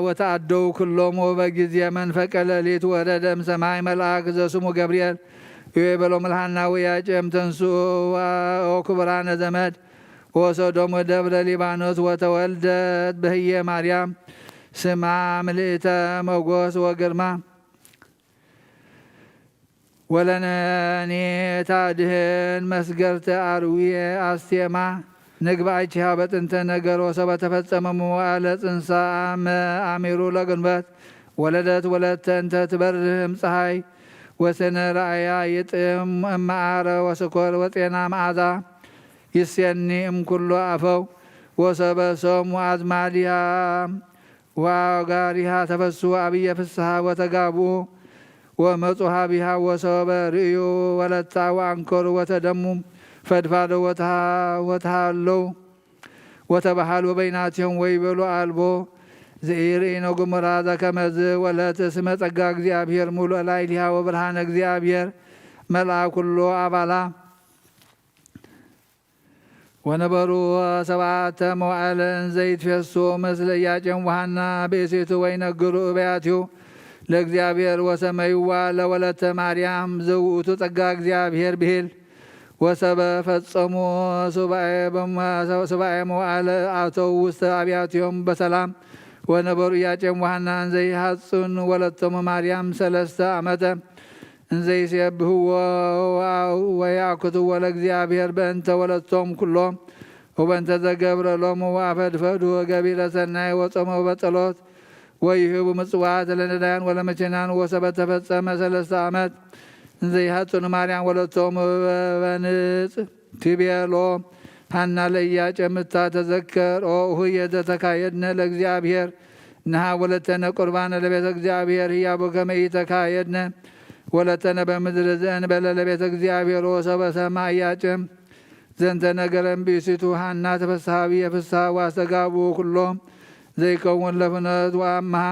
ወተአደው ኩሎሙ በጊዜ መንፈቀ ሌሊት ወረደም ሰማይ መልአክ ዘስሙ ገብርኤል ይቤሎ መልሃና ወያጨም ተንሱ ወክብራነ ዘመድ ወሰዶሙ ደብረ ሊባኖስ ወተወልደት በህየ ማርያም ስማ ምልእተ መጎስ ወግርማ ወለነኒ ታድህን መስገርተ አርዊየ አስቴማ ንግባእቺሃ በጥንተ ነገር ወሰበ ተፈጸመ መዋዕለ ጽንሳ አሚሩ ለግንበት ወለደት ወለተ እንተ ትበርህም ፀሐይ ወሰነ ራእያ ይጥም እማዓረ ወስኮር ወጤና መዓዛ ይሴኒ እምኩሎ አፈው ወሰበ ሶም አዝማዲሃ ወጋሪሃ ተፈሱ አብየ ፍስሐ ወተጋቡ ወመጹሃ ቢሃ ወሰበ ርእዩ ወለታ ወአንኮር ወተደሙ ፈድፋደ ወተሃለው ወተባሃሉ በይናቲሆም ወይበሉ አልቦ ዘኢርእነ ጉሙራ ዘከመዝ ወለት እስመ ጸጋ እግዚአብሔር ሙሉእ ላዕሌሃ ወብርሃነ እግዚአብሔር መልአ ኩሎ አባላ ወነበሩ ሰብዓተ መዋዕለ እንዘ ይትፌሱ ምስለ ኢያቄም ወሐና ብእሲቱ ወይነግሩ እበያቲሁ ለእግዚአብሔር ወሰመይዋ ለወለተ ማርያም ዘውእቱ ጸጋ እግዚአብሔር ብሂል ወሰበ ፈጸሙ ሱባኤ መዋዕለ አተው ውስተ አብያቲሆም በሰላም ወነበሩ ኢያቄም ወሐና እንዘ ይሐጽኑ ወለቶሙ ማርያም 3 ዓመተ እንዘ ይሴብሕዎ ወያኩትዎ ለእግዚአብሔር በእንተ ወለቶሙ ኩሎም ወበእንተ ዘገብረ ሎሙ ወአፈድፈዱ ገቢረ ሰናይ ወጾሙ በጸሎት ወይህቡ ምጽዋት ለነዳያን ወለመቼናን ወሰበ ተፈጸመ 3 ዓመት እንዘ ይሐጽኑ ማርያም ወለቶሙ በንጽ ትቤሎ ሐና ለኢያቄም ተዘከር ኦሁየ ዘተካየድነ ለእግዚአብሔር ነሃ ወለተነ ቁርባነ ለቤተ እግዚአብሔር ህያው ከመ ኢተካየድነ ወለተነ በምድር ዘእንበለ ለቤተ እግዚአብሔር ወሰበ ሰማይ ኢያቄም ዘንተ ነገረን ብእሲቱ ሐና ተፈስሐ ብየ ፍስሐ ዋስተጋቡ ኩሎም ዘይከውን ለፍነት ወአምሃ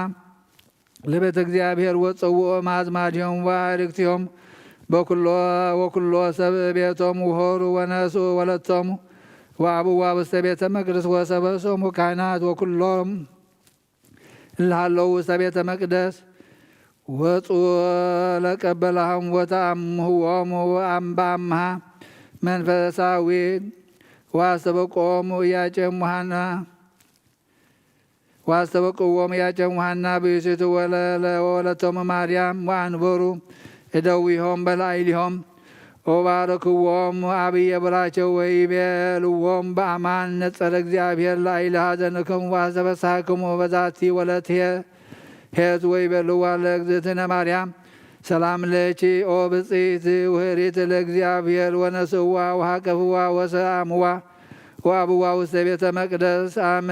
ለቤተ እግዚአብሔር ወጸውኦ ማዝማዲሆም ወአርክቲሆም ወኩሎ ሰብ ቤቶም ውሆሩ ወነስኡ ወለቶሙ ወአብዋ ውስተ ቤተ መቅደስ ወሰበሰሙ ካህናት ወኩሎም እልሃለው ውስተ ቤተ መቅደስ ወፁ ለቀበላህም ወተአምህዎሙ በአምሃ መንፈሳዊ ዋስተበቆሙ ኢያቄም ወሐና ዋስተበቅዎሙ ኢያቄም ወሐና ብእሲቱ ወለቶሙ ማርያም ወአንበሩ እደዊሆም በላዕሊሆም ወባረክዎሙ አብየ ብራቸው ወይቤልዎም በአማን ነጸረ እግዚአብሔር ላዕለ ኀዘንክሙ ወአስተበሳክሙ በዛቲ ወለት ሄት ወይቤልዋ ለእግዝእትነ ማርያም ሰላም ለኪ ኦ ብጽኢት ውህሪት ለእግዚአብሔር ወነስእዋ ወሃቀፍዋ ወሰአምዋ ወአብዋ ውስተ ቤተ መቅደስ አመ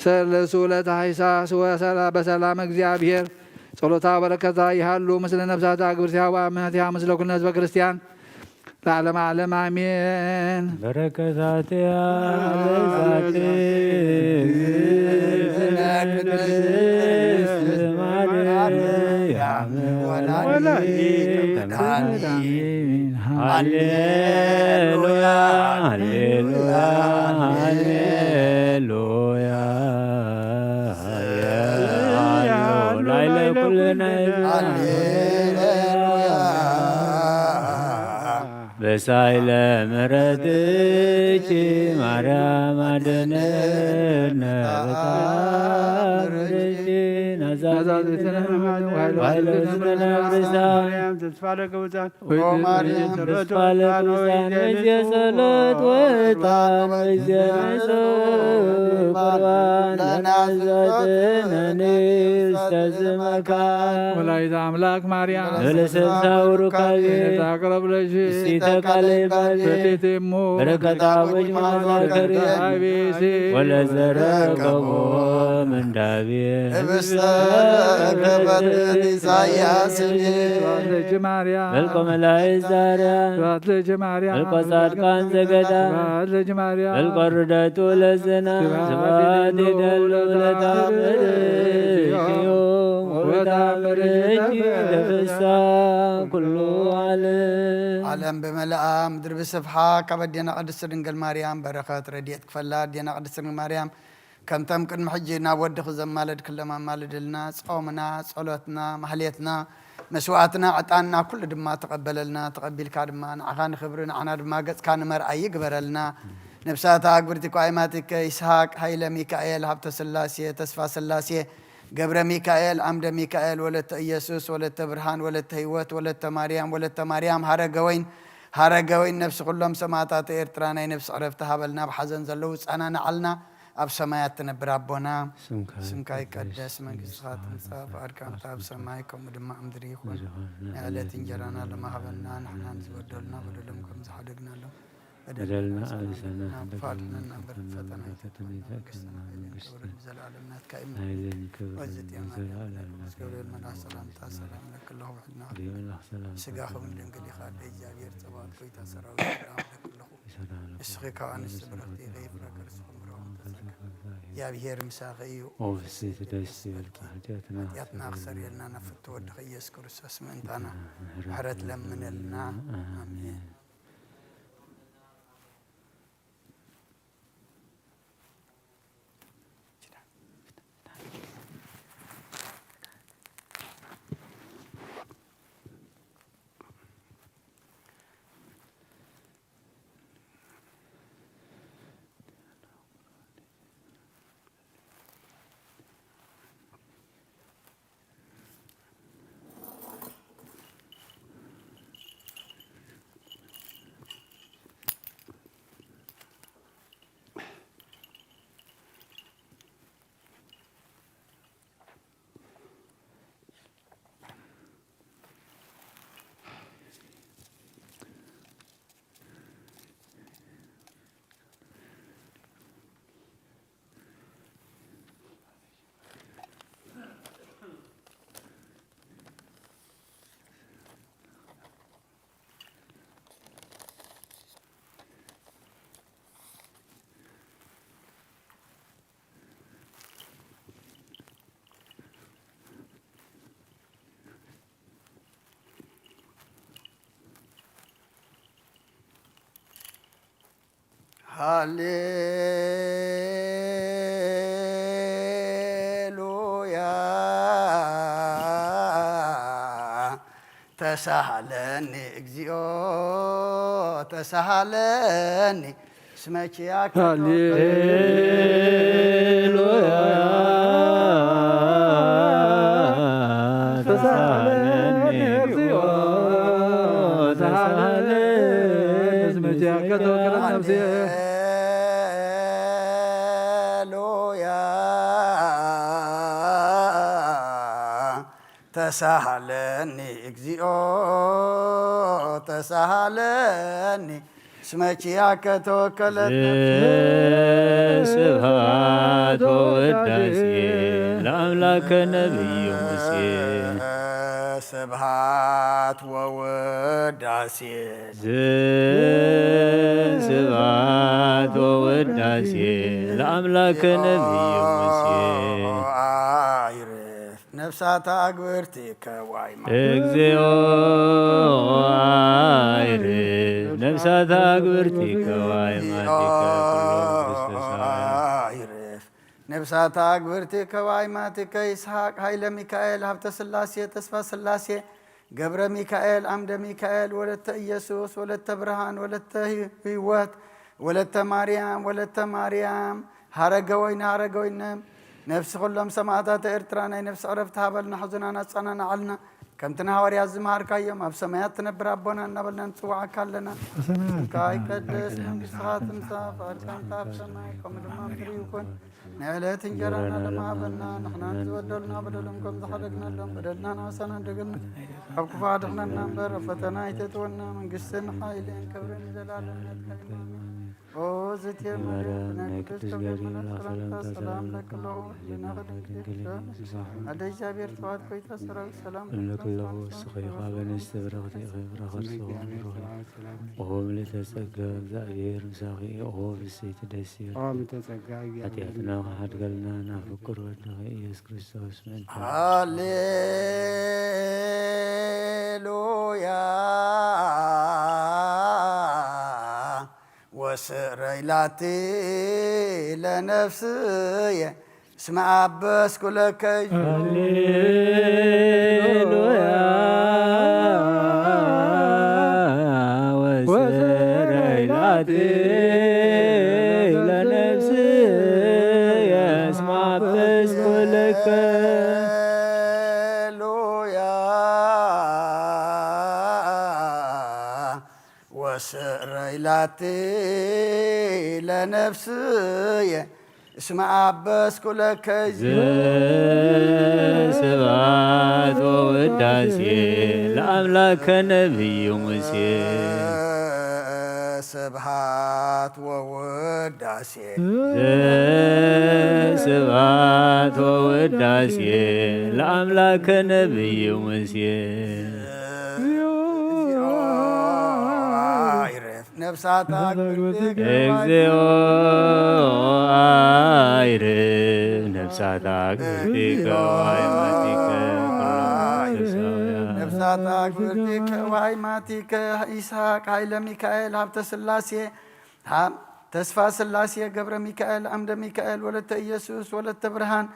ሰለሱ ለታኅሳስ በሰላም እግዚአብሔር ጸሎታ በረከታ ይሃሉ ምስለ ነፍሳት አግብርቲሃ ወአምናቲሃ ምስለ ኩልነ ህዝበ ክርስቲያን ለዓለመ ዓለም አሜን። በረከታቲሃ ለዛቲ ቅድስት ማርያም ወላዲተ መድኃኒት ሃሌሉያ ሃሌሉያ ሃሌሉያ በሳይለ ምሕረትኪ ማርያም አድኅነነ በታምርኪ ናዛዝእትነ ወኃይለዝነ ክርስቲያን ተስፋ ለቅዱሳን ጸሎት ወዕጣን ወእግዚአብሔር ቁርባን ለናዘዝነኒ ውስተ ዝመካን ወላዲተ አምላክ ማርያም ለሰብሳው ሩካቤ ታቅረብ ለሽ ሲተቃለይባቤ በቴቴሞ በረከታቦች ማዛከሪ አቤሴ ወለዘረከቦ ምንዳቤ በበትር ኢሳያስ ልጅ ማርያም መልኮ መላእክት ዛሪያ ልጅ ማርያም መልኮ ጻድቃን ዘገዳ ልጅ ማርያም መልኮ ርደቱ ለዝና ስብሐት ይደሉ ለታምርኪዮ ወታምርኪ ለፍሳ ኩሉ ዓለም በመልአ ምድር ብስፍሓ ካብ ኣዴና ቅድስት ድንግል ማርያም በረኸት ረድኤት ክፈላ ኣዴና ቅድስት ድንግል ማርያም كم تم كن محجينا ودخ زمالد كل ما مالدلنا صومنا صلاتنا محليتنا مسواتنا عطانا كل دما تقبللنا تقبل كادما نعخان خبرنا عنا دما قص كان مرأي يقبرلنا نفسات أكبرتك وعيماتك إسحاق هيل ميكائيل هبت سلاسية تسفى سلاسية قبر ميكائيل عمد ميكائيل ولت يسوس ولت برهان ولت هيوت ولت مريم هرقوين نفس كلهم سماتات إرترانا نفس عرفتها بلنا بحزن زلوس أنا نعلنا أب سمايات نبرابونا سمكاي قداس من قصات نصاف أركان تاب سمايكم دم أمدري يخون نعلت انجرانا لما هبلنا نحن نزودلنا بدلمكم زحدقنا لهم بدلنا ألسنا فاتنا نبر فتنا كنا من قصة زلالنا كائم وزت يا مريم مسكور المناس سلام لك الله وحدنا سقاهم من الانقلي خالد إيجابير تبارك ويتسرى لك الله اسخيك عن السبرتي غيب لك رسول يا بهير مساقي وفسيت دايسي الكهجاتنا ياتنا أخسر يلنا نفت ودخي يسكر اسم انتنا حرت لمن لنا آمين هاليلويا تسهلني اكزيو تسهلني اسمك يا هاليلويا تسهلني اكزيو تسهلني اسمك يا تسهلني اكزيو تسهلني اسمك يا كتوكلت سبحات ووداسي لأملاك نبي موسى سبحات ووداسي سبحات ووداسي لأملاك نبي موسى نفسات أقبرتك وايما اكزيو عايرف نفسات أقبرتك وايما عايرف نفسات أقبرتك وايماتك إسحاق هيل ميكائيل هبت سلاسية تسفى سلاسية قبر ميكائيل عمد ميكائيل ولدت يسوس ولدت برهان ولدت هيوت ولدت مريم هرقوين نفس كلهم سماعات إرترانا نفس عرفتها بلنا حزننا صنعنا علنا كم تنهار يا زمار كيوم أب سمايات نبر ربنا نبلنا نسوع كلنا كاي قدس من قصات نصاف أركان تاب سمايكم لما فريقون نعلت انجرانا لما بلنا نحن نزودلنا بدلمكم زحدقنا لهم بدلنا ناسنا دقلنا أب كفادحنا ننبر فتنا يتتونا من قسن حايلين كبرين زلالنا الكلمة أو زت يا مريم نكتس كبرنا سلام لك الله لناخذ كده هذا جابير فؤاد كويت سلام لك الله السخيقة بنستبرغتي غير خرصه وهو من تسقى زعير مساقي وهو في السيت دسير أتيتنا وحد قلنا نفكر ودغي يسوع كريستوس من هاليلويا ወስረይላቲ ለነፍስየ እስመ አበስኩ ለከ ሃሌሉያ ወስረይላቲ ለነፍስየ እስመ አበስኩ ለከ ወስረይላቲ ለነፍስየ እስመ አበስኩ ለከ ስብሐት ወውዳሴ ለአምላከ ነቢዩ ሙሴ ስብሐት ወውዳሴ ስብሐት ወውዳሴ ለአምላከ ነቢዩ ሙሴ ነፍሳት እግዚኦ አይርፍ ነፍሳት አግብርቲከ ወአይማቲከ ነፍሳት አግብርቲከ ወአይማቲከ ይስሐቅ ኃይለ ሚካኤል ሀብተ ሥላሴ ተስፋ ሥላሴ ገብረ ሚካኤል አምደ ሚካኤል ወለተ ኢየሱስ ወለተ ብርሃን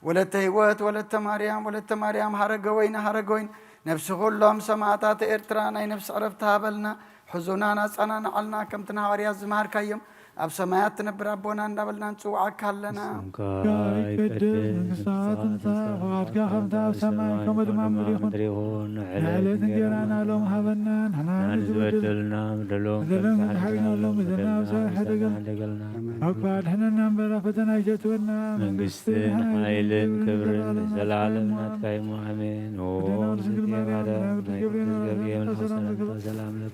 ወለተ ሕይወት ወለተ ማርያም ሀረገ ወይን ነፍሲ ኩሎም ሰማዕታተ ኤርትራ ናይ ነፍሲ ዕረፍቲ ሃበልና حزوننا أصنعنا علنا كم تنهاري الزمار كيم أب سمايات نبر أبونا نبلنا نسوعك هلنا كيدس ساعة وعد خمسة سماء كم دمامريهون على تنجرنا لهم هبنا هنا نزبدلنا مدلهم ذلهم حقنا لهم ذنا وساحة دقلنا أكبر حنا نمبر فتنا جتونا من قستين حيل كبر زلالم نتكيم آمين سلام لك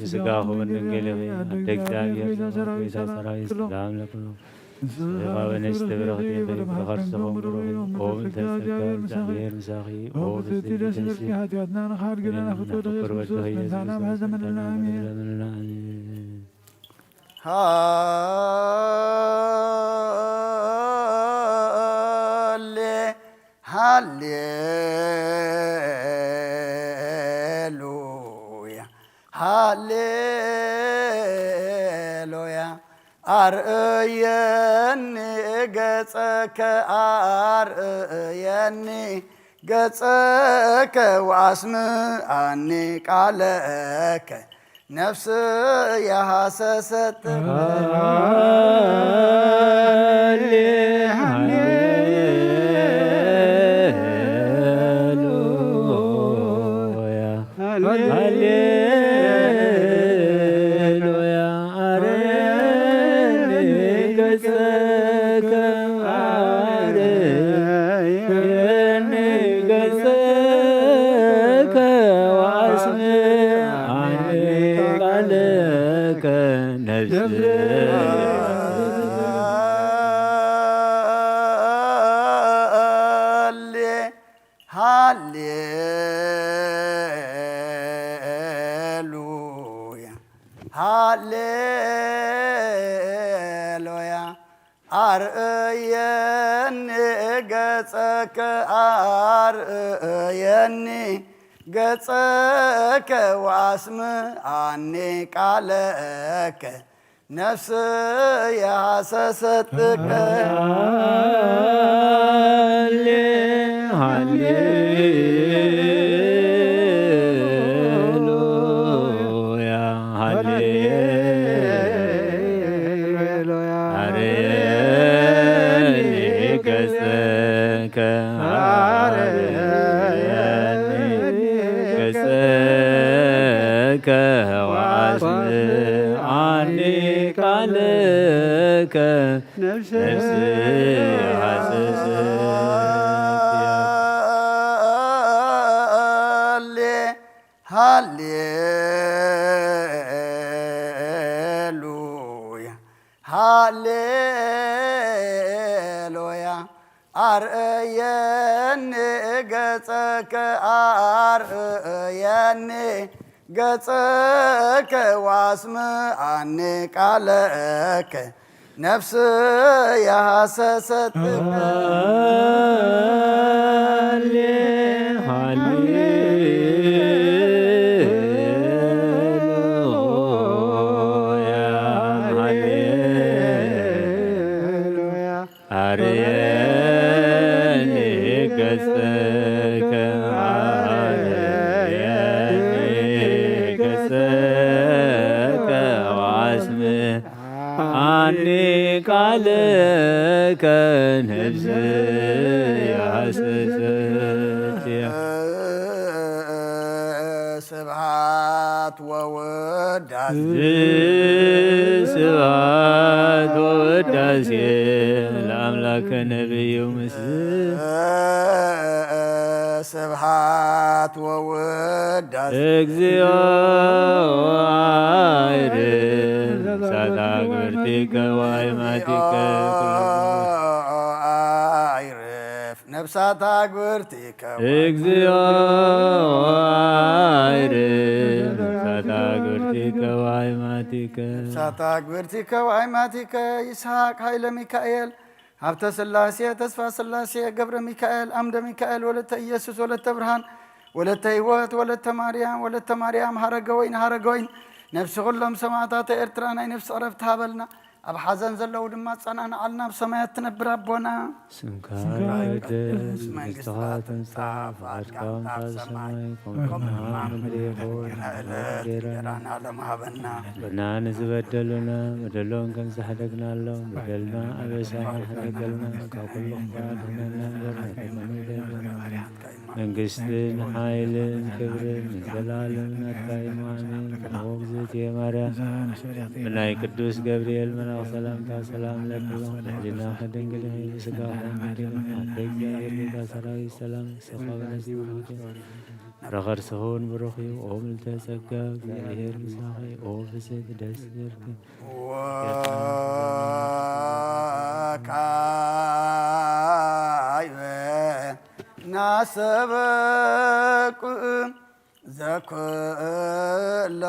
سقاه ونقله دقداغير ويسا سرايس سلام لكم سقاوة نستبرغتي بخرصهم قوم تسكر زعير مساخي قوم تسكر هاتياتنا نخارج لنا خطوط غير خصوص من ثعنا بهذا من الآمين ሃሌሉያ አርእየኒ ገጸከ አርእየኒ ገጸከ ወአስምዓኒ ቃለከ ነፍስየ ሐሰሰት ሃሌሉያ አርእየኒ ገጸከ አርእየኒ ገጸከ ወአስምዓኒ ቃለከ ነፍስየ ሐሰሰትከ ሃሌሉያ ሃሌሉያ አርእየኒ ገጸከ አርእየኒ ገጸከ ወአስምዓኒ ቃለከ ነፍስየ ሐሰሰትከ ነፍስ ያሐሰሰት ስብሐት ወውዳሴ ስብሐት ወውዳሴ ለአምላከ ነቢዩ ምስል ስብሐት ወውዳሴ እግዚኦ አይርፍ ሳታግብርቲከ ዋይማቲከ አይርፍ ነፍሳት አግብርቲከ እግዚኦ አይርፍ ሳታግብርቲከ ዋይማቲከ ነፍሳት አግብርቲከ ዋይማቲከ ይስሐቅ ኃይለ ሚካኤል ሀብተ ሥላሴ ተስፋ ሥላሴ ገብረ ሚካኤል አምደ ሚካኤል ወለተ ኢየሱስ ወለተ ብርሃን ወለተ ሕይወት ወለተ ማርያም ሀረገ ወይን ነፍሲ ኩሎም ሰማዕታተ ኤርትራ ናይ ነፍሲ ዕረፍቲ ሃበልና ኣብ ሓዘን ዘለዉ ድማ ጸናንዓልና ኣብ ሰማያት ትነብር ኣቦና ስምካ ይቀደስ መንግሥትኻ ትምጻእ ፈቃድካ በምድር ሰማይ ከምኡ ምድሪ ይኹን ገራና ለማሃበና በና ንዝበደሉና በደሎን ከም ዝሓደግናሎም በደልና ኣበሳና ሓደገልና ካብ ኩሉ ክፋድነና መንግሥትን ሓይልን ክብርን ንዘላለም ናትካ እዩ ኣሜን። ከመኡ እግዝእትየ ማርያም ብናይ ቅዱስ ገብርኤል መልአክ ሰላምታ ሰላም ለክሎ ሕሊና ከድንግል ብስጋኹ እግዚአብሔር ጌታ ሰራዊት ሰላም ሰኻበነሲ ረኸርስኹን ብሩኽ እዩ ኦ ምልዕተ ጸጋ እግዚአብሔር ምሳኺ ኦ ፍስሕት ደስ ይበልኪ ወካይበ ናሰበኩ ዘኩሎ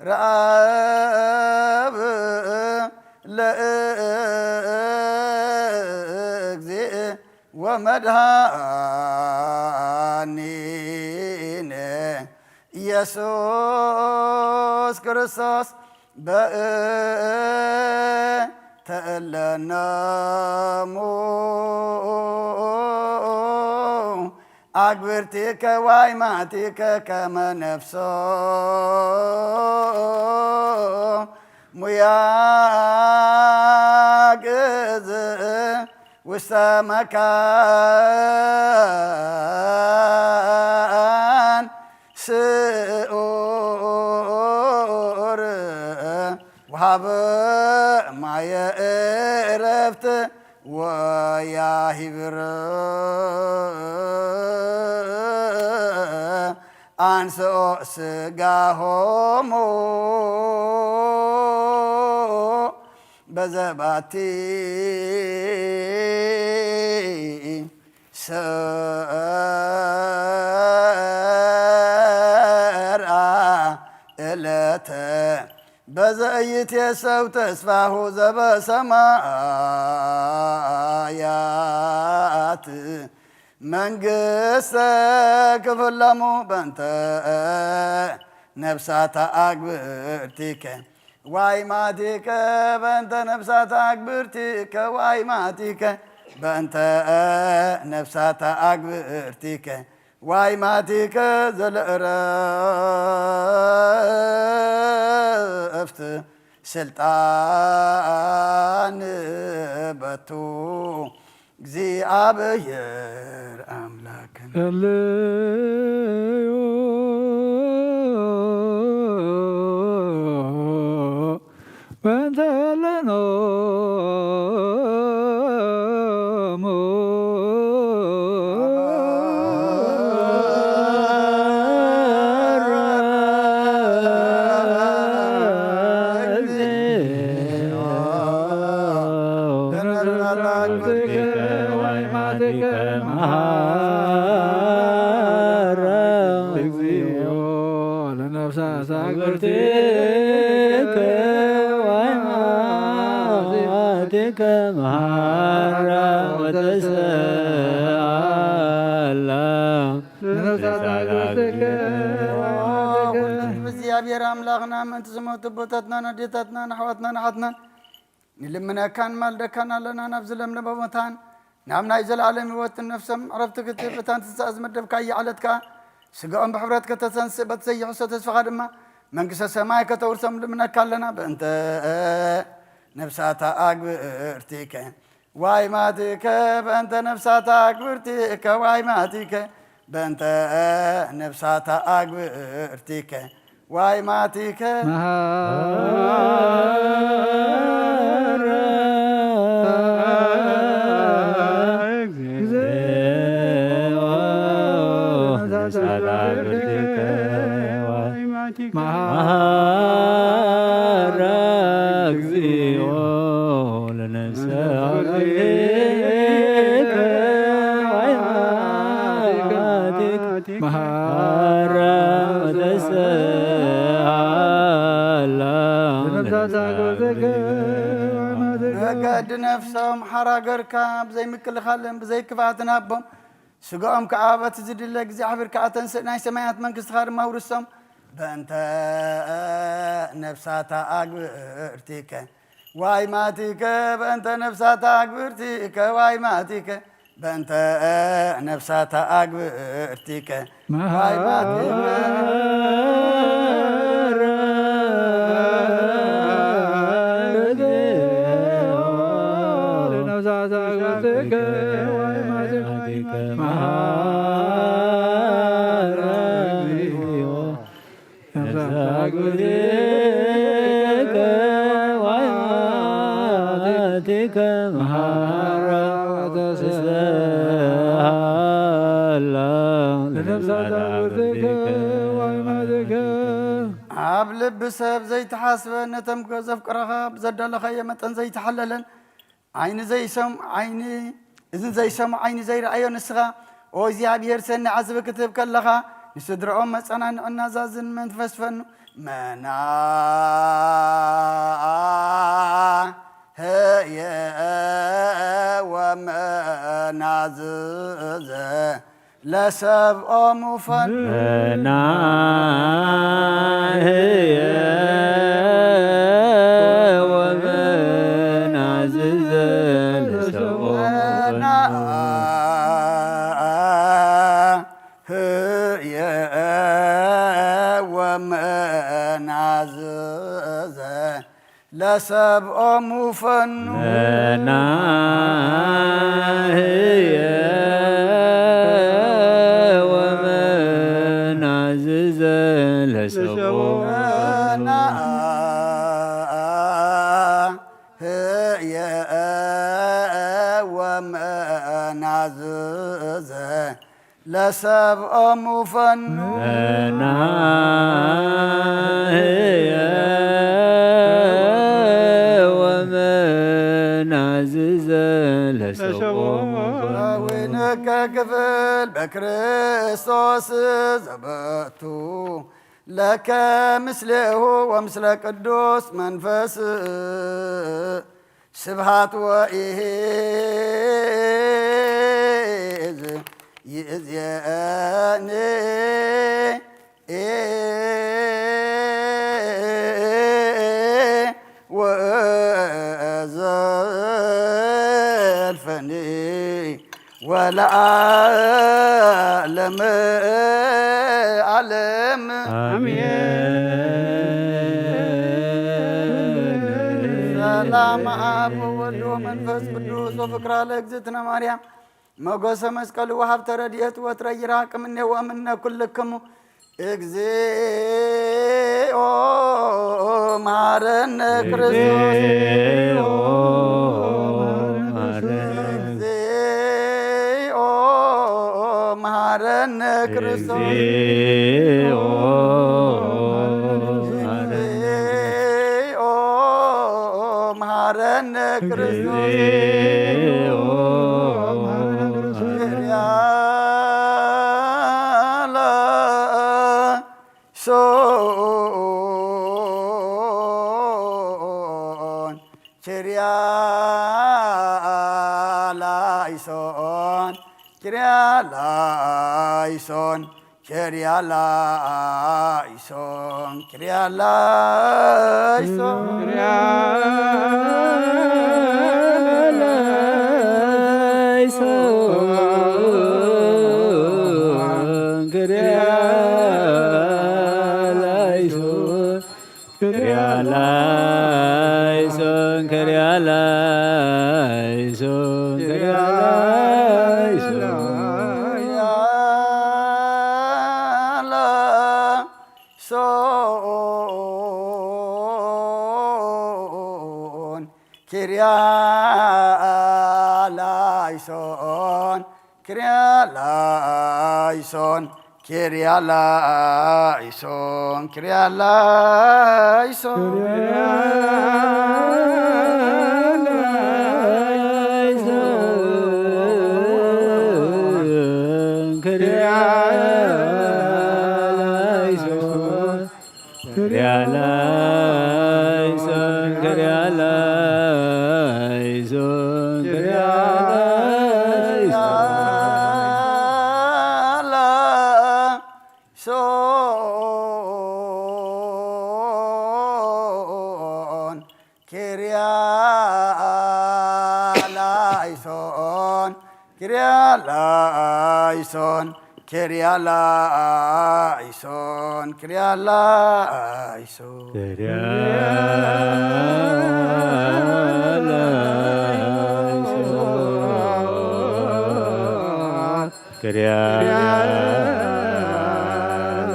ረአብ ለእግዚእ ወመድኃኒነ ኢየሱስ ክርስቶስ በእንተእለነሙ አግብርቲከ ዋይማቲከ ከመ ነፍሶ ሙያግዝ ውስተ መካን ስዑር ወሀበ ማየ ዕረፍት ወያሂብር አንስኦ ስጋሆሙ በዘባቲ ሰርአ ዕለተ በዘኢትየሰው ተስፋሁ ዘበሰማያት መንግሥተ ክፍሎሙ በእንተ ነፍሳተ አግብርቲከ ዋይማቲከ በእንተ ነፍሳተ አግብርቲከ ዋይማቲከ በእንተ ነፍሳተ አግብርቲከ ዋይማቲከ ዘለዕረፍት ስልጣን በቱ እግዚአብሔር አምላክን ጸልዩ በእንተ ለኖሙ ከመሃራ ወተሰአላ እግዚአብሔር አምላኽና ምእንቲ ዝሞቱ ቦታትና ነዴታትና ንኣሕዋትና ንሓትና ንልምነካን ማልደካን ኣለና ናብ ዝለምነ ቦታን ናብ ናይ ዘለዓለም ህይወት ነፍሰም ዕረፍቲ ክትበታን ትንሣኤ ዝመደብካዮ ዓለትካ ስጋኦም ብሕብረት ከተሰንስእ በቲ ዘይሕሶ ተስፋኻ ድማ መንግስተ ሰማይ ከተውርሶም ልምነካ ኣለና በእንተ ነፍሳታ ኣግብርቲከ ዋይ ማቲከ በእንተ ነፍሳታ ኣግብርቲከ ዋይ ማቲከ በእንተ ነፍሳታ ኣግብርቲከ ዋይ ማቲከ ነጋድ ነፍሶም ሓራገርካ ብዘይ ምክልኻልን ብዘይ ክፋትን ኣቦም ስጋኦም ከዓ በቲ ዝድለ እግዚኣብሔር ከዓ ተንስእ ናይ ሰማያት መንግስትኻ ድማ ውርሶም በእንተ ነፍሳታ ኣግብርቲከ ዋይ ማቲከ በእንተ ነፍሳታ ኣግብርቲከ ዋይ ማቲከ በእንተ ነፍሳታ ኣግብርቲከ ዋይ ማቲከ ኣብ ልቢ ሰብ ዘይተሓስበ ነቶም ዘፍቅረኻ ብዘዳለኻዮ መጠን ዘይተሓለለን እዝን ዘይሰሙ ዓይኒ ዘይረአዮ ንስኻ ኦ እግዚኣብሔር ሰኒ ዓዝቢ ክትህብ ከለኻ ንስድሮኦም መፀናንዕና ዛዝን መንፈስፈኑ መና ህየ ወመናዝዘ ለሰብኦም ፈኑ መና ህየ ወመናዝዘ ለሰብኦም ህየ ወመናዝዘ ለሰብኦም ፈኑ መና ህየ ወመናዝዘ ለሰብኦም ህየ ወመናዝዘ ለሰብኦም ፈኑ መና ህየ ወመናዝዘ ለሰብኦም ወይንከ ክፍል በክርስቶስ ዘበቱ ለከ ምስሌሁ ወምስለ ቅዱስ መንፈስ ስብሃት ወኢዝ ይእዜኒ ወዘልፈኒ ወለዓለመ ዓለም ሰላም አብ ወወልድ ወመንፈስ ቅዱስ ወፍቅራ ለእግዝእትነ ማርያም ሞገሰ መስቀሉ ወሀብተ ረድኤቱ ወትረ ይራቅ እምኔ ወእምነ ኩልክሙ እግዚኦ መሐረነ ክርስቶስ እግዚኦ መሐረነ ክርስቶስ እግዚኦ መሐረነ ክርስቶስ Kyrialaison, Kyrialaison, Kyrialaison, Kyrialaison. ክሪያላይሶን Kyrialaison, Kyrialaison, Kyrialaison, Kyrialaison, Kyrialaison,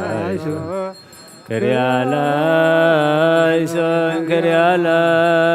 Kyrialaison, Kyrialaison, Kyrialaison, Kyrialaison,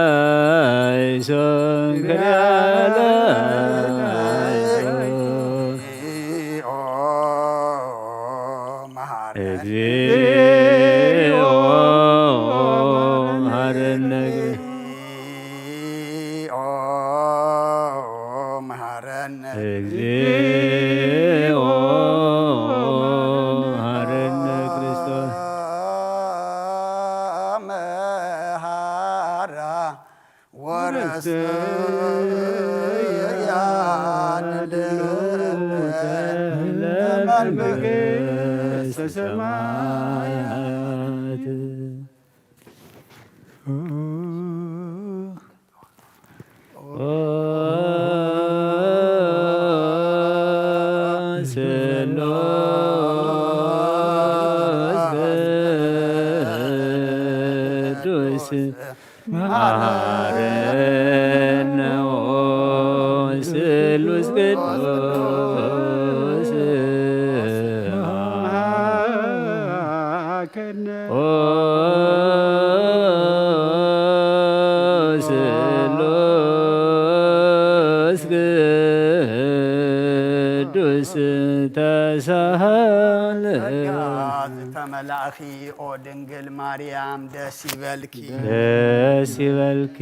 ተመላኺ ኦ ድንግል ማርያም ደስ ይበልኪ ደስ ይበልኪ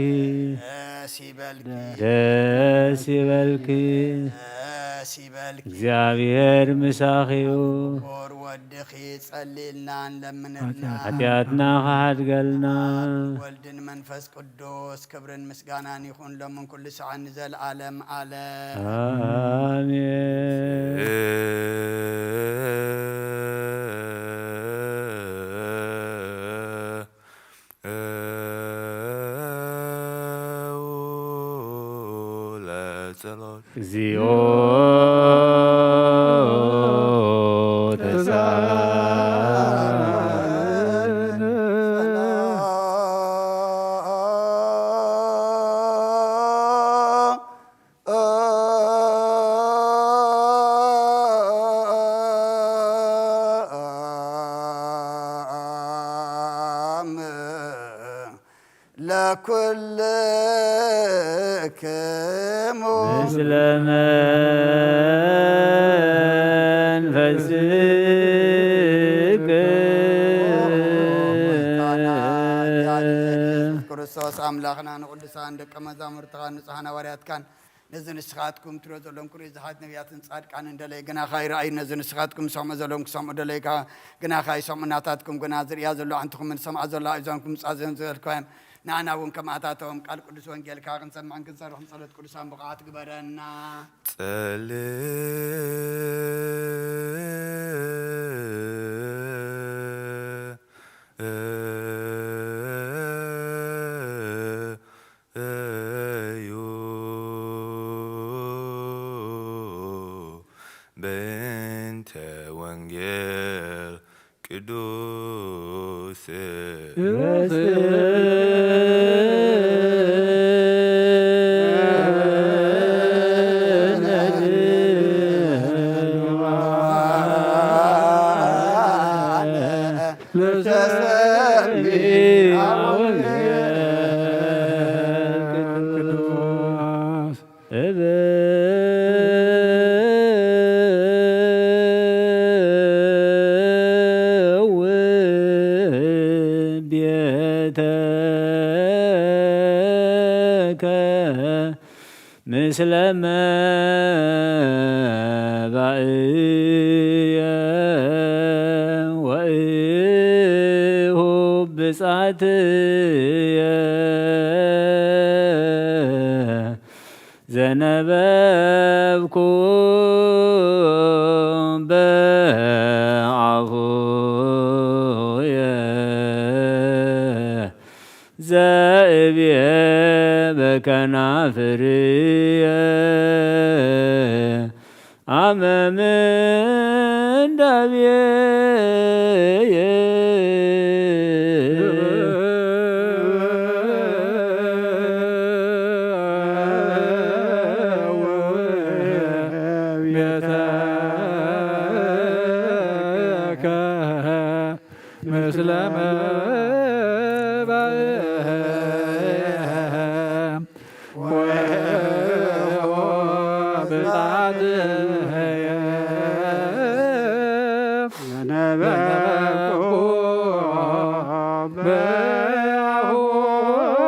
ደስ ይበልኪ ደስ ይበልኪ ደስ ይበልኪ እግዚአብሔር ምሳኺዩ ኮር ወድኺ ጸሊልናን ለምንልና ኃጢአትና ካሓድገልና ወልድን መንፈስ ቅዱስ ክብርን ምስጋናን ይኹን ለምን ኩሉ ሰዓት ንዘለዓለም ዓለም አሜን። እግዚኦ ለኩልክሙ ምስለ መንፈስከ ክርስቶስ አምላኽና ንቅዱሳን ደቀ መዛሙርትኻ ንጹሓን ሐዋርያትካን ነዚ ንስኻትኩም ትሪኦ ዘለዎም ኩሉ ዝሓት ነቢያትን ጻድቃን እንደለይ ግና ኸይረኣዩ ነዚ ንስኻትኩም ሰምዑ ዘለዎም ክሰምዑ ደለይካ ግና ኸይሰምዑ ናታትኩም ግና ዝርያ ዘሎ ኣንትኹምን ሰምዓ ዘሎ እዞንኩም ጻዘን ዝበልክዮም ንኣና እውን ከማእታቶም ቃል ቅዱስ ወንጌልካ ክንሰምዕን ክንሰርሕን ጸሎት ቅዱሳን ብቕዓት ግበረና በእንተ ወንጌል ቅዱስ ቤተከ ምስለ መባእየ ወእሁ ብጻትየ ዘነበብኩ በአፉየ ዘእብየ በከናፍርየ አመ ምንዳቤየ ምስለ መባእየ ወብጻትየ ዘነበብኩ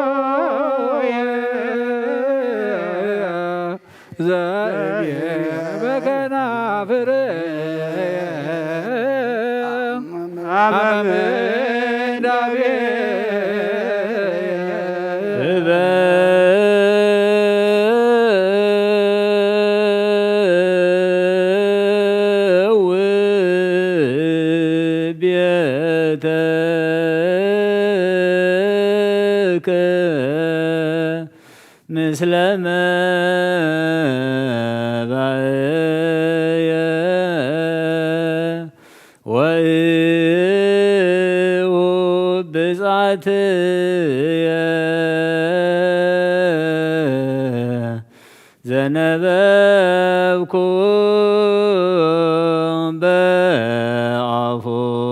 በአፉየ ዘእብየ በከናፍርየ አመ ምንዳቤየ ቤተከ ምስለ መባእየ ወእሁ ብጻትየ ዘነበብኩ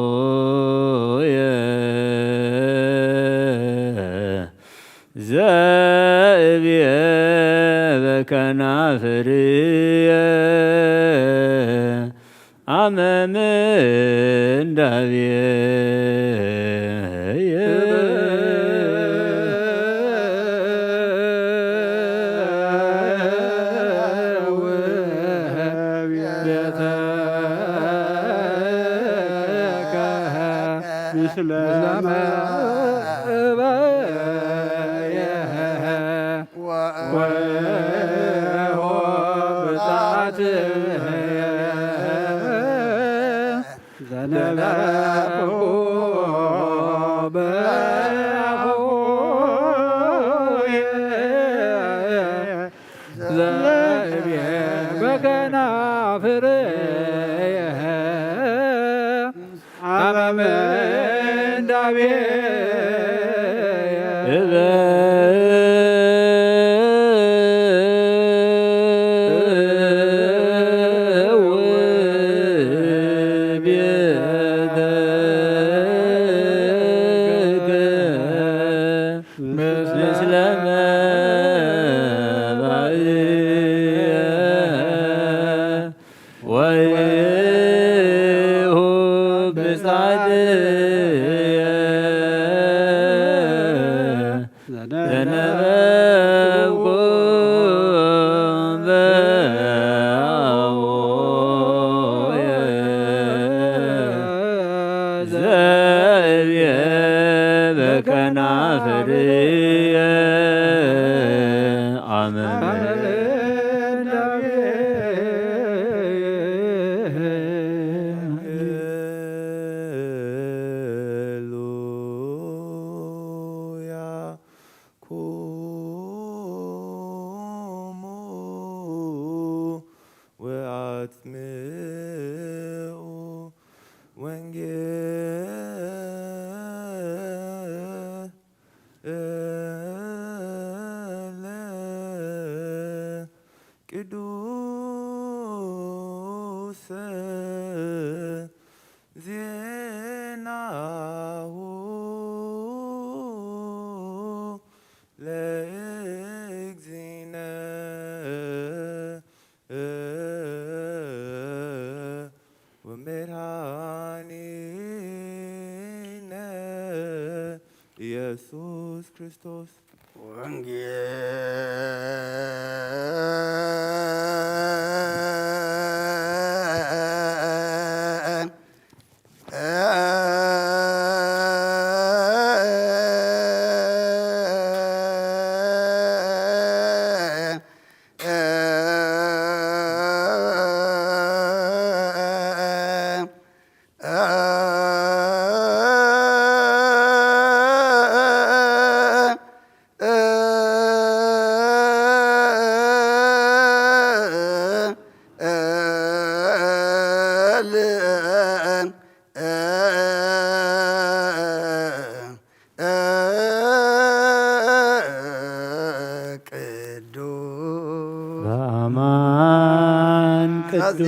በአፉየ ዘእብየ በከናፍርየ አመ ምንዳቤየ ምስለ መባእየ ወእሁ ብጻትየ ዘነበብኩ በአፉየ ዘእብየ በከናፍርየ አመ ምንዳቤየ ምስለ መባእየ ወእሁ ብጻትየ ዘነበብኩ በአፉየ ዘእብየ በከናፍርየ አመ ሃሌሉያ ኩሙ ወአትምዑ ወንጌለ ቅዱስ ዜናሁ ለእግዚእነ ክርስቶስ በአማን ቅዱስ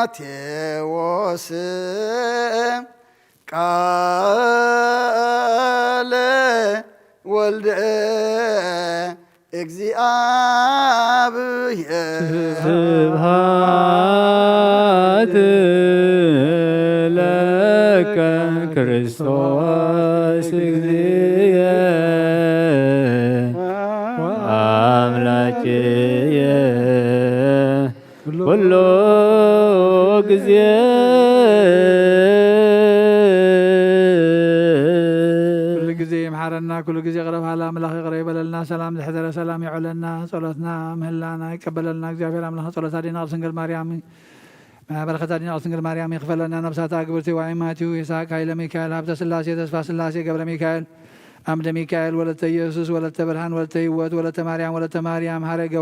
ማቴዎስ ቃለ ወልደ እግዚአብሔር ስብሐት ለከ ክርስቶስ እግዚእየ ወአምላክየ ኩሎ ጊዜ ኩሉ ጊዜ ይምሓረና ኩሉ ጊዜ ቅረብሃላ አምላኽ ይቅረ ይበለልና ሰላም ዝሕዘረ ሰላም ይዕለና ጸሎትና ምህላና ይቀበለልና እግዚአብሔር አምላኽ ጸሎታ ዲና ቅድስት ማርያም በረከታ ዲና ቅድስት ማርያም ይክፈለና ነብሳታ ግብርቲ ዋይማቲው ይስሐቅ ኃይለ ሚካኤል ሀብተ ስላሴ ተስፋ ስላሴ ገብረ ሚካኤል አምደ ሚካኤል ወለተ ኢየሱስ ወለተ ብርሃን ወለተ ህይወት ወለተ ማርያም ሀረገ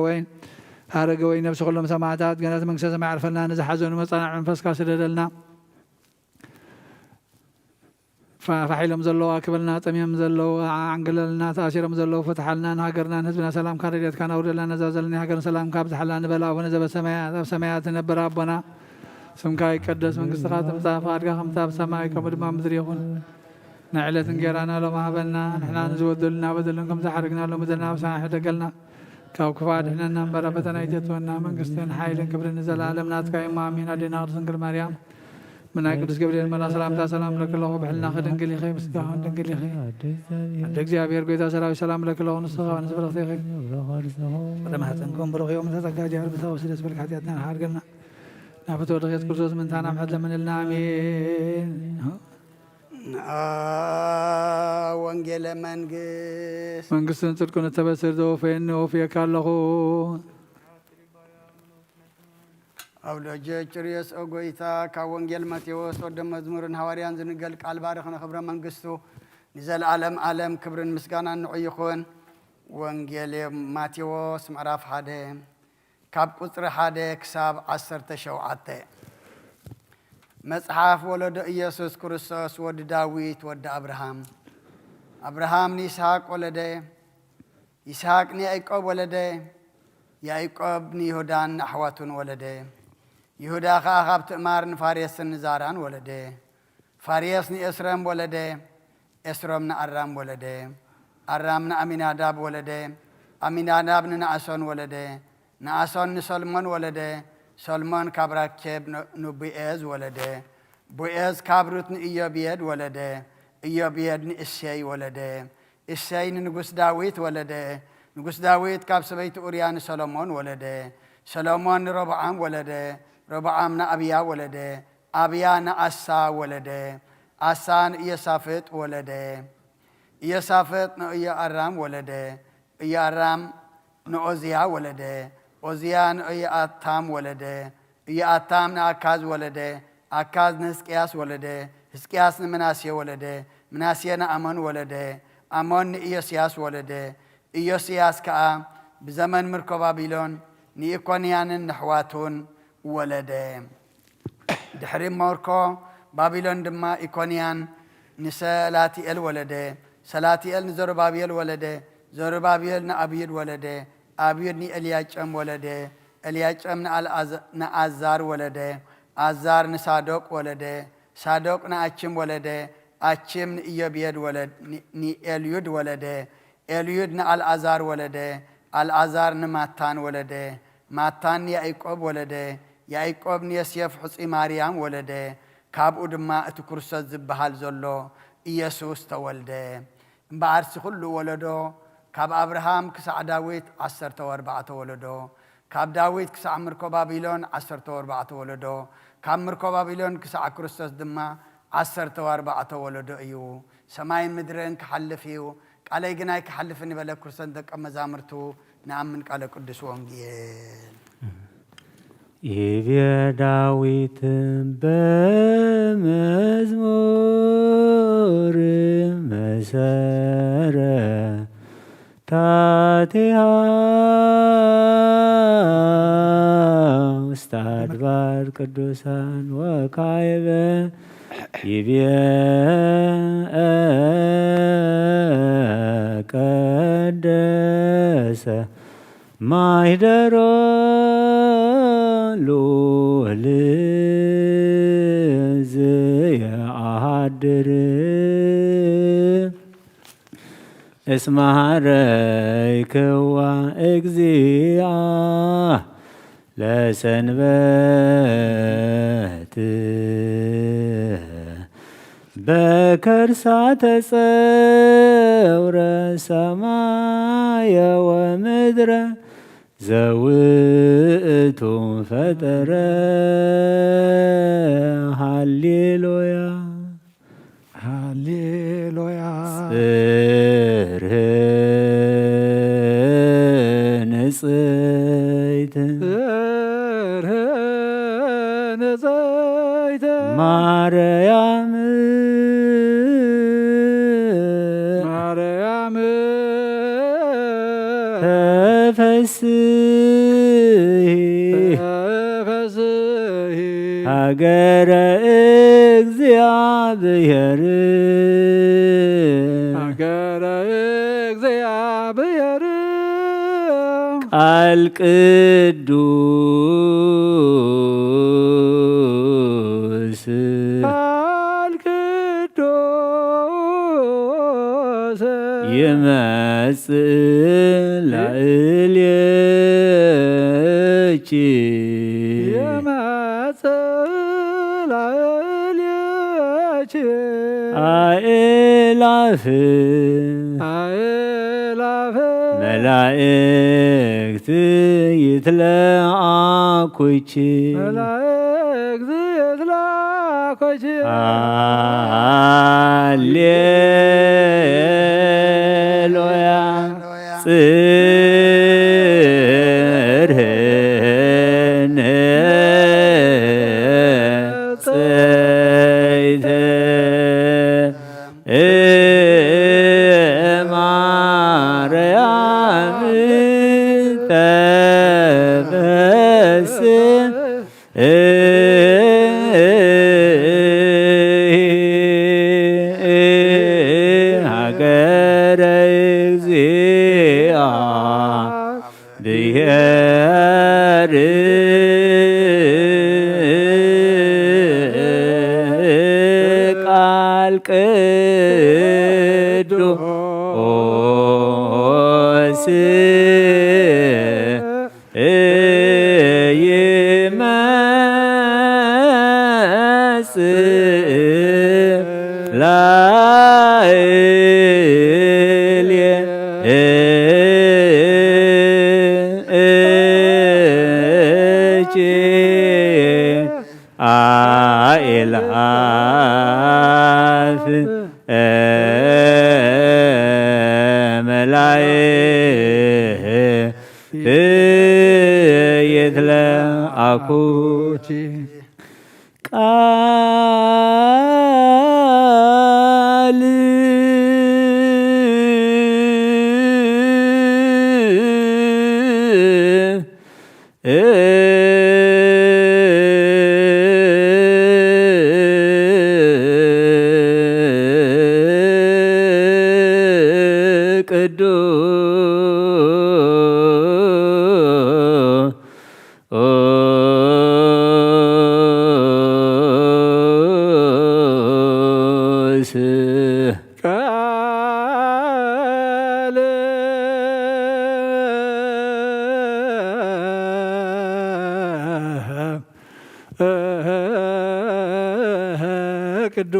ወይን ነብሲ ኩሎም ሰማዕታት ገነት መንግስተ ሰማይ ዓርፈልና ንዝሓዘኑ መፀናዕ መንፈስካ ስደደልና ፋሒሎም ዘለዋ ክበልና ጠሚዮም ዘለዉ ዓንግለልና ተኣሲሮም ዘለዉ ፈትሓልና ንሃገርና ንህዝብና ሰላም ካረድየትካ ናውደልና ነዛዘለኒ ሃገርን ሰላም ካብ ዝሓላ ንበላ ኣቡነ ዘበሰማያት ኣብ ሰማያት ዝነበረ ኣቦና ስምካ ይቀደስ መንግስትኻ ትምፃእ ፈቃድካ ከምታ ኣብ ሰማይ ከምኡ ድማ ምድሪ ይኹን ናይ ዕለት እንጀራና ሎም ሃበና ንሕና ንዝበደሉና በደልን ከም ዝሓርግናሎም በደልና ብሳና ሕደገልና ካብ ክፉእ ኣድሕነና እምበር ፈተና ኣይተትወና መንግስትን ሓይልን ክብርን ንዘለኣለም ናትካ እዩ ኣሚን ኣዴና ቅድስት ድንግል ማርያም ምናይ ቅዱስ ገብርኤል መላ ሰላምታ ሰላም ለክለኹ ብሕልና ክድንግል ይኸ ምስጋኹን ድንግል ይኸ እንደ እግዚአብሔር ጎይታ ሰራዊት ሰላም ለክለኹ ንስኻ ንስበረኽቲ ይኸ ወደማሕፀንኩም ብሩኽ ዮም ተጸጋ ጃር ብተወስደ ስበልክ ሓጢአትና ሓርገልና ናብ ተወደኸት ክርስቶስ ምንታና ምሕት ለምንልና አሜን ወንጌለ መንግስትን ጽድቁን እተበስር ዘወፈየኒ ወፍየካ ኣለኹ ኣብ ደጀ ጭርየስ ጎይታ ካብ ወንጌል ማቴዎስ ወደ መዝሙርን ሐዋርያን ዝንገል ቃል ባርኽ ንኽብረ መንግስቱ ንዘለዓለም ዓለም ክብርን ምስጋናን ንዑ ይኹን። ወንጌል ማቴዎስ ምዕራፍ 1 ካብ ቁፅሪ 1 ክሳብ 17 መጽሓፍ ወለዶ ኢየሱስ ክርስቶስ ወዲ ዳዊት ወዲ አብርሃም ንይስሐቅ ወለደ፣ ይስሐቅ ንያዕቆብ ወለደ፣ ያዕቆብ ንይሁዳን ኣሕዋቱን ወለደ፣ ይሁዳ ከዓ ካብ ትዕማር ንፋሬስን ንዛራን ወለደ፣ ፋሬስ ንኤስሮም ወለደ፣ ኤስሮም ንኣራም ወለደ፣ ኣራም ንኣሚናዳብ ወለደ፣ ኣሚናዳብ ንነአሶን ወለደ፣ ነአሶን ንሰልሞን ወለደ፣ ሰልሞን ካብ ራኬብ ንቦዔዝ ወለደ፣ ቦዔዝ ካብ ሩት ንኢዮቤድ ወለደ፣ ኢዮቤድ ንእሴይ ወለደ፣ እሴይ ንንጉስ ዳዊት ወለደ፣ ንጉስ ዳዊት ካብ ሰበይቲ ኡርያ ንሰሎሞን ወለደ፣ ሰሎሞን ንሮብዓም ወለደ፣ ሮብዓም ንኣብያ ወለደ፣ ኣብያ ንኣሳ ወለደ፣ ኣሳ ንኢዮሳፍጥ ወለደ፣ ኢዮሳፍጥ ንኢዮአራም ወለደ፣ ኢዮአራም ንኦዝያ ወለደ፣ ኦዝያ ንኢዮአታም ወለደ፣ ኢዮአታም ንኣካዝ ወለደ፣ ኣካዝ ንሕዝቅያስ ወለደ፣ ሕዝቅያስ ንምናሴ ወለደ፣ ምናሴ ንኣሞን ወለደ፣ ኣሞን ንኢዮስያስ ወለደ፣ ኢዮስያስ ከዓ ብዘመን ምርኮ ባቢሎን ንኢኮንያንን ንሕዋቱን ወለደ። ድሕሪ ምርኮ ባቢሎን ድማ ኢኮንያን ንሰላቲኤል ወለደ፣ ሰላቲኤል ንዘሩባቤል ወለደ፣ ዘሩባቤል ንኣብዩድ ወለደ፣ ኣብዩድ ንኤልያጨም ወለደ፣ ኤልያጨም ንኣዛር ወለደ፣ ኣዛር ንሳዶቅ ወለደ፣ ሳዶቅ ንኣችም ወለደ፣ ኣችም ንኢዮቤድ ንኤልዩድ ወለደ፣ ኤልዩድ ንኣልዓዛር ወለደ፣ ኣልዓዛር ንማታን ወለደ፣ ማታን ያዕቆብ ወለደ ያዕቆብ ንዮሴፍ ሕፂ ማርያም ወለደ ካብኡ ድማ እቲ ክርስቶስ ዝበሃል ዘሎ ኢየሱስ ተወልደ እምበኣርሲ ኩሉ ወለዶ ካብ አብርሃም ክሳዕ ዳዊት 14 ወለዶ ካብ ዳዊት ክሳዕ ምርኮ ባቢሎን 14 ወለዶ ካብ ምርኮ ባቢሎን ክሳዕ ክርስቶስ ድማ 14 ወለዶ እዩ ሰማይ ምድርን ክሓልፍ እዩ ቃለይ ግናይ ክሓልፍን ይበለ ክርስቶስ ደቀ መዛሙርቱ ንኣምን ቃለ ቅዱስ ወንጌል ይቤ ዳዊት በመዝሙር መሰረታቲሃ ውስተ አድባር ቅዱሳን ወካዕበ ይቤ ቀደሰ ማኅደሮ ልዑል ዘየአሐድር እስመ ኀረይክዋ እግዚአ ለሰንበት በከርሳ ተጸውረ ሰማየ ወምድረ ዘውእቱ ፈጠረ ሃሌሉያ ሃሌሉያ ጽርሕ ንጽይት ጽርሕ ንጽይት ማርያም ማርያም ተፈስሒ ተፈስሒ ሀገረ እግዚአብሔር ሀገረ እግዚአብሔር ቃል ቅዱስ ቃል ቅዱስ ይመጽእ ላዕሌኪ ይመጽእ ላዕሌኪ አእላፍ አእላፍ መላእክት ይትለአኩኪ መላእክት ይትለአኩኪ ሃሌሉያ ጽርሕ ንጽይት ማርያም ሀገረ እግዚአብሔር ቃል ቅዱስ ይመጽእ ላዕሌኪ አእላፍ መላእክት ይትለአኩኪ ቃል ቅዱስ መላእክት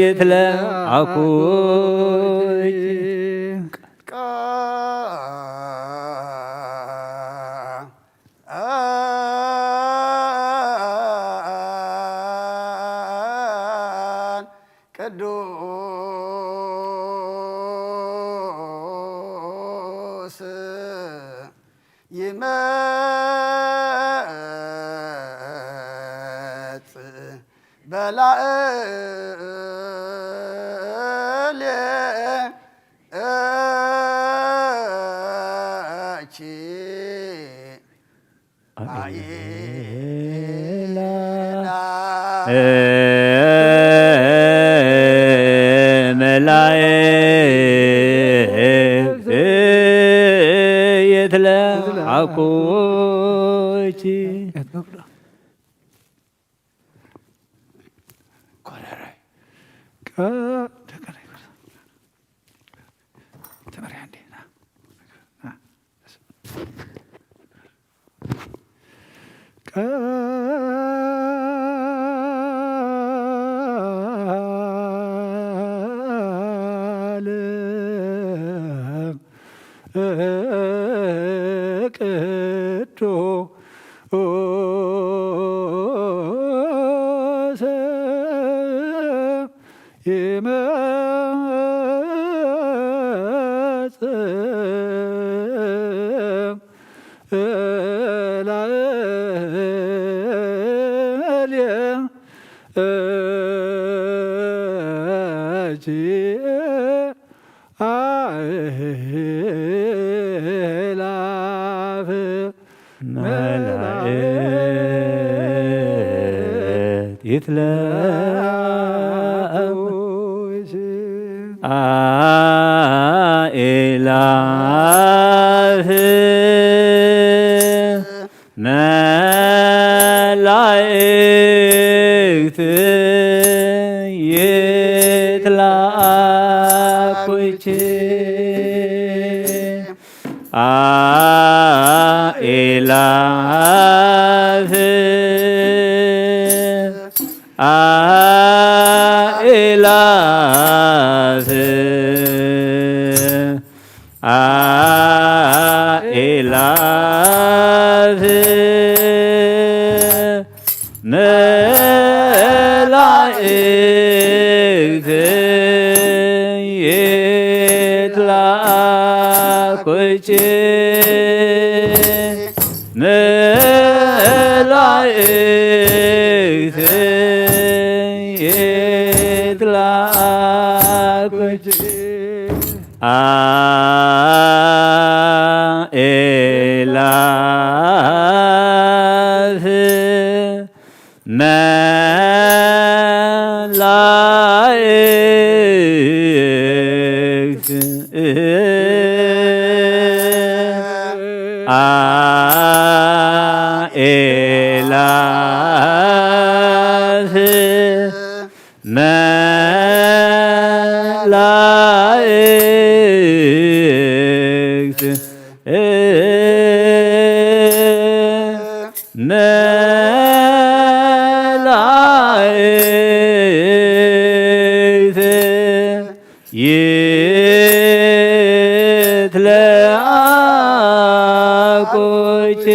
ይትለአኩ ቅዱስ ይመጽእ በላዕሌኪ መላእክት ይትለአኩ መላእክት ይትለአኩ አእላፍ መላእክት ይትለአኩ አእላፍ አእላፍ አእላፍ መላእክት ይትለአኩ መላእክት ይትለአኩ አእላፍ መላእክት አእላፍ መላእክት መላእክት ይትለአኩኪ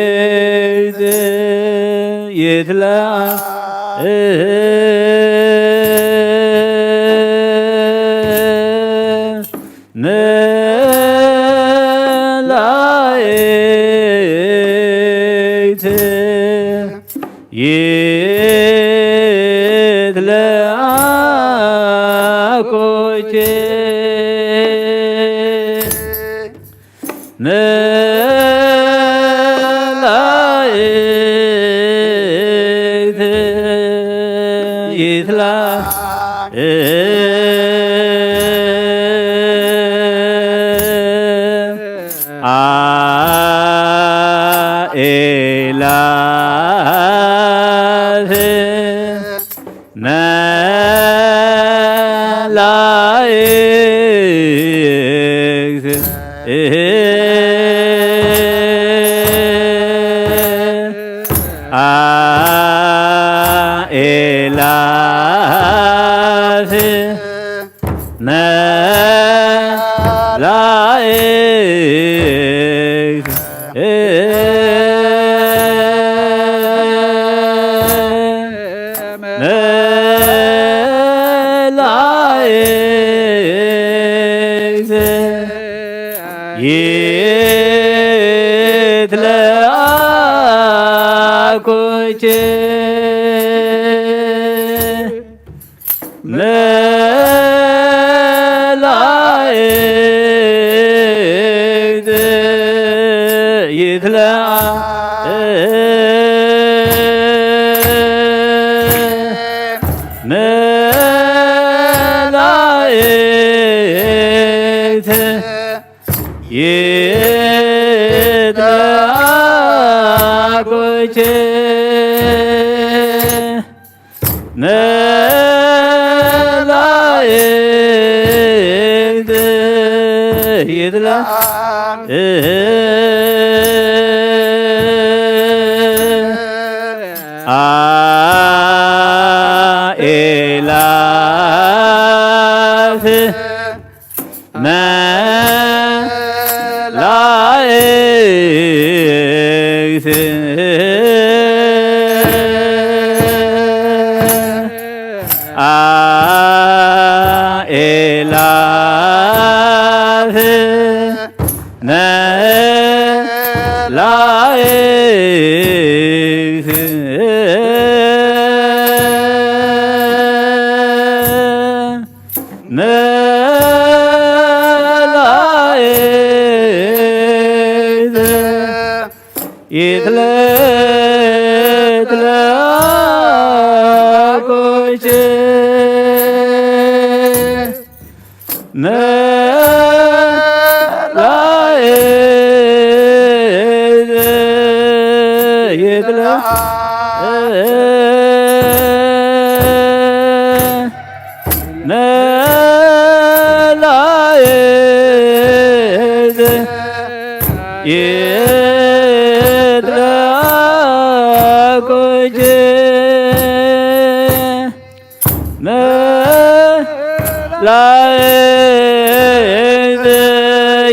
መላእክት መላእክት ይትለአኩኪ መላእክት አእላፍ መላእክት አእላፍ መላእክት መላእክት ይትለአኩኪ መላእክት መላእክት ይትለአኩኪ መላእክት አእላፍ መላእክት አእላፍ መላእክት መላእክት ይትለአኩኪ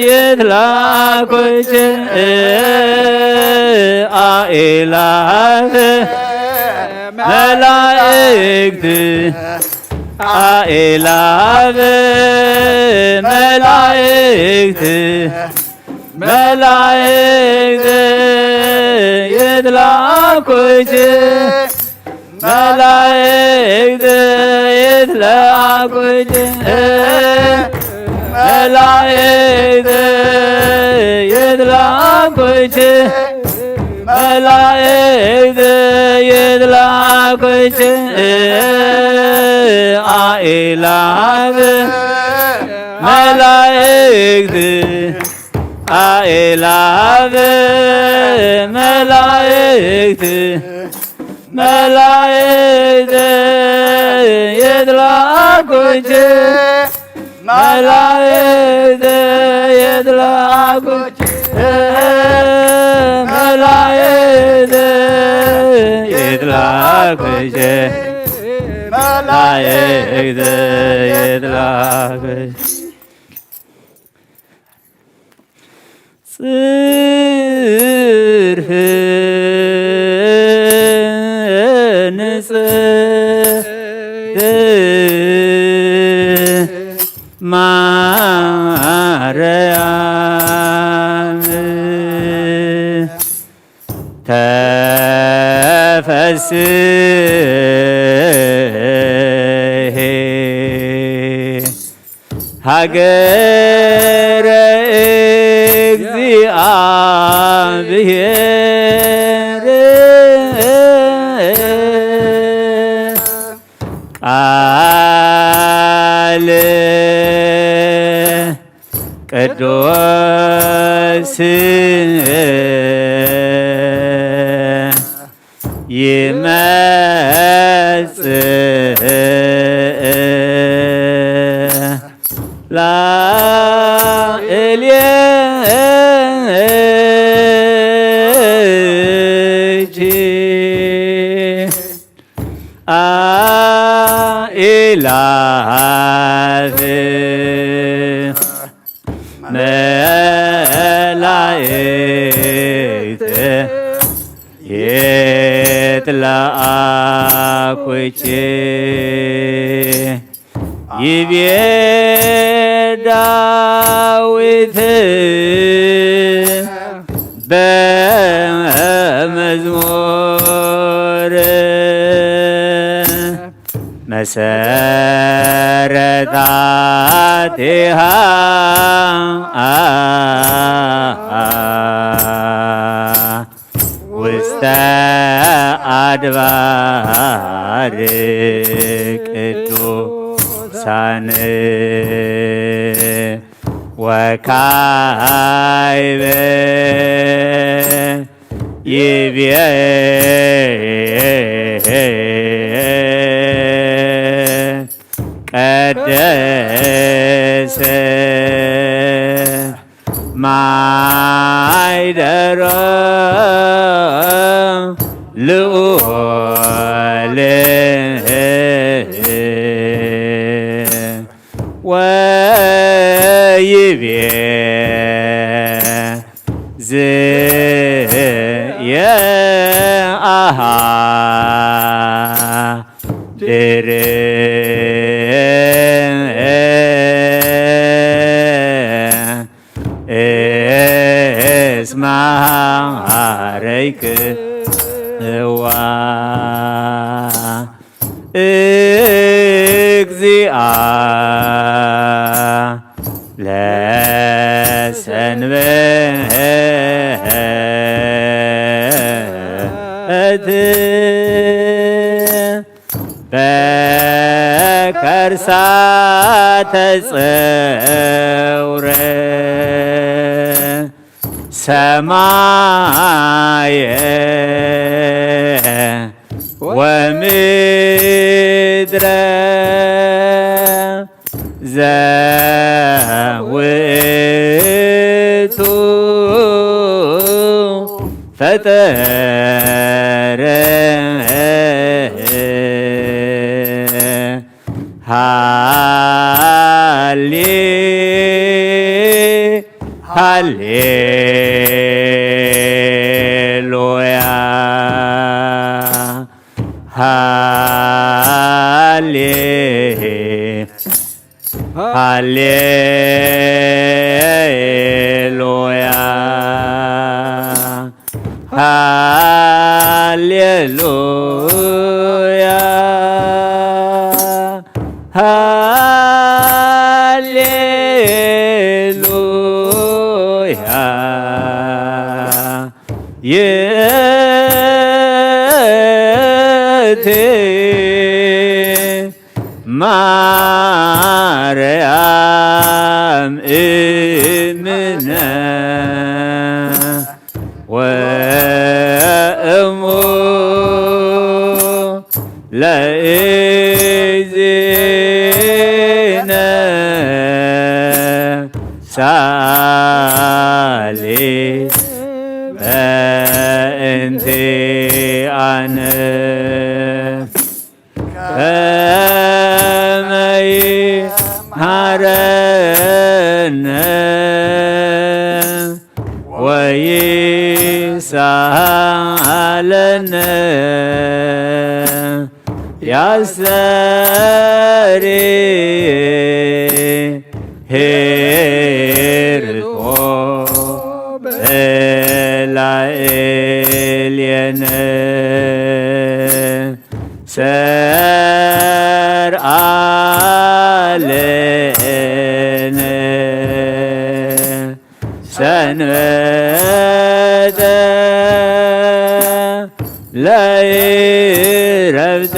ይትለአኩኪ አእላፍ መላእክት አእላፍ መላእክት መላእክት ይትለአኩኪ መላእክት ይትለአኩኪ መላእክት ይትለአኩኪ መላእክት ይትለአኩኪ አእላፍ መላእክት አእላፍ መላ መላእክት መላእክት የትላኮች መላእክት የትላኮች መላእክት የትላኮች መላእክት የትላኮች ጽርህ ማርያም ተፈስሒ ሀገረ እግዚአብሔር ቃል ቅዱስ ይመጽእ ላዕሌኪ አእላፍ መላእክት የትላኮች ይቤ ዳዊት በመዝሙር መሰረታቲሃ ውስተ አድባር ቅዱሳን ወካዕበ ይቤ ቀደሰ ማይደረ ልዑል ወይቤ ዝየአሃ ድር እስመ ኀረይክዋ እግዚአ ለሰንበት በከርሳ ተጸውረ ሰማየ ወምድረ ዘውእቱ ፈጠረ ሃሌሉያ ሃሌሉያ ሃሌሉያ ሃሌሉያ የእቴ ማርያም እምነ ወእሙ በእንቲአነ ከመ ይምሃረነ ወይሳለነ ያሰሪ ሄርቶ ላኤልየነ ሰርአለነ ሰንበተ ለይረብተ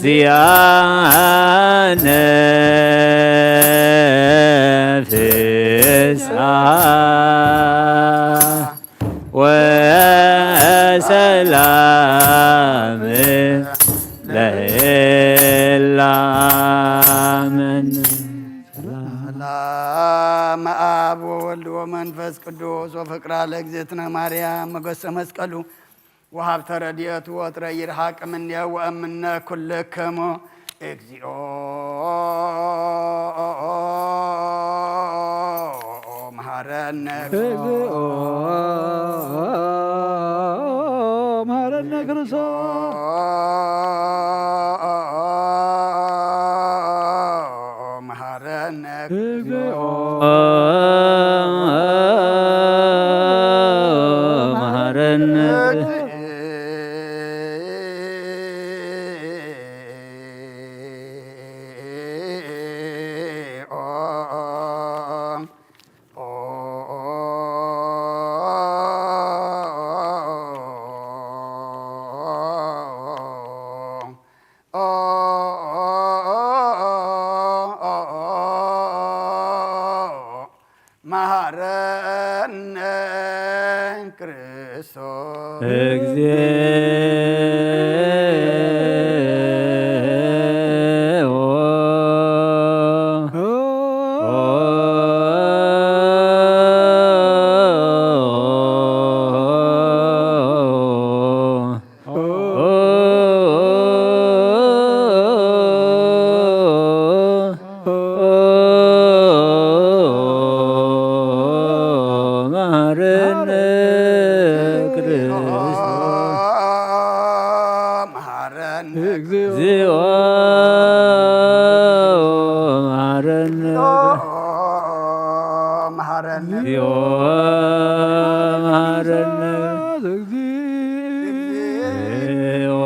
ዚአነ ፍስሐ ወሰላም ለእላመን ሰላም አብ ወወልድ ወመንፈስ ቅዱስ ወፍቅራ ለእግዝእትነ ማርያም መገሰ መስቀሉ ወሀብተ ረድኤቱ ወጥረ ይርሐቅ እምኔ ወእምነ ኩልክሙ እግዚኦ መሐረነ እግዚኦ መሐረነ ክርስቶስ መሐረነ እግዚኦ መሐረነ መሐረነ ክርስቶስ እግዚኦ መሐረነ ክርስቶስ መሐረነ እግዚኦ መሐረነ መሐረነ እግዚኦ መሐረነ እግዚኦ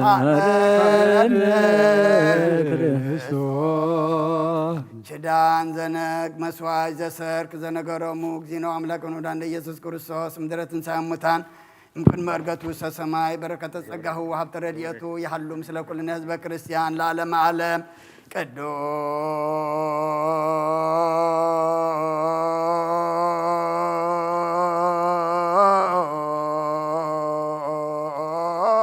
መሐረነ ክርስቶስ ችዳን ዘነግ መስዋዕት ዘሰርክ ዘነገረሙ እግዚእነ አምላክነ ወዳንደ ኢየሱስ ክርስቶስ ምድረ ትንሣኤ እሙታን እምቅድመ ዕርገቱ ውስተ ሰማይ በረከተ ጸጋሁ ወሀብተ ረድኤቱ ይሃሉ ምስለ ኩልነ ህዝበ ክርስቲያን ለዓለመ ዓለም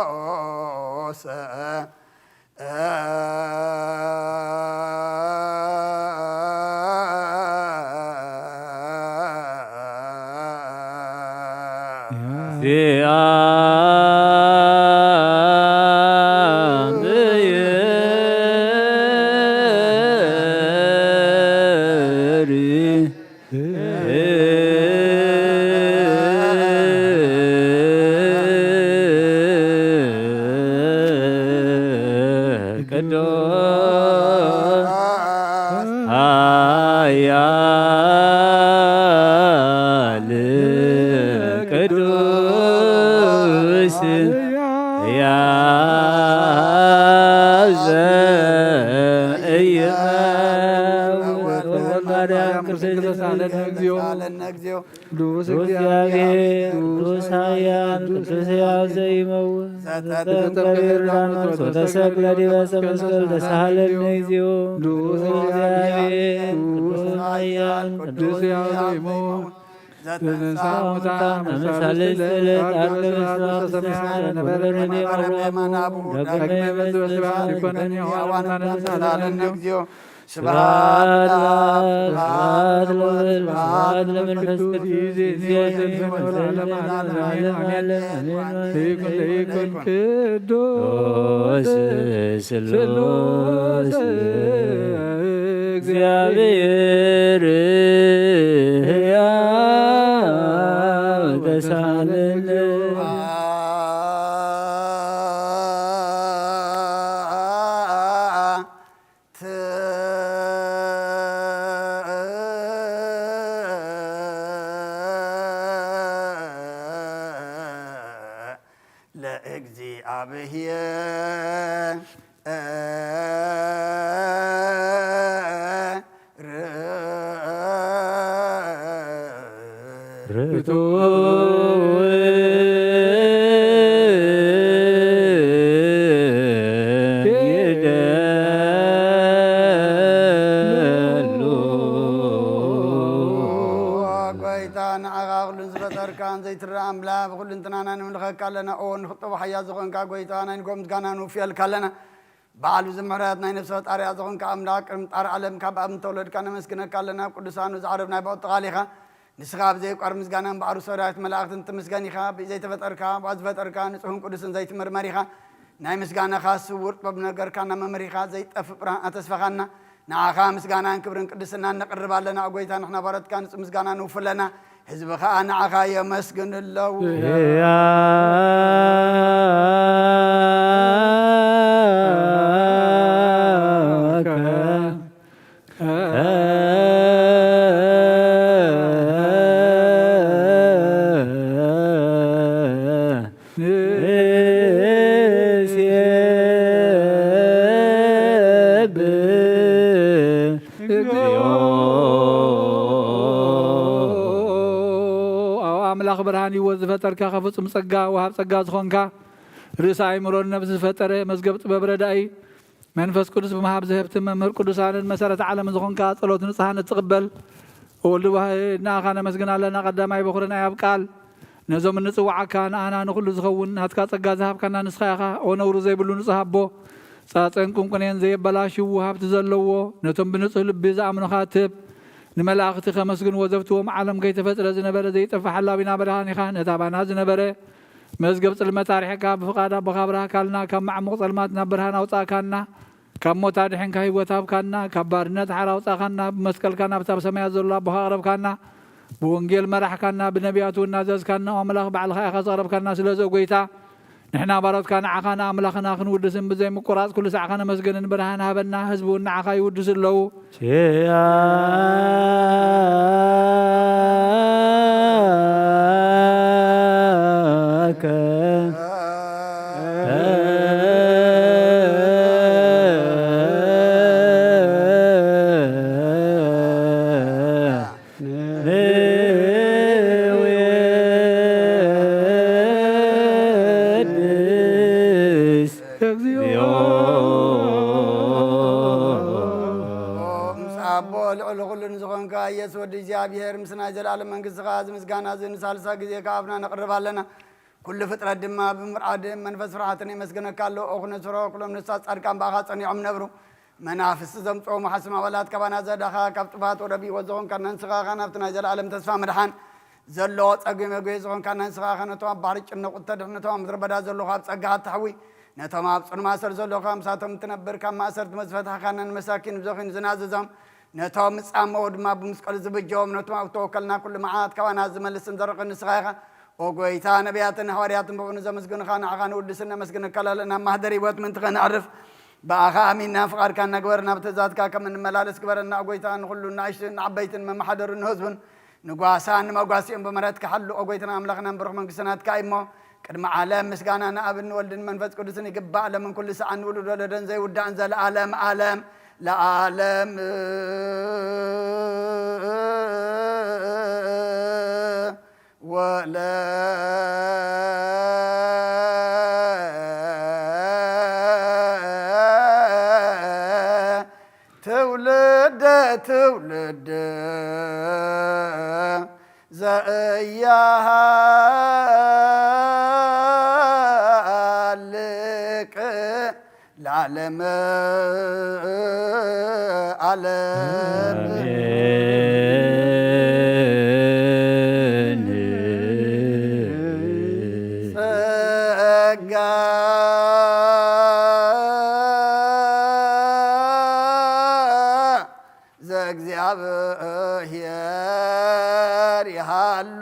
ቅዱስ ኃያል ቅዱስ ያዘ ቅዱስ እግዚአብሔር ቅዱስ ኃያል ቅዱስ ሕያው ዘይመውት ዘተቀበለ ወተሰቅለ ዲበ ዕፀ መስቀል ተሳሃለነ እግዚኦ ቅዱስ እግዚአብሔር ቅዱስ ኃያል ቅዱስ ሕያው ዘይመውት ዘተንሥአ እሙታን በምሳሌ ዕለት አርብ በስመ ተሰምዐ ነበረ ስብሐት ስብሐት ለወልድ ስብሐት ለመንፈስ ቅዱስ ይኩን ቅዱስ ስሉስ እግዚአብሔር ሕያው ተሳለለ أملا بقول إنتنا نملك كلنا أو نخطب حياة زخون كعويتا نقوم كنا نوفيل كلنا بعلو زمراتنا نفسات أريا زخون كأملاك أر علم كأب تولد كنا مسكنا كلنا كردستان وزعربنا بعض غاليها نسخاب زيك أرمز كنا بعروس سرات ملاك أنت مسكني خاب زي تفت أركان بعض تفت أركان نسخون كردستان زي تمرمريها ناي مسكنا خاص ورد ببنجر كنا ممريها زي تفبران أتسفخنا نعخا مسكنا كبرن كردستان نقرب لنا عويتا نحنا برد كان مسكنا نوفلنا حزب خان عخايا مسكن الله برهاني وظفتر كخفص مسقا وهاب سقا زخونكا رساي مرون نفس فتره مزغبط ببرداي منفس قدس بمحاب زهبت ممر قدسان مسارة عالم زخونكا صلوت نصحان تقبل ولد وهي ناخانا مسغنا لنا قداماي بخورنا يابقال نزوم نصوعك انا نخل زخون هاتكا سقا زهاب كنا نسخاخا ونورو زي بلو نصحابو صاصنكم كنين زي بلاشو وهاب تزلوو نتم بنصح لبي زامن خاتب نملاختي خمسكن وزفتهم عالم كي تفتر زنبره زي تفحلا بنا برهاني خان تابعنا زنبره مزقب صلمة تاريحك بفقادا بخابرها كالنا كم معمق صلماتنا برهان اوطا كالنا كم متاريحين كهي وتاب كالنا كبارنات حرا اوطا كالنا بمسكال كالنا بتاب سميع زلال بخارب كالنا بونجيل مرح كالنا بنبيات والنازز كالنا وملاخ بعلخا خصارب كالنا سلزو قويتا نحنا بارد كان عخانا أملاخنا خن ودسن بزي مقراص كل ساعة خنا مسجن برهان هبنا حزبنا عخا يودس اللو እግዚአብሔር ምስና ዘላለም መንግስት ጋዝ ምስጋና ዝን ሳልሳ ጊዜ ካፍና ነቅርባለና ኩል ፍጥረት ድማ ብምርአድ መንፈስ ፍርሃትን ይመስገነካሎ ኦኽነ ስሮ ኩሎም ንሳ ጻድቃን ባኻ ጸኒዖም ነብሩ መናፍስ ዘምጾ ማሐስማ ወላት ከባና ዘዳኻ ካብ ጥፋት ወረቢ ወዘኾን ካናን ስኻ ካናፍትና ዘላለም ተስፋ መድሓን ዘሎ ጸገመ ጎይ ዘኾን ካናን ስኻ ካነቶ ባሕሪ ጭነቁ ተድሕነቶ ምድረ በዳ ዘሎ ካብ ጸጋ ተሕዊ ነቶም ኣብ ጽኑዕ ማእሰር ዘሎ ካብ ምሳቶም ትነብር ካብ ማእሰር ትመዝፈታ ካናን መሳኪን ብዘኺን ዝናዘዞም نتوم سامود ما بمسكال زبجوم نتوم توكلنا كل معات كوانا زملس نزرق النسخاخة وقويتا نبياتنا حوارياتنا بغن زمسكن خانا عخانا ودسنا مسكن كلالنا مهدري وات من تغن عرف بأخا أمينا فقار كان نقورنا بتزاد كاكا من ملالس كبرنا وقويتا نخلونا عشرين عبيتن من محضر النهزبن نقواسان موقاسين بمرات كحلو وقويتنا أملخنا بروح من كسنات كايمو كدما عالم مسكانا نابن ولدن منفذ قدسني قبع لمن كل ساعة نولد ولدن زي ودان زي العالم عالم لعالم ولا تولد تولد زيها لك لا ዓለመ ዓለም ጸጋ ዘእግዚአብሔር ይሃሉ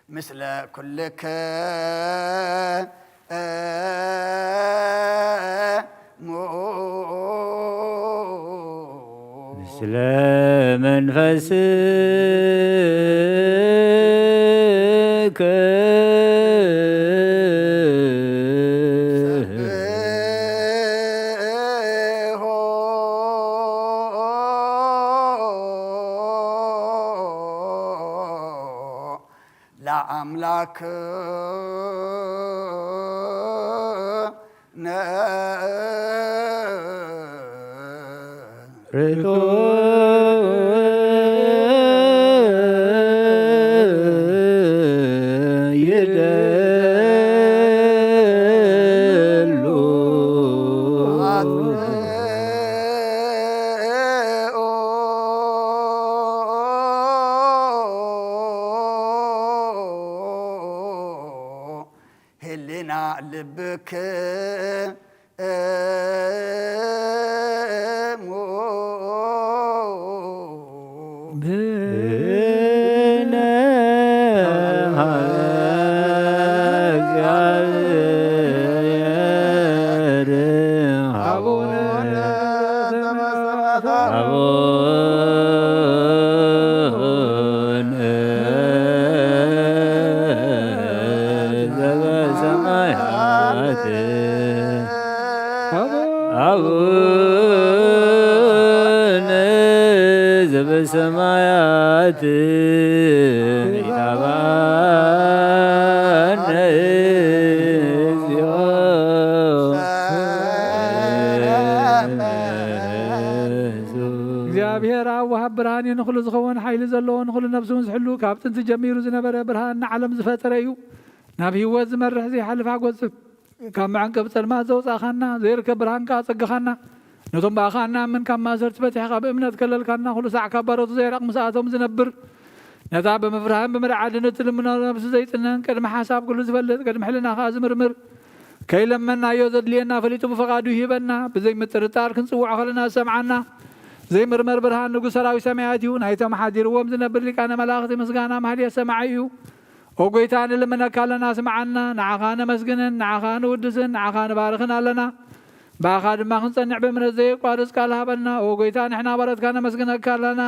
ምስለ ኩልከ ምስለ መንፈስከ ለአምላክ ርቶ ይደሉ ህሊና ልብክ ብነ እግዚአብሔር አቡነ ዘበሰማያት አቡነ ዘበሰማያት ይትባረክ እግዚኦ እግዚአብሔር ኣብ ወሃብ ብርሃን እዩ ንኩሉ ዝኸውን ሓይሊ ዘለዎ ንኩሉ ነብሲ እውን ዝሕሉ ካብ ጥንቲ ጀሚሩ ዝነበረ ብርሃን ንዓለም ዝፈጠረ እዩ ናብ ሂወት ዝመርሕ ዘይሓልፍ ሓጎስ ካብ መዐንቀብ ፀልማት ዘውፃእኻና ዘይርከብ ብርሃንካ ፀግኻና ነቶም ባእኻና ምን ካብ ማእሰርቲ ፈቲሕኻ ብእምነት ከለልካና ኩሉ ሳዕ ካብ ባሮቱ ዘይራቕ ምስኣቶም ዝነብር ነታ ብምፍርሃን ብምርዓድን እትልምኖ ነብሲ ዘይጥነን ቅድሚ ሓሳብ ኩሉ ዝፈልጥ ቅድሚ ሕልናኻ ዝምርምር ከይለመናዮ ዘድልየና ፈሊጡ ብፈቓዱ ይሂበና ብዘይ ምጥርጣር ክንፅውዖ ከለና ዝሰምዓና ዘይምርመር ብርሃን ንጉሥ ሰራዊት ሰማያት እዩ ናይቶም ሓዲርዎም ዝነብር ሊቃነ መላእኽቲ ምስጋና ማህልየ ሰማዒ እዩ ኦ ጎይታ ንልመነካ ኣለና ስምዓና ንዓኻ ነመስግንን ንዓኻ ንውድስን ንዓኻ ንባርኽን ኣለና ባኻ ድማ ክንፀንዕ ብእምነት ዘየቋርፅ ቃል ሃበና ኦ ጎይታ ንሕና ባረትካ ነመስግነካ ኣለና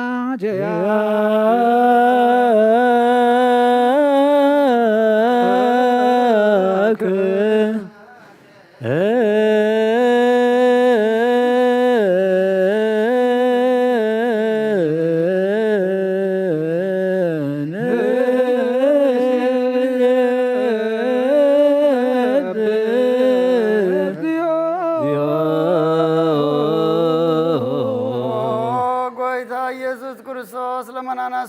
ጀያ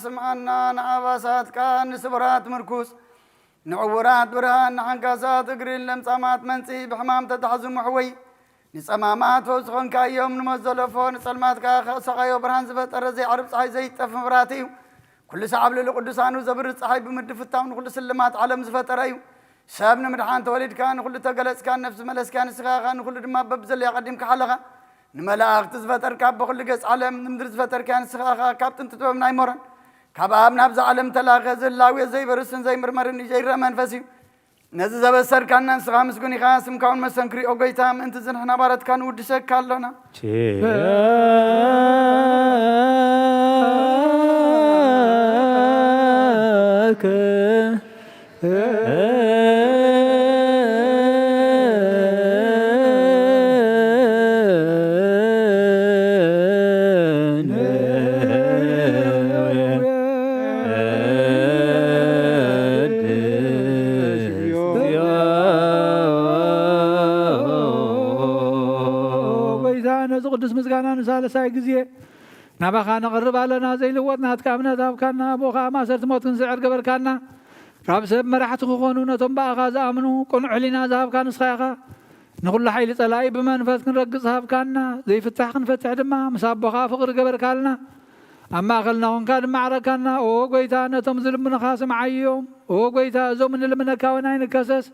ስምዓና ንዓባሳትካ ንስብራት ምርኩስ ንዕውራት ብርሃን ንሓንካሳት እግሪን ለምፃማት መንፂ ብሕማም ተታሕዙ ምሕወይ ንፀማማት ፈውሲ ኮንካዮም ንሞት ዘለፎ ንፀልማትካ ሰቃዮ ብርሃን ዝፈጠረ ዘይዓርብ ፀሓይ ዘይጠፍ ምብራት እዩ ኩሉ ሰዓብ ልሊ ቅዱሳኑ ዘብር ፀሓይ ብምድፍታው ንኩሉ ስልማት ዓለም ዝፈጠረ እዩ ሰብ ንምድሓን ተወሊድካ ንኩሉ ተገለፅካ ነፍሲ መለስካ ንስኻኻ ንኩሉ ድማ በብዘለያ ቀዲምካ ሓለኻ ንመላእኽቲ ዝፈጠርካ ብኩሉ ገፅ ዓለም ንምድሪ ዝፈጠርካ ንስኻኻ ካብ ጥንቲ ጥበብ ናይ ሞረን ካብ ኣብ ናብዚ ዓለም ተላኸ ዘላውየ ዘይበርስን ዘይምርመርን ዘይረአ መንፈስ እዩ ነዚ ዘበሰርካና ንስኻ ምስጉን ኢኻ ስምካውን መሰንክሪ ኦ ጎይታ ምእንቲ ዝንሕና ባረትካ ንውድሰካ ኣለና ቅዱስ ምስጋና ንሳለሳይ ጊዜ ናባኻ ነቕርብ ኣለና ዘይልወጥና እትካ እምነት ኣብካና ቦኻ ማሰርት ሞት ክንስዕር ገበርካና ካብ ሰብ መራሕቲ ክኾኑ ነቶም በኣኻ ዝኣምኑ ቁኑዕ ሕሊና ዝሃብካ ንስኻ ኢኻ ንኹሉ ሓይሊ ጸላኢ ብመንፈስ ክንረግጽ ሃብካና ዘይፍታሕ ክንፈትሕ ድማ ምስ ኣቦኻ ፍቕሪ ገበርካልና ኣብ ማእኸልና ኾንካ ድማ ዓረካና ኦ ጐይታ ነቶም ዝልምኑኻ ስምዓዮም ኦ ጐይታ እዞም እንልምነካ ወና ይንከሰስ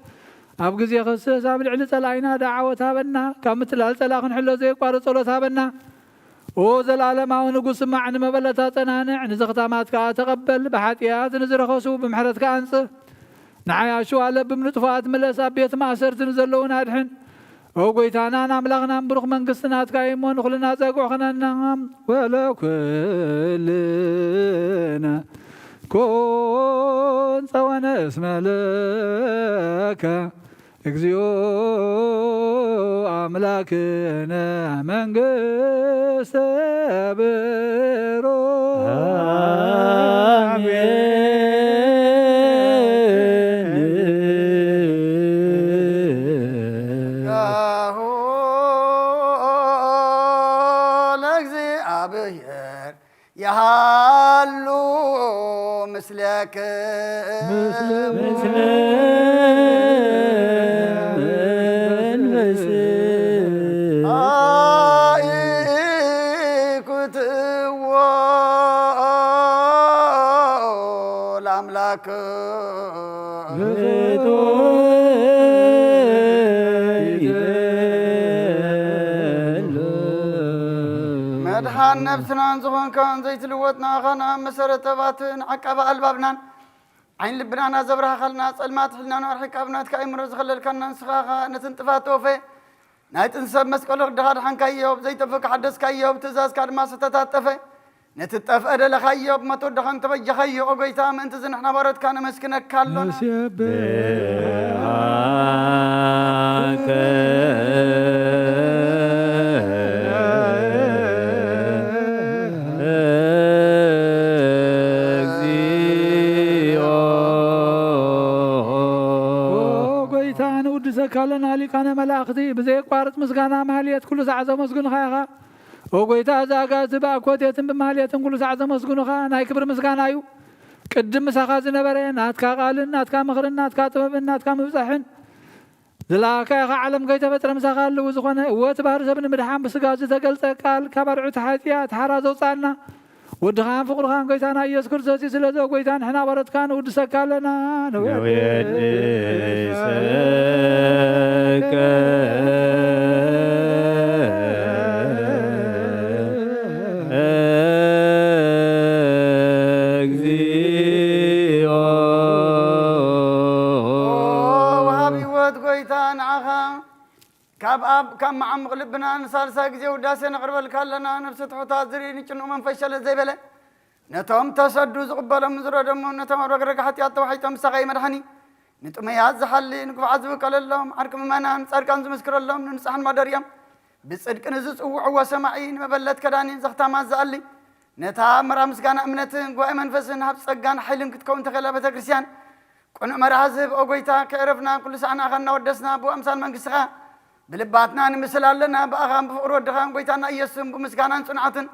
ኣብ ግዜ ክስስ ኣብ ልዕሊ ጸላኢና ዳዓወት ሃበና ካብ ምትላል ጸላ ክንሕሎ ዘይቋርፅ ጸሎት ሃበና ኦ ዘለዓለማዊ ንጉስ ስማዕ ንመበለታ ጸናንዕ ንዝኽታማትካ ተቐበል ብሓጢኣት ንዝረኸሱ ብምሕረትካ ኣንጽፍ ንዓያሹ ኣለብም ንጥፋኣት መለስ ኣብ ቤት ማእሰርቲ ንዘለዉን ኣድሕን ኦ ጐይታናን ኣምላኽናን ብሩኽ መንግስትናትካ እሞ ንኹልና ጸጉዕ ኽነና ወለኩልና ኮን ጸወነ እስመለከ እግዚኦ አምላክነ መንግሥተ ብሮ ለእግዚአብሔር ያሃሉ ምስለከ ለአምላክ መድኃን ነብስናን ዝኾንካን ዘይትልወጥና ኻና መሰረተባትን ዓቀባ ኣልባብናን ዓይን ልብናና ዘብርሃኸልና ጸልማት ሕልናና ኣርሒቃብናትካ እምሮ ዝኸለልካና ንስኻኻ ነትን ጥፋት ወፌ ናይ ጥንሰብ መስቀሎ ክድኻ ድሓንካዮብ ዘይጠፍካ ሓደስካዮብ ትእዛዝካ ድማ ዝተታጠፈ ነቲ ጠፍአ ደለኻዮ ብመተወድኻን ተበጀኸዮ ኦ ጐይታ ምእንቲ ዝንሕና ባሮትካ ነመስክነካ ኣሎና ጐይታ ንውድሰካ ኣለና ሊቃነ መላእኽቲ ብዘይቋርፅ ምስጋና ማህልየት ኩሉ ሰዓት ዘመስግኑኻ ኢኻ ኦ ጐይታ ዛጋዝ ብኣኮቴትን ብማህልየትን ኩሉ ሰዓት ዘመስግኑኻ ናይ ክብሪ ምስጋና እዩ ቅድም ምሳኻ ዝነበረ ናትካ ቃልን ናትካ ምኽርን ናትካ ጥበብን ናትካ ምብፃሕን ዝለኣካ ኢኻ ዓለም ከይተፈጥረ ምሳኻ ኣለዉ ዝኾነ እወት ባህሪ ሰብ ንምድሓን ብስጋ ዝተገልጸ ቃል ካብ ኣርዑት ሓጢኣት ሓራ ዘውፃእና ወድኻን ፍቕርኻን ጐይታና ኢየሱስ ክርስቶስ እዩ ስለዚ ጐይታ ንሕና ባሮትካ ንውድሰካ ኣለና ነውየድሰከ ካብ ኣብ ካብ መዓምቕ ልብና ንሳልሳ ግዜ ውዳሴ ነቕርበልካ ኣለና ነብሲ ትሑታት ዝርኢ ንጭንኡ መንፈስ ሸለት ዘይበለ ነቶም ተሰዱ ዝቕበሎም ዝረደሞ ነቶም ኣብ ረግረጋ ሓጢኣት ተዋሒጦም ምሳኸይ መድሓኒ ንጥመያት ዝሓሊ ንክፍዓት ዝብቀለሎም ዓርቂ ምእመናን ጻድቃን ዝምስክረሎም ንንጽሕን ማደርዮም ብጽድቂ ንዝጽውዕዎ ሰማዒ ንመበለት ከዳኒ ዘኽታማት ዝኣሊ ነታ መራ ምስጋና እምነትን ጉባኤ መንፈስን ሃብ ጸጋን ሓይልን ክትከውን ተኸእላ ቤተ ክርስቲያን ቁኑዕ መርሃ ዝህብ ኦ ጐይታ ከዕረፍና ኩሉ ሰዓና ኸ እናወደስና ብኣምሳል መንግሥትኻ ብልባትና ንምስል ኣለና ብኣኻን ብፍቕሪ ወድኻን ጐይታና ኢየሱስን ብምስጋናን ጽንዓትን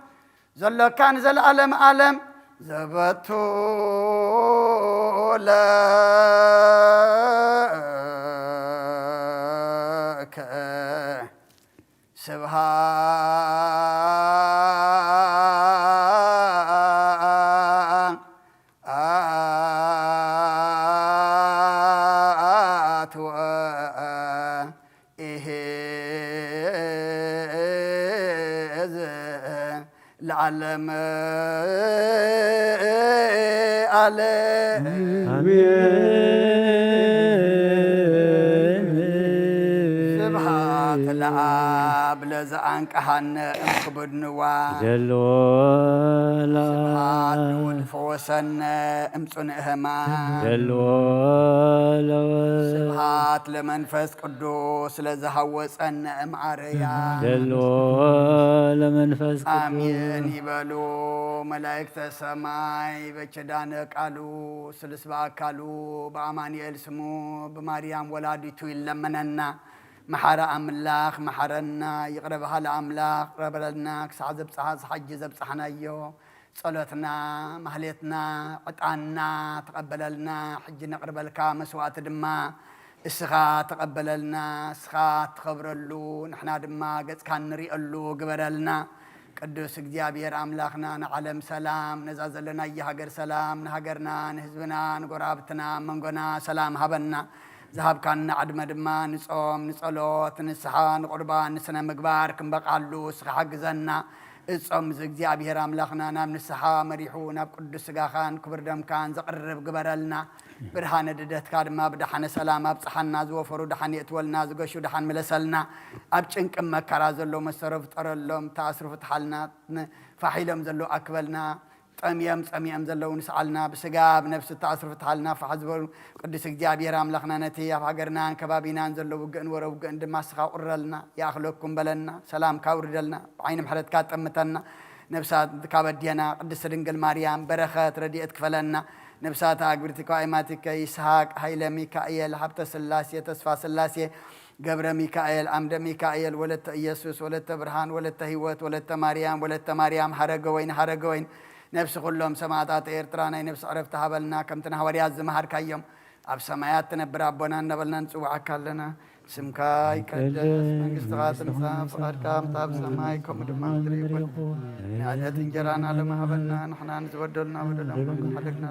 ዘለካ ንዘለዓለም ዓለም ዘበቱ ለከ ስብሃት ለዓለም ዓለም ስብሃት ለአብ ለዘአንቀሃነ እምክብድንዋ ዘለዎ ስብሃት ልውል ፈወሰነ እምፁንእ ህማም ዘለዎ ስብሃት ለመንፈስ ቅዱስ ስለዝሃወፀነ እምዓረያ ዘለዎ ለመንፈስ አሜን ይበሉ መላእክተ ሰማይ በቸዳነ ቃሉ ስልስ በአካሉ በአማኑኤል ስሙ በማርያም ወላዲቱ ይለመነና መሐረ አምላክ መሐረና ይቅረብ ሃለ አምላክ ረበለና ክሳዕ ዘብጽሐ ዝሐጅ ዘብጽሐናዮ ጸሎትና ማህሌትና ዕጣንና ተቀበለልና ሕጂ ነቅርበልካ መስዋዕት ድማ እስኻ ተቀበለልና እስኻ ትኸብረሉ ንሕና ድማ ገጽካ ንሪእሉ ግበረልና ቅዱስ እግዚአብሔር አምላክና ንዓለም ሰላም ነዛ ዘለና የሃገር ሰላም ንሃገርና ንህዝብና ንጎራብትና መንጎና ሰላም ሃበና ዝሃብካና ዓድመ ድማ ንጾም ንጸሎት ንስሓ ንቁርባን ንስነ ምግባር ክንበቃሉ እስኻ ሓግዘና እጾም እግዚአብሔር አምላክና ናብ ንስሓ መሪሑ ናብ ቅዱስ ስጋኻን ክብር ደምካን ዘቕርብ ግበረልና ብርሃነ ልደትካ ድማ ብድሓነ ሰላም ኣብፅሓና ዝወፈሩ ድሓን የእትወልና ዝገሹ ድሓን መለሰልና ኣብ ጭንቅም መከራ ዘሎ መሰረ ፍጠረሎም ተኣስሩ ፍትሓልና ፋሒሎም ዘሎ ኣክበልና ጠምየም ጸሚየም ዘለው ንስዓልና ብስጋ ብነፍሲ ተኣስሩ ፍትሓልና ፋሕ ዝበሉ ቅዱስ እግዚአብሔር አምላክና ነቲ ኣብ ሃገርናን ከባቢናን ዘሎ ውግእን ወረ ውግእን ድማ እስኻ ቁረልና ይኣኽለኩም በለና ሰላም ካውርደልና ብዓይኒ ምሕረትካ ጠምተና ነብሳት ካበድየና ቅድስት ድንግል ማርያም በረኸት ረድኤት ክፈለና ነብሳት አግብርቲካ አይማቲከ ይስሐቅ ኃይለ ሚካኤል ሀብተ ስላሴ ተስፋ ስላሴ ገብረ ሚካኤል አምደ ሚካኤል ወለተ ኢየሱስ ወለተ ብርሃን ወለተ ህይወት ወለተ ማርያም ሀረገ ወይን ነፍስ ኩሎም ሰማዕታት ኤርትራ ናይ ነፍስ ዕረፍቲ ሃበልና ከምትና ሐዋርያት ዝመሃርካዮም ኣብ ሰማያት ትነብር ኣቦና እናበልና ንጽዋዓካ ኣለና ስምካ ይቀደስ መንግሥትኻ ትምጻእ ፈቃድካ ኣብ ሰማይ ከምኡ ድማ ምድሪ ይኩን ንዕለት እንጀራና ለማሃበልና ንሕና ንዝበደሉና በደልና ሓደግና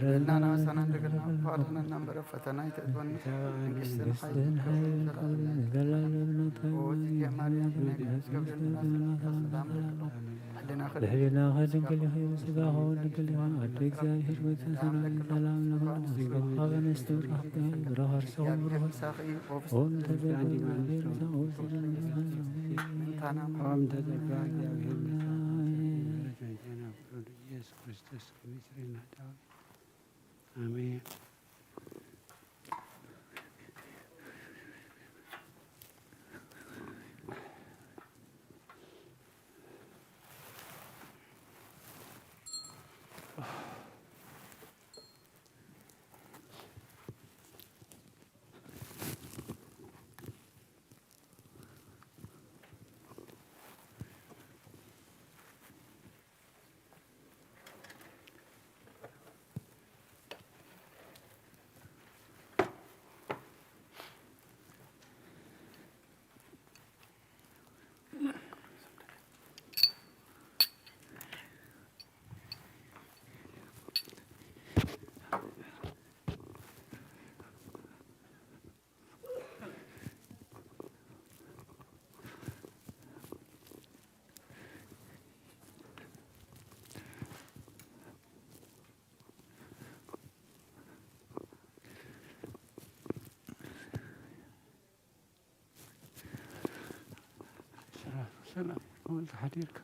ለና ናመሳና እንደገና ፈቃድና እምበረ ፈተና ይተእትወና መንግሥትን ሓይልን ለህሊና ከድንግል ይኸው ስጋሁ ድንግል ይሆን አደ እግዚአብሔር ወተሰና ሰላም ለሆን አበነስተ ብረኸር ሰው ብረኸር ኦም ተዘጋ እግዚአብሔር ሰው ኦም ተዘጋ እግዚአብሔር ኢየሱስ ክርስቶስ ከሚስሪና አሜን سلام قلت حديرك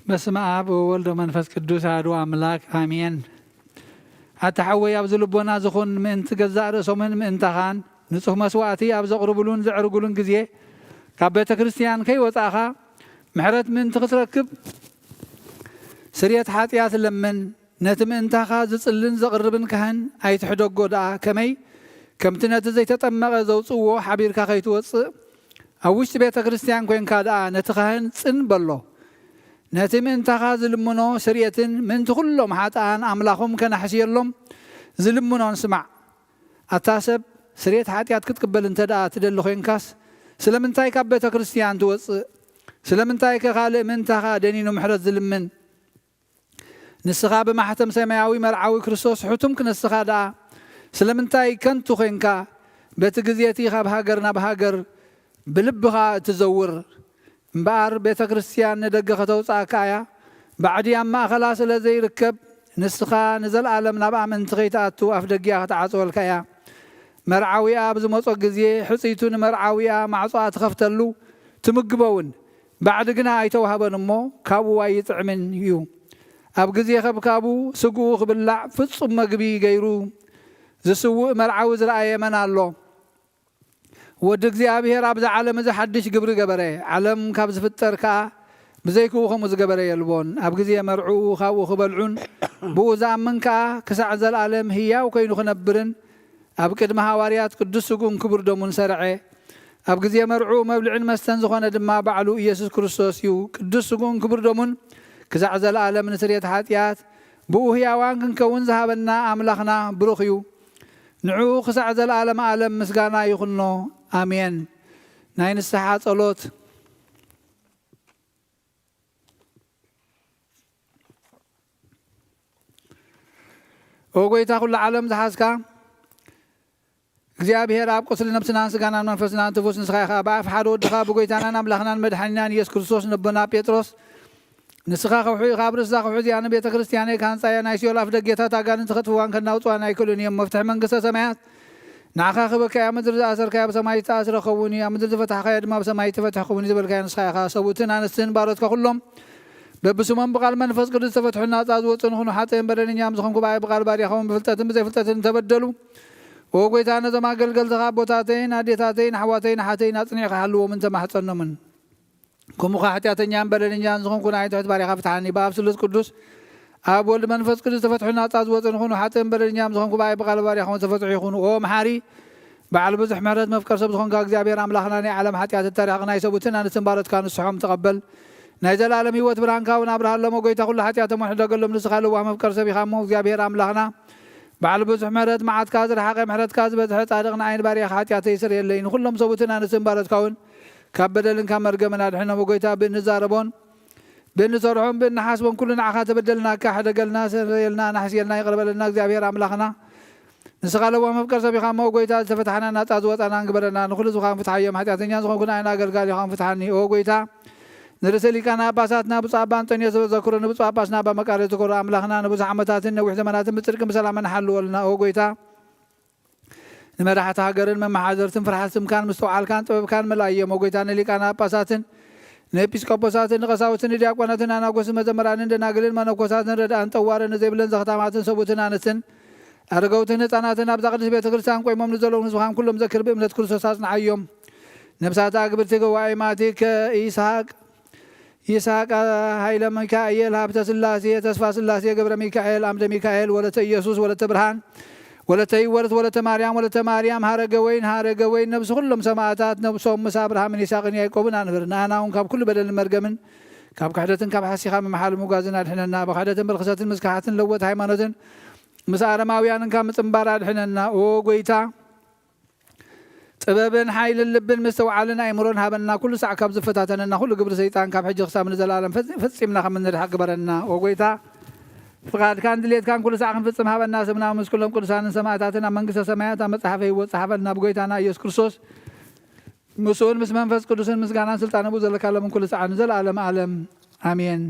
በስመ አብ ወወልድ ወመንፈስ ቅዱስ አሐዱ አምላክ አሜን። አተሐወይ ኣብ ዝልቦና ዝኾን ምእንቲ ገዛእ ርእሶምን ምእንታኻን ንጹህ መስዋዕቲ ኣብ ዘቕርብሉን ዘዕርጉሉን ግዜ ካብ ቤተ ክርስቲያን ከይወፃእኻ ምሕረት ምእንቲ ክትረክብ ስርየት ሓጢኣት ለምን ነቲ ምእንታኻ ዝጽልን ዘቕርብን ካህን ኣይትሕደጎ ደኣ ከመይ ከምቲ ነቲ ዘይተጠመቐ ዘውፅዎ ሓቢርካ ከይትወፅእ ኣብ ውሽጢ ቤተ ክርስቲያን ኮንካ ደኣ ነቲ ካህን ጽን በሎ ነቲ ምእንታኻ ዝልምኖ ስርየትን ምእንቲ ኩሎም ሓጥኣን ኣምላኾም ከናሕስየሎም ዝልምኖን ስማዕ ኣታ ሰብ ስርየት ሓጢኣት ክትቅበል እንተ ደኣ ትደሊ ኮንካስ ስለምንታይ ካብ ቤተ ክርስቲያን ትወፅእ? ስለምንታይ ከኻልእ ምእንታኻ ደኒኑ ምሕረት ዝልምን? ንስኻ ብማሕተም ሰማያዊ መርዓዊ ክርስቶስ ሕቱም ክነስኻ ደኣ ስለምንታይ ከንቱ ኮንካ በቲ ግዜቲ ካብ ሃገር ናብ ሃገር ብልብኻ እትዘውር? እምበኣር ቤተ ክርስቲያን ንደገ ከተውፃእካ እያ ባዕዲ ኣብ ማእኸላ ስለ ዘይርከብ ንስኻ ንዘለኣለም ናብ ኣመንቲ ከይትኣቱ ኣፍ ደጊኣ ክትዓፅወልካ እያ። መርዓዊኣ ኣብ ዝመፆ ግዜ ሕፂቱ ንመርዓዊኣ ማዕፆኣ ትኸፍተሉ ትምግበውን ባዕዲ ግና ኣይተዋህበን እሞ ካብኡ ኣይጥዕምን እዩ። ኣብ ግዜ ከብካቡ ስጉኡ ክብላዕ ፍጹም መግቢ ገይሩ ዝስውእ መርዓዊ ዝረኣየ መን ኣሎ? ወዲ እግዚኣብሔር ኣብዛ ዓለም እዚ ሓድሽ ግብሪ ገበረ። ዓለም ካብ ዝፍጠር ከዓ ብዘይክኡ ከምኡ ዝገበረ የልቦን። ኣብ ግዜ መርዑኡ ካብኡ ክበልዑን ብኡ ዝኣምን ከዓ ክሳዕ ዘለኣለም ህያው ኮይኑ ክነብርን ኣብ ቅድሚ ሃዋርያት ቅዱስ ስጉኡን ክቡር ደሙን ሰርዐ። ኣብ ግዜ መርዑኡ መብልዕን መስተን ዝኾነ ድማ ባዕሉ ኢየሱስ ክርስቶስ እዩ። ቅዱስ ስጉኡን ክቡር ደሙን ክሳዕ ዘለኣለም ንስርየት ሓጢኣት ብኡ ህያዋን ክንከውን ዝሃበና ኣምላኽና ብሩኽ እዩ። ንዕኡ ክሳዕ ዘለኣለም ዓለም ምስጋና ይኹኖ ኣሜን። ናይ ንስሓ ጸሎት። ኦ ጎይታ ኩሉ ዓለም ዝሓዝካ እግዚኣብሔር ኣብ ቁስሊ ነብስናን ስጋናን መንፈስናን ትፉስ ንስኻ ኢኻ ብኣፍ ሓደ ወድኻ ብጎይታናን ኣምላኽናን መድሓኒናን ኢየሱስ ክርስቶስ ነቦና ጴጥሮስ ንስኻ ከውሑ ኢኻ ኣብ ርእስዛ ከውሑ እዚኣ ንቤተ ክርስቲያነይ ካንፃያ ናይ ሲኦል ኣፍ ደጌታት ኣጋንንቲ ከጥፍዋን ከናውፅዋን ኣይክእሉን እዮም። መፍትሒ መንግስተ ሰማያት ንዓኻ ክበካያ ምድሪ ዝኣሰርካያ ብሰማይ ዝተኣስረ ኸውን እዩ። ኣብ ምድሪ ዝፈታሕካያ ድማ ብሰማይ ትፈትሕ ኸውን እዩ ዝበልካያ ንስኻ ኢኻ። ሰቡእትን ኣንስትን ባሮትካ ኩሎም በብስሞም ብቓል መንፈስ ቅዱስ ዝተፈትሑ ናፃ ዝወፁ ንኹኑ ሓጥእን በደለኛም ዝኾንኩ በኣይ ብቓል ባርያኸውን ብፍልጠትን ብዘይፍልጠትን ተበደሉ። ኦ ጎይታ ነዞም ኣገልገልትኻ ኣቦታተይን ኣዴታተይን ኣሕዋተይን ሓተይን ኣፅኒዕካ ሃልዎምን ተማሕፀኖምን ከምኡኻ ሓጢኣተኛን በደለኛን ዝኾንኩ ናይ ትሕት ባርያኻ ፍትሓኒ ብኣብ ስሉስ ቅዱስ ኣብ ወልዲ መንፈስ ቅዱስ ተፈትሑ ናፃ ዝወፁ ንኹኑ ሓጥእን በደለኛም ዝኾንኩ በኣይ ብቓል ባርያኸውን ተፈትሑ ይኹኑ። ኦ መሓሪ በዓል ብዙሕ ምሕረት መፍቀር ሰብ ዝኾንካ እግዚኣብሔር ኣምላኽና ናይ ዓለም ሓጢኣት እተሪኽቕ ናይ ሰቡትን ኣንስትን ባሮትካ ንስሖም ተቐበል። ናይ ዘለኣለም ህይወት ብርሃንካ እውን ኣብርሃሎሞ ጎይታ ኩሉ ሓጢኣቶም ሕደገሎም ንስኻ ልዋህ መፍቀር ሰብ ኢኻ እሞ እግዚኣብሔር ኣምላኽና በዓል ብዙሕ ምሕረት መዓትካ ዝረሓቐ ምሕረትካ ዝበዝሐ ጻድቕ ንዓይን ባርያኻ ሓጢኣተይ ይስርየለይ። ንኹሎም ሰቡትን ኣንስትን ባሮትካ እውን ካብ በደልን ካብ መርገምን ኣድሕኖም ጎይታ ብእንዛረቦን ብእንሰርሖም ብእንሓስቦን ኩሉ ንዓኻ ተበደልናካ ሕደገልና ስርየልና ናሕስየልና ይቕርበለና እግዚኣብሔር ኣምላኽና ንስኻ ልዋህ መፍቀር ሰብ ኢኻ እሞ ጎይታ ዝተፈትሐና ናፃ ዝወፃና ንግበረና ንኩሉ ዝኻ ፍትሓዮም ሓጢኣተኛ ዝኾንኩ ንዓይና ኣገልጋሊ ኢኻ ፍትሓኒ። ኦ ጎይታ ንርእሰ ሊቃና ጳጳሳትና ብፁዕ ኣባ አንጦንዮስ ዘዘክሮ ንብፁዕ ጳጳስና ኣባ መቃርዮስ ዘክሮ ኣምላኽና ንብዙሕ ዓመታትን ነዊሕ ዘመናትን ብፅድቅን ብሰላምን ሓልወልና። ኦ ጎይታ ንመራሕቲ ሃገርን መመሓዘርትን ፍርሃት ስምካን ምስተውዓልካን ጥበብካን መላእዮም። ኦ ጎይታ ንሊቃና ጳጳሳትን ንኤጲስቆጶሳትን ንቐሳውትን ንዲያቆናትን ኣናጎስን መዘመራንን ደናግልን መነኮሳትን ረዳእን ጠዋርን ንዘይብለን ዘኽታማትን ሰቡትን ኣንስትን ኣረገውትን ህፃናትን ኣብዛ ቅድስት ቤተ ክርስቲያን ቆይሞም ንዘለዉ ህዝብኻን ኩሎም ዘክር ብእምነት ክርስቶስ ኣጽንዓዮም። ነብሳት ኣግብርቲ ገዋኢ ማቲከ ይስሐቅ ሃይለ ሚካኤል ሃብተ ስላሴ ተስፋ ስላሴ ገብረ ሚካኤል አምደ ሚካኤል ወለተ ኢየሱስ ወለተ ብርሃን ወለተ ይወርት ወለተ ማርያም ሃረገ ወይን ነብሲ ኩሎም ሰማዕታት ነብሶም ምስ አብርሃምን ይስሐቅን ያዕቆብን አንብር። ንኣና እውን ካብ ኩሉ በደልን መርገምን ካብ ክሕደትን ካብ ሓሲኻ ምምሓል ምጓዝን ኣድሕነና። ብክሕደትን ብርክሰትን ምስካሓትን ለወጥ ሃይማኖትን ምስ ኣረማውያንን ካብ ምፅምባር ኣድሕነና። ኦ ጎይታ ጥበብን ሓይልን ልብን ምስተውዓልን ኣእምሮን ሃበና። ኩሉ ሳዕ ካብ ዝፈታተነና ኩሉ ግብሪ ሰይጣን ካብ ሕጂ ክሳብ ንዘላለም ፈፂምና ከም እንድሕቅ ግበረና። ኦ ጎይታ ፍቃድካን ድሌትካን ኩሉ ሳዕ ክንፍፅም ሃበና። ስምና ምስ ኩሎም ቅዱሳንን ሰማዕታትን ኣብ መንግስተ ሰማያት ኣብ መፅሓፈ ይወፅ ሓበልና ብጎይታና ኢየሱስ ክርስቶስ ምስኡን ምስ መንፈስ ቅዱስን ምስጋናን ስልጣን ብኡ ዘለካሎምን ኩሉ ሳዕ ንዘለኣለም ዓለም ኣሜን።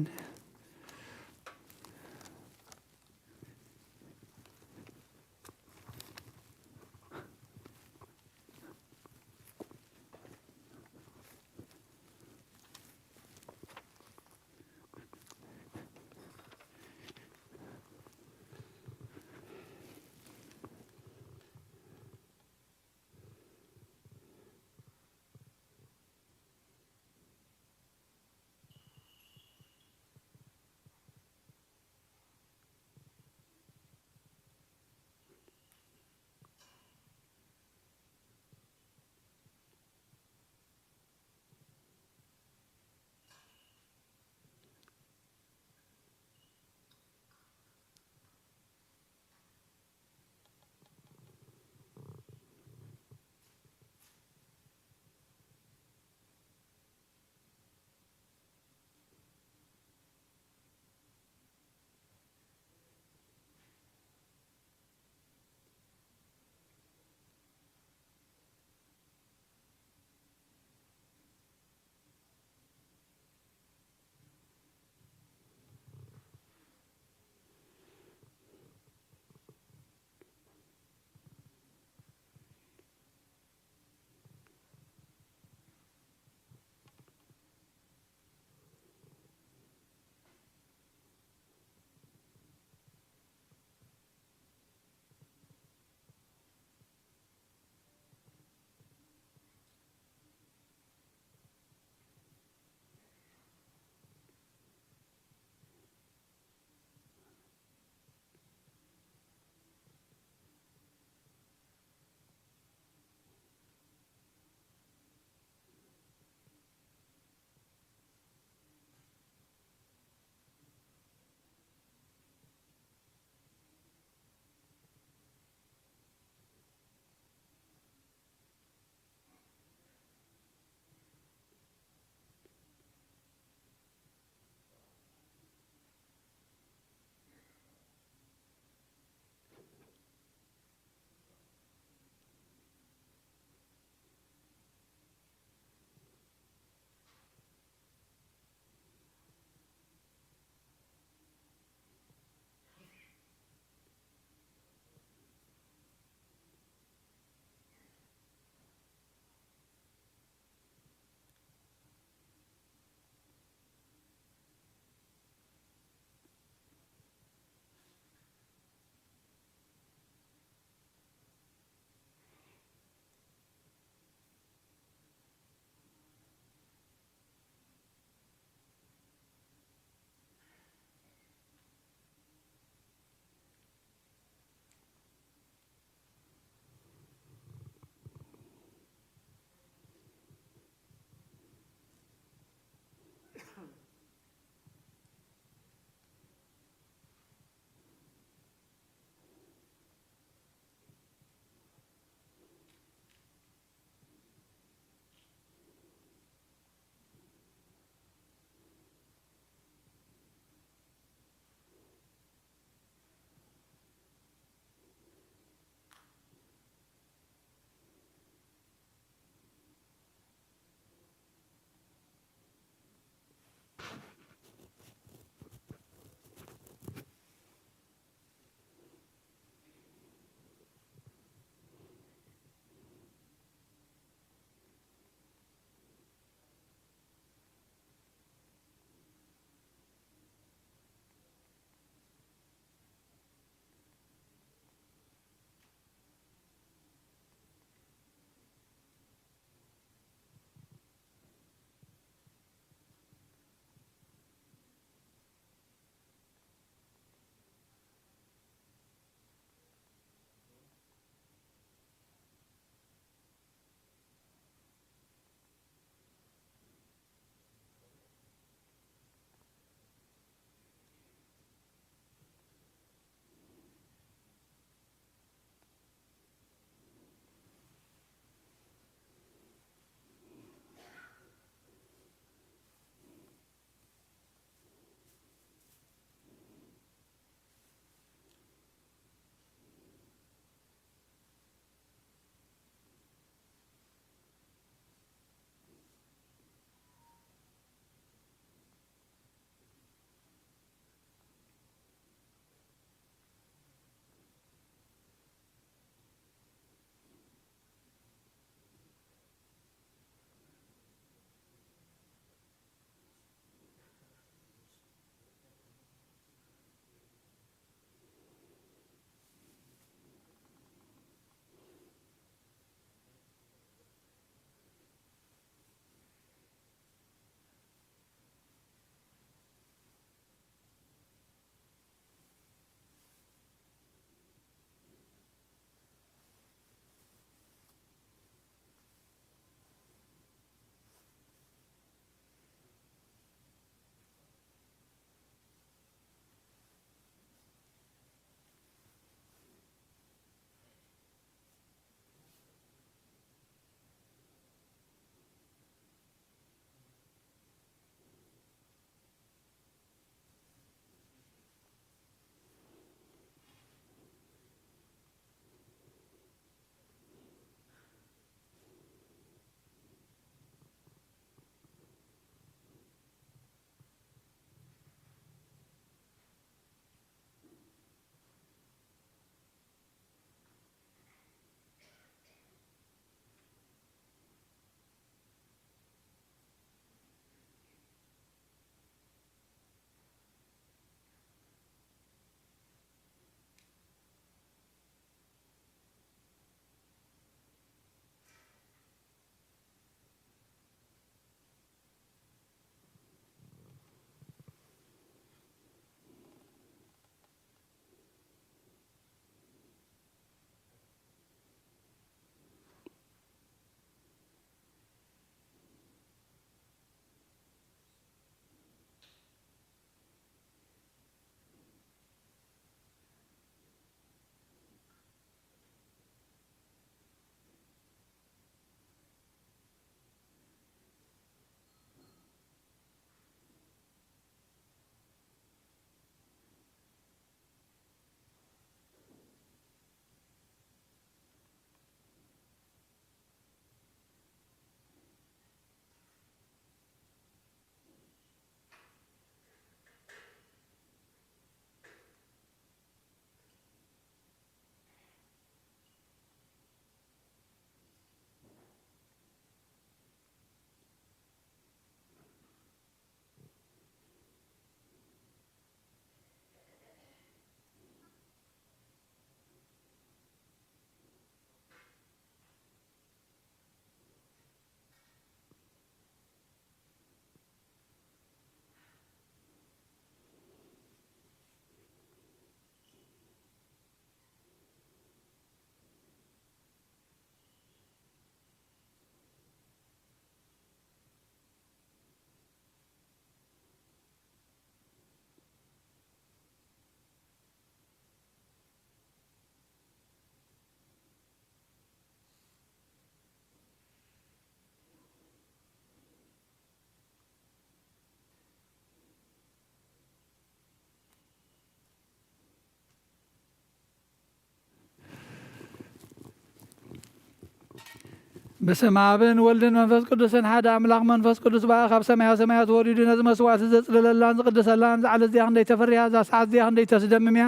በስመ አብ ወልድን መንፈስ ቅዱስን ሓደ አምላክ መንፈስ ቅዱስ ካብ ሰማያዊ ሰማያት ወሪዱ ነዚ መስዋዕቲ ዘጽልለላን ዝቅድሰላን ዝዓለት እዚኣ ክንደይ ተፈርያ እዛ ሰዓት እዚኣ ክንደይ ተስደምም እያ።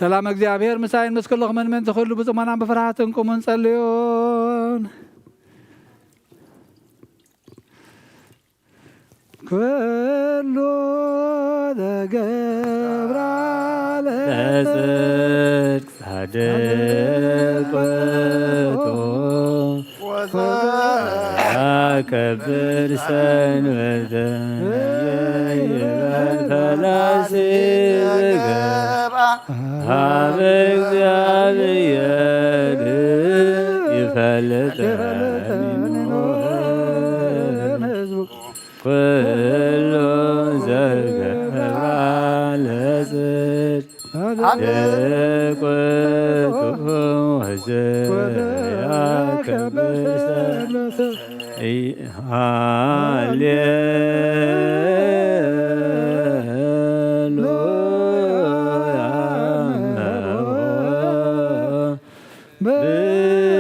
ሰላም እግዚአብሔር ምሳይን ምስ ኩልኹምን ምን ትኽእሉ ብጽሞናን ብፍርሃትን ቁሙን ጸልዩን። ኩሉ ተገብራ ለጽድቅ ጻድቅ ያከብር ሰንበተ ፈላሲ ዝገባ ሀበ እግዚአብሔር ይፈልጠን ኩሉ ዘገብራ ለጽድቅ ያከብር ሃሌሉያ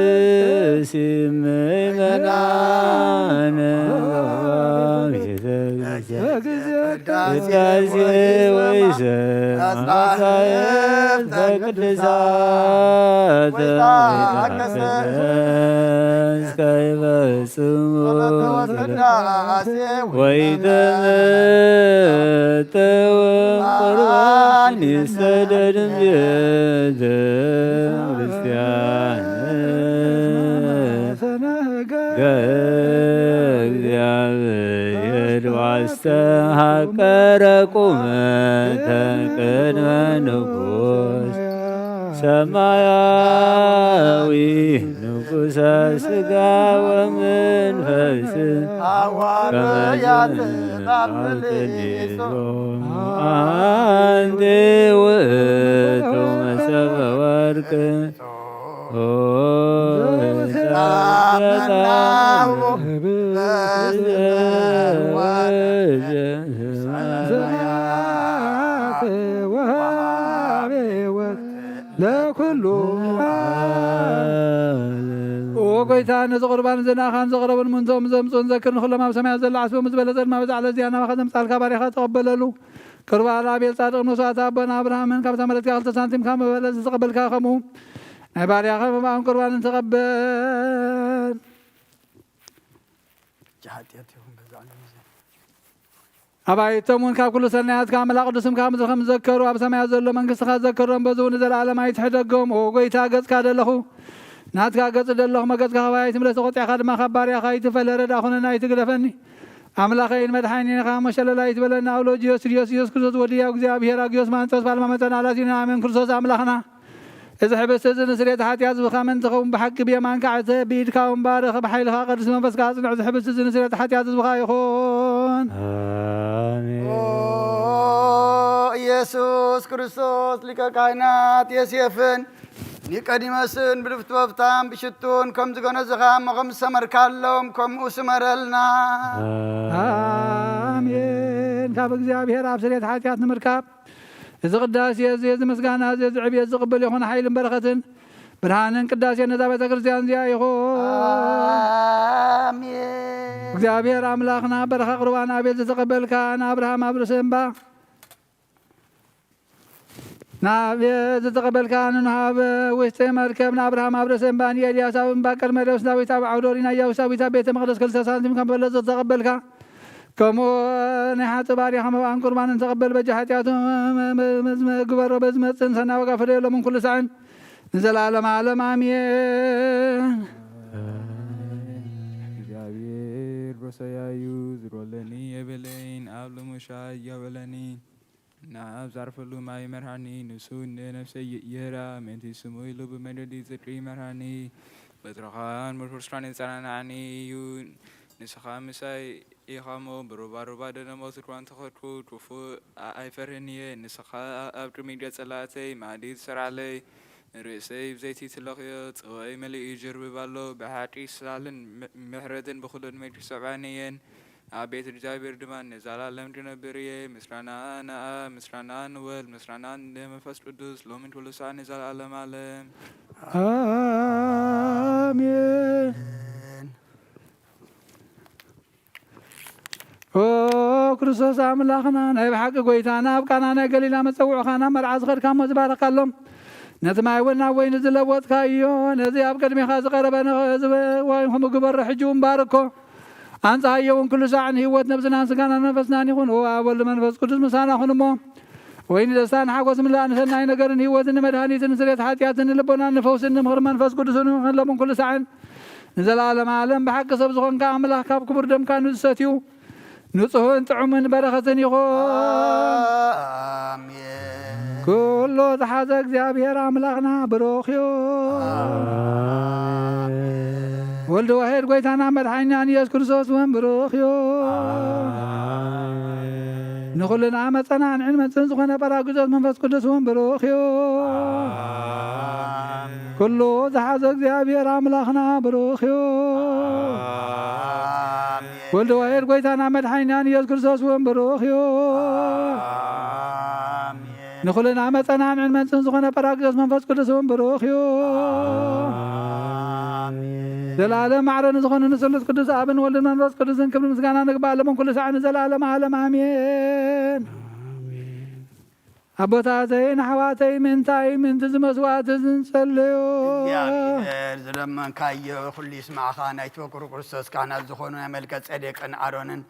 በስመ መናነ ቅዳሴ ወይዘ አሳየት በቅድሳት እስከይፈጽሙ ወይተመጠወ ቁርባን ይሰደድም ቤተ ክርስቲያን እግዚአብሔር ዋስተሐቀረ ቁመተ ቅድመ ንጉሥ ሰማያዊ ንጉሠ ሥጋ ወመንፈስ ከመያትጣብልሶ አንዴ ውእቱ መሰበ ወርቅ ለኩሉ ወጎይታ ነዚ ቁርባን ዘናኻን ዘቕረቡን ምንቶም ዘምፁን ዘክርን ኩሎም ኣብ ሰማያት ዘላ ዓስቦም ዝበለፀን ማበዛዕለ እዚኣ ናባኻ ዘምፃልካ ባሪኻ ተቐበለሉ ቅርባን ኣቤል ጻድቅ መስዋዕቲ ኣቦና ኣብርሃምን ካብታ መለትካ 2 ሳንቲም ካብ መበለት ዝተቐበልካ ከምኡ ናይ ባርያኸ መባእን ቁርባንን ተቐበል። ኣባይቶም እውን ካብ ኩሉ ሰናያት ካብ መላእ ቅዱስም ካብ ምድሪ ከም ዝዘከሩ ኣብ ሰማያት ዘሎ መንግስትኻ ዝዘከሮም በዚ እውን ዘለዓለም ኣይትሕደጎም። ኦ ጎይታ ገጽካ ደለኹ ናትካ ገጽ ደለኹ መገጽካ ኸባይ ትምለስ ተቆጢዕኻ ድማ ካብ ባርያኻ ይትፈለረ ዳኹንና ይትግደፈኒ ኣምላኸይን መድሓኒኻ መሸለላ ይትበለና ኣውሎጅዮስ ኢየሱስ ክርስቶስ ወድያ እግዚኣብሔር ኣግዮስ ማንጸስ ባልማ መጠን ኣላሲና ኣሜን ክርስቶስ ኣምላኽና እዚ ሕብስቲ እዚ ንስርየት ሓጢኣት ዝብኻ መን ትኸውን ብሓቂ ብየማንካ ዓተ ብኢድካ እምባርኽ ብሓይልኻ ቅዱስ መንፈስካ ኣጽንዕ እዚ ሕብስቲ እዚ ንስርየት ሓጢኣት ዝብኻ ይኹን። ኢየሱስ ክርስቶስ ሊቀ ካህናት ዮሴፍን ኒቆዲሞስን ብልፍቲ ወፍታም ብሽቱን ከም ዝገነዝኻ መኸም ዝሰመርካሎም ከምኡ ስመረልና ኣሜን። ካብ እግዚኣብሔር ኣብ ስርየት ሓጢኣት ንምርካብ እዚ ቅዳሴ እዚ ምስጋና እዚ ዕብየት ዝቕበል ይኹን ሓይልን በረኸትን ብርሃንን ቅዳሴ ነዛ ቤተ ክርስቲያን እዚኣ ይኹን። አሜን። እግዚአብሔር አምላክና በረኻ ቁርባን አቤል ዝተቀበልካ ንአብርሃም አብርሰምባ ናቤት ዝተቀበልካ ንሃብ ውሽጢ መርከብ ንአብርሃም አብርሰምባ ንኤልያስ አብን ባቀል መደብስ ዳዊት ኣብ ዓውዶሪና ኢያቡሳዊት ኣብ ቤተ መቅደስ 2 ሳንቲም ከም በለዘ ዝተቀበልካ كمو نحات باري خم بان قربان تقبل بجحاتياتو مزمغبر بزمصن سنا وغفر له من كل ساعه نزل عالم عالم امين እግዚአብሔር በሰያዩ ዝሮለኒ የበለኝ አብሎ መሻይ የበለኒ ናብ ዛርፈሉ ማይ መርሃኒ ንሱ ነፍሰ የራ መንቲ ስሙ ይሉብ መደዲ ዝጥሪ መርሃኒ በትረኻን መርፍርስራን ጸናናኒ ንስኻ ምሳይ ኢኻሞ ብሩባሩባ ደነሞ ስርዋን ተኸድኩ ጡፉ ኣይፈርህንየ ንስኻ ኣብ ቅድሚ ገጸላተይ ማዲት ስራለይ ርእሰይ ብዘይቲ ትለኽዮ ጽወይ መሊኡ ጅርብባሎ ብሓቂ ስላልን ምሕረትን ብኹሉን መድሪ ሰብዓንየን ኣብ ቤት እግዚአብሔር ድማ ንዘላለም ድነብር እየ ምስጋና ንኣብ ምስጋና ንወልድ ምስጋና ንመንፈስ ቅዱስ ሎሚን ኩሉ ሰዓት ንዘላለም ዓለም አሜን። ክርስቶስ ኣምላኽና ናይ ብሓቂ ጎይታና ኣብ ቃና ናይ ገሊላ መፀውዕኻና መርዓ ዝኸድካሞ ዝባረካሎም ነቲ ማይ እውን ናብ ወይኒ ዝለወጥካዮ ነዚ ኣብ ቅድሚኻ ዝቐረበ ንወይኹም ግበሮ ሕጂ እውን ባርኮ ኣንፃሃዮ እውን ኩሉ ሳዕ ንህይወት ነብስናን ስጋናን መንፈስናን ይኹን ኣብ ወልዲ መንፈስ ቅዱስ ምሳና ኹን እሞ ወይኒ ደስታን ሓጎስ ምላእ ንሰናይ ነገርን ህይወትን ንመድሃኒትን ስሬት ሓጢኣትን ንልቦናን ንፈውስን ንምኽሪ መንፈስ ቅዱስን ንኽህሎምን ኩሉ ሳዕን ንዘላለም ዓለም ብሓቂ ሰብ ዝኾንካ ኣምላኽ ካብ ክቡር ደምካ ንዝሰትዩ ንጹህን ጥዑምን በረኸትን ይኹን ኩሉ ዝሓዘ እግዚኣብሔር ኣምላኽና ብሩኽ እዩ ወልዲ ዋሕድ ጎይታና መድሓኒናን ኢየሱስ ክርስቶስ እውን ብሩኽ እዩ ንኹልና መፀናዕን መፅን ዝኾነ ጰራቅሊጦስ መንፈስ ቅዱስ እውን ብሩኽ እዩ ኩሉ ዝሓዘ እግዚኣብሔር ኣምላኽና ብሩኽ እዩ ወልዲ ዋሕድ ጎይታና መድሓኒናን ኢየሱስ ክርስቶስ እውን ብሩኽ እዩ ንኹልና መፀናዕን መፅን ዝኾነ ጰራቅሊጦስ መንፈስ ቅዱስ እውን ብሩኽ እዩ ዘላለም ማዕረን ዝኾነ ንስሉስ ቅዱስ ኣብን ወልድን መንፈስ ቅዱስን ክብሪ ምስጋና ንግባእ ለሞን ኩሉ ሳዕ ንዘላለም ዓለም ኣሜን። ኣቦታተይ ንኣሕዋተይ ምንታይ ምንቲ ዝመስዋዕቲ ዝንጸልዩ እግዚአብሔር ዝለመንካዮ ኩሉ ይስማዕኻ ናይቲ በኩር ክርስቶስ ካህናት ዝኾኑ ናይ መልከ ጼዴቅን ኣሮንን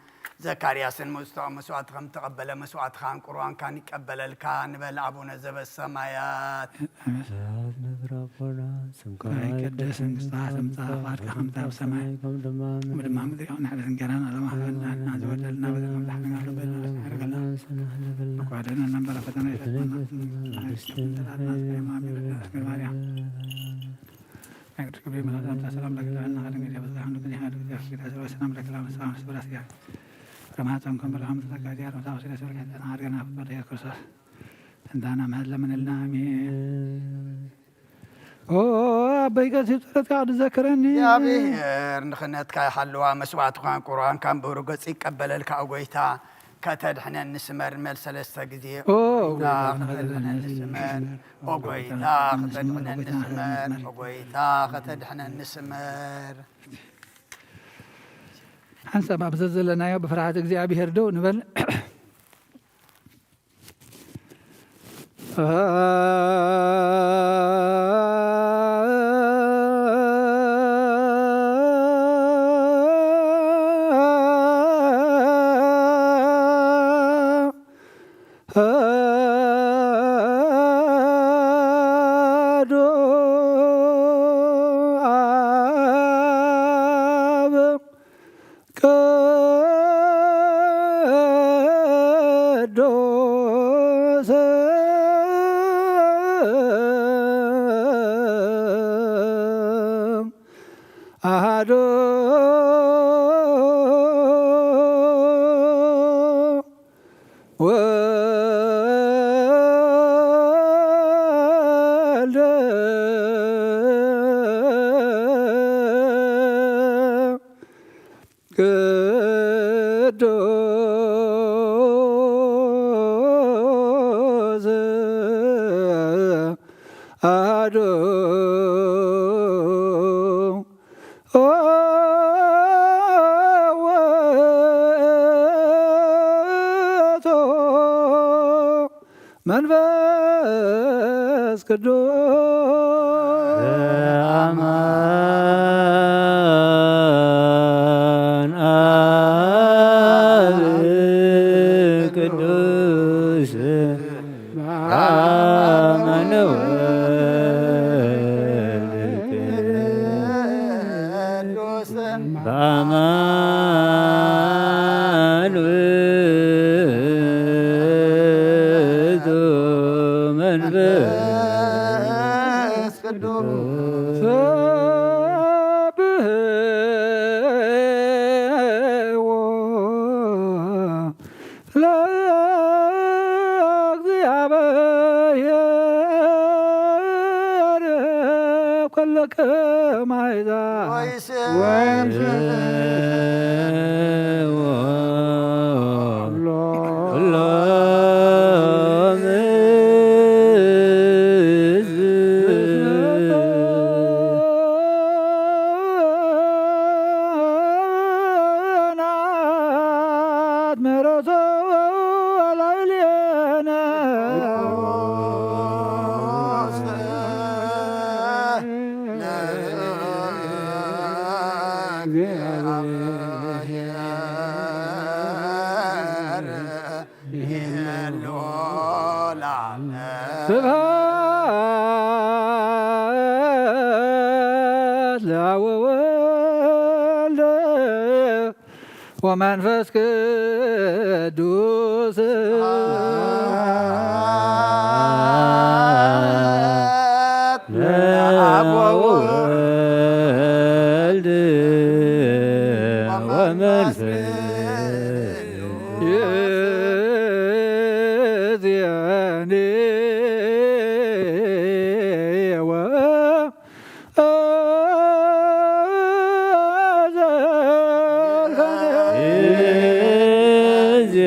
ዘካርያስን መውፅቶኦም መስዋዕቲ ከም ተቐበለ መስዋዕትኻን ቁርባንካን ይቀበለልካ ንበል ኣቡነ ዘበሰማያት ነብራቦና ይቀደስ መንግሥትኻ ትምጻእ ፈቃድካ ከምቲ ኣብ ሰማይ ከምኡ ድማ ምድሪ ንሕደት እንጀራና ኣለማሕበልና ዝበደልና በዘመላሕና በልና ጓደና ነንበረ ፈተና ቅዱስ ገብርኤል መልአክ ሰላም ለከ ትበልና ኸደንግል በዝሓን ሰላም ለከ ሰላም ስበራስ ያ ረማሃቶም ከም በልኻም ተዘጋጅያ ረምሳ ወሲለ ስበልከተና አድርገና ፍቅር ኢየሱስ ክርስቶስ እንታና ምህድ ለምንልና አሜን። ኣበይ ቀሲብ ፀሎትካ ዝዘክረኒ እግዚአብሔር ንኽነትካ ይሓልዋ መስዋዕትኻን ቁርባንካን ብብሩ ገጽ ይቀበለልካ ጎይታ ከተድሕነን ንስመር መል ሰለስተ ግዜ ከተድሕነን ንስመር ጎይታ ከተድሕነን ንስመር ጎይታ ከተድሕነን ንስመር ሓንሳብ ኣብ ዘለናዮ ብፍርሃት እግዚኣብሔር ደው ንበል አሐዱ ወልድ ቅዱስ አሐዱ መንፈስ ቅዱስ አማን አብ ቅዱስ አማን ወልድ ቅዱስ በአማን መንፈስ ቅዱስ ሰብሕዎ ለእግዚአብሔር ኩልክሙ አሕዛብ ምሕረቱ ስብሐት ለአብ ወወልድ ወመንፈስ ቅዱስ ለአብ ወወልድ ወመንፈስ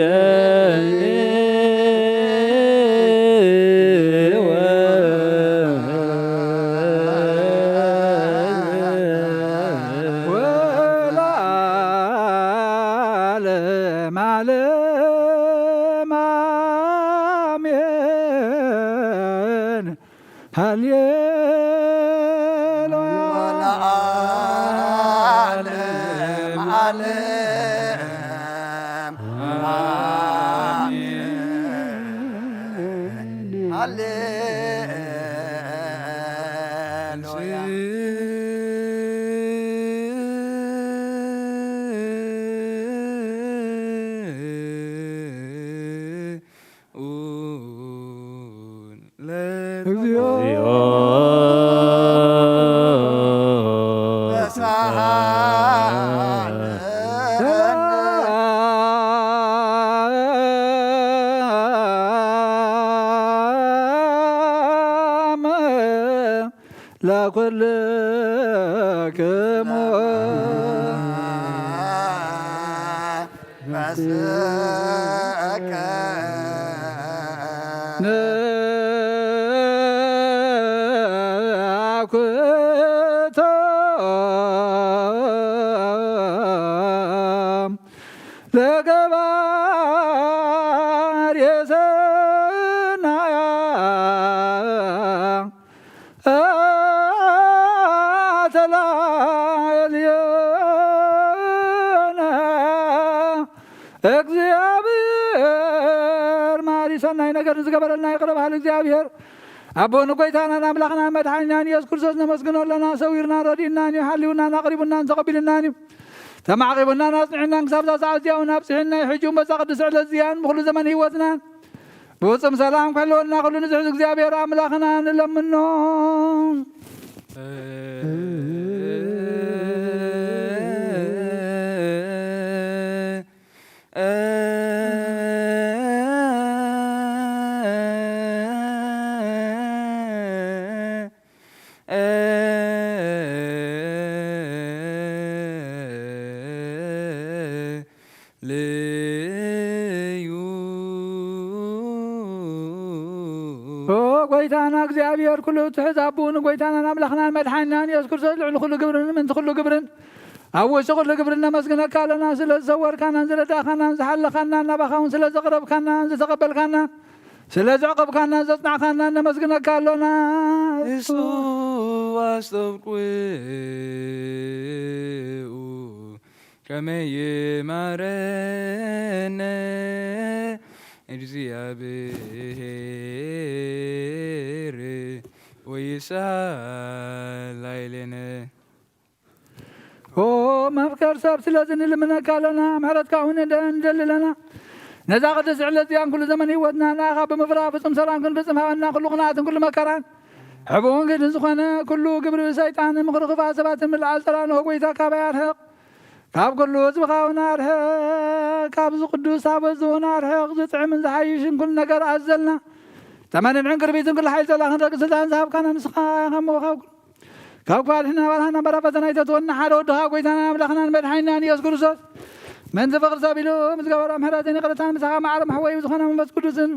ይእዜኒ ወለዓለመ ዓለም አሜን። ሃሌሉያ ወለዓለመ ዓለም አሜን። ሃሌሉያ እግዚኦ ሰላም ለኵልክሙ ንአኩቶም ለገባር የሰናያ ተላልየነ እግዚአብሔር ማሪ ሰናይ ነገር ዝገበረልና ይቅር በል እግዚአብሔር አቦን ጎይታናን አምላኽናን መድኃኒናን ኢየሱስ ክርስቶስ ነመስግኖለና ሰዊርናን ረዲእናን ሓሊውናን ኣቕሪቡናን ተቐቢልናን ተማዕቂቡናን ኣጽኒዕናን ክሳብ ዛሰዓት እዚኣውን ኣብፅሕና ሕጂውን በዛ ቅዱስ ዕለት እዚያን ብኩሉ ዘመን ህይወትናን ብፍጹም ሰላም ክሕልወልና ኩሉ ንዝሕዝ እግዚአብሔር ኣምላኽና ንለምኖ ጎይታና እግዚአብሔር ኩሉ ትሕዝ ኣቡን ጎይታናን ኣምላኽናን መድሓኒናን ኢየሱስ ክርስቶስ ልዕሊ ኩሉ ግብርን ምንቲ ኩሉ ግብርን ኣብ ውሽጢ ኩሉ ግብርን ነመስግነካ ኣለና ስለ ዝሰወርካናን ዝረዳእካናን ዝሓለኻናን ናባኻ እውን ስለ ዘቕረብካናን ዝተቐበልካናን ስለ ዘዕቐብካናን ዘጽናዕካናን ነመስግነካ ኣሎና እሱ ኣስተውቅኡ ከመይ ይማረነ እግዚአብሔር ወይሳላይለነ መፍከር ሰብ ስለዚ ንልምነካ ኣለና ምሕረትካ እውን እንደልለና ነዛ ቅዱስ ዕለት እዚያን ኩሉ ዘመን ህይወትና ንኣኻ ብምፍራህ ፍጹም ሰላም ክንፍጽም ሃበና ኩሉ ቅንዓትን ኩሉ መከራን ሕቡእን ግድን ዝኾነ ኩሉ ግብሪ ሰይጣን ምኽሪ ክፋእ ሰባትን ምልዓል ጠራንሆ ጎይታ ካባይ ኣርሕቕ ካብ ኩሉ ህዝብኻ እውን ኣርሕቕ ካብዚ ቅዱስ ታቦት እውን ኣርሕቕ ዝጥዕምን ዝሓይሽን ኩሉ ነገር ኣዘልና ተመንዕን ቅርቢትን ኩሉ ሓይል ፀላ ክንረቂ ስልጣን ዝሃብካና ንስኻ ከምኡ ካብ ክባልሕና ባልሃና በራ ፈተና ይተትወና ሓደ ወድኻ ጎይታና ኣምላኽናን መድሓኒናን ኢየሱስ ክርስቶስ መንዚ ፍቕሪ ሰብ ኢሉ ምዝገበሮ ምሕረትን ይቕርታን ምሳኻ ማዕረ ማሕወይ ዝኾነ መንፈስ ቅዱስን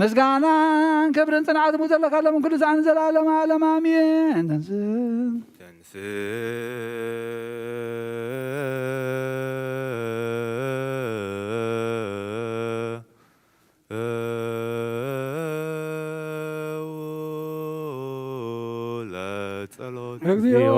ምስጋናን ክብርን ጽንዓትን ዘለካ ሎምን ኩሉ ሰዓን ዘለዓለመ ዓለም ኣሜን እግዚኦ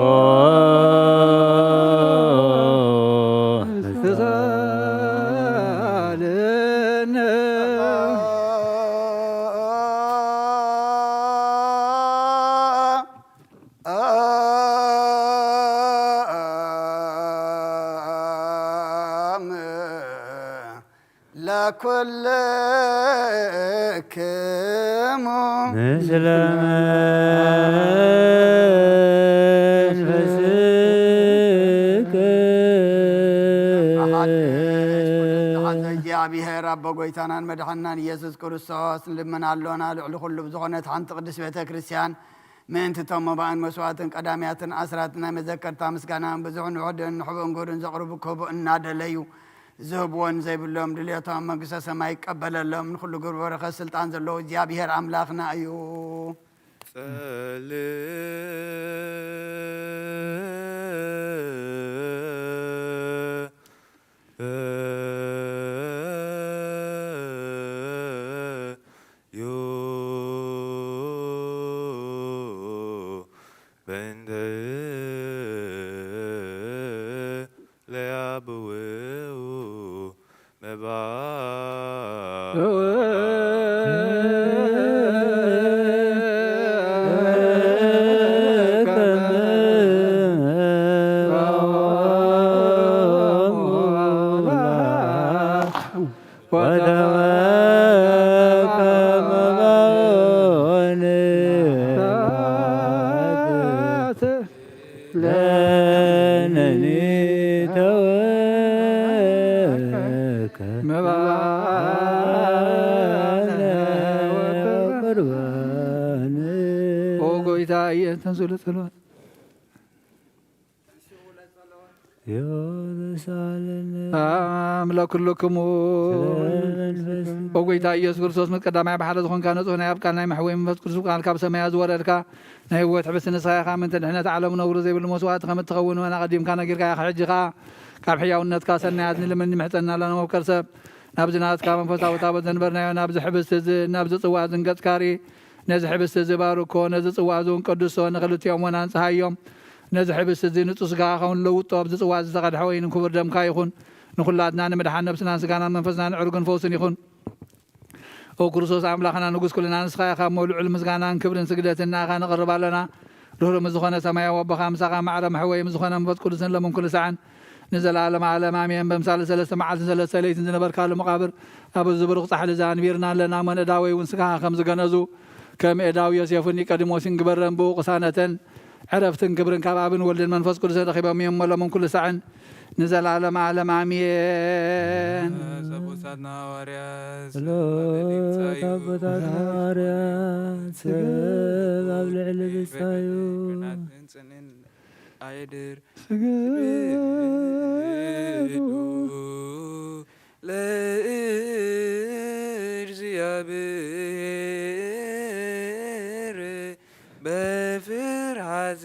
ወኩልክሙ ምስለ እግዚአብሔር አቦ ጎይታናን መድኃናን ኢየሱስ ክርስቶስ ልመናሎና ልዕሊ ኩሉ ብዝኾነት ሓንቲ ቅዱስ ቤተ ክርስቲያን ምእንቲ እቶም መባእን መስዋዕትን ቀዳምያትን ኣስራትን ናይ መዘከርታ ምስጋናን ብዙሕን ውሕድን ንሕቡእን ጉድን ዘቕርቡ ክህቡእ እናደለዩ ዝህብዎን ዘይብሎም ድልየቶም መንግስተ ሰማይ ይቀበለሎም ንኩሉ ግብሪ በረኸት ስልጣን ዘለዎ እግዚአብሔር ኣምላኽና እዩ። አምላኩልክሙ ወጎይታ ኢየሱስ ክርስቶስ መቀዳማይ ባሕረ ዝኾንካ ንጹህ ናይ ኣብቃል ናይ መሕወይ መንፈስ ቅዱስ ቃል ካብ ሰማያ ዝወረድካ ናይ ህይወት ሕብስቲ ንስኻኻ ምንተ ድሕነት ዓለም ነብሩ ዘይብሉ መስዋዕቲ ከም እትኸውን ወና ቀዲምካ ነጊርካ ሕጂ ኸ ካብ ሕያውነትካ ሰናያት ንልምን ንምሕፀና ኣለና መብከር ሰብ ናብዚ ናትካ መንፈሳዊ ታቦት ዘንበርናዮ ናብዚ ሕብስቲ እዚ ናብዚ ጽዋዕ ዝንገጽካሪ ነዚ ሕብስቲ እዚ ባርኮ ነዚ ጽዋዕ እውን ቅዱሶ ንኽልቲኦም ወና ንጽሃዮም ነዚ ሕብስቲ እዚ ንጹህ ስጋኻ ኸውን ለውጦ ኣብዚ ጽዋዕ ዝተቐድሐ ወይን ክቡር ደምካ ይኹን ንኹላትና ንምድሓን ነብስናን ስጋናን መንፈስናን ዕርግን ፈውስን ይኹን። ኦ ክርስቶስ ኣምላኽና ንጉስ ኩልና ንስኻ ኢኻ እሞ ልዑል ምስጋናን ክብርን ስግደትን ንኣኻ ንቕርብ ኣለና። ርህሩም ዝኾነ ሰማያዊ ኣቦኻ ምሳኻ ማዕረ መሕወይ ዝኾነ መንፈስ ቅዱስን ሎምን ኩሉ ሰዓን ንዘለዓለም ዓለም ኣሜን። በምሳሌ 3 መዓልትን 3 ለይትን ዝነበርካሉ መቓብር ኣብ ዝብሩኽ ጻሕሊ ዘንቢርና ኣለና እሞን ዕዳወይ እውን ስጋኻ ከም ዝገነዙ ከም ዕዳው ዮሴፍን ኒቆዲሞስን ግበረን ብኡ ቅሳነትን ዕረፍትን ክብርን ካብ ኣብን ወልድን መንፈስ ቅዱስን ረኺቦም እዮም ሎምን ኩሉ ሰዓን ንዘለዓለም ዓለም ኣሜን። ሰቦታትና ሐዋርያት ሰብ ኣብ ልዕሊ ብሳዩ ጽንን ኣይድር ለእግዚአብሔር በፍርሃት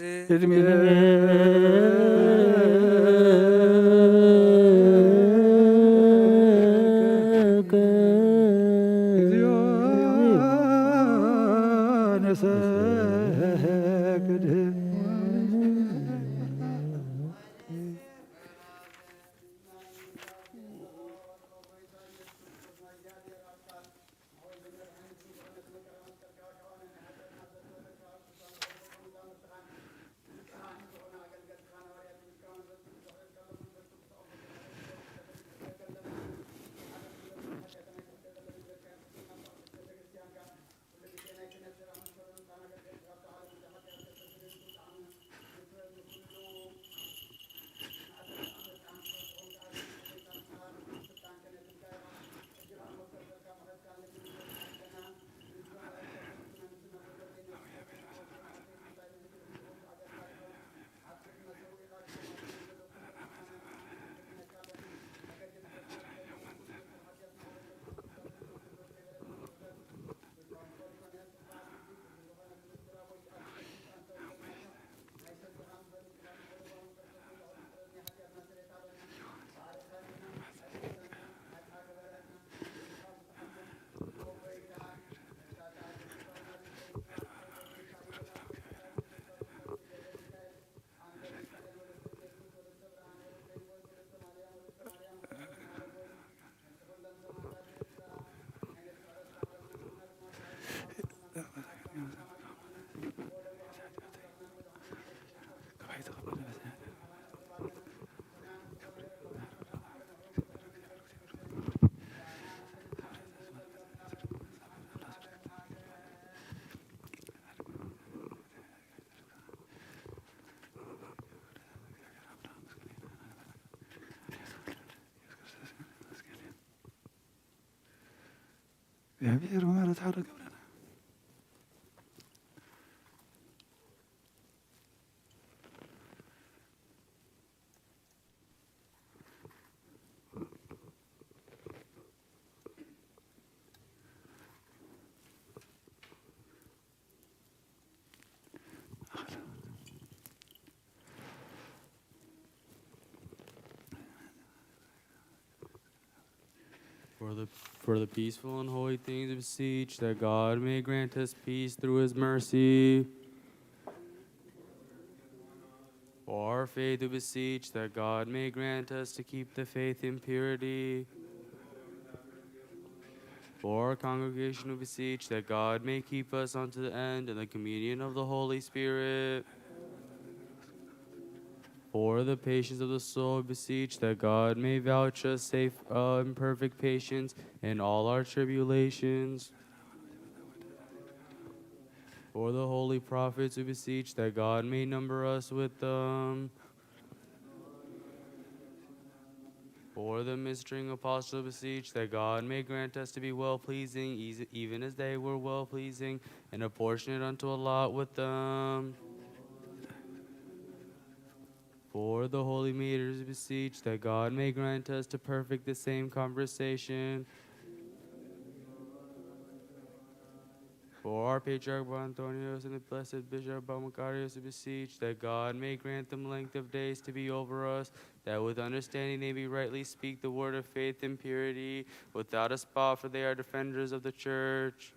እግዚአብሔር በምሕረቱ አውደ ገብረና For the peaceful and holy things, beseech that God may grant us peace through his mercy. For our faith, we beseech that God may grant us to keep the faith in purity. For our congregation, we beseech that God may keep us unto the end in the communion of the Holy Spirit. For the patience of the soul, we beseech that God may vouch us safe and perfect patience in all our tribulations. For the holy prophets, we beseech that God may number us with them. For the ministering apostles, we beseech that God may grant us to be well-pleasing, even as they were well-pleasing, and apportionate unto a lot with them. For the holy meters, we beseech that God may grant us to perfect the same conversation. For our Patriarch Antonius and the blessed Bishop Macarius, we beseech that God may grant them length of days to be over us, that with understanding they may rightly speak the word of faith and purity, without a spot, for they are defenders of the church.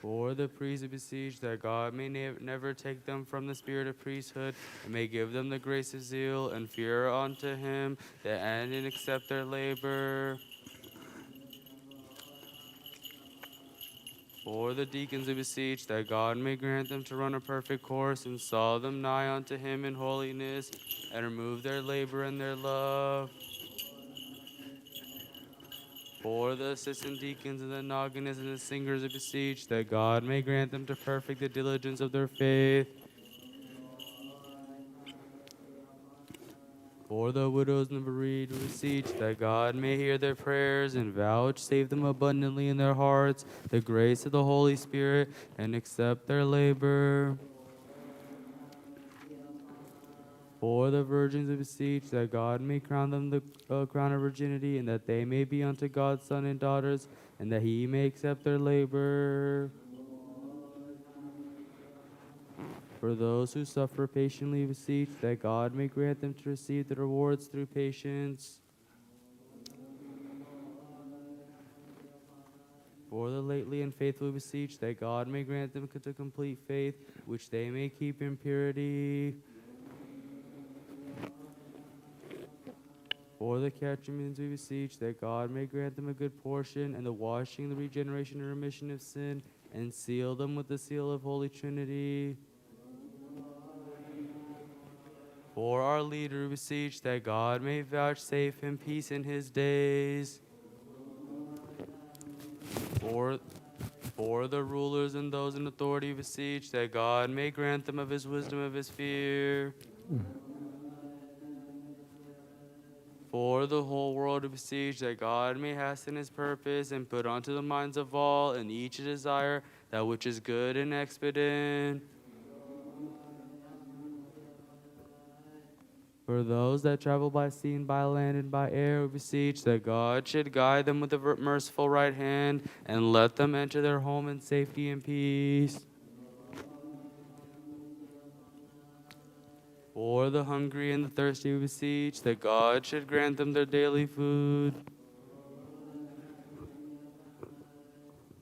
For the priests, we beseech that God may never take them from the spirit of priesthood, and may give them the grace of zeal and fear unto him, that end and accept their labor. For the deacons, we beseech that God may grant them to run a perfect course, and saw them nigh unto him in holiness, and remove their labor and their love. For the assistant deacons and the noginists and the singers, we beseech that God may grant them to perfect the diligence of their faith. For the widows and the bereaved, we beseech that God may hear their prayers and vouchsafe them abundantly in their hearts the grace of the Holy Spirit, and accept their labor. For the virgins, we beseech that God may crown them the crown of virginity, and that they may be unto God's sons and daughters, and that he may accept their labor. For those who suffer patiently, we beseech that God may grant them to receive the rewards through patience. For the lately unfaithful, we beseech that God may grant them to complete faith, which they may keep in purity. For the catechumens, we beseech that God may grant them a good portion, and the washing, the regeneration, and remission of sin, and seal them with the seal of Holy Trinity. For our leader, we beseech that God may vouchsafe him peace in his days. For the rulers and those in authority, we beseech that God may grant them of his wisdom, of his fear. For the whole world, we beseech that God may hasten his purpose, and put unto the minds of all and each a desire that which is good and expedient. For those that travel by sea and by land and by air, we beseech that God should guide them with a merciful right hand, and let them enter their home in safety and peace. For the hungry and the thirsty, we beseech that God should grant them their daily food.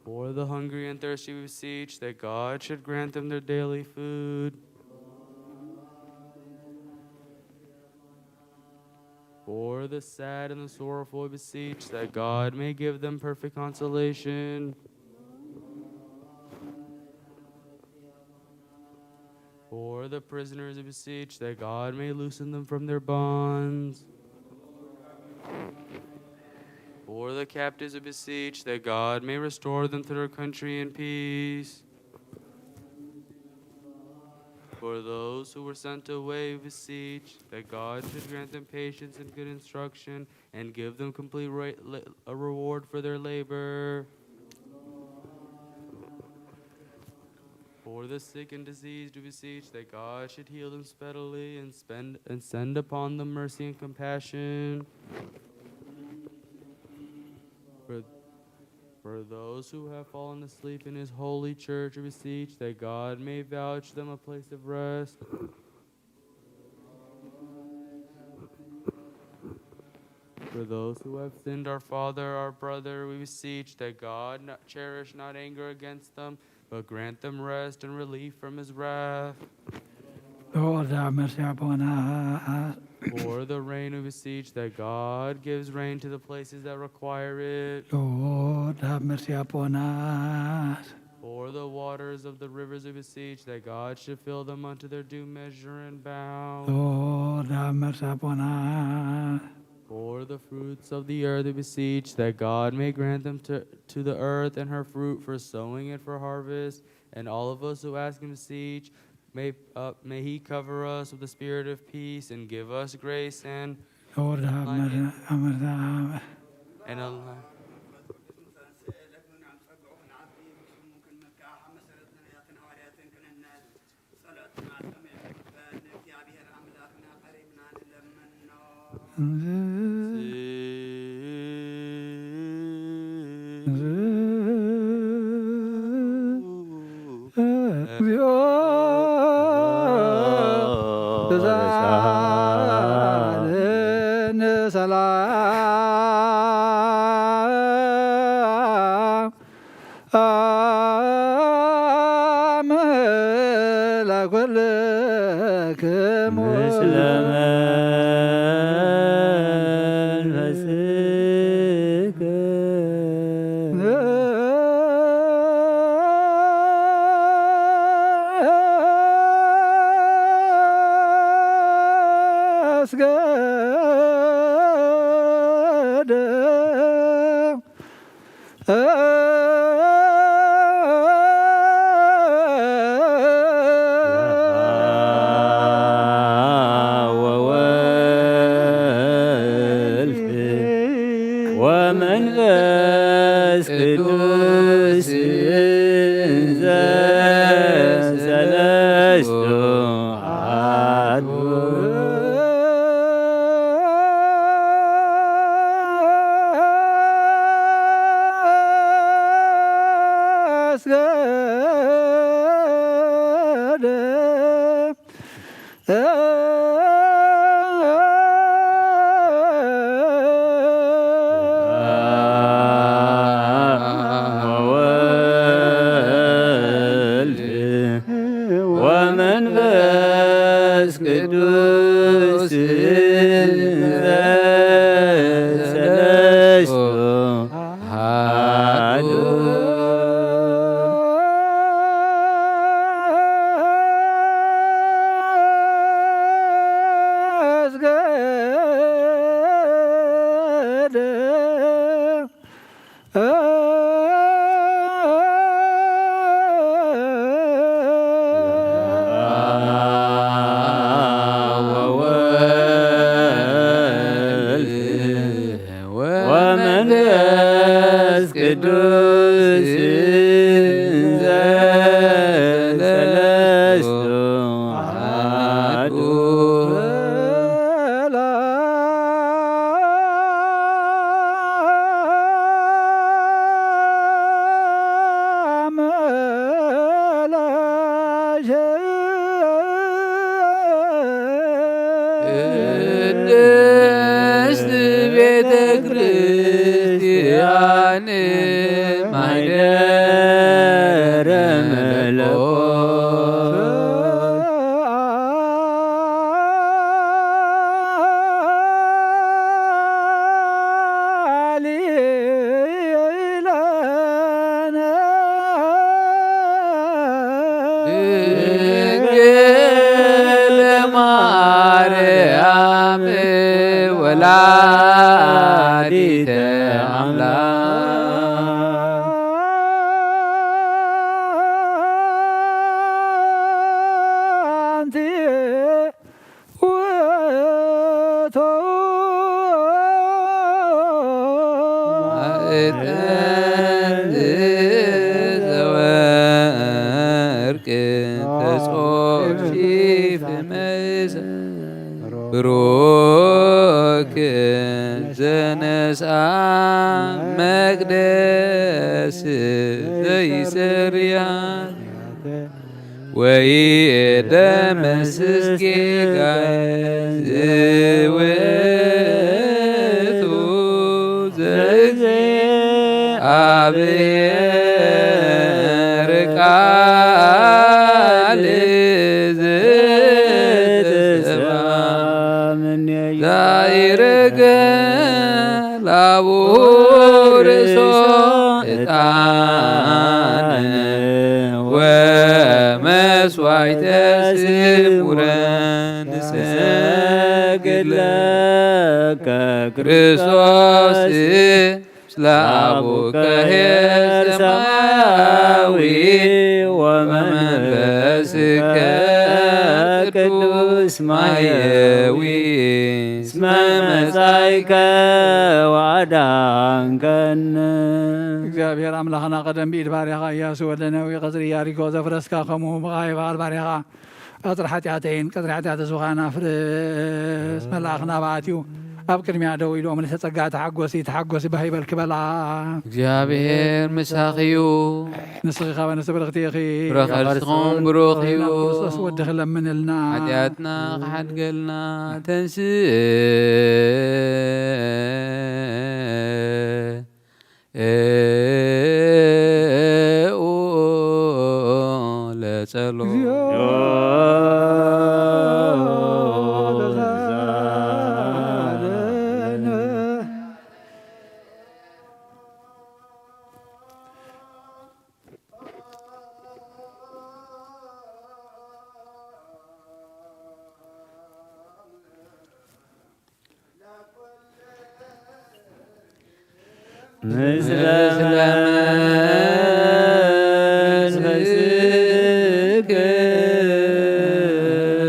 For the hungry and thirsty, we beseech that God should grant them their daily food. For the sad and the sorrowful, we beseech that God may give them perfect consolation. For the prisoners, we beseech that God may loosen them from their bonds. For the captives, we beseech that God may restore them to their country in peace. For those who were sent away, beseech that God should grant them patience and good instruction, and give them complete a reward for their labor. For the sick and diseased, we beseech that God should heal them speedily and send upon them mercy and compassion. For those who have fallen asleep in his holy church, we beseech that God may vouch them a place of rest. For those who have sinned, our father, our brother, we beseech that God cherish not anger against them, but grant them rest and relief from his wrath. Lord, have mercy upon us. For the rain, we beseech that God gives rain to the places that require it. Lord, have mercy upon us. For the waters of the rivers, we beseech that God should fill them unto their due measure and bound. Lord, have mercy upon us. For the fruits of the earth, we beseech that God may grant them to the earth and her fruit for sowing and for harvest. And all of us who ask and beseech, may he cover us with the spirit of peace and give us grace and Lord, have mercy. and Allah. ዕጣን ዘወርቅ ተጾፊፍ መሰ ብሩክ ዘነስአ መቅደስ ዘይሰርያ ወይደመስስ ጌጋየ ዝውእቱ ዘእግዚአብሔር ቃል ዛይረገ ላቡርሶ ዕጣን ወመስዋዕተ ስሙረ ንሰግድ ለከ ክርስቶስ ምስለ አቡከ ሰማያዊ ወመንፈስከ ቅዱስ ማየዊ እስመ መጻእከ ወአዳንከነ። እግዚአብሔር አምላኽና ቀደም ብኢድ ባርያኻ ኢያሱ ወልደ ነዌ ቀጽሪ ኢያሪኮ ዘፍረስካ ከምኡ ብኻይ በዓል ባርያኻ ቀጽሪ ሓጢኣተይን ቀጽሪ ሓጢኣተ ዝኻና ፍርስ መልኣኽና በኣትዩ ኣብ ቅድሚያ ደው ኢሎም ንተጸጋ ተሓጐሲ ተሓጐሲ ባሂበል ክበላ እግዚአብሔር ምሳኺዩ ንስኺ ኸ በነስተ በረኽቲ ኢኺ ረኸርስኹም ብሩኽ እዩ ክርስቶስ ወዲ ክለምንልና ሓጢኣትና ክሓድገልና ተንስእ ለጸሎት ምስለ መንፈስከ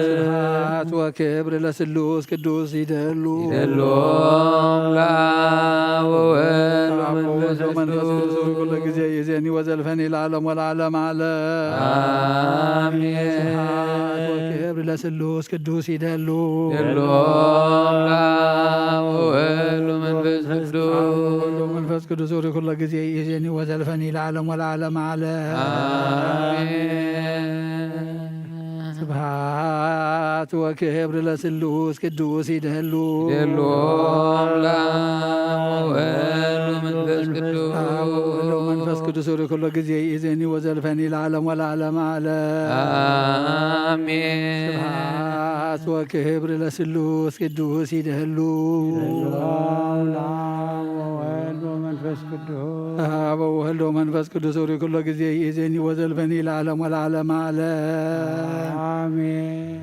ስብሐት ወክብር ለስሉስ ቅዱስ ይደሉ ይደሎም ለአብ ወወልድ ወመንፈስ ቅዱስ ኩሉ ጊዜ ይእዜኒ ወዘልፈኒ ለዓለም ወለዓለመ ዓለም አሜን። ስብሐት ወክብር ለስሉስ ቅዱስ ይደሉ ይደሎም ለአብ ወወልድ ወመንፈስ ቅዱስ መንፈስ ቅዱስ ወደ ኩሉ ጊዜ ይእዜኒ ወዘልፈኒ ለዓለም ወለዓለመ ዓለም አሜን። ስብሐት ወክብር ለስሉስ ቅዱስ ይደሉ ይደሎም ለአብ ወወልድ ወመንፈስ ቅዱስ መንፈስ ቅዱስ ወደ ኩሉ ጊዜ ይእዜኒ ወዘልፈኒ ለዓለም ወለዓለመ ዓለም አሜን። ስብሐት ወክብር ለስሉስ ቅዱስ ይደሉ አብ ወወልድ ወመንፈስ ቅዱስ ወደ ኩሉ ጊዜ ይእዜኒ ወዘልፈኒ ለዓለም ወለዓለመ ዓለም አሜን።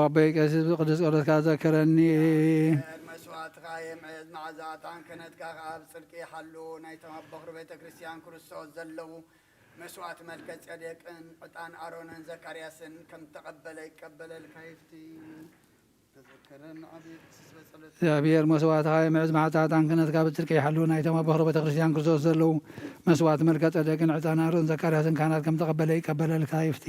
አበይ ቀሲስ ቅዱስ ጸሎትካ ዘክረኒ መስዋዕትካ የምዕዝ መዓዛታን ክህነትካ ኣብ ጽድቂ ይሓሉ ናይቶም ኣብ በኽሪ ቤተ ክርስቲያን ክርስቶስ ዘለዉ መስዋዕት መልከ ጼዴቅን ዕጣን ኣሮንን ዘካርያስን ከም ተቐበለ ይቀበለልካ ይፍቲ ተዘከረን ዓብይ ቅሲስ በጸሎት እግዚአብሔር መስዋዕትካ የምዕዝ መዓዛታን ክህነትካ ብጽድቂ ይሓሉ ናይቶም ኣብ በኽሪ ቤተ ክርስቲያን ክርስቶስ ዘለዉ መስዋዕት መልከ ጼዴቅን ዕጣን ኣሮን ዘካርያስን ካህናት ከም ተቐበለ ይቀበለልካ ይፍቲ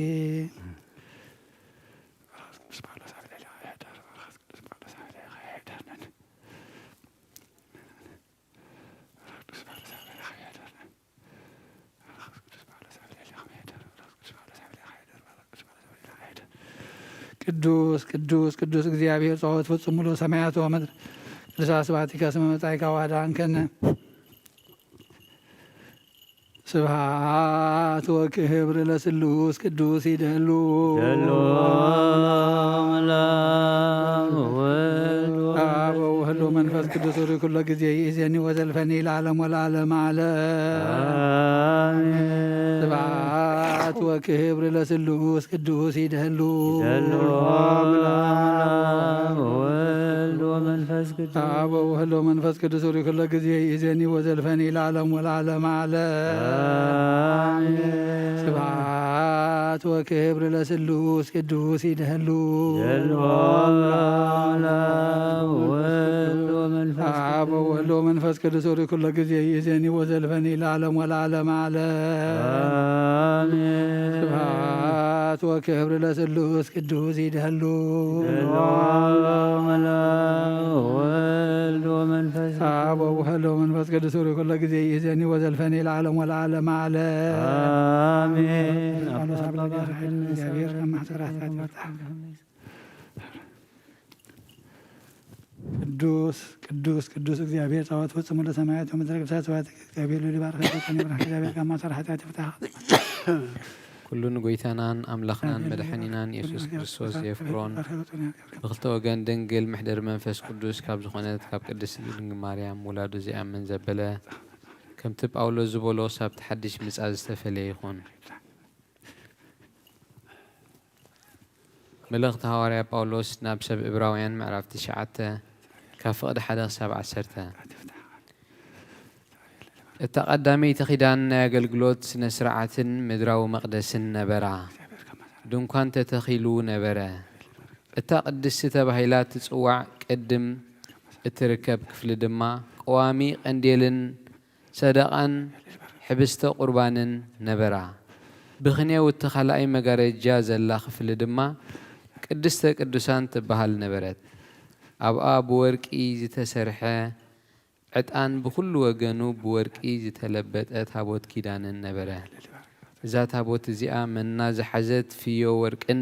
ቅዱስ ቅዱስ ቅዱስ እግዚአብሔር ጸሎት ፍጹም ሙሉ ሰማያት ወምድር ቅዱስ ስብሐቲከ ስመ መጻእከ ወአዳንከነ ስብሐት ወክብር ለስሉስ ቅዱስ ይደሉ አብ ወወልድ ወመንፈስ ቅዱስ ወደ ኩሉ ጊዜ ይእዜኒ ወዘልፈኒ ለዓለም ወለዓለመ ዓለም ስብሐት ስብሐት ወክብር ለስሉስ ቅዱስ ይደሉ ይደሉ ወወልድ ወመንፈስ ቅዱስ አብ ወወልድ ወመንፈስ ቅዱስ ሪ ኩለ ጊዜ ይእዜኒ ወዘልፈኒ ለዓለም ወለዓለመ ዓለም ስብሐት ወክብር ለስሉስ ቅዱስ ይደሉ ይደሉ ወወልድ ወመንፈስ አብ ወወልድ ወመንፈስ ቅዱስ ሪ ኩለ ጊዜ ይእዜኒ ወዘልፈኒ ለዓለም ወለዓለመ ዓለም ስብሐት ወክብር ለስሉስ ቅዱስ ይደሉ ወወልድ ወመንፈስ አብ ወወልድ ወመንፈስ ቅዱስ ሪ ኩለ ጊዜ ይእዜኒ ወዘልፈኒ ለዓለም ወለዓለመ ዓለም አሜን። እግዚአብሔር ከማሰራታት ቅዱስ ቅዱስ ቅዱስ እግዚአብሔር ጸዋት ፈጽሞ ለሰማያት ወምድረ ቅዱሳት ሰባት እግዚአብሔር ሊባርክ እግዚአብሔር ከማሰራታት ይፍታ ኩሉን ጎይታናን አምላኽናን መድሓኒናን ኢየሱስ ክርስቶስ የፍቅሮን ብክልተ ወገን ድንግል ምሕደር መንፈስ ቅዱስ ካብ ዝኾነት ካብ ቅድስት ድንግል ማርያም ውላዱ ዘይኣምን ዘበለ ከምቲ ጳውሎስ ዝበሎ ሳብቲ ሓድሽ ምጻእ ዝተፈለየ ይኹን። መልእኽቲ ሃዋርያ ጳውሎስ ናብ ሰብ ዕብራውያን ምዕራፍ 9 ካብ ፍቕዲ 1 ክሳብ 10 እታ ቀዳመይቲ ኺዳን ናይ ኣገልግሎት ስነ ስርዓትን ምድራዊ መቕደስን ነበራ። ድንኳን ተተኺሉ ነበረ። እታ ቅድስቲ ተባሂላ ትጽዋዕ ቅድም እትርከብ ክፍሊ ድማ ቀዋሚ ቀንዴልን ሰደቓን ሕብስተ ቁርባንን ነበራ። ብኽንያው እቲ ካልኣይ መጋረጃ ዘላ ክፍሊ ድማ ቅድስተ ቅዱሳን ትበሃል ነበረት። ኣብኣ ብወርቂ ዝተሰርሐ ዕጣን ብኩሉ ወገኑ ብወርቂ ዝተለበጠ ታቦት ኪዳንን ነበረ። እዛ ታቦት እዚኣ መና ዝሓዘት ፍዮ ወርቅን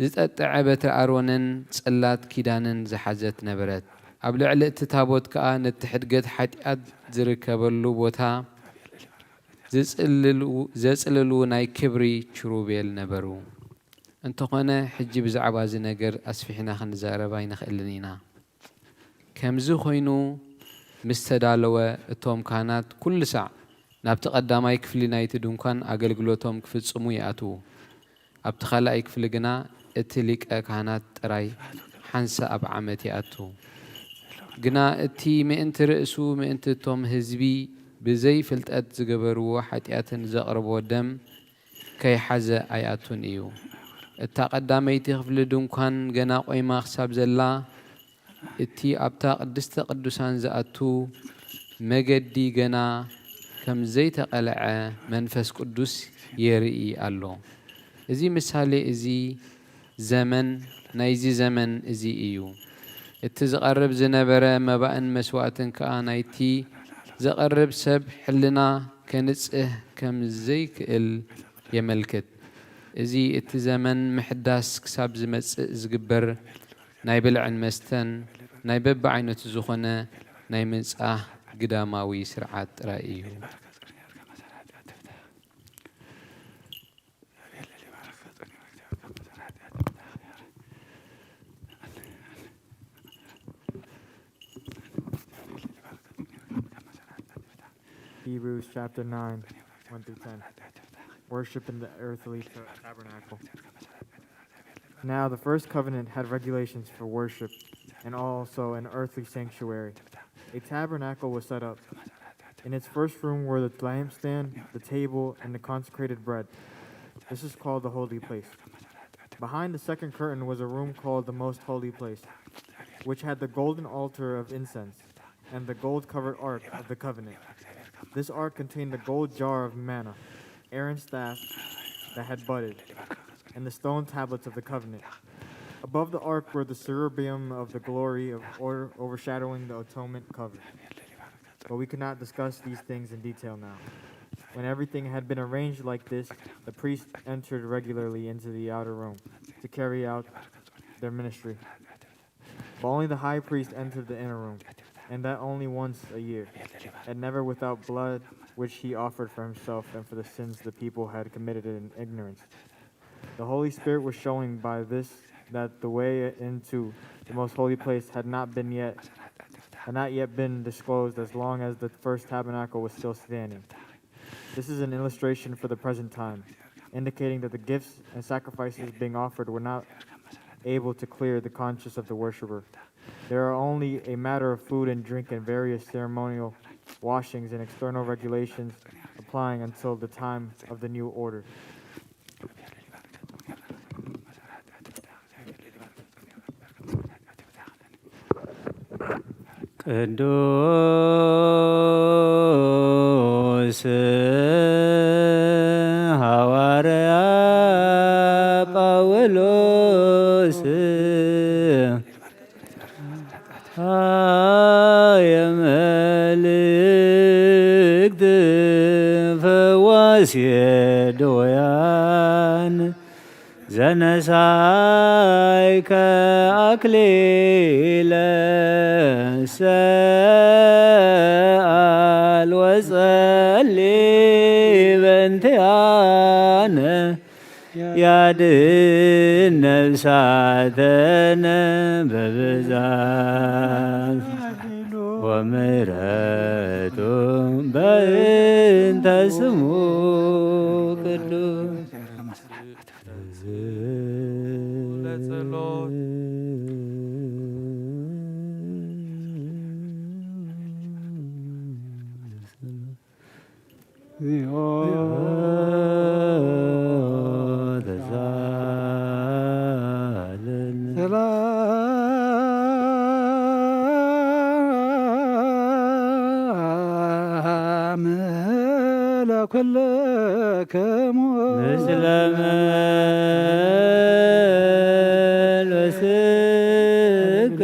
ዝጠጥዐ በትሪ ኣሮንን ጽላት ኪዳንን ዝሓዘት ነበረት። ኣብ ልዕሊ እቲ ታቦት ከዓ ነቲ ሕድገት ሓጢኣት ዝርከበሉ ቦታ ዘጽልሉ ናይ ክብሪ ችሩቤል ነበሩ። እንተኾነ ሕጂ ብዛዕባ እዚ ነገር ኣስፊሕና ክንዛረባ ኣይንኽእልን ኢና። ከምዚ ኮይኑ ምስ ተዳለወ እቶም ካህናት ኩሉ ሳዕ ናብቲ ቀዳማይ ክፍሊ ናይቲ ድንኳን ኣገልግሎቶም ክፍጽሙ ይኣትዉ። ኣብቲ ካልኣይ ክፍሊ ግና እቲ ሊቀ ካህናት ጥራይ ሓንሳ ኣብ ዓመት ይኣቱ። ግና እቲ ምእንቲ ርእሱ ምእንቲ እቶም ህዝቢ ብዘይ ፍልጠት ዝገበርዎ ሓጢኣትን ዘቕርቦ ደም ከይሓዘ ኣይኣቱን እዩ። እታ ቀዳመይቲ ክፍሊ ድንኳን ገና ቆይማ ክሳብ ዘላ እቲ ኣብታ ቅድስተ ቅዱሳን ዝኣቱ መገዲ ገና ከም ዘይተቐልዐ መንፈስ ቅዱስ የርኢ ኣሎ። እዚ ምሳሌ እዚ ዘመን ናይዚ ዘመን እዚ እዩ። እቲ ዝቐርብ ዝነበረ መባእን መስዋዕትን ከዓ ናይቲ ዘቐርብ ሰብ ሕልና ከንጽህ ከም ዘይክእል የመልክት። እዚ እቲ ዘመን ምሕዳስ ክሳብ ዝመጽእ ዝግበር ናይ ብልዕን መስተን ናይ በቢ ዓይነቱ ዝኾነ ናይ ምንጻህ ግዳማዊ ስርዓት ጥራይ እዩ። Hebrews chapter 9, 1 through 10. Worship in the earthly tabernacle. Now the first covenant had regulations for worship and also an earthly sanctuary. A tabernacle was set up. In its first room were the lampstand, the table, and the consecrated bread. This is called the holy place. Behind the second curtain was a room called the most holy place, which had the golden altar of incense and the gold-covered ark of the covenant. This ark contained the gold jar of manna, Aaron's staff that had budded, and the stone tablets of the covenant. Above the ark were the cherubim of the glory of overshadowing the atonement cover. But we could not discuss these things in detail now. When everything had been arranged like this, the priests entered regularly into the outer room to carry out their ministry. But only the high priest entered the inner room, and that only once a year, and never without blood, which he offered for himself and for the sins the people had committed in ignorance. The Holy Spirit was showing by this that the way into the most holy place had not yet been disclosed as long as the first tabernacle was still standing. This is an illustration for the present time, indicating that the gifts and sacrifices being offered were not able to clear the conscience of the worshiper. There are only a matter of food and drink and various ceremonial washings and external regulations applying until the time of the new order. ቅዱስ ሐዋርያ ጳውሎስ የመልእክት ፈዋሲ ድውያን ዘነሳይከ አክሊለ ሰአል ወጸልይ በእንቲአነ ያድኅን ነፍሳተነ በብዛት ወምሕረቱ በእንተ ስሙ ቅዱስ ለጸሎት ሰላም ለኵልክሙ ምስለ መንፈስከ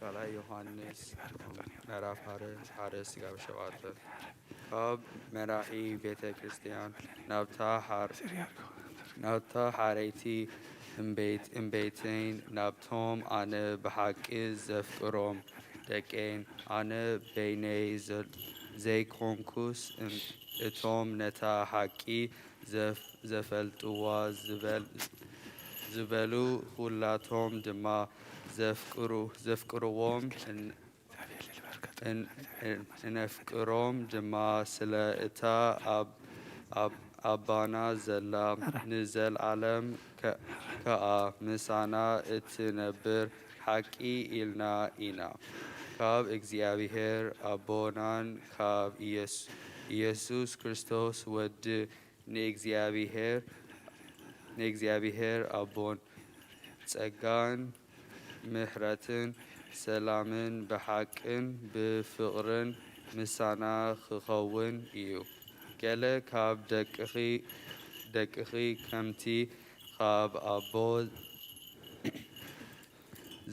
ቃላይ ዮሐንስ ምዕራፍ ሓረስ ጋብ ሸውዓተ ካብ መራሒ ቤተ ክርስቲያን ናብታ ሓረይቲ እምቤተይን ናብቶም ኣነ ብሓቂ ዘፍቅሮም ደቀይን ኣነ በይነይ ዘይኮንኩስ እቶም ነታ ሓቂ ዘፈልጥዋ ዝበሉ ሁላቶም ድማ ዘፍቅርዎም እነፍቅሮም ድማ ስለ እታ ኣባና ዘላ ንዘለዓለም ከኣ ምሳና እትነብር ሓቂ ኢልና ኢና ካብ እግዚኣብሔር ኣቦናን ካብ ኢየሱስ ክርስቶስ ወዲ ንእግዚኣብሔር ኣቦን ጸጋን ምሕረትን ሰላምን ብሓቅን ብፍቕርን ምሳና ክኸውን እዩ። ገለ ካብ ደቅኺ ከምቲ ካብ ኣቦ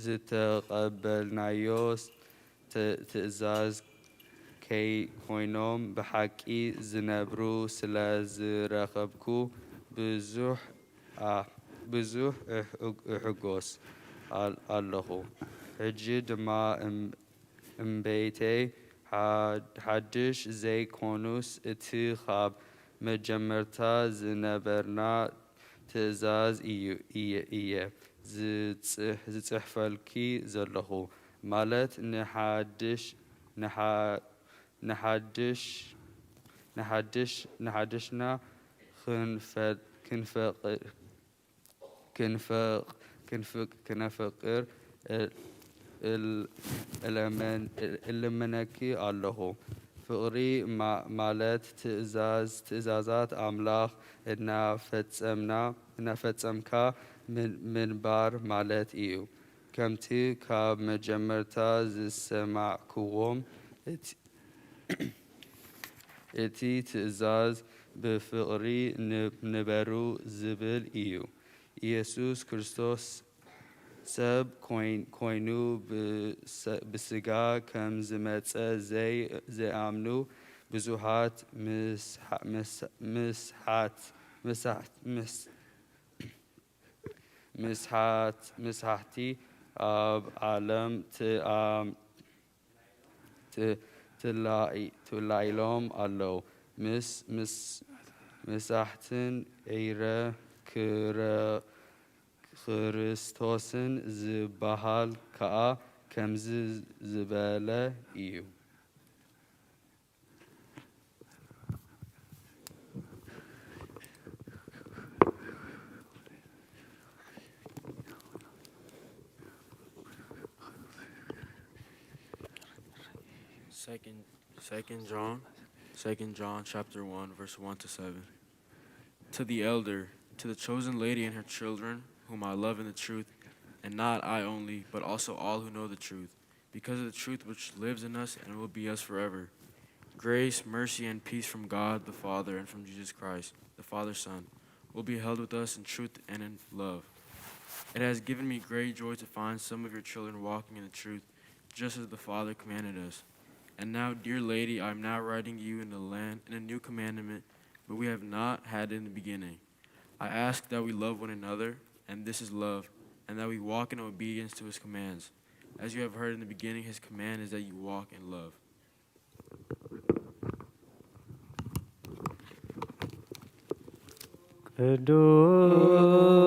ዝተቐበልናዮ ትእዛዝ ኮይኖም ብሓቂ ዝነብሩ ስለ ዝረኸብኩ ብዙሕ እሕጐስ ኣለኹ። ሕጂ ድማ እምቤተይ ሓድሽ ዘይኮኑስ እቲ ካብ መጀመርታ ዝነበርና ትእዛዝ እየ ዝጽሕፈልኪ ዘለኹ ማለት ንሓድሽና ክነፍቅር እልመነኪ ኣለኹ። ፍቕሪ ማለት ትእዛዛት ኣምላኽ እናፈጸምካ ምንባር ማለት እዩ። ከምቲ ካብ መጀመርታ ዝሰማዕክዎም እቲ ትእዛዝ ብፍቕሪ ንበሩ ዝብል እዩ። ኢየሱስ ክርስቶስ ሰብ ኮይኑ ብስጋ ከም ዝመጸ ዘይኣምኑ ብዙሓት مسحتي عالم تلايلهم الله مسحتن إيرا ክርስቶስን ዝበሃል ከዓ ከምዚ ዝበለ እዩ። Second John chapter 1 verse 1 to 7. To the elder, to the chosen lady and her children, whom I love in the truth, and not I only, but also all who know the truth, because of the truth which lives in us and will be us forever. Grace, mercy, and peace from God the Father and from Jesus Christ, the Father's Son, will be held with us in truth and in love. It has given me great joy to find some of your children walking in the truth, just as the Father commanded us. And now, dear lady, I am now writing you in the land in a new commandment, but we have not had it in the beginning. I ask that we love one another, and this is love, and that we walk in obedience to his commands. As you have heard in the beginning, his command is that you walk in love.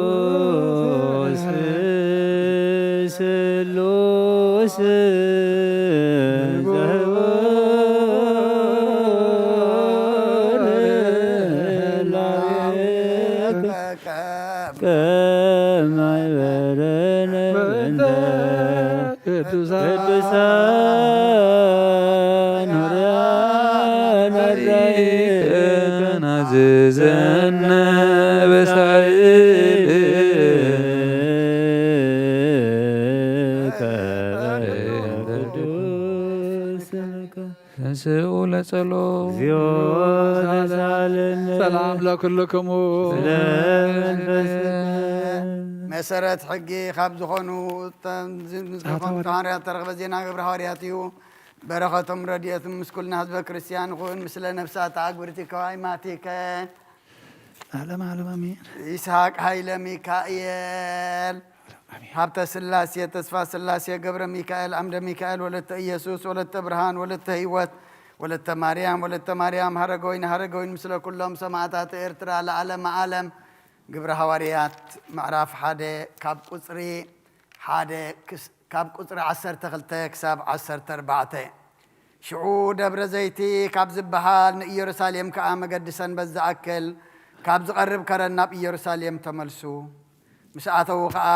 ቅዱስ ስሉስ ቅዱሳን ናዝዘነ ተንሥኡ ለጸሎት ሰላም ለኩልክሙ መሰረት ሕጊ ካብ ዝኾኑ ሐዋርያት ተረኽበ ዜና ግብረ ሐዋርያት እዩ። በረኸቶም ረድኤቶም ምስ ኩልና ህዝበ ክርስቲያን ይኹን ምስለ ነፍሳት አግብርቲ ከዋይ ማቲከ ዓለም ዓለም አሜን። ይስሐቅ ኃይለ ሚካኤል ሀብተ ስላሴ ተስፋ ስላሴ ገብረ ሚካኤል አምደ ሚካኤል ወለተ ኢየሱስ ወለተ ብርሃን ወለተ ህይወት ወለተ ማርያም ሀረገወይን ምስለ ኩሎም ሰማዕታት ኤርትራ ለዓለመ ዓለም ግብረ ሐዋርያት ምዕራፍ 1 ካብ ቁፅሪ 12 ክሳብ 14 ሽዑ ደብረ ዘይቲ ካብ ዝበሃል ንኢየሩሳሌም ከዓ መገዲ ሰንበት ዝኣክል ካብ ዝቐርብ ከረን ናብ ኢየሩሳሌም ተመልሱ። ምስ ኣተዉ ከዓ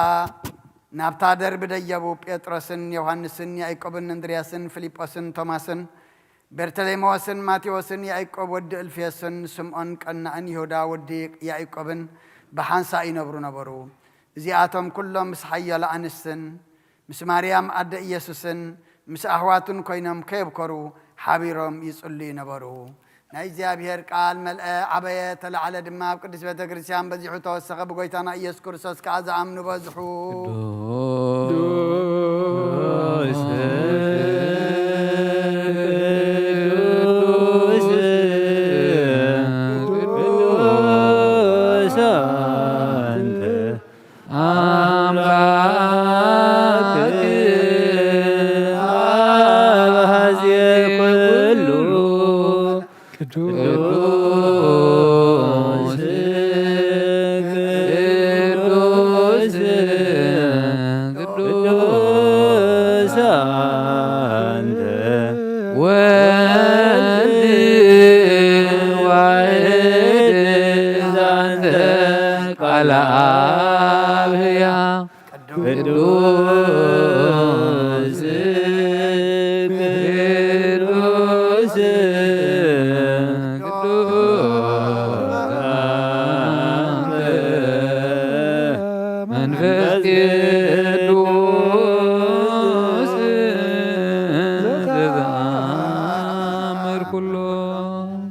ናብታ ደርቢ ደየቡ ጴጥሮስን ዮሐንስን ያዕቆብን እንድርያስን ፊልጶስን ቶማስን በርተሌሜዎስን ማቴዎስን ያዕቆብ ወዲ እልፍዮስን ስምዖን ቀናእን ይሁዳ ወዲ ያዕቆብን ብሓንሳ ይነብሩ ነበሩ። እዚኣቶም ኩሎም ምስ ሓያሎ ኣንስትን ምስ ማርያም ኣደ ኢየሱስን ምስ ኣሕዋቱን ኮይኖም ከየብከሩ ሓቢሮም ይጽልዩ ነበሩ። ናይ እግዚአብሔር ቃል መልአ ዓበየ ተላዕለ ድማ ኣብ ቅዱስ ቤተ ክርስቲያን በዚሑ ተወሰኸ። ብጎይታና ኢየሱስ ክርስቶስ ከዓ ዝኣምኑ በዝሑ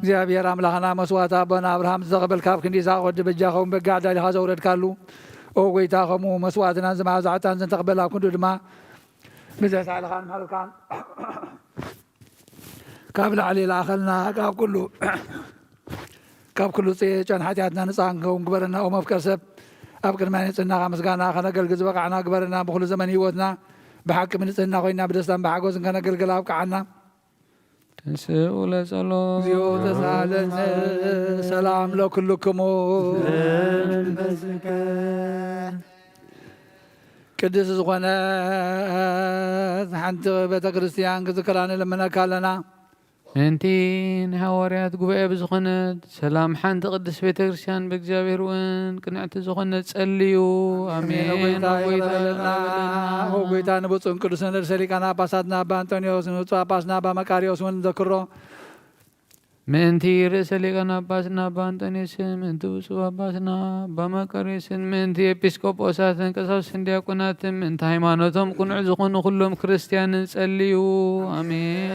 እግዚአብሔር አምላኽና መስዋዕት አቦና አብርሃም ዝተቐበል ካብ ክንዲ ይስሐቅ ወዲ በጃኸውም በጋዕ ዳሊኻ ዘውረድካሉ ኦ ጎይታ ከምኡ መስዋዕትናን ዝማዕዛዕታን ዘንተቐበል ኣብ ክንዱ ድማ ብዘሳልኻን ማልካን ካብ ላዕሊ ላኸልና ካብ ኩሉ ጨን ሓጢኣትና ንፃ ክንከውን ግበረና ኦ መፍቀር ሰብ ኣብ ቅድመ ንጽህናኻ ምስጋና ከነገልግል ዝበቃዕና ግበረና ብኩሉ ዘመን ህይወትና ብሓቂ ንጽህና ኮይና ብደስታን ብሓጎስን ከነገልግል ኣብቅዓና ተንስኡ ለጸሎት እግዚኦ ተሳለነ ሰላም ለኩልክሙ ቅዱስ ዝኾነት ሓንቲ ቤተ ክርስቲያን ክዝክራ ንልምነካ ኣለና እንቲ ንሐዋርያት ጉባኤ ብዝኾነት ሰላም ሓንቲ ቅዱስ ቤተ ክርስቲያን ብእግዚኣብሔር እውን ቅንዕቲ ዝኾነት ጸልዩ ኣሜን። ጎይታ ንብፁዕን ቅዱስን ርእሰ ሊቃነ ጳጳሳትና ኣባ አንጦኒዎስ ንብፁዕ ጳጳስና ኣባ መቃርዮስ እውን ዘክሮ ምእንቲ ርእሰ ሊቃነ ጳጳስና ኣባ አንጦኒዎስን ምእንቲ ብፁዕ ጳጳስና ኣባ መቃርዮስን ምእንቲ ኤጲስቆጶሳትን ቀሳውስትን ዲያቆናትን ምእንቲ ሃይማኖቶም ቁኑዕ ዝኾኑ ኩሎም ክርስቲያንን ጸልዩ ኣሜን።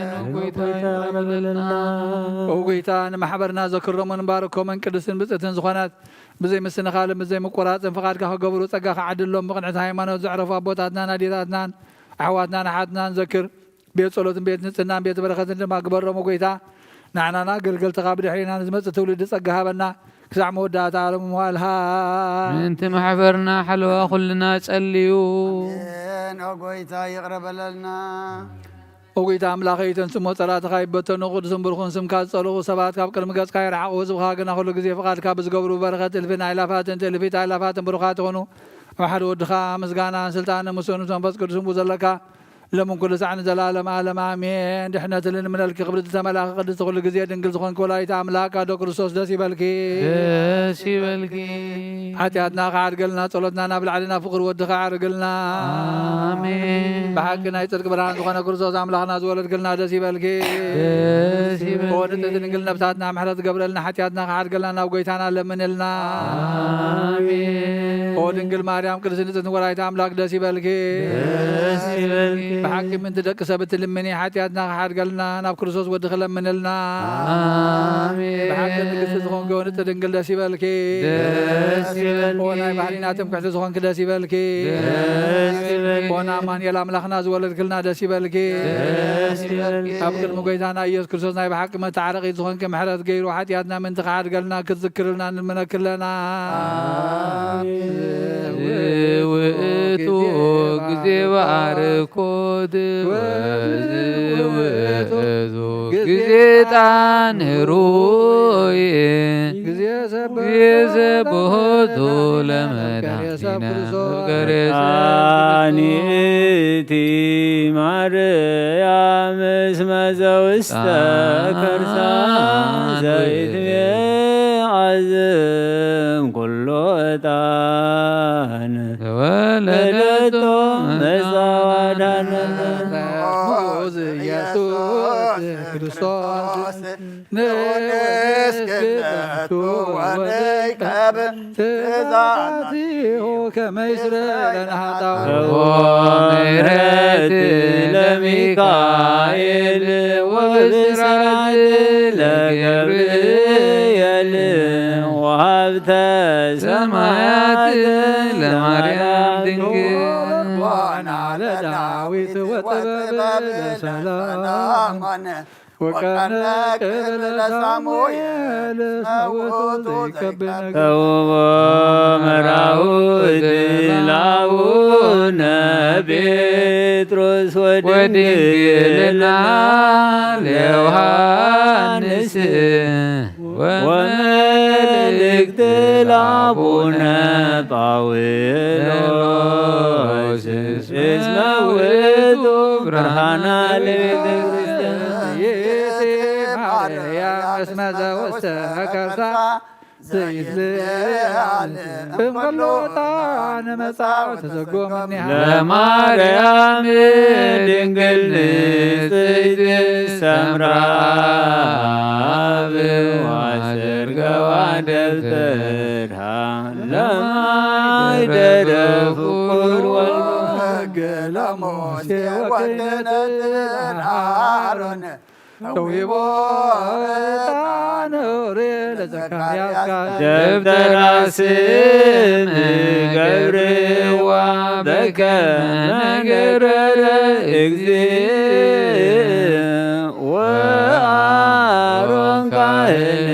ጎይታ ንማሕበርና ዘክሮምን ንባርኮምን ቅዱስን ብፅእትን ዝኾነት ብዘይ ምስንኻልን ብዘይ ምቁራፅን ፍቓድካ ክገብሩ ፀጋ ክዓድሎም ብቕንዕቲ ሃይማኖት ዘዕረፉ ኣቦታትናን ኣዴታትናን ኣሕዋትናን ኣሓትናን ዘክር ቤት ጸሎትን ቤት ንጽህናን ቤት በረኸትን ድማ ግበሮሞ ጎይታ ንዓናና ገልገልትኻ ብድሕሪና ንዝመፅእ ትውልዲ ፀጋ ሃበና ክሳዕ መወዳእታ ዓለሙ ምዋልሃ ምእንቲ ማሕበርና ሓለዋ ኩልና ጸልዩ ጎይታ ይቕረበለልና ጎይታ ኣምላኸይ ተንስሞ ፀላእትኻ ይበተኑ ቅዱስን ብሩኹን ስምካ ዝፀልቑ ሰባት ካብ ቅድሚ ገጽካ ይረሓቑ ህዝብኻ ግና ኩሉ ግዜ ፍቓድካ ብዝገብሩ በረኸት እልፍን ኣእላፋትን ትእልፊት ኣእላፋትን ብሩኻት ይኾኑ ኣብ ሓደ ወድኻ ምስጋናን ስልጣንን ምስኡን መንፈስ ቅዱስን ቡ ዘለካ لمن كل سعن زلالم عالم آمين دحنا تلين من الكبر تملاك قدس كل جزية دنقل زخون كولايت أملاك دو كرسوس دسي بلكي حتياتنا قاعد قلنا صلتنا نابل علينا فقر ودخا عار قلنا آمين بحقنا يترك برهان زخون كرسوس أملاكنا زولد قلنا دسي بلكي ونت دنقلنا بتاتنا محرز قبرلنا حتياتنا قاعد قلنا وقيتانا لمن لنا آمين ودنقل مريم كرسين تنورايت أملاك دسي بلكي بحق من تدك سبت لمني حتياتنا قاعد قلنا ناب كرسوس ودخل من لنا آمين بحق نقص زخون قون تدنقل دسي بلكي ونا بحرنا تمكح زخون كدسي بلكي ونا مان يلا ملخنا زولد كلنا دسي بلكي أبكر مقيتانا يس كرسوسنا بحق ما تعرقي زخون كمحرز غير حتياتنا من تقعد قلنا كذكر لنا المنك لنا وإتو قزي باركود قزي تانروي قزي سبهدو لمدحنا آنيتي مريم اسم زوستا كرسا زيت عزم كل تان ولدتو مزودان يسوع كريستوس نسكتو ونكب تزاتيه كما يسرنا حتى ومرت لميكائيل وبسرعت لجبريل وهبت سمايات لمريم دنجل على داويت وطبب سلام وكان قبل سامويل صوت ذكبنا ومراود لاونا بيتروس ودنجلنا ليوحنس وملك تلعبنا طاولوس اسمه برهانا اسم زوجتها زيت بمغلوطان مساوت تزقو مني لمريم دنقل زيت السمراء وعسر قواد الترها لما يدرف كل والقل موسى وكنت النار دفتر عسم قبر وبكى قرر اكزي وارون قائل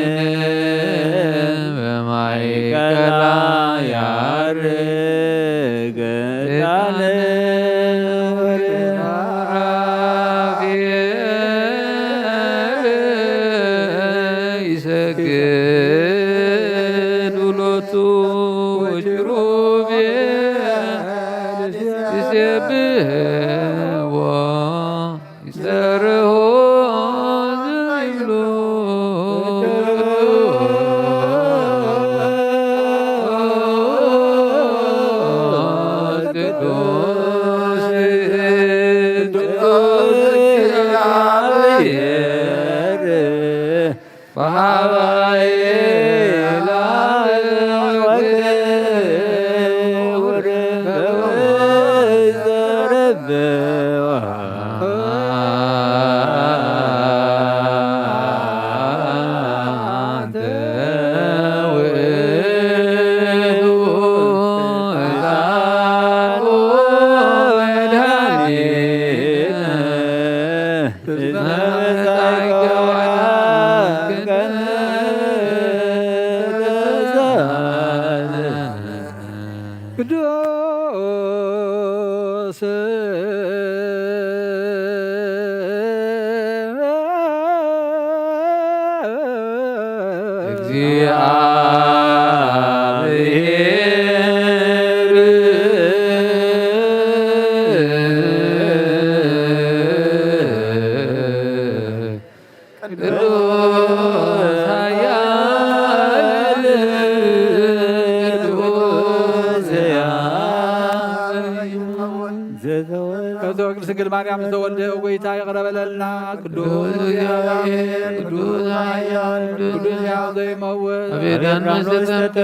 بمعيك لا يعرف መላእክቱ ወኪሩቤል ይሴብሕዎ ይሰርሖ ዝብሉ ድንግል ማርያም ተወልደ ጎይታ ይቅረበለልና ቅዱስ እግዚአብሔር ቅዱስ ኃያል ቅዱስ ሕያው ዘይመውት አቤዳን መስጠት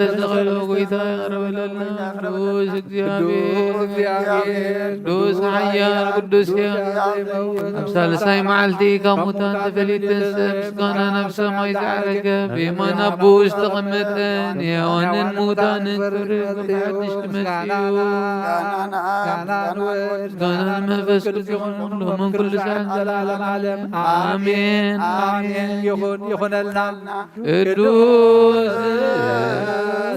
ተዘኸለ ጎይታ ይቅረበለልና ቅዱስ እግዚአብሔር ቅዱስ ኃያል ቅዱስ ሕያው አምሳልሳይ መዓልቲ ካብ ሙታን ተፈሊጥ ተንሥእ ምስጋና ናብ ሰማይ ዝዓረገ ብየማን አቡ ዝተቐመጠን ሕያዋንን ሙታንን ክብሪ ሓድሽ ክመጽኡ ምስጋናን መንፈስ ቅዱስ ይኹን ሎምን ኩሉ ሰዓት ዘለዓለም ዓለም አሜን አሜን ይኹነልና። ቅዱስ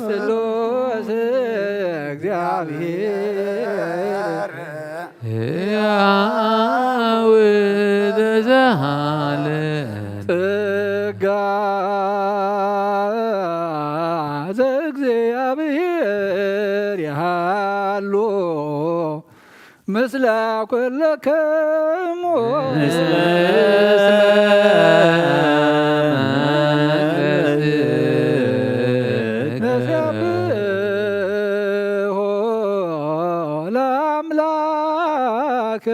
ስሉስ እግዚአብሔር ሕያው ዘዘሃለም ጸጋ ዘእግዚአብሔር ያሃሉ ምስለ ኩልክሙ ነሰብሖ ለአምላክ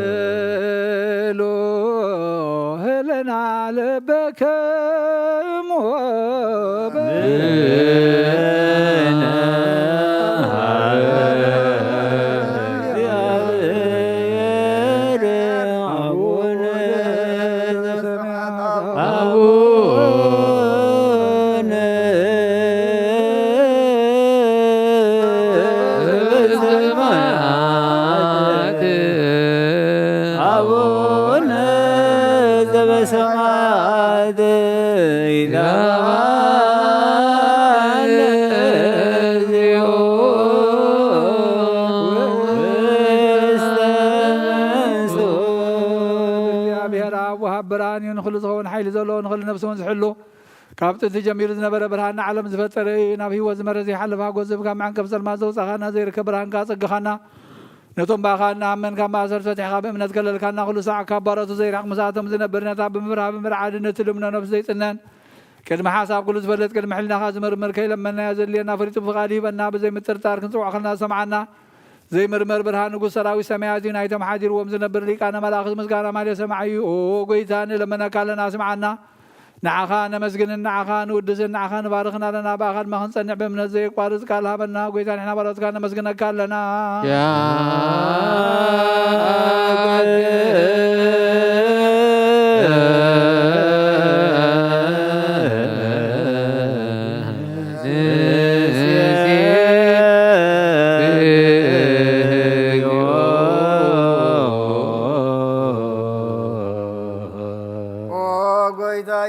ሃሌሉ ህለና ለበከሙ ብርሃን እዩ ንኩሉ ዝኸውን ሓይሊ ዘለዎ ንኩሉ ነብሲ እውን ዝሕሉ ካብ ጥንቲ ጀሚሩ ዝነበረ ብርሃንና ዓለም ዝፈጠረ እዩ ናብ ሂወት ዝመረ ዘይሓልፍ ሃጎስ ዝብካ መዓንቀብ ፀልማት ዘውፃኻና ዘይርከብ ብርሃንካ ፀግኻና ነቶም ባኻና ኣመንካ ማእሰር ፈቲሕካ ብእምነት ከለልካና ኩሉ ሰዓት ካብ ባሮቱ ዘይርሕቕ መሳቶም ዝነብር ነታ ብምርዓድነት ልምነ ነብሲ ዘይፅነን ቅድሚ ሓሳብ ኩሉ ዝፈለጥ ቅድሚ ሕሊናኻ ዝምርምር ከይለመናዮ ዘድልየና ፍሪጡ ፍቓድ ሂበና ብዘይምጥርጣር ክንፅውዕ ከልና ሰምዓና ዘይምርመር ብርሃን ንጉስ ሰራዊት ሰማያት እዩ ናይቶም ሓዲርዎም ዝነብር ሊቃነ መላእኽት ምስጋና ማለት ሰማዕ እዩ ጎይታ ንለመነካ ኣለና ስምዓና ንዓኻ ነመስግንን ንዓኻ ንውድስን ንዓኻ ንባርኽና ኣለና ብኣኻ ድማ ክንፀንዕ ብእምነት ዘየቋርፅ ቃል ሃበና ጎይታ ንሕና ባሮትካ ነመስግነካ ኣለና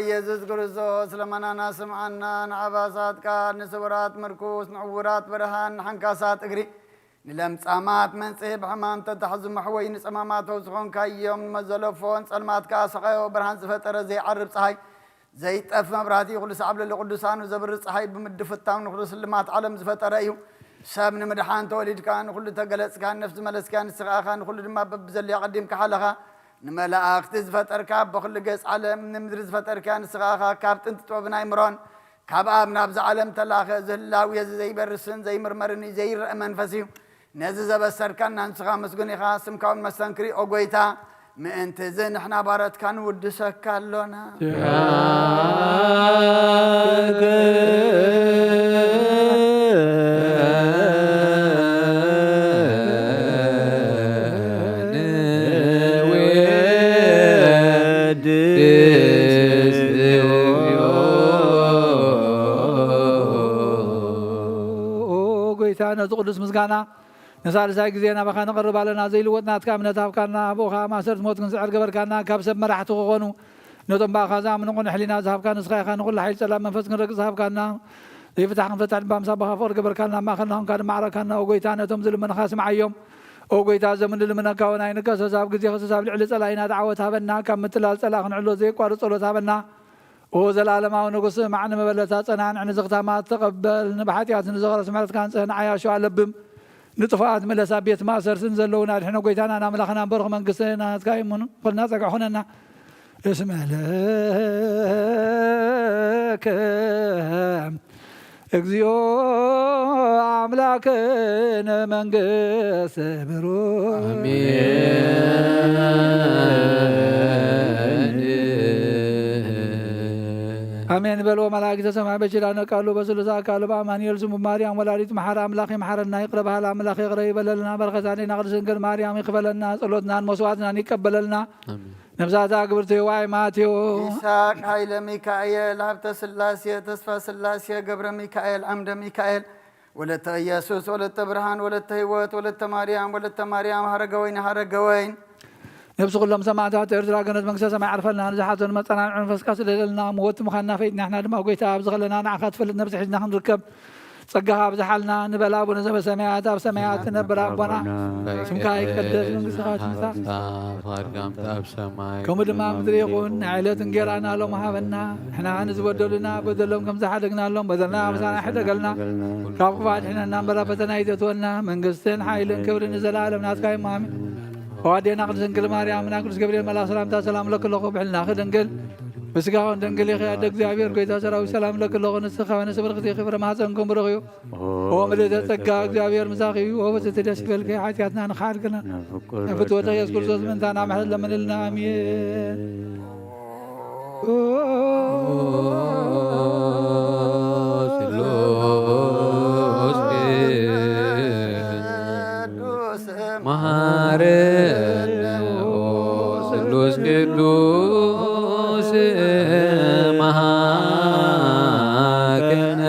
ኢየሱስ ክርስቶስ ለመናና ስምዓና ንዓባሳት ቃል ንስውራት ምርኩስ ንዕውራት ብርሃን ንሓንካሳት እግሪ ንለምጻማት መንጽሔ ብሕማም ተታሕዙ መሕወይ ንጸማማት ዝኾንካዮም ንመዘለፎን ጸልማትካ ሰቐዮ ብርሃን ዝፈጠረ ዘይዓርብ ፀሓይ ዘይጠፍ መብራህቲ ኩሉ ሰዓብ ለለ ቅዱሳኑ ዘብርህ ፀሓይ ብምድፍታው ንኩሉ ስልማት ዓለም ዝፈጠረ እዩ ሰብ ንምድሓን ተወሊድካ ንኩሉ ተገለጽካ ነፍሲ መለስካ ንስኻኻ ንኩሉ ድማ በብዘልያ ቀዲምካ ሓለኻ ንመላእኽቲ ዝፈጠርካ ብኩሉ ገጽ ዓለም ንምድሪ ዝፈጠርካ ንስኻኻ ካብ ጥንቲ ጥበብን ኣይምሮን ካብ ኣብ ናብዚ ዓለም ተላኸ ዝህላዊ እዚ ዘይበርስን ዘይምርመርን ዘይርአ መንፈስ እዩ ነዚ ዘበሰርከና ንስኻ መስጉን ኢኻ ስምካውን መስተንክሪ ኦ ጐይታ ምእንቲ እዚ ንሕና ባረትካ ንውድሰካ ኣሎና ነዚ ቅዱስ ምስጋና ነሳልሳይ ጊዜና ባኻ ነቐርብ ኣለና ዘይልወጥናትካ እምነት ሃብካና ኣብኡኻ ማሰርቲ ሞት ክንስዕር ገበርካና ካብ ሰብ መራሕቲ ክኾኑ ነቶም ባኻ ዝኣምንቑን ሕሊና ዝሃብካ ንስኻ ኢኻ ንኹሉ ሓይል ፀላም መንፈስ ክንረግፅ ሃብካና ዘይፍታሕ ክንፈታሕ ድማ ምሳብ ባኻ ፍቅሪ ገበርካልና ማእኸልና ኮንካ ድማዕረካና ኦ ጐይታ ነቶም ዝልመነኻ ስምዓዮም ኦ ጐይታ ዘምን ልምነካ እውን ኣይንከሰስ ኣብ ግዜ ክሰሳብ ልዕሊ ፀላኢና ዳዕወት ሃበና ካብ ምትላል ፀላ ክንዕሎ ዘይቋርፅ ጸሎት ሃበና ኦ ዘለዓለማዊ ንጉስ ማዕነ መበለታ ፀናንዕ ንዝኽታማት ተቐበል ንብሓጢኣት ንዘኸረስ ምሕረትካ ንፅህና ዓያሾ ኣለብም ንጥፋኣት መለሳ ቤት ማእሰርስን ዘለውና ድሕነ ጐይታና ናምላኽና በርኽ መንግስትና ናትካ ይሙን ኩልና ፀጋዕ ኹነና እስመለከ እግዚኦ አምላክነ መንግስት ብሩክ አሜን በሎ መላእክተ ሰማይ በችላነ ቃሉ በስሉሳ ቃሉ በአማኑኤል ስሙ ማርያም ወላዲት መሐረ አምላክ መሐረና ይቅረ ባህል አምላክ ይቅረ ይበለልና በረከታኔና ቅድስት ድንግል ማርያም ይክፈለና ጸሎትናን መስዋዕትናን ይቀበለልና ነፍሳታ ግብርት ዋይ ማቴዎ ይስሐቅ ኃይለ ሚካኤል ሀብተ ስላሴ ተስፋ ስላሴ ገብረ ሚካኤል አምደ ሚካኤል ወለተ ኢየሱስ ወለተ ብርሃን ወለተ ህይወት ወለተ ማርያም ሀረገወይን ሀረገወይን ነብስ ኩሎም ሰማዕታት ኤርትራ ገነት መንግስተ ሰማይ ዓርፈልና ንዝሓቶን መፀናንዕ መንፈስካ ስለለልና ሞት ምዃንና ፈይድና ሕና ድማ ጐይታ ኣብ ዝኸለና ንዓኻ ትፈልጥ ነብሲ ሒዝና ክንርከብ ጸጋኻ ኣብዝሓልና ንበላ ኣቡነ ዘበሰማያት ኣብ ሰማያት ትነብር ኣቦና ስምካ ይቀደስ መንግስትኻ ትምጻእ ከምኡ ድማ ምድሪ ይኹን ዕለት እንጀራና ሎም ሃበና ንሕና ንዝበደሉና በደሎም ከም ዝሓደግናሎም በደልና ምሳና ሕደገልና ካብ ክፋት ሕነና እምበራ ፈተና ይተትወና መንግስትን ሓይልን ክብርን ንዘለዓለም ናትካ እዩ ኣሜን ወአዴና ቅድስት ድንግል ማርያምና ቅዱስ ገብርኤል መልአክ ሰላምታ ሰላም ለክለኹ ብሕልና ክድንግል ምስጋውን ድንግል ይኸ ያደ እግዚአብሔር ጐይታ ሰራዊት ሰላም ለክለኹ ንስኻ ወነስ ብርክቲ ክብረ ማኅፀንኩም ብሩኽ እዩ ኦ ምልዕተ ጸጋ እግዚአብሔር ምሳኺ እዩ ኦ በጽሕቲ ደስ ይበልከ ሓጢአትና ንኽሓድግና ፍትወተ ኢየሱስ ክርስቶስ ምንታና ምሕረት ለምንልና አሜን መሐረነ ስሉስ ቅዱስ መሐከነ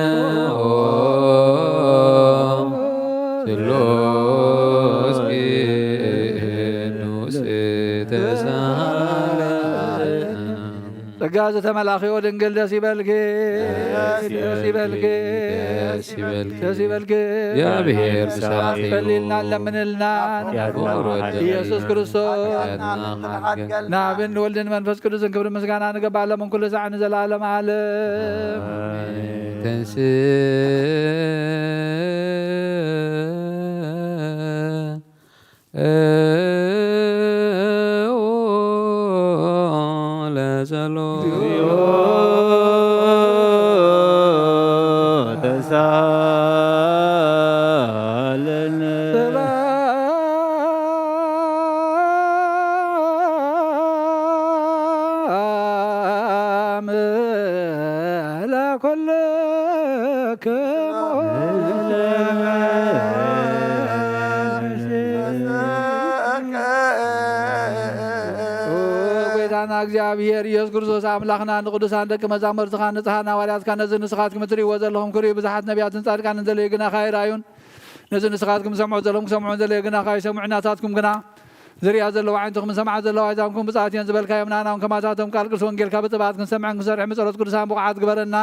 ስሉስ ቅዱስ ተሳለ ጸጋ ዘተመላኽዮ ድንግል ደስ ይበልኪ ደስ ይበልኪ ደስ ይበልኪ እግዚአብሔር ምሳኺ ጸሊልና ለምንልና ኢየሱስ ክርስቶስ ናብን ወልድን መንፈስ ቅዱስን ክብሪ ምስጋና ንገባለም ኩሉ ሰዓት ንዘላለም ዓለም እግዚአብሔር ኢየሱስ ክርስቶስ አምላኽና ንቅዱሳን ደቂ መዛሙርትኻ ንጽሓና ዋልያትካ ነዚ ንስኻትኩም እትርእይዎ ዘለኹም ክርእዩ ብዙሓት ነቢያትን ጻድቃንን ዘለዩ ግና ይራእዩን ነዚ ንስኻትኩም ሰምዑ ዘለኹም ክሰምዑን ዘለዩ ግና ይሰምዑ ናታትኩም ግና ዝርያ ዘለዋ ዓይንትኹም ሰምዓ ዘለዋ ዛንኩም ብፅዓት እየን ዝበልካዮም ናናውን ከማታቶም ቃል ቅዱስ ወንጌልካ ብጥባት ክንሰምዕን ክንሰርሕ ብጸሎት ቅዱሳን ብቑዓት ግበረና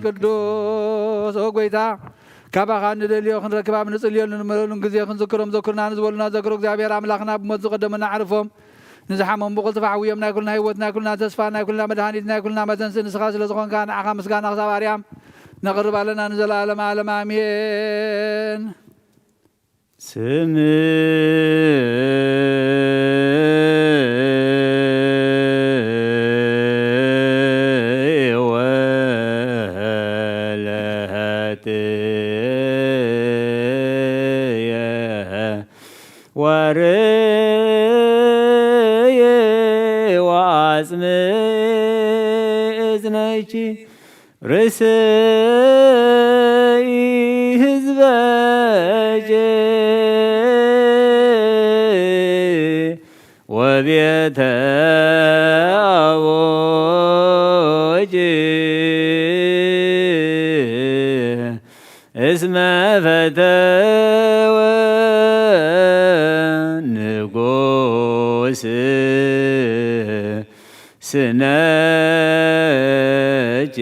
ቅዱስ ጎይታ ካባኻ ንደልዮ ክንረክባ ንጽልየሉ ንመለሉን ግዜ ክንዝክሮም ዘክርና ንዝበሉና ዘክሮ እግዚአብሔር ኣምላኽና ብሞት ዝቐደመና ዓርፎም ንዝሓሞም ብቕልጥፍ ዓብዮም ናይ ኩልና ህይወት ናይ ኩልና ተስፋ ናይ ኩልና መድሃኒት ናይ ኩልና መተንስእ ንስኻ ስለ ዝኾንካ ንዓኻ ምስጋና ክሳብ ኣርያም ነቕርብ ኣለና ንዘለኣለም ዓለም ኣሜን። ወርየ ወአጽም እዝነኪ ርእሰይ ህዝበኪ ወቤተ አቦኪ እስመ ፈተወ ንጉሥ ስነኪ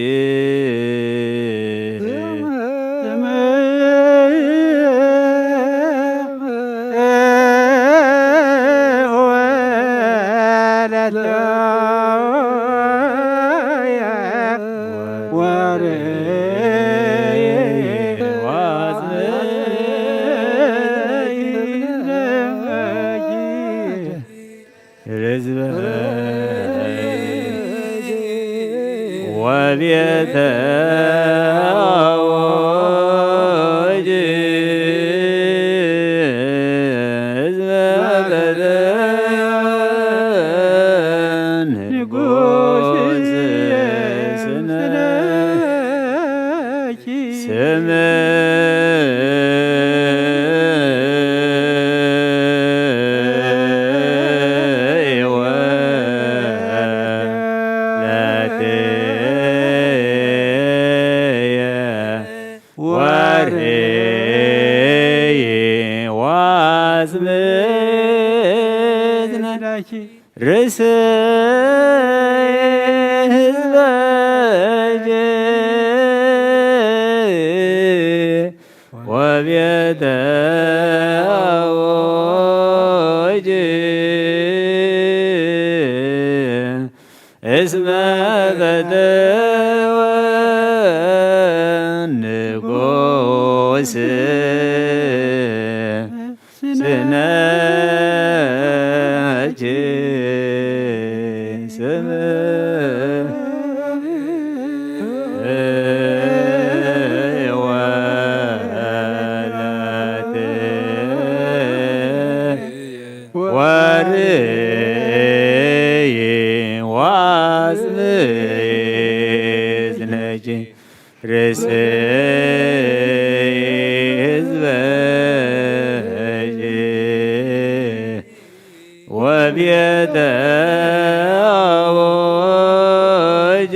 ወቤተ አቦኪ እስመ ፈተወ ንጉሥ ስነኪ ርእሰይ ህዝበኪ ወቤተ አቦኪ እስመ ፈተወ ንጉሥ ስነኪ ወርየ ወአጽም እዝነኪ ርእሰይ ህዝበኪ ወቤተ አቦኪ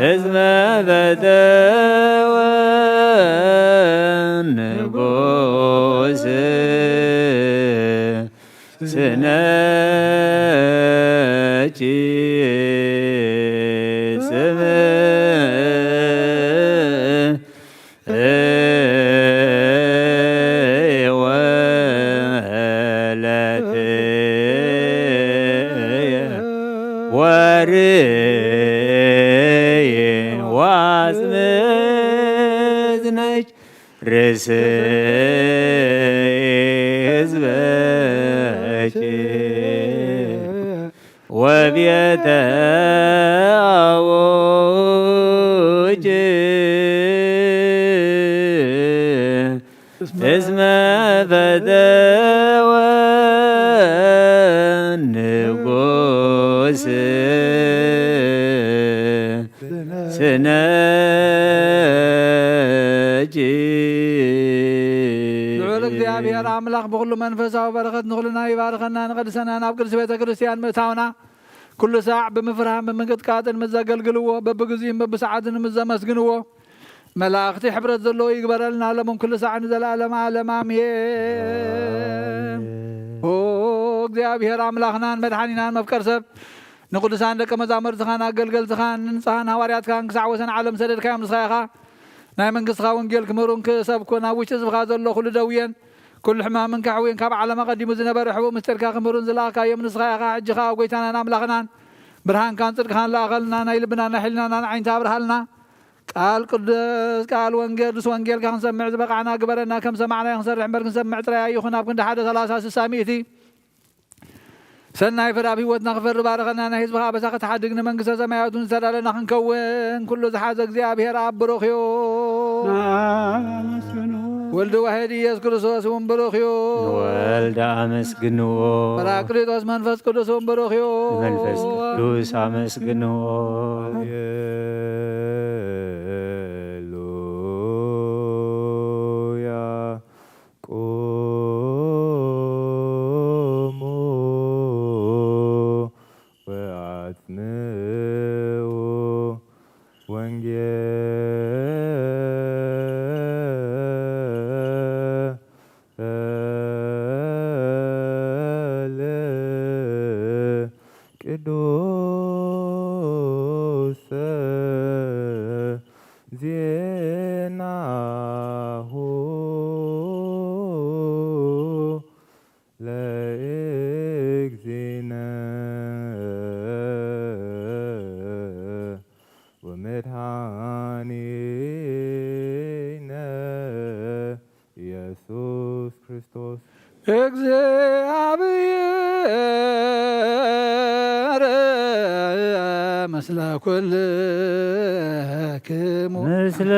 እስመ ፈተወ ንጉሥ ስነኪ ስም ወርየ ወአጽም እዝነኪ ርእሰይ ህዝበኪ ወቤተ አቦኪ እስመ ፈተወ ንጉሥ ስነኪ ልዑል እግዚአብሔር አምላኽ بكل منفسه وبركة نخلنا يباركنا نقدسنا نابقر سبيت كريستيان متاونا كل ساعة بمفرهم بمنقد كاتن مزاقل قلوه ببقزين ببسعادن مزامس قنوه ملاختي حبرت ذلو يقبر لنا لمن كل ساعة نزل عالم عالم آمين እግዚአብሔር አምላኽናን መድኃኒናን መፍቀር ሰብ ንቅዱሳን ደቀ መዛሙርትኻን ኣገልገልትኻን ንንፅኻን ሃዋርያትካን ክሳዕ ወሰን ዓለም ሰደድካዮም ንስኻ ኢኻ ናይ መንግስትኻ ወንጌል ክምሩን ክሰብኩን ኣብ ውሽጢ ህዝብኻ ዘሎ ኩሉ ደውየን ኩሉ ሕማምን ካሕዊን ካብ ዓለም ኣቐዲሙ ዝነበረ ሕቡእ ምስጢርካ ክምሩን ዝለኣኻዮም ንስኻ ኢኻ ሕጂኻ ኣብ ጎይታናን ኣምላኽናን ብርሃንካን ፅድቅኻን ለኣኸልና ናይ ልብና ናይ ሕሊናና ንዓይንታ ኣብርሃልና ቃል ቅዱስ ቃል ወንጌል ርስ ወንጌልካ ክንሰምዕ ዝበቃዕና ግበረና ከም ሰማዕና ክንሰርሕ እምበር ክንሰምዕ ጥራይ ይኹን ኣብ ክንዲ 1 30 60 ሚእቲ ሰናይ ፍረ ኣብ ሂወትና ክፈሪ ባረኸና ናይ ህዝብኻ በሳ ከተሓድግ ንመንግስተ ሰማያዊት ዝተዳለና ክንከውን ኩሉ ዝሓዘ እግዚአብሔር ኣብ ብሩኽ እዩ ወልድ ዋሕድ ኢየሱስ ክርስቶስ እውን ብሩኽ እዩ ወልድ ኣመስግንዎ ጰራቅሊጦስ መንፈስ ቅዱስ እውን ብሩኽ እዩ መንፈስ ቅዱስ ኣመስግንዎ እግዚአብሔር መስለ ኩልክሙ ምስለ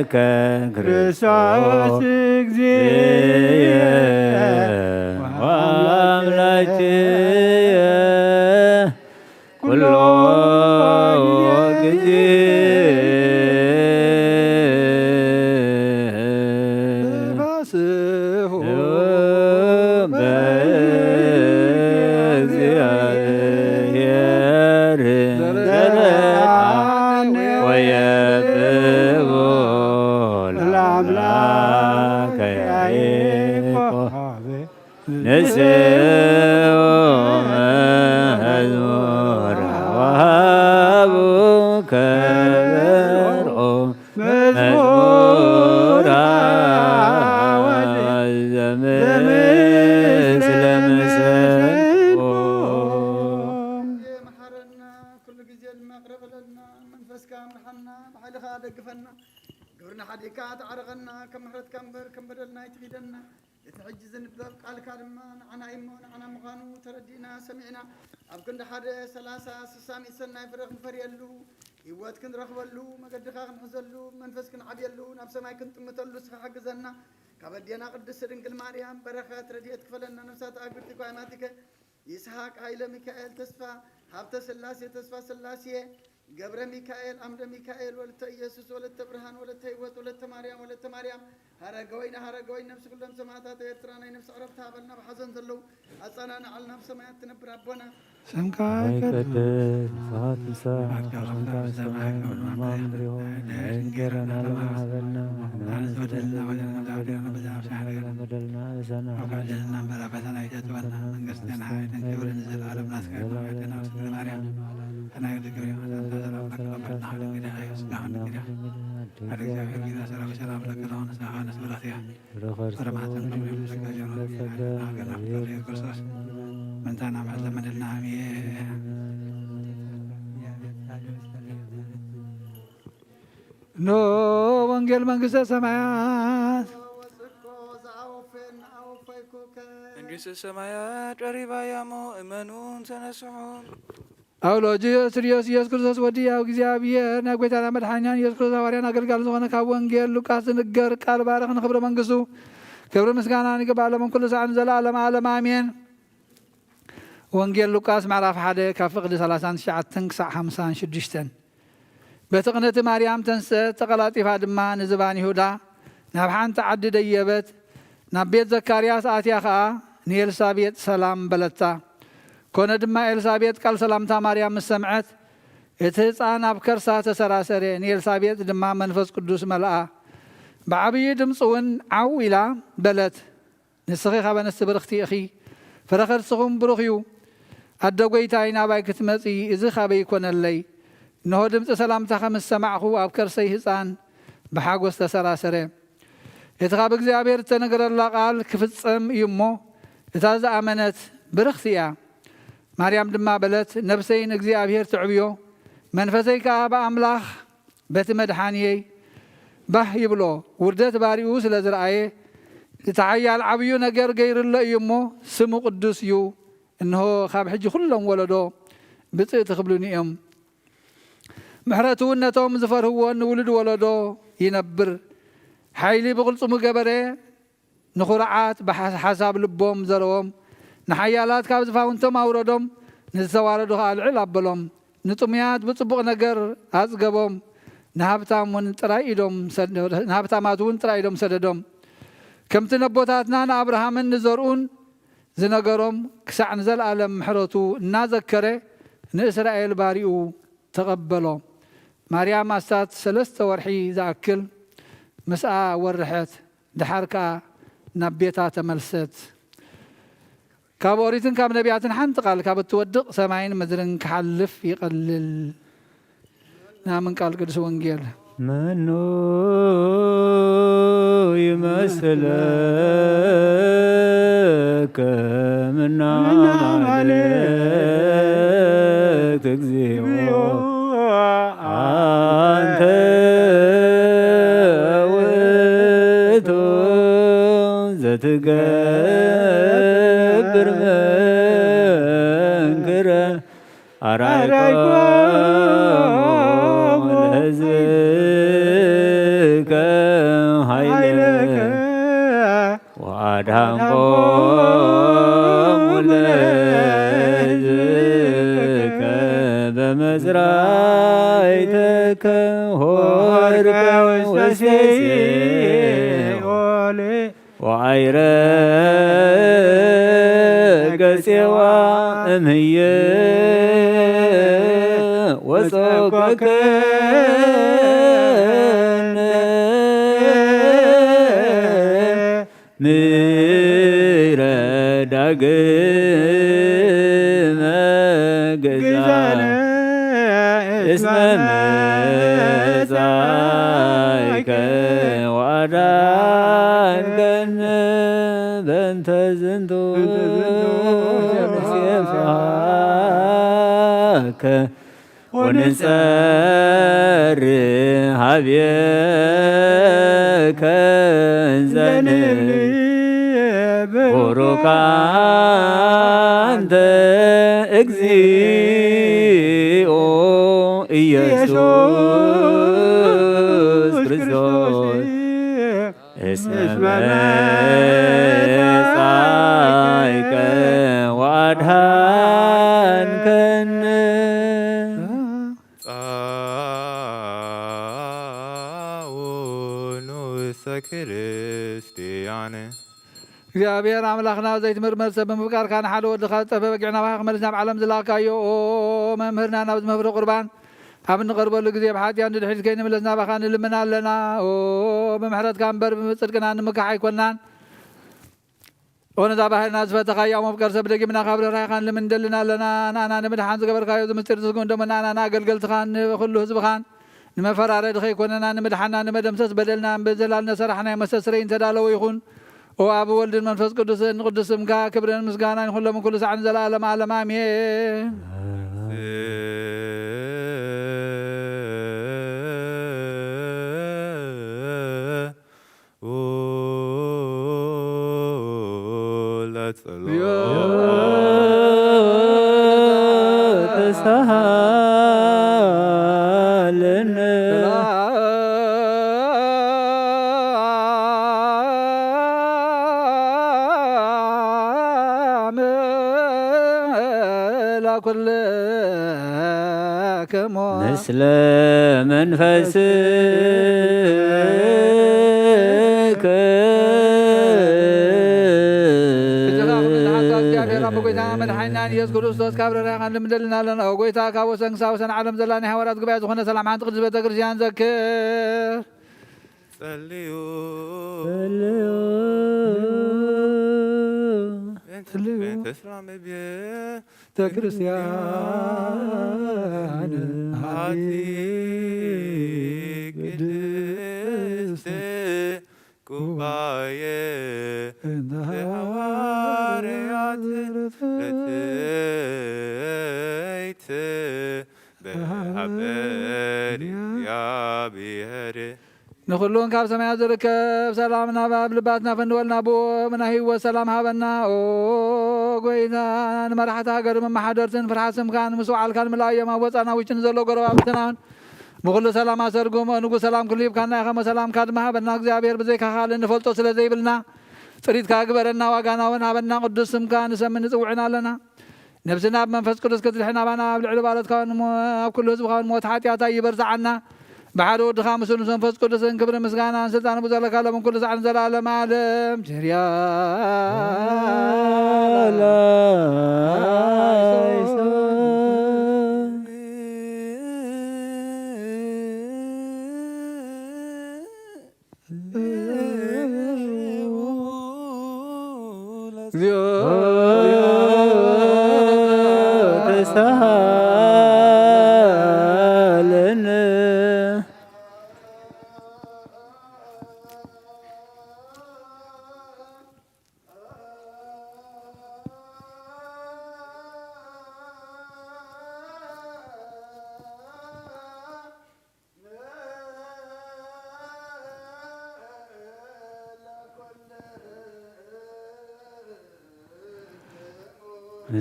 መንፈስከ ክርስቶስ እግዚእ ወአምላክየ ኩሎ ጊዜ ህይወት ክንረክበሉ መገድኻ ክንሕዘሉ መንፈስ ክንዓብየሉ ናብ ሰማይ ክንጥምተሉ ስኻ ሓግዘና ካብ ኣዴና ቅድስት ድንግል ማርያም በረኸት ረድኤት ክፈለና ነፍሳት ኣግብርቲ ጓይማቲከ ይስሐቅ ሃይለ ሚካኤል ተስፋ ሃብተ ስላሴ ተስፋ ስላሴ ገብረ ሚካኤል አምደ ሚካኤል ወለተ ኢየሱስ ወለተ ብርሃን ወለተ ህይወት ወለተ ማርያም ሃረገወይና ሃረገወይን ነፍሲ ኩሎም ሰማዕታት ኤርትራ ናይ ነፍሲ ዕረፍቲ ሃበልና ብሓዘን ዘለው ኣፃናና ዓልና ብሰማያት ትነብር ኣቦና ስምካ ይቀደስ ሳትንሳዕ ሓሳብካ ሰማይ ማምድሪሆ እንጀራና ለማሃበልና በደልና እሰና ወቃልና በረከተና ይሰጥወና መንግሥትና ኃይልን ክብርን ዘለዓለም ናስከና ማርያም ተናገ ግብሪ መንታና ማዘመድና ኖ ወንጌል መንግሥተ ሰማያት መንግሥተ ሰማያት ቀሪባያሞ እመኑን ተነስሑን አውሎጂዮስ ሪዮስ ኢየሱስ ክርስቶስ ወዲ ያው እግዚአብሔር ናይ ጎይታና መድሓኛን ኢየሱስ ክርስቶስ ሐዋርያን አገልጋሊ ዝኾነ ካብ ወንጌል ሉቃስ ዝንገር ቃል ባረኽ ንክብሪ መንግስቱ ክብሪ ምስጋና ንግባእ ሎምን ኩሉ ሰዓን ዘለዓለም ዓለም አሜን። ወንጌል ሉቃስ ምዕራፍ 1 ካብ ፍቕዲ 39 ክሳብ 56 በቲ ቅነቲ ማርያም ተንስአት ተቐላጢፋ ድማ ንዝባን ይሁዳ ናብ ሓንቲ ዓዲ ደየበት ናብ ቤት ዘካርያስ ኣትያ ከዓ ንኤልሳቤጥ ሰላም በለታ ኮነ ድማ ኤልሳቤጥ ቃል ሰላምታ ማርያም ምስ ሰምዐት እቲ ህፃን ኣብ ከርሳ ተሰራሰረ ንኤልሳቤጥ ድማ መንፈስ ቅዱስ መልአ ብዓብዪ ድምፂ እውን ዓው ኢላ በለት ንስኺ ካብ ኣንስቲ ብርኽቲ ኢኺ ፍረ ከርስኹም ብሩኽ እዩ ኣደ ጐይታይ ናባይ ክትመፂ እዚ ካበይ ይኮነለይ እንሆ ድምፂ ሰላምታ ከምስ ሰማዕኹ ኣብ ከርሰይ ህፃን ብሓጎስ ተሰራሰረ እቲ ካብ እግዚኣብሔር እተነገረላ ቃል ክፍፀም እዩ እሞ እታ ዝኣመነት ብርኽቲ እያ ማርያም ድማ በለት ነብሰይ ንእግዚኣብሔር ትዕብዮ መንፈሰይ ከዓ ብኣምላኽ በቲ መድሓንየይ ባህ ይብሎ ውርደት ባሪኡ ስለ ዝረአየ እቲ ሓያል ዓብዩ ነገር ገይርሎ እዩ እሞ ስሙ ቅዱስ እዩ እንሆ ካብ ሕጂ ኩሎም ወለዶ ብፅእቲ ክብሉኒ እዮም ምሕረቱ እውን ነቶም ዝፈርህዎ ንውልድ ወለዶ ይነብር ሓይሊ ብቕልፅሙ ገበረ ንኹርዓት ብሓሳብ ልቦም ዘረዎም ንሓያላት ካብ ዝፋውንቶም ኣውረዶም ንዝተዋረዱ ከዓ ልዕል ኣበሎም ንጥሙያት ብፅቡቕ ነገር ኣፅገቦም ንሃብታማት እውን ጥራይ ኢዶም ሰደዶም ከምቲ ነቦታትና ንኣብርሃምን ንዘርኡን ዝነገሮም ክሳዕ ንዘለኣለም ምሕረቱ እናዘከረ ንእስራኤል ባሪኡ ተቐበሎ ማርያም ኣስታት 3 ወርሒ ዝኣክል ምስኣ ወርሐት ድሓር ከዓ ናብ ቤታ ተመልሰት ካብ ኦሪትን ካብ ነቢያትን ሓንቲ ቃል ካብ እትወድቕ ሰማይን ምድርን ክሓልፍ ይቐልል ናምን ቃል ቅዱስ ወንጌል መኑ ይመስለከ ምና ማለት እግዚኦ አንተ ውእቱ ዘትገብር መንክረ አርአይኮሙ ለሕዝብከ ኃይለከ ወአድኃንኮሙ ለሕዝብከ በመዝራዕትከ ሆርከ ውስተ ሲኦል ወአይረገ እምየ ወጾከከነ ምሕረ ዳግመ ገዛነ እስመ መጻእከ ወአዳንከነ በእንተ ዝንቱ ንሴብሐከ ወንጸርህ ኀቤከ እንዘንብል ቡሩክ አንተ እግዚኦ ኢየሱስ ክርስቶስ እስመ መጻእከ ወአድኃንከነ ኢየሱስ ክርስቲያን እግዚአብሔር አምላኽና ዘይትምርመር ሰብ ብምፍቃርካ ንሓደ ወድኻ ዝጠፈ በጊዕና ባኻ ክመልስ ናብ ዓለም ዝለኣካዮ መምህርና ናብ ዝመፍረ ቁርባን ኣብ እንቐርበሉ ግዜ ብሓጢያ ንድሕሪት ከይንምለስ ናባኻ ንልምና ኣለና ብምሕረትካ እምበር ብፅድቅና ንምካሕ ኣይኮናን ኦነዛ ባህልና ዝፈተኻዮ መፍቀር ሰብ ደጊምና ካብ ርህራይኻ ንልምን ንደልና ኣለና ንኣና ንምድሓን ዝገበርካዮ ዝምስጢር ዝስጉም ደሞ ንኣና ንኣገልገልትኻን ንኩሉ ህዝብኻን ንመፈራረዲ ከይኮነና ንምድሓና ንመደምሰስ በደልና ብዘላልነ ሰራሕናይ መስተስረይ እንተዳለወ ይኹን وأب ولد المنفس قدس نقدس مكا كبرنا مسقانا نخل من كل ساعة نزل عالم عالم آمين مثل منفسك መድሓኒና ኢየሱስ ክርስቶስ ካብ ረራኻን ልምደልና ኣለና ጎይታ ካብ ወሰን ክሳብ ወሰን ዓለም ዘላ ናይ ሃዋርያት ጉባኤ ዝኾነ ሰላም ሓንቲ ቅዱስ ቤተ ክርስቲያን ዘክር ጸልዩ ቤተ ሰላም ቤተ ክርስቲያን ሃቲ ቅድስት ጉባኤ ዘሐዋርያት ረትይት በሃበር እግዚአብሔር ንኩሉን ካብ ሰማያት ዝርከብ ሰላምና ኣብ ልባትና ፈንወልና ብኦ ምና ህይወት ሰላም ሃበና ጎይታ ንመራሕቲ ሃገር መማሓደርትን ፍርሓት ስምካን ምስ በዓልካን ምልኣዮም ኣብ ወፃና ውሽጥን ዘሎ ጎረባብትናን ብኩሉ ሰላም ኣሰርጉሞ ንጉስ ሰላም ክሉ ይብካና ኢኸመ ሰላምካ ድማ ሃበና እግዚኣብሔር ብዘይካ ካልእ ንፈልጦ ስለ ዘይብልና ፅሪትካ ግበረና ዋጋና እውን ሃበና ቅዱስ ስምካ ንሰምን ንፅውዕና ኣለና ነብስና ብመንፈስ ቅዱስ ክትድሕና ባና ኣብ ልዕሊ ባለትካን ኣብ ኩሉ ህዝብካን ሞት ሓጢኣታ ይበርዛዓና بحد ودخا مسؤول منفس قدس كبر مسغانا سلطان ابو زلك لهم كل ساعه زلالم عالم جريا لا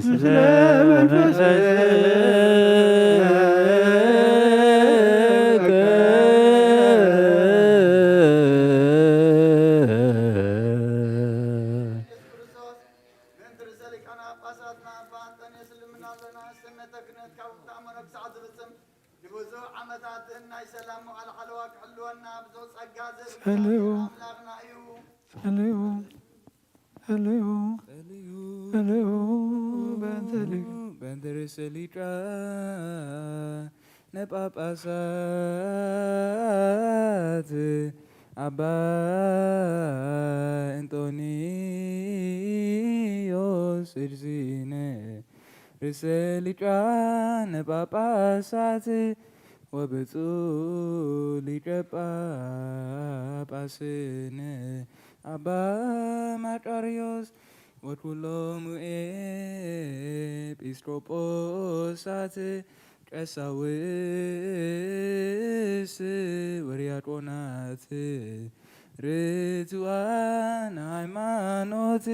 مثل ነጳጳሳት አባ እንጦንዮስ እርዝነ ርእሰ ሊቃነ ጳጳሳት ወብፁዕ ሊቀ ጳጳስነ አባ ማቃርዮስ ወኩሎሙ ኤጲስቆጶሳት ቀሳውስት ወዲያቆናት ርቱዓን ሃይማኖት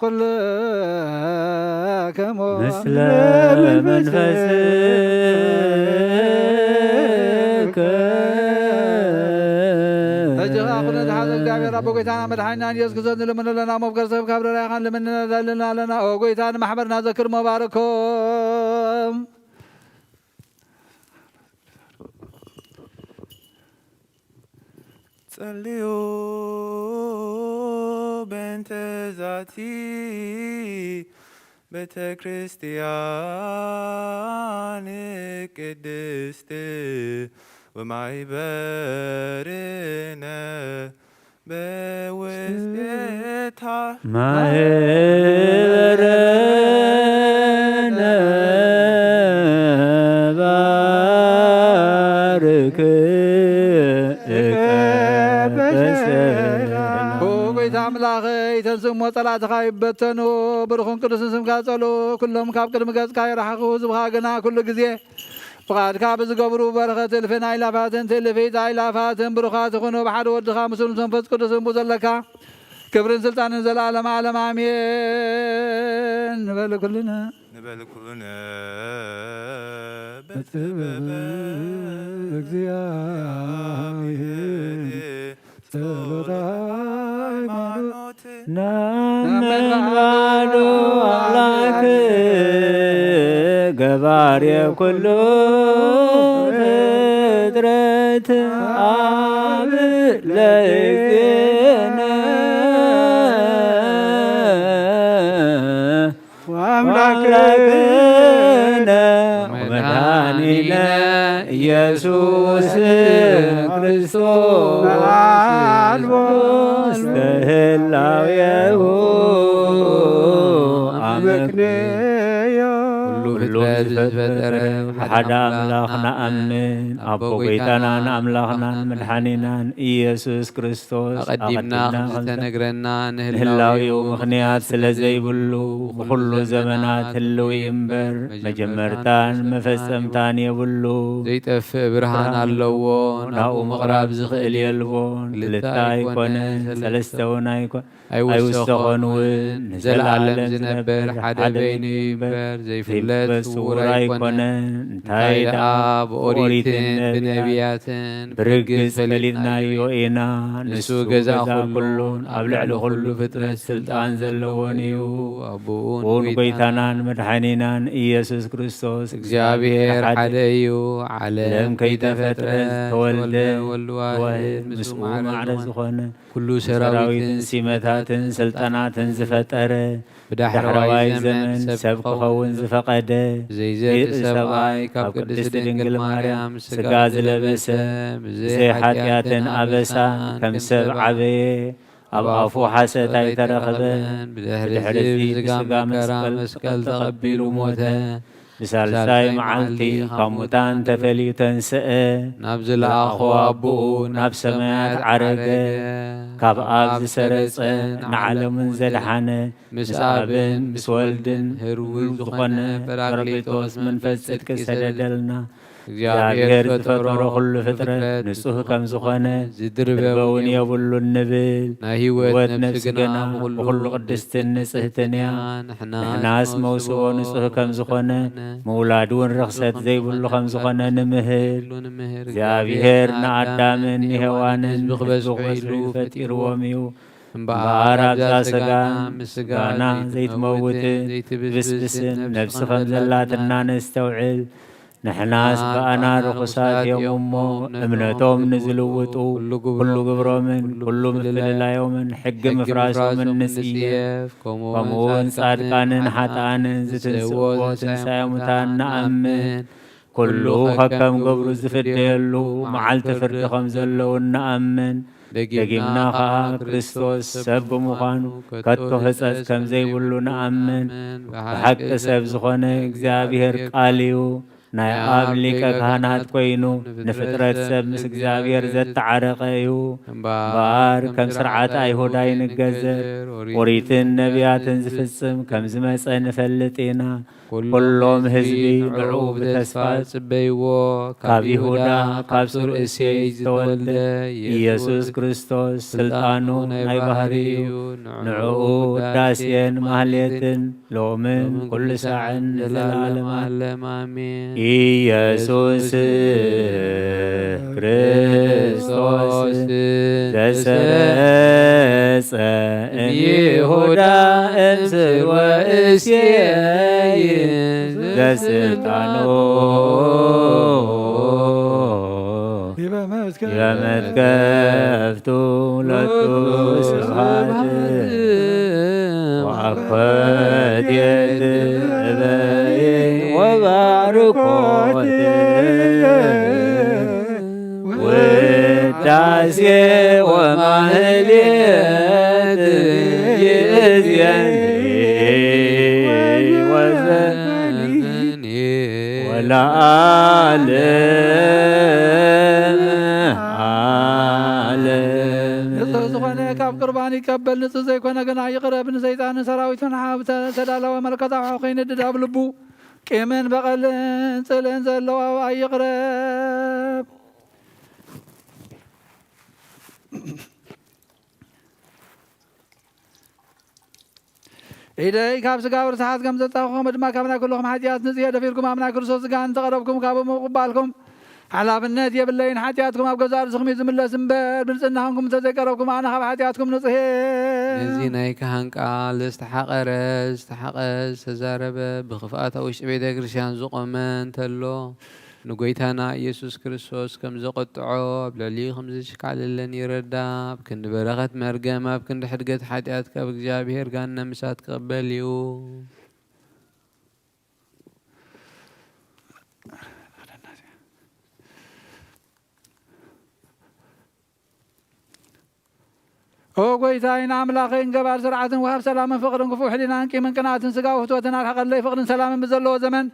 ኩልክሙ ምስለ መንፈስከ እጅኻ ኩነት ሓዘ እግዚአብሔር አቦ ጎይታና መድኃኒና ኢየሱስ ክርስቶስ ንልምነ ለና መፍቀር ሰብ ካብ ረራይኻን ልምንለልና ለና ኦ ጎይታ ንማሕበርና ዘክር መባረኮም ጸልዩ በእንተ ዛቲ ቤተ ክርስቲያን ቅድስት ወማይበርነ በውስጤታ ማህበረነ ባርክ ጎይታ አምላኸይ ተንስሞ ጠላትኻ ይበተኑ ብርኹን ቅዱስን ስምካ ጸሉ ኩሎም ካብ ቅድሚ ገጽካ ይረሓኹ ህዝብኻ ግና ኩሉ ግዜ ፍቓድካ ብዝገብሩ በረኸት እልፍን ኣይላፋትን ትእልፊት ኣይላፋትን ብሩኻት ይኹኑ ብሓደ ወድኻ ምስሉ መንፈስ ቅዱስን ቡ ዘለካ ክብርን ስልጣንን ዘለዓለም ዓለም ኣሜን ንበል ኩልና በጥበበ እግዚአብሔር ጸሎተ ሃይማኖት ናመን ባዶ አምላክ ገባሬ ኩሉ ፍጥረት አብ ለእግዚእነ ወአምላክነ ወመድኃኒነ ኢየሱስ ክርስቶስ አልቦ ውስተ ህላዌሁ አመክንዮ ሁሉ ዝፈጠረ ሓደ አምላኽ ንኣምን ኣቦ ጎይታናን ኣምላኽናን መድሓኒናን ኢየሱስ ክርስቶስ ኣቐዲምና ዝተነግረና ንህላዊኡ ምኽንያት ስለ ዘይብሉ ብኩሉ ዘመናት ህልው እምበር መጀመርታን መፈጸምታን የብሉ ዘይጠፍእ ብርሃን ኣለዎ ናብኡ ምቕራብ ዝኽእል የልቦን ክልተ ኣይኮነን ሰለስተ እውን ኣይውስተኾን እውን ንዘለዓለም ዝነብር ሓደ በይኑ ይበር ዘይፍለጥ ስውር ኣይኮነን እንታይ ደኣ ብኦሪትን ብነቢያትን ብርግጽ ፈሊጥናዮ ኢና ንሱ ገዛ ኩሉን ኣብ ልዕሊ ኩሉ ፍጥረት ስልጣን ዘለዎን እዩ ኣቦኡን ጎይታናን መድሓኒናን ኢየሱስ ክርስቶስ እግዚአብሔር ሓደ እዩ ዓለም ከይተፈጥረ ተወልደ ወልድ ዋሕድ ምስኡ ማዕረ ዝኾነ ኩሉ ሰራዊትን ሲመታትን ስልጣናትን ዝፈጠረ ብዳሕረዋይ ዘመን ሰብ ክኸውን ዝፈቐደ ዘይዘርኢ ሰብኣይ ካብ ቅድስቲ ድንግል ማርያም ስጋ ዝለበሰ ብዘይ ሓጢኣትን ኣበሳን ከም ሰብ ዓበየ ኣብ ኣፉ ሓሰት ኣይተረኸበን ብድሕሪ ስጋ መስቀል ተቐቢሉ ሞተ ብሳልሳይ መዓልቲ ካብ ሙታን ተፈልዩ ተንስአ ናብ ዝለኣኾ ኣቦኡ ናብ ሰማያት ዓረገ ካብ ኣብ ዝሰረጸ ንዓለምን ዘድሓነ ምስ ኣብን ምስ ወልድን ህርውይ ዝኾነ ጰራቅሊጦስ መንፈስ ጽድቂ ሰደደልና እግዚአብሔር ዝፈጠሮ ኩሉ ፍጥረት ንጹህ ከም ዝኾነ ዝድርበውን የብሉን ንብል ናይ ህይወት ነፍሲ ግና ብኩሉ ቅድስትን ንጽህትን እያ ንሕናስ መውስቦ ንጹህ ከም ዝኾነ ምውላድ እውን ርኽሰት ዘይብሉ ከም ዝኾነ ንምህር እግዚአብሔር ንኣዳምን ንሄዋንን ብክበዝሑ ኢሉ ፈጢርዎም እዩ እምበኣር ኣብዛ ስጋ ምስጋና ዘይትመውትን ዘይትብስብስን ነፍሲ ከም ዘላትና ነስተውዕል ንሕናስ በኣና ርኹሳት እዮም እሞ እምነቶም ንዝልውጡ ኩሉ ግብሮምን ኩሉ ምፍልላዮምን ሕጊ ምፍራሶምን ንጽየፍ ከምኡውን ጻድቃንን ሓጥኣንን ዝትንስእዎ ትንሣኤ ሙታን ንኣምን ኩሉ ከከም ገብሩ ዝፍደየሉ መዓልቲ ፍርዲ ከም ዘለዉ ንኣምን ደጊምና ኸዓ ክርስቶስ ሰብ ብምዃኑ ከቶ ህጸጽ ከም ዘይብሉ ንኣምን ብሓቂ ሰብ ዝኾነ እግዚአብሔር ቃል እዩ ናይ ኣብ ሊቀ ካህናት ኮይኑ ንፍጥረት ሰብ ምስ እግዚአብሔር ዘተዓረቐ እዩ እምበኣር ከም ስርዓት ኣይሁዳ ይንገዘር ኦሪትን ነቢያትን ዝፍጽም ከም ዝመጸ ንፈልጥ ኢና ኩሎም ህዝቢ ንዑ ብተስፋ ብተስፋ ጽበይዎ ካብ ይሁዳ ካብ ሱር እሴይ ዝተወልደ ኢየሱስ ክርስቶስ ስልጣኑ ናይ ባህሪ እዩ። ንዕኡ ውዳሴን ማህሌትን ሎምን ኩሉ ሳዕን ንዘላለም ዓለም አሜን። ኢየሱስ ክርስቶስ ዘሰረጸ እምይሁዳ እምስር ወእሴይ ዘስልጣኑ በመትከፍቱ ለቱ ስብሐት ወአኮቴት እበይ ወባርኮት ውዳሴ ወማህሌት ይእዜኒ ወዘኒ ወለዓለም ዓለም። ንጹሕ ዝኾነ ካብ ቁርባን ይቀበል ንጹሕ ዘይኮነ ግና ይቕረብ። ንሰይጣንን ሰራዊቱን ሓብተ ተዳለወ መልከታዊ ከይነድድ ኣብ ልቡ ቂምን በቐልን ጽልእን ዘለዎ ኣይቕረብ። ኢደይ ካብ ስጋ ብርትሓት ከም ዘጣኹም ድማ ካብ ናይ ኩልኹም ሓጢኣት ንጽየ ደፊርኩም ኣብ ናይ ክርስቶስ ስጋ እንተቐረብኩም ካብ ምቕባልኩም ሓላፍነት የብለይን። ሓጢኣትኩም ኣብ ገዛ ርእስኹም እዩ ዝምለስ እምበር ብንጽናኹምኩም እንተዘይቀረብኩም ኣነ ካብ ሓጢኣትኩም ንጽሄ። እዚ ናይ ካህን ቃል ዝተሓቐረ ዝተዛረበ ብኽፍኣት ኣብ ውሽጢ ቤተ ክርስቲያን ዝቖመ እንተሎ ንጎይታና ኢየሱስ ክርስቶስ ከም ዘቐጥዖ ኣብ ልዕሊኡ ከም ዝሽካለለን ይረዳእ። ኣብ ክንዲ በረኸት መርገም ኣብ ክንዲ ሕድገት ሓጢኣት ካብ እግዚኣብሔር ጋነ ምሳት ክቕበል እዩ። ኦ ጎይታይን ኣምላኸይን ገባር ስርዓትን ወሃብ ሰላምን ፍቕርን ክፉእ ሕሊናን ቂምን ቅንኣትን ስጋዊ ፍትወትን ኣርሓቐለይ ፍቕርን ሰላምን ብዘለዎ ዘመን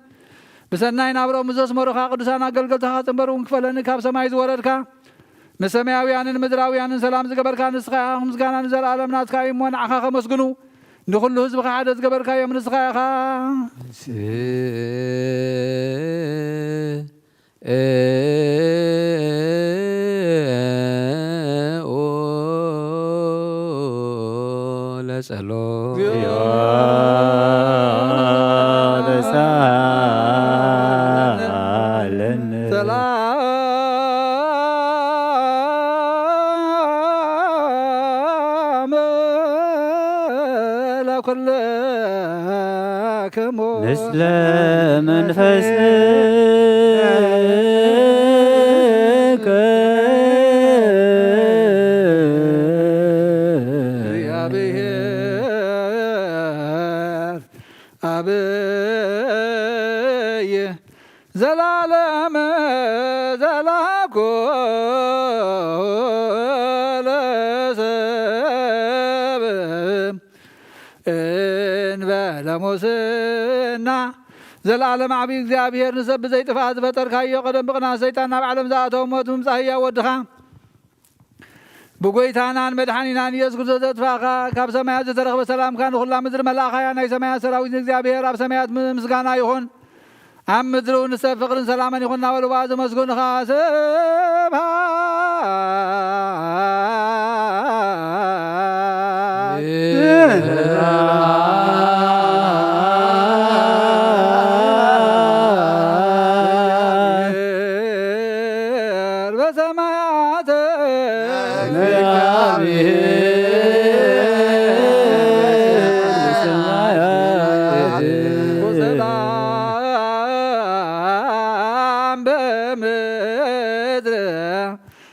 ብሰናይ ናብሮኦም ዘስመሩኻ ቅዱሳን ኣገልገልትኻ ጽንበር እውን ክፈለኒ ካብ ሰማይ ዝወረድካ ንሰማያውያንን ምድራውያንን ሰላም ዝገበርካ ንስኻ ምስጋና ንዘለኣለም ናትካ እዩ እሞ ንዓኻ ከመስግኑ ንኹሉ ህዝብኻ ሓደ ዝገበርካዮም ንስኻ ኢኻ። ለጸሎት ምስለ መንፈስከ እግዚአብሔር አብይ ዘላለም ዘላኩ ለሰብ እንበለ ሙስና ዘላለም ዓብይ እግዚአብሔር ንሰብ ዘይጥፋእ ዝፈጠርካዮ ቀደም ብቕናት ሰይጣን ናብ ዓለም ዝኣተወ ሞት ምምጻእ ህያው ወድኻ ብጎይታናን መድሓኒናን ኢየሱስ ክርስቶስ ዘጥፋእኻ ካብ ሰማያት ዝተረኽበ ሰላምካ ንኹላ ምድሪ መላእኻያ ናይ ሰማያት ሰራዊት እግዚአብሔር ኣብ ሰማያት ምስጋና ይኹን ኣብ ምድሪ ንሰብ ፍቕርን ሰላምን ይኹን ናበልዋ ዘመስግኑኻ በሰማያት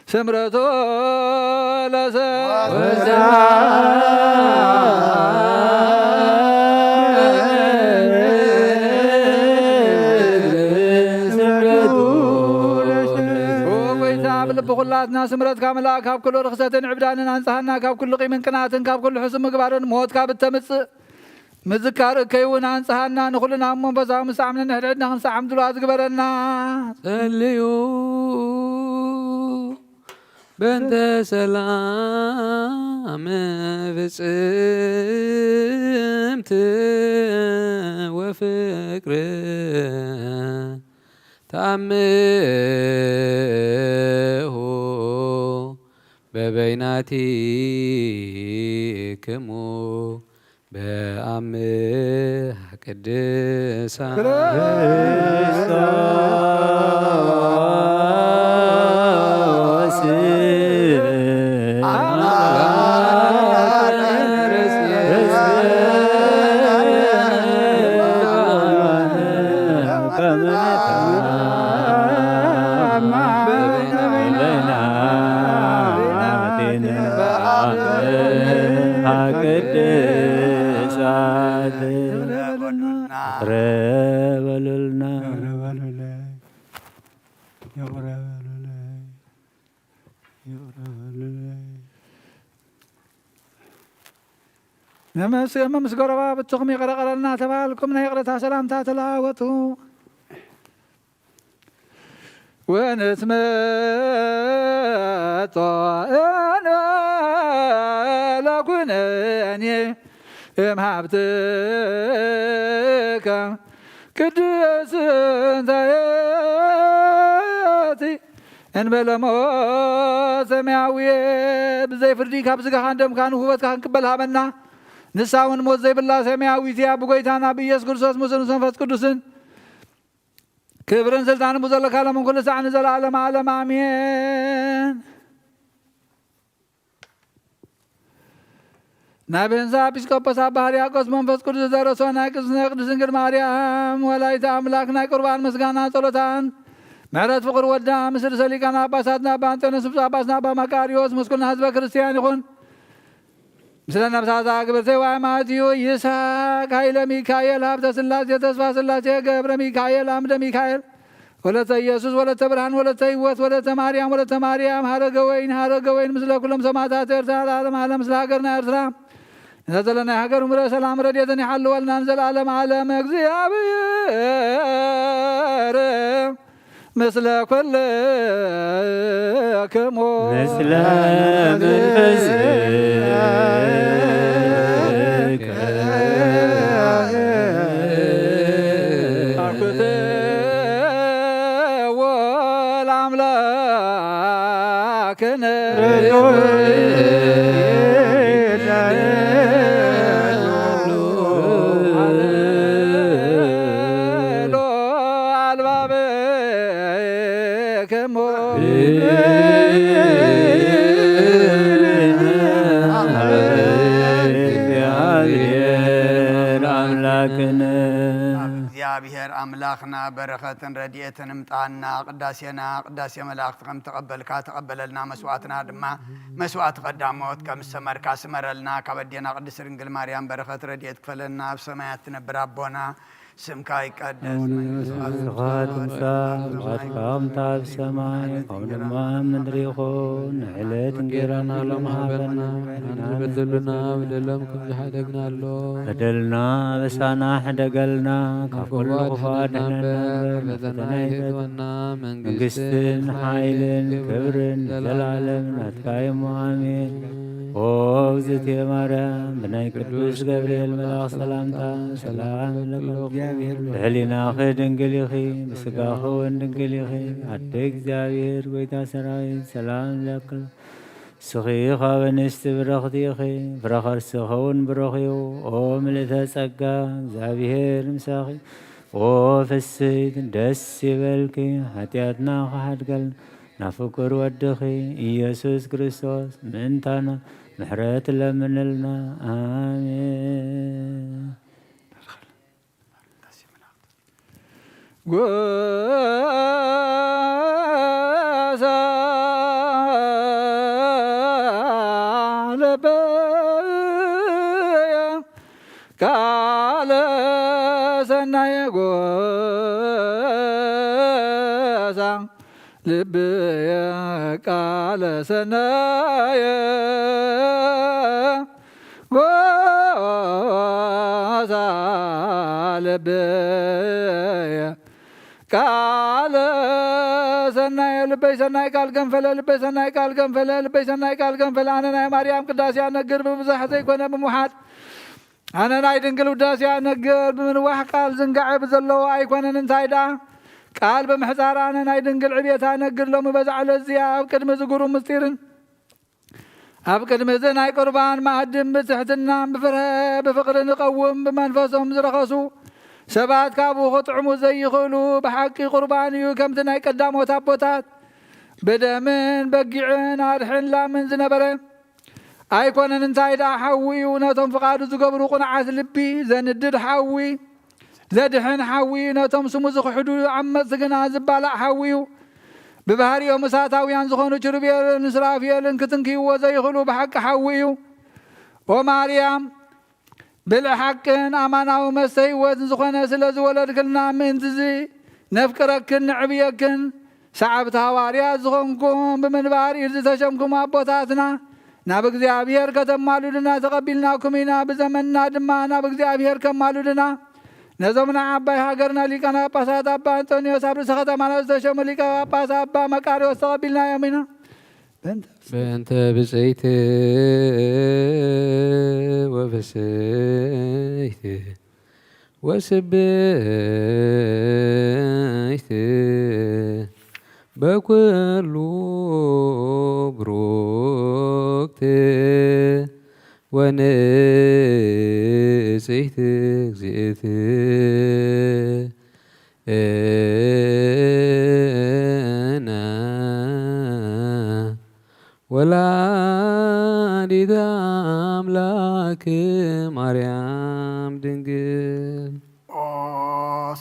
ስምረቶ ለሰብ ብኹላትና ስምረትካ መልኣክ ካብ ኩሉ ርክሰትን ዕብዳንን አንጽሃና ካብ ኩሉ ቂምን ቅንኣትን ካብ ኩሉ ሕሱም ምግባርን ሞትካ ብተምጽእ ምዝካር እከይውን አንጽሃና ንኹልና መንፈሳዊ ምሳዕምነ ንሕድሕድና ክንሰዓም ድልዋ ዝግበረና ጸልዩ በእንተ ሰላም ፍጽምት በፍቅር ታምሁ በበይናቲክሙ በአምሃ ቅድሳን ምስገረባ ብትኹም ይቀረቀረልና ተባልኩም ናይ ቅረታ ሰላምታ ተለዋወጡ ወንትመጦ ለኩነኔ እምሃብትከ ቅድስት እንታየቲ እንበለሞ ሰማያዊ ብዘይ ፍርዲ ካብ ስጋኻ ደምካን ውበትካ ክንቅበል ሃበና ንሳውን ሞት ዘይብላ ሰማያዊት እያ ብጎይታና ብኢየሱስ ክርስቶስ ሙስን መንፈስ ቅዱስን ክብርን ስልጣን ዘለካ ለምን ኩሉ ሰዓት ንዘለዓለም ዓለም አሜን። ናይ ብህንሳ ኤጲስቆጶስ አባ ሕርያቆስ መንፈስ ቅዱስ ዘረሶ ናይ ቅድስት ድንግል ማርያም ወላዲተ አምላክ ናይ ቁርባን ምስጋና ጸሎታን ምሕረት ፍቅር ወዳ ምስል ሰሊቃና ጳጳሳትና አባ አንጦንዮስ ጳጳስና አባ መቃርዮስ ምስኩልና ህዝበ ክርስቲያን ይኹን ምስለ ነፍሳት ግብርተ ወአማትዩ ይስሐቅ ኃይለ ሚካኤል ሀብተ ሥላሴ ተስፋ ሥላሴ ገብረ ሚካኤል አምደ ሚካኤል ወለተ ኢየሱስ ወለተ ብርሃን ወለተ ሕይወት ወለተ ማርያም ሀረገ ወይን ምስለ ኩሎም ሰማዕታት ኤርትራ ለዓለም ዓለም ምስለ ሃገርና ኤርትራ ነዘለና ሃገር ምረ ሰላም ረድኤትን ይሓልወልና ንዘለዓለም ዓለም እግዚአብሔር ምስለ ኩልክሙ ምስለ መንፈስከ አኩትዎ ለአምላክነ እግዚአብሔር አምላክና በረከትን ረድኤትን እምጣና ቅዳሴና ቅዳሴ መላእክት ከም ተቀበልካ ተቀበለልና መስዋዕትና ድማ መስዋዕት ቀዳሞት ከም ሰመርካ ስመረልና ካበዴና ቅድስት ድንግል ማርያም በረከት ረድኤት ክፈለና ኣብ ሰማያት ትነብር አቦና ስምካ ይቀደስ ምጽአትካ ኣብ ሰማይ ከምኡ ድማ ምድሪ ይኹን ንዕለት እንጀራና ሎሚ ሃበና በደሉና በደሎም ከምዝሓደግና ኣሎ በደልና በሳና ሕደገልና ካብ ኩሉ ክፉት ፈተና ይህወና መንግስትን ሓይልን ክብርን ዘለዓለም ናትካ እሞ አሜን። ኦ እግዝእትየ ማርያም ብናይ ቅዱስ ገብርኤል መልአክ ሰላምታ ሰላም ለኪ ብሕሊናኺ ድንግል ኢኺ ብስጋኺ እውን ድንግል ኢኺ ኣደ እግዚአብሔር ጎይታ ሰራዊት ሰላም ለኪ ስኺ ካብ እንስቲ ብረኽቲ ኢኺ ፍረ ከርስኺ እውን ብሩኽ እዩ። ኦ ምልእተ ጸጋ እግዚአብሔር ምሳኺ ኦ ፍስሕት ደስ ይበልኪ ኃጢአትና ክሓድገልና ናብ ፍቁር ወድኺ ኢየሱስ ክርስቶስ ምእንታና ምሕረት ለምንልና አሜን። ጎሳ ለበየ ቃለ ሰናየ ጎሳ ልብየ ቃለ ሰናየ ጎሳ ልብየ ቃለ ሰናየ ልበይ ሰናይ ቃል ገንፈለ ልበይ ሰናይ ቃል ገንፈለ ልበይ ሰናይ ቃል ገንፈለ አነ ናይ ማርያም ቅዳሴ አነግር ብብዛሕ ዘይኮነ ብምውሓድ ኣነ ናይ ድንግል ውዳሴያ ነገር ብምንዋሕ ቃል ዝንጋዐ ብዘለዎ ኣይኮነን እንታይ ዳ ቃል ብምሕፃር ኣነ ናይ ድንግል ዕብየታ ነግር ሎሚ በዛዕለ እዚኣ ኣብ ቅድሚ ዝግሩ ምስጢርን ኣብ ቅድሚ እዚ ናይ ቁርባን ማእድን ብትሕትናን ብፍቕሪ ንቐውም ብመንፈሶም ዝረኸሱ ሰባት ካብኡ ክጥዕሙ ዘይኽእሉ ብሓቂ ቁርባን እዩ ከምቲ ናይ ቀዳሞት ኣቦታት ብደምን በጊዕን ኣድሕን ላምን ዝነበረ ኣይኮነን እንታይ ዳ ሓዊ እዩ ነቶም ፍቓዱ ዝገብሩ ቁንዓት ልቢ ዘንድድ ሓዊ ዘድሕን ሓዊ ነቶም ስሙ ዝኽሕዱ ዓመፅቲ ግና ዝባላዕ ሓዊ እዩ ብባህሪኦም እሳታውያን ዝኾኑ ኪሩቤልን ስራፌልን ክትንክይዎ ዘይኽእሉ ብሓቂ ሓዊ እዩ ኦ ማርያም ብልዕ ሓቅን ኣማናዊ መስተ ህይወትን ዝኾነ ስለ ዝወለድክልና ምእንቲ ዚ ነፍቅረክን ንዕብየክን ሰዓብቲ ሃዋርያት ዝኾንኩም ብምንባር ኢድ ዝተሸምኩም ኣቦታትና ናብ እግዚኣብሔር ከተማሉድና ተቐቢልናኩም ኢና ብዘመንና ድማ ናብ እግዚኣብሔር ከማሉድና ነዞምና ዓባይ ሃገርና ሊቃነ ጳጳሳት ኣባ አንጦኒዮስ ኣብ ርእሰ ከተማና ዝተሸሙ ሊቀ ጳጳስ ኣባ መቃርዮስ ተቐቢልናዮም ኢና በእንተ ብፅይቲ ወብስይቲ ወስብይቲ በኩሉ ብሩክት ወንጽሕት እግዚእት እነ ወላዲተ አምላክ ማርያም ድንግል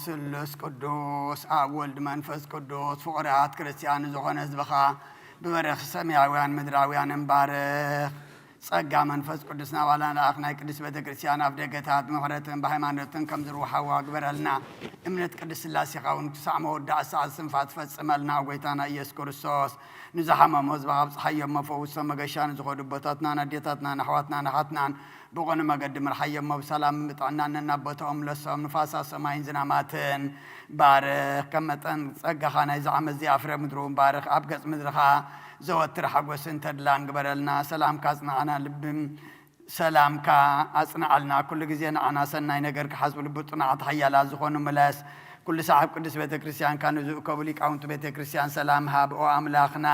ስሉስ ቅዱስ ኣብ ወልድ መንፈስ ቅዱስ ፍቑራት ክርስቲያን ዝኾነ ህዝብኻ ብበረኽ ሰማያውያን ምድራውያን እንባርኽ ጸጋ መንፈስ ቅዱስ ናባላ ለኣኽ ናይ ቅዱስ ቤተ ክርስቲያን ኣብ ደገታት ምሕረትን ብሃይማኖትን ከም ዝርውሓዋ ግበረልና እምነት ቅዱስ ስላሴኻ እውን ክሳዕ መወዳእ ሰዓት ስንፋት ፈጽመልና ጎይታና ኢየሱስ ክርስቶስ ንዝሓመሙ ህዝብኻ ብፅሓዮም መፈውሶም መገሻ ንዝኸዱ ቦታትናን ኣዴታትናን ኣሕዋትና ናኻትናን ብቆነ መገዲ ምርሓዮም ብሰላም ምጥዕና ነናቦቶኦም ለሶም ንፋሳት ሰማይን ዝናማትን ባርኽ ከም መጠን ጸጋኻ ናይ ዝዓመት እዚ ኣፍረ ምድሩ ባርኽ ኣብ ገጽ ምድርኻ ዘወትር ሓጎስን ተድላን ግበረልና ሰላምካ ኣጽናዕና ልብም ሰላምካ ኣጽናዓልና ኩሉ ግዜ ንዓና ሰናይ ነገር ክሓስቡ ልቢ ጥናዕቲ ሓያላት ዝኾኑ መለስ ኩሉ ሰዓብ ቅዱስ ቤተ ክርስቲያንካ ንዝእከቡ ሊቃውንቲ ቤተ ክርስቲያን ሰላም ሃብ ኦ ኣምላኽና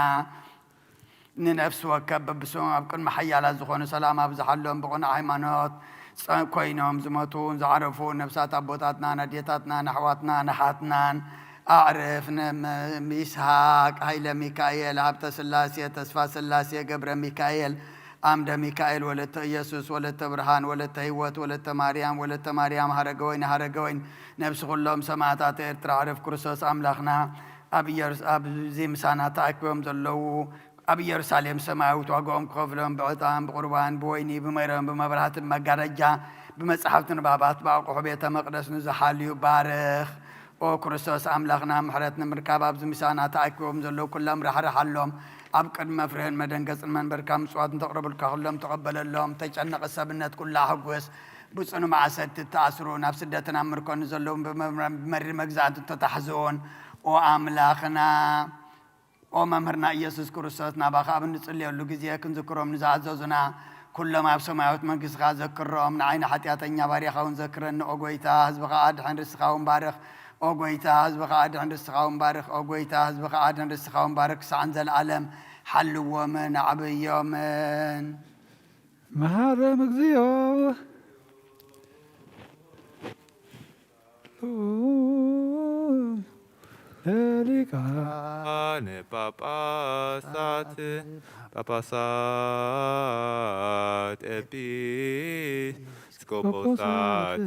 ንነፍሲ ወከብ በብሶም ኣብ ቅድሚ ሓያላት ዝኾኑ ሰላም ኣብዝሓሎም ብቑኑዕ ሃይማኖት ኮይኖም ዝመቱን ዝዓረፉ ነብሳት ኣቦታትናን ኣዴታትናን ኣሕዋትና ናሓትናን أعرف إسحاق هيل ميكائيل هبت سلاسية تسفى سلاسية قبر ميكائيل عمد ميكائيل ولت يسوس ولت برهان ولت هيوت ولت مريم هرقوين نفس كلهم سماعات تعرف كرسوس أملاخنا أبي زي مسانات أكبر دلو أبي يرسالم سماوت وقوم كفلهم بعطام بقربان بويني بميرم بمبرهات مجرجة بمسحفت نبابات باقو بيت مقدس نزحالي بارخ او كريستوس أملاخنا محرتنا مركب أبز مسانات أكبر دلو كلهم رح لهم أبقد مفرهن مدنقص من بركام سواد تقرب الكهلهم تقبل اللهم تجعلنا قصبنات كلها حقوس بصنو مع ست التأثرون نفس الدتنا مركون نزلهم بمر مجزات تتحزون وأملاخنا وممرنا يسوع كريستوس نباخا بنصلي له جزيه كنذكرهم نزعززنا كل ما بسماوات منكس ذكرهم نعين حتياتنا باريخون ذكرن اوغويتا حزبخا ادحن رسخاون بارخ اوغويتا حزبخا ادحن رسخاون بارخ اوغويتا حزبخا ادحن رسخاون بارخ سعنز العالم حلوا من عبي من مهار مغزيو ane papasat episkoposat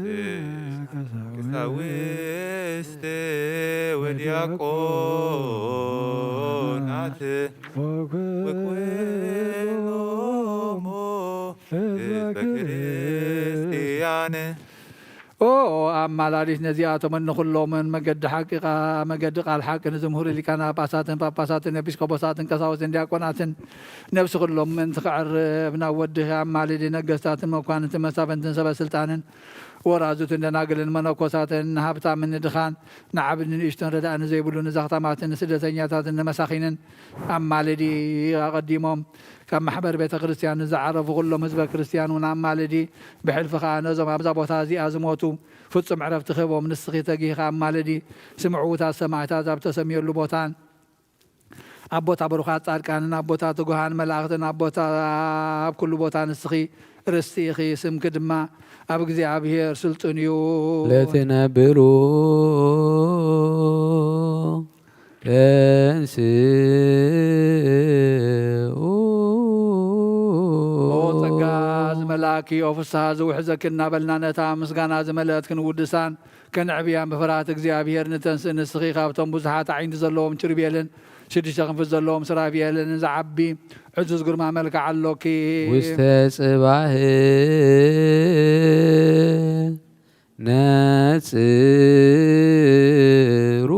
kesawiste wediakonat wekwelomo bekristiane أمالاريس نزياتهم من كلهم من مجد حقيقة مجد قال حق نزمهور اللي كان باساتن بيسكوباساتن كساوسن دياقوناتن نفس كلهم من تقعر بنا ودها أمالي دي نقصاتن مكوانن مسافن سبا سلطانن ወራዙትን ደናግልን መነኮሳትን ሃብታምን ድኻን ንዓብን ንእሽቶን ረዳእን ዘይብሉ ንዛኽታማትን ስደተኛታትን ንመሳኺንን ኣማልዲ ኣቐዲሞም ካብ ማሕበር ቤተ ክርስቲያን ዝዓረፉ ኩሎም ህዝበ ክርስቲያን እውን ኣማልዲ ብሕልፊ ከዓ ነዞም ኣብዛ ቦታ እዚኣ ዝሞቱ ፍጹም ዕረፍቲ ክህቦም ንስኺ ተጊኻ ኣማልዲ ስምዕውታት ሰማዕታት ኣብ ተሰሚየሉ ቦታን ኣቦታ ብሩኻት ጻድቃንን ኣቦታ ትጉሃን መላእኽትን ኣቦታ ኣብ ኩሉ ቦታ ንስኺ ርስቲ ኢኺ ስምኪ ድማ ኣብ እግዚኣብሔር ስልጡን እዩ ለትነብሩ ተንስኡ ጸጋ ዝመላእኪ ኦ ፍስሓ ዝውሕዘክን እናበልና ነታ ምስጋና ዝመልአት ክንውድሳን ከንዕብያን ብፍርሃት እግዚኣብሔር ንተንስእ ንስኺ ካብቶም ብዙሓት ዓይንቲ ዘለዎም ችርቤልን 6 ክንፊ ዘለዎም ስራፊኤልን ዝዓቢ ዕዙዝ ግርማ መልክዕ ኣሎኪ ውስተ ጽባህ ነጽሩ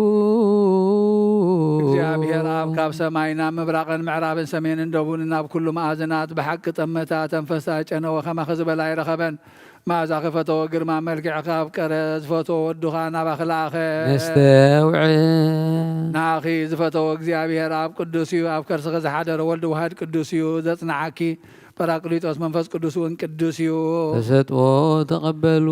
እግዚኣብሔር ኣብ ካብ ሰማይና ምብራቕን ምዕራብን ሰሜንን ደቡብን ናብ ኩሉ ማእዝናት ብሓቂ ጠመታ ተንፈሳ ጨነወ ከማኸ ዝበላ ይረኸበን ማእዛ ክፈተወ ግርማ መልክዕ ካብ ቀረ ዝፈተወ ወዱኻ ናባኺ ለኣኸ ነስተውዕ ናኺ ዝፈተወ እግዚኣብሔር ኣብ ቅዱስ እዩ ኣብ ከርስኺ ዝሓደረ ወልዲ ዋህድ ቅዱስ እዩ ዘጽንዓኪ ጰራቅሊጦስ መንፈስ ቅዱስ እውን ቅዱስ እዩ ተሰጥዎ ተቐበሉ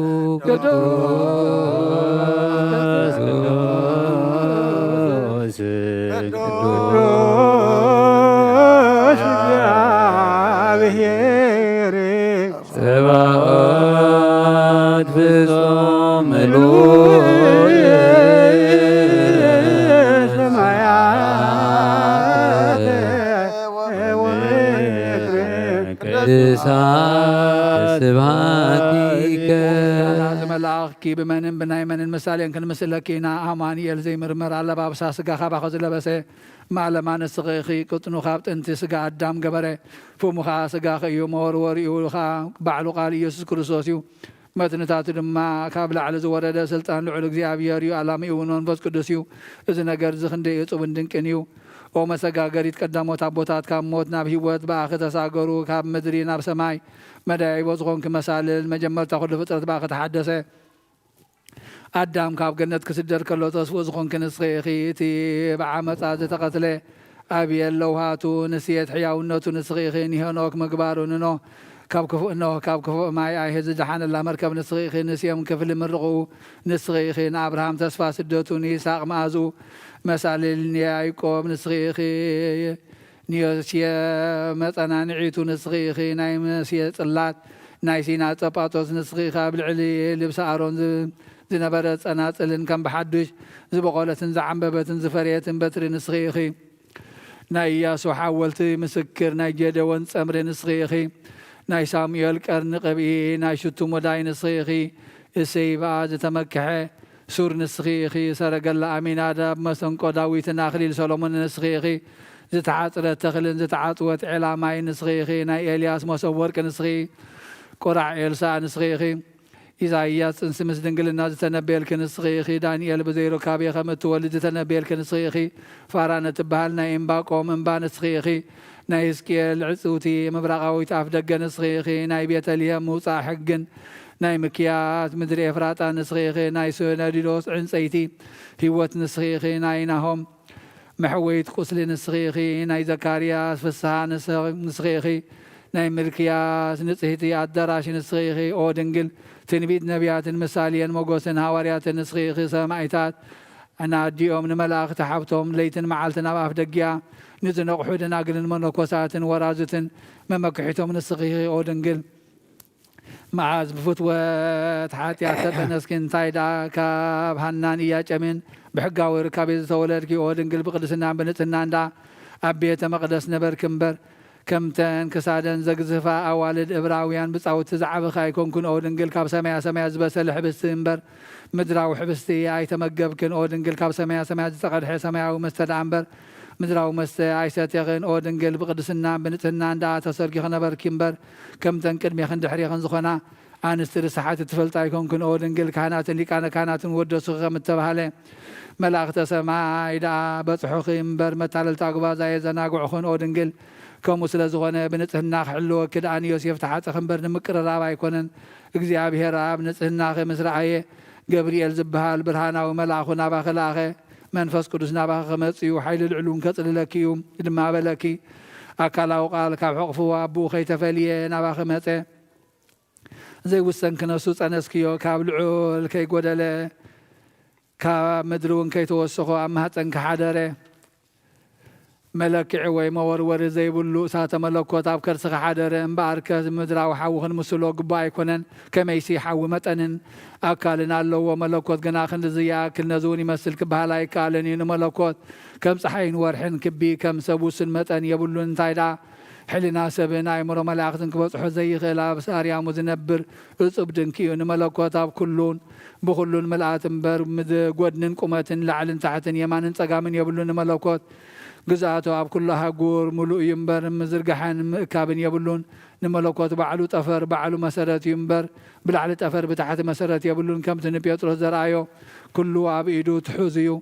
እግዚአብሔር ጸባኦት ፍጹም ምሉእ ሰማያት ቅድሳት ስብሐቲከ ዝመላእኽኪ ብመንን ብናይ መንን ምሳሌን ክንምስለኪ ኢና ኣማኒኤል ዘይምርመር ኣለባብሳ ስጋ ካባኸ ዝለበሰ ማለማ ንስኺ ቅጥኑ ካብ ጥንቲ ስጋ ኣዳም ገበረ ፍሙኻ ስጋኸ እዩ መወርወሪኡ ባዕሉ ቃል ኢየሱስ ክርስቶስ እዩ መትንታቱ ድማ ካብ ላዕሊ ዝወረደ ስልጣን ልዑል እግዚኣብሔር እዩ ኣላሚኡ እውን መንፈስ ቅዱስ እዩ እዚ ነገር እዚ ክንደይ እፁብን ድንቅን እዩ ኦ መሰጋገሪት ቀዳሞት ኣቦታት ካብ ሞት ናብ ሂወት በኣኺ ተሳገሩ ካብ ምድሪ ናብ ሰማይ መዳይቦ ዝኾንክ መሳልል መጀመርታ ኩሉ ፍጥረት በኣኺ ተሓደሰ ኣዳም ካብ ገነት ክስደድ ከሎ ተስፍኡ ዝኾንክ ንስኺ ኢኺ እቲ ብዓመፃ ዝተቐትለ ኣብየ ለውሃቱ ንስየት ሕያውነቱ ንስኺ ኢኺ ንሄኖክ ምግባሩ ንኖ ካብ ክፉእ ኖ ካብ ክፉእ ማይ ኣይሄ ዝደሓነላ መርከብ ንስኺ ኢኺ ንስዮም ክፍሊ ምርቑ ንስኺ ኢኺ ንኣብርሃም ተስፋ ስደቱ ንይስሓቅ መኣዝኡ መሳልል ንያይቆብ ንስኺ ኢኺ ንዮስየ መፀናንዒቱ ንስኺ ኢኺ ናይ መስየ ጽላት ናይ ሲና ጸጳጦስ ንስኺ ኢኻ ኣብ ልዕሊ ልብሲ ኣሮን ዝነበረ ጸናጽልን ከም ብሓዱሽ ዝበቆለትን ዝዓንበበትን ዝፈርየትን በትሪ ንስኺ ኢኺ ናይ ኢያሱ ሓወልቲ ምስክር ናይ ጌደወን ጸምሪ ንስኺ ኢኺ ናይ ሳሙኤል ቀርኒ ቅብኢ ናይ ሽቱ ሙዳይ ንስኺ ኢኺ እሰይ በኣ ዝተመክሐ ሱር ንስኺ ኢኺ ሰረገላ ኣሚናዳብ መሰንቆ ዳዊትን ኣኽሊል ሰሎሞን ንስኺ ኢኺ ዝተሓፅረት ተኽልን ዝተዓፅወት ዒላማይ ንስኺ ኢኺ ናይ ኤልያስ መሶብ ወርቂ ንስኺ ቁራዕ ኤልሳ ንስኺ ኢኺ ኢሳይያስ ጽንሲ ምስ ድንግልና ዝተነበየልክ ንስኺ ኢኺ ዳንኤል ብዘይሩካብየ ከም እትወልድ ዝተነበየልክ ንስኺ ኢኺ ፋራን እትበሃል ናይ እምባቆም እምባ ንስኺ ኢኺ ናይ ሕዝቅኤል ዕፅውቲ ምብራቃዊት ኣፍ ደገ ንስኺ ኢኺ ናይ ቤተልሔም ምውፃእ ሕግን ናይ ምክያት ምድሪ ኤፍራጣ ንስኺ ኢኺ ናይ ሶነዲዶስ ዕንፀይቲ ህይወት ንስኺ ኢኺ ናይ ናሆም መሕወይት ቁስሊ ንስኺ ኢኺ ናይ ዘካርያስ ፍስሓ ንስኺ ኢኺ ናይ ምልክያስ ንጽህቲ ኣዳራሽ ንስኺ ኢኺ ኦ ድንግል ትንቢት ነቢያትን ምሳሌን መጎስን ሃዋርያትን ንስኺ ኢኺ ሰማዕታት ኣናዲኦም ንመላእኽቲ ሓብቶም ለይትን መዓልትን ኣብ ኣፍ ደጊያ ንዝነቑሑ ደናግልን መነኮሳትን ወራዙትን መመክሒቶም ንስኺ ኢኺ ኦ ድንግል መዓዝ ብፍትወት ሓጢኣት ተጠነስኪ እንታይ ዳ ካብ ሃናን እያጨምን ብሕጋዊ ርካቤ ዝተወለድኪ ኦ ድንግል ብቅድስናን ብንጽህናን እንዳ ኣብ ቤተ መቕደስ ነበርክ እምበር ከምተን ክሳደን ዘግዝፋ ኣዋልድ ዕብራውያን ብፃውቲ ዝዓብኻ ኣይኮንኩን ኦ ድንግል ካብ ሰማያ ሰማያ ዝበሰለ ሕብስቲ እምበር ምድራዊ ሕብስቲ ኣይተመገብክን ኦ ድንግል ካብ ሰማያ ሰማያ ዝተቐድሐ ሰማያዊ መስተ ዳ እምበር ምድራዊ መስተ ኣይሰትኽን ኦ ድንግል ብቅድስናን ብንጽህናን እንዳ ተሰጊ ኸነበርኪ እምበር ከምተን ቅድሜኽን ድሕሪኽን ዝኾና أنست رسحات تفلتا يكون كن أودنجل كهنات اللي كان كهنات ودسوا خم التبهله ملاك سماء إذا بصحوخي مبر متعلل تاقبا زي زناقع خون أودنجل كم سلزغنا بنتهنا حلو كده أن يوسف تحت خنبر نمكر رابع يكونن እግዚአብሔር አብ ንጽህናኸ ምስራየ ገብርኤል ዝበሃል ብርሃናዊ መልአኹ ናባኸ ለኣኸ መንፈስ ቅዱስ ናባኸ ከመጽኡ ሓይሊ ልዕሉን ከጽልለኪ እዩ ድማ በለኪ ኣካላዊ ቃል ካብ ሕቕፍዋ ኣቦኡ ከይተፈልየ ናባኸ መጸ ዘይውሰን ክነሱ ጸነስክዮ ካብ ልዑል ከይጐደለ ካብ ምድሪ እውን ከይተወስኾ ኣብ ማህፀን ክሓደረ መለክዒ ወይ መወርወሪ ዘይብሉ እሳተ መለኮት ኣብ ከርስኻ ሓደረ እምበኣርከ ምድራዊ ሓዊ ክንምስሎ ግቡእ ኣይኮነን ከመይሲ ሓዊ መጠንን ኣካልን ኣለዎ መለኮት ግና ክንዲ ዝያክል ነዚ እውን ይመስል ክበሃል ኣይከኣልን እዩ ንመለኮት ከም ፀሓይን ወርሕን ክቢ ከም ሰብ ውስን መጠን የብሉን እንታይ ዳ ሕሊና ሰብን ኣእምሮ መላእኽትን ክበፅሖ ዘይኽእል ኣብ ሳርያሙ ዝነብር እፁብ ድንቂ እዩ ንመለኮት ኣብ ኩሉን ብኩሉን ምልኣት እምበር ጎድንን ቁመትን ላዕልን ታሕትን የማንን ፀጋምን የብሉን ንመለኮት ግዛቱ ኣብ ኩሉ ሃጉር ሙሉእ እዩ እምበር ምዝርጋሕን ምእካብን የብሉን ንመለኮት ባዕሉ ጠፈር ባዕሉ መሰረት እዩ እምበር ብላዕሊ ጠፈር ብታሕቲ መሰረት የብሉን ከምቲ ንጴጥሮስ ዘርኣዮ ኩሉ ኣብ ኢዱ ትሑዝ እዩ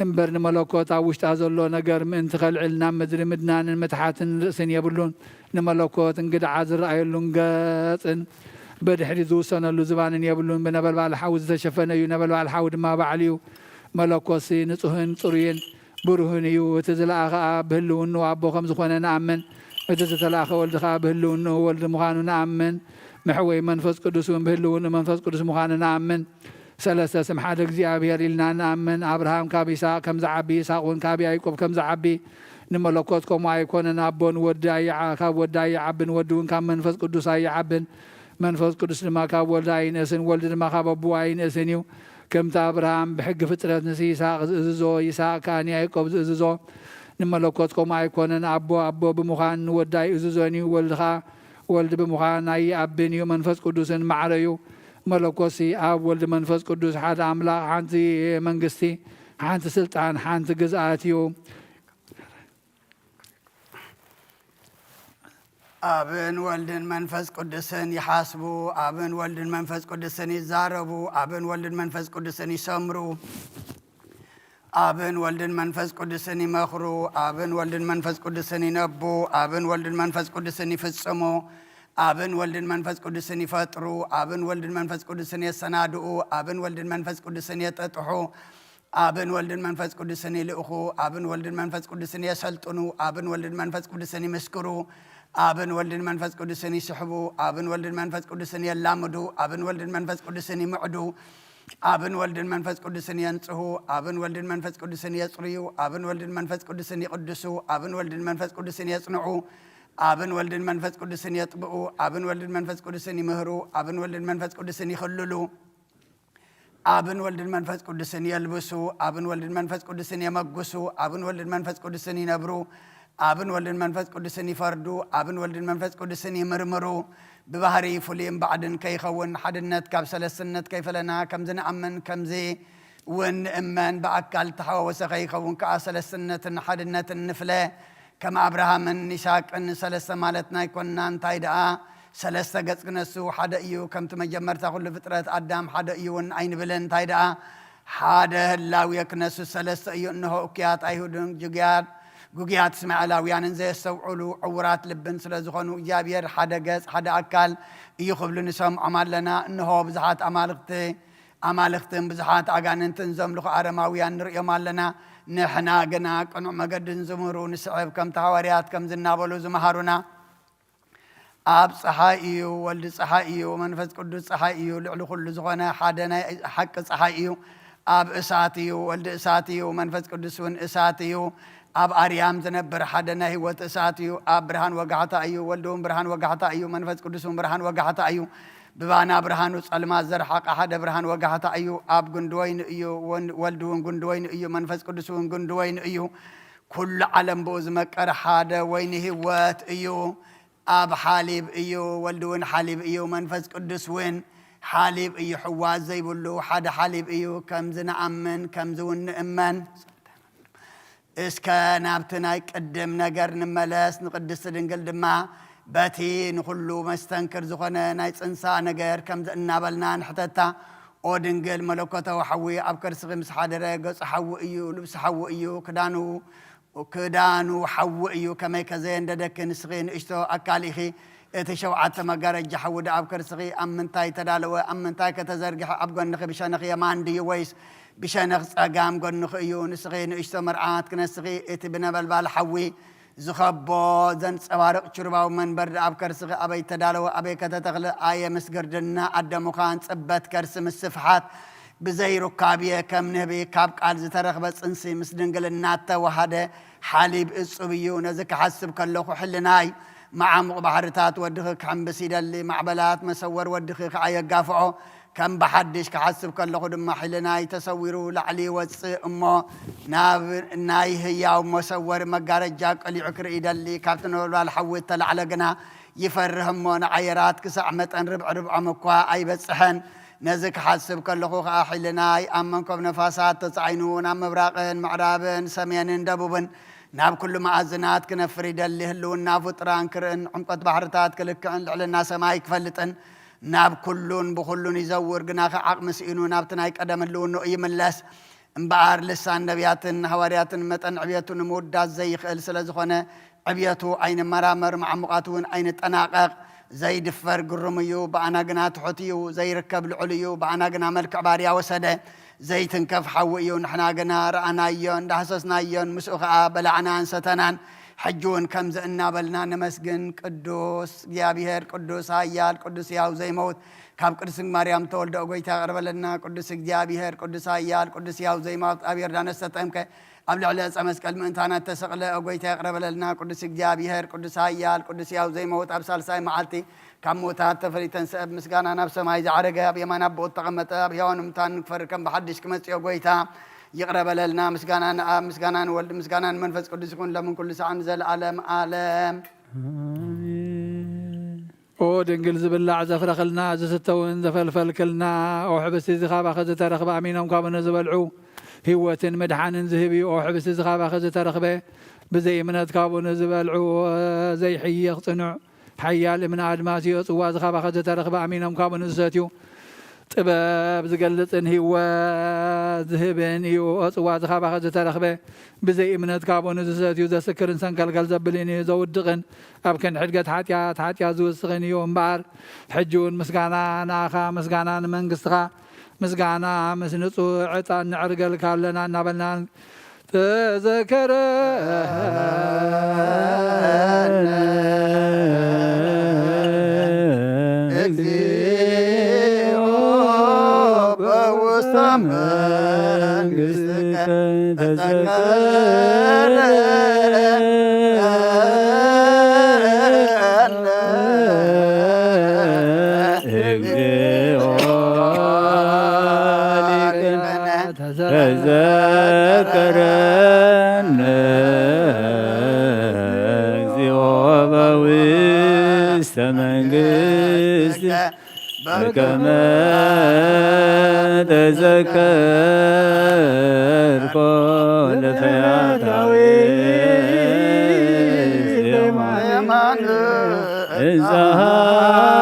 እምበር ንመለኮት ኣብ ውሽጣ ዘሎ ነገር ምእንቲ ኸልዕል ናብ ምድሪ ምድናንን ምትሓትን ርእስን የብሉን ንመለኮት እንግድዓ ዝረኣየሉን ገፅን በድሕሪ ዝውሰነሉ ዝባንን የብሉን ብነበልባል ሓዊ ዝተሸፈነ እዩ ነበልባል ሓዊ ድማ ባዕሉ እዩ መለኮትሲ ንጹህን ጽሩይን ብሩህን እዩ እቲ ዝለኣኸ ብህልውኑ ኣቦ ከም ዝኾነ ንኣምን እቲ ዝተለኣኸ ወልዲ ከዓ ብህልውኑ ወልዲ ምዃኑ ንኣምን ምሕወይ መንፈስ ቅዱስ እውን ብህልውኑ መንፈስ ቅዱስ ምዃኑ ንኣምን ሰለስተ ስም ሓደ እግዚኣብሔር ኢልና ንኣምን ኣብርሃም ካብ ይስሐቅ ከም ዝዓቢ ይስሐቅ እውን ካብ ያዕቆብ ከም ዝዓቢ ንመለኮት ከምኡ ኣይኮነን ኣቦን ወዲ ካብ ወዲ ኣይዓብን ወዲ እውን ካብ መንፈስ ቅዱስ ኣይዓብን መንፈስ ቅዱስ ድማ ካብ ወልዲ ኣይንእስን ወልዲ ድማ ካብ ኣቦ ኣይንእስን እዩ ከምቲ ኣብርሃም ብሕጊ ፍጥረት ንስ ይስሐቅ ዝእዝዞ ይስሐቅ ከኣኒ ያዕቆብ ዝእዝዞ ንመለኮት ከምኡ ኣይኮነን ኣቦ ኣቦ ብምዃን ንወዲ ኣይእዝዞን እዩ ወልዲ ከዓ ወልዲ ብምዃን ኣይኣብን እዩ መንፈስ ቅዱስን ማዕረ እዩ መለኮሲ ኣብ ወልዲ መንፈስ ቅዱስ ሓደ ኣምላኽ ሓንቲ መንግስቲ ሓንቲ ስልጣን ሓንቲ ግዝኣት እዩ አብን ወልድን መንፈስ ቅዱስን ይሓስቡ አብን ወልድን መንፈስ ቅዱስን ይዛረቡ አብን ወልድን መንፈስ ቅዱስን ይሰምሩ አብን ወልድን መንፈስ ቅዱስን ይመኽሩ አብን ወልድን መንፈስ ቅዱስን ይነቡ አብን ወልድን መንፈስ ቅዱስን ይፍጽሙ አብን ወልድን መንፈስ ቅዱስን ይፈጥሩ አብን ወልድን መንፈስ ቅዱስን የሰናድኡ አብን ወልድን መንፈስ ቅዱስን የጠጥሑ አብን ወልድን መንፈስ ቅዱስን ይልእኹ አብን ወልድን መንፈስ ቅዱስን የሰልጥኑ አብን ወልድን መንፈስ ቅዱስን ይመስክሩ አብን ወልድን መንፈስ ቅዱስን ይስሕቡ አብን ወልድን መንፈስ ቅዱስን የላምዱ አብን ወልድን መንፈስ ቅዱስን ይምዕዱ አብን ወልድን መንፈስ ቅዱስን የንጽሁ አብን ወልድን መንፈስ ቅዱስን የጽርዩ አብን ወልድን መንፈስ ቅዱስን ይቅድሱ አብን ወልድን መንፈስ ቅዱስን የጽንዑ አብን ወልድን መንፈስ ቅዱስን የጥብኡ አብን ወልድን መንፈስ ቅዱስን ይምህሩ አብን ወልድን መንፈስ ቅዱስን ይኽልሉ አብን ወልድን መንፈስ ቅዱስን የልብሱ አብን ወልድን መንፈስ ቅዱስን የመጉሱ አብን ወልድን መንፈስ ቅዱስን ይነብሩ አብን ወልድን መንፈስ ቅዱስን ይፈርዱ አብን ወልድን መንፈስ ቅዱስን ይምርምሩ ብባህሪ ፍሉይን ባዕድን ከይኸውን ሓድነት ካብ ሰለስነት ከይፈለና ከምዚ ንኣምን ከምዚ እውን ንእመን ብኣካል ተሓዋወሰ ከይኸውን ከዓ ሰለስነትን ሓድነትን ንፍለ ከም አብርሃምን ይስሐቅን ሰለስተ ማለትና ይኮንና እንታይ ደኣ ሰለስተ ገጽ ክነሱ ሓደ እዩ ከምቲ መጀመርታ ኩሉ ፍጥረት ኣዳም ሓደ እዩ እውን ኣይንብልን እንታይ ደኣ ሓደ ህላዊ ክነሱ ሰለስተ እዩ እንሆ እኩያት ኣይሁድን ጉግያት እስማኤላውያንን ዘየስተውዕሉ ዕውራት ልብን ስለ ዝኾኑ እግዚኣብሔር ሓደ ገጽ ሓደ ኣካል እዩ ክብሉ ንሰምዖም ኣለና እንሆ ብዙሓት ኣማልኽትን ብዙሓት ኣጋንንትን ዘምልኹ ኣረማውያን ንሪኦም ኣለና ንሕና ግና ቅኑዕ መገድን ዝምህሩ ንስዕብ ከምቲ ሃዋርያት ከም ዝናበሉ ዝመሃሩና ኣብ ፀሓይ እዩ ወልዲ ፀሓይ እዩ መንፈስ ቅዱስ ፀሓይ እዩ ልዕሊ ኩሉ ዝኾነ ሓደ ናይ ሓቂ ፀሓይ እዩ ኣብ እሳት እዩ ወልዲ እሳት እዩ መንፈስ ቅዱስ እውን እሳት እዩ ኣብ ኣርያም ዝነብር ሓደ ናይ ህይወት እሳት እዩ ኣብ ብርሃን ወጋሕታ እዩ ወልዲ እውን ብርሃን ወጋሕታ እዩ መንፈስ ቅዱስ እውን ብርሃን ወጋሕታ እዩ ብባና ብርሃኑ ጸልማት ዘርሓቐ ሓደ ብርሃን ወጋሕታ እዩ ኣብ ጉንዲ ወይኒ እዩ ወልዲ እውን ጉንዲ ወይኒ እዩ መንፈስ ቅዱስ እውን ጉንዲ ወይኒ እዩ ኩሉ ዓለም ብኡ ዝመቀረ ሓደ ወይኒ ህይወት እዩ ኣብ ሓሊብ እዩ ወልዲ እውን ሓሊብ እዩ መንፈስ ቅዱስ እውን ሓሊብ እዩ ሕዋስ ዘይብሉ ሓደ ሓሊብ እዩ ከምዚ ንኣምን ከምዚ እውን ንእመን እስከ ናብቲ ናይ ቅድም ነገር ንመለስ ንቅድስቲ ድንግል ድማ باتي نخلو مستنكر زخنا ناي صنصا نجر كم نابلنا نحتتا أودنجل ملوكته وحوي أبكر سغي مسحادرة قص حوي إيو لبس حوي إيو كدانو حوي إيو كما كزين ددكن سغين إشتو أكاليخي اتشوعت مجرج حود أبكر سغي أمن تاي تدالو أمن تاي كتزرق أبغى نخ بشانخ يمان دي ويس بشانخ أقام قن نخ إيو نسغين إشتو مرعات كنا سغي اتبنا بالبال حوي زخبو زن سوارق شرباو من برد أبكر سغي أبي تدالو أبي كتتغل آية مسقردنا أدمو خان صبت كرسم السفحات بزي ركابية كم نبي كاب قال زترخ بس انسي مسدنقل الناتا وهذا حاليب الصبيو نزك حسب كلوخو حلناي مع بحرتات ودخك عم بسيد اللي معبلات مسور ودخك عيا قافعو كم بحدش كحسب كلوخو دم حلناي تصوروا لعلي وص امه ناي هي ومسور مقارجاك اللي عكر ايد اللي كابتنو الحوت طلع على قنا يفرهم عيرات كسعمت ان ربع مكوا اي بصحن نزك حسب كلخو حلناي امنكم نفاسات تصعينون ام مبراقن معرابن سميانن دبوبن ناب كل معزنات كنفريد اللي هلونا فطران كرن عمقت بحرتات كلكن لعلنا سماي كفلتن ناب كلون بخلون يزور قناخ عقم سئينو ناب تنايك قدم اللون يملس انبعار لسان نبياتن حوارياتن متن عبياتن مودات زي خيل سلازخونه عبياتو عين مرامر معمقاتون عين تناقق زي دفر قرميو بعنا قنات حوتيو زي ركب العليو بعنا قنا ملك عباريا وسده زي تنكف حويو نحنا قنا رأنايون دحسسنايون مسوخا بلعنا ستنان حجون كم زئنا بلنا نمسجن قدوس يا بيهر قدوس هيال قدوس ياو زي موت كاب قدوس مريم تولد أقويتا قرب لنا قدوس يا بيهر قدوس هيال قدوس ياو زي موت أبير دانست أمك قبل على أمس كلمة أنت أنا تسقل أقويتا قرب لنا قدوس يا بيهر قدوس هيال قدوس ياو زي موت أبصال ساي معلتي كم موتات تفريتن سب مسكانا نفسه ما يزعرقها بيما نبو تقمتها بيون متان كفر كم بحدش كمس يقويتا يقرب لنا مسكانا ولد مسكانا منفس قدس يكون لمن كل ساعة نزل عالم او دنقل زبلا زفر خلنا زستون زفلفل كلنا او حبس زخاب اخذ ترخب امينهم كابن زبلعو هوة مدحان ذهبي او حبس زخاب اخذ ترخبه بزي منت كابن زبلعو زي حي صنع حيال من ادماسي صوا زخاب اخذ ترخب امينهم كابن زاتيو طباب زقلصن هو ذهبن يو صوا زخاب اخذ ترخبه بزي منت كابن زاتيو زسكرن سنكلكل زبليني زودقن أبكن حدقت حاتيا زوسغن يوم بار حجون مسقانا ناخا مسقانا منقصخا مسقانا مسنطو عطان نعرقل كالنا نابلنا تذكر تذكرن زيوباويس منقست كما تذكر كل فياتاويس يمان الزهالو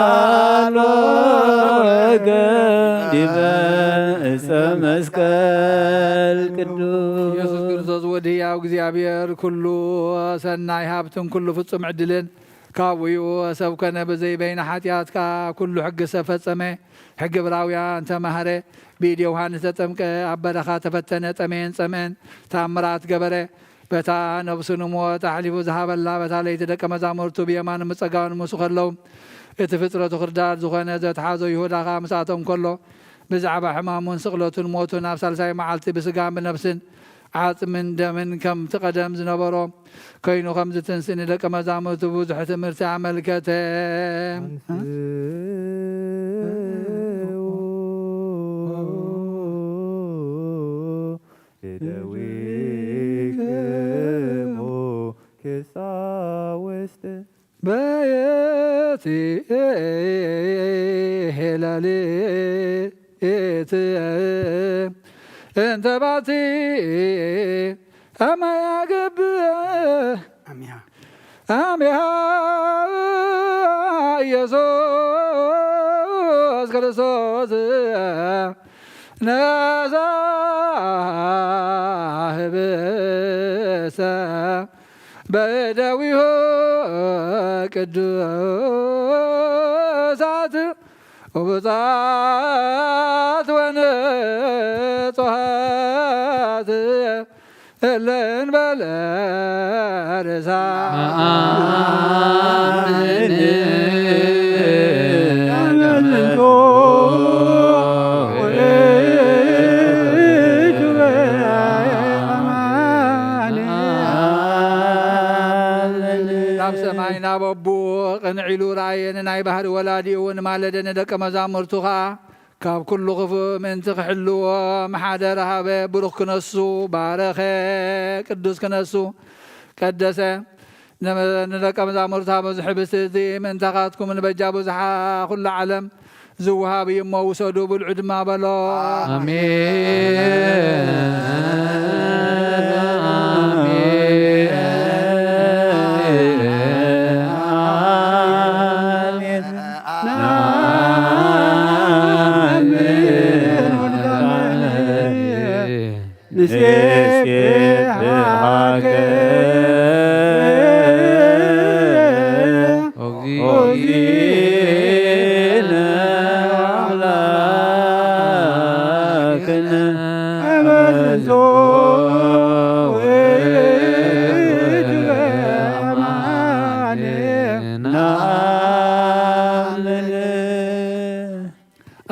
قدبا مسكال قدوس يسوع كريستوس ودياو እግዚአብሔር كل سناي هابتن كل ፍጹም ዕድልን ካብዩ ሰብከነ በዘይ በይነ ሓጢአትካ ኩሉ ሕጊ ሰፈጸመ ሕጊ ዕብራውያን ተማህረ ብኢድ ዮሃንስ ተጠምቀ ኣብ በረኻ ተፈተነ ጠመየን ጸመን ታምራት ገበረ በታ ነብሱ ንሞት ኣሕሊፉ ዝሃበላ በታ ለይቲ ደቀ መዛሙርቱ ብየማን ምፀጋውን ምሱ ከለዉ እቲ ፍጥረቱ ክርዳድ ዝኾነ ዘተሓዞ ይሁዳኻ ምስኣቶም ከሎ ብዛዕባ ሕማሙን ስቕለቱን ሞቱን ኣብ ሳልሳይ መዓልቲ ብስጋን ብነፍስን ዓፅምን ደምን ከም ትቐደም ዝነበሮ ኮይኑ ከም ዝትንስእ ንደቀ መዛሙርቱ ብዙሕ ትምህርቲ ኣመልከተ በየቲ ሄላሌት انت باتي اما يا قب አሜሃ ኢየሱስ ክርስቶስ ነዛ ህብሰ በደዊሁ ቅዱሳት ወብጻት ወንጹሃት እልንበለ ርሳ ሰማይና በቦ ቅንዒሉ ራእየን ናይ ባህሪ ወላዲ እውን ማለደን ደቀ መዛሙርቱኻ ካብ ኩሉ ክፉእ ምእንቲ ክሕልዎም ሓደ ረሃበ ብሩኽ ክነሱ ባረኸ ቅዱስ ክነሱ ቀደሰ ንደቀ መዛሙርታ በዝሒ ብስቲ እዚ ምእንታኻትኩም ንበጃ ብዙሓ ኩሉ ዓለም ዝውሃብ እዩ እሞ ውሰዱ ብልዑ ድማ በሎ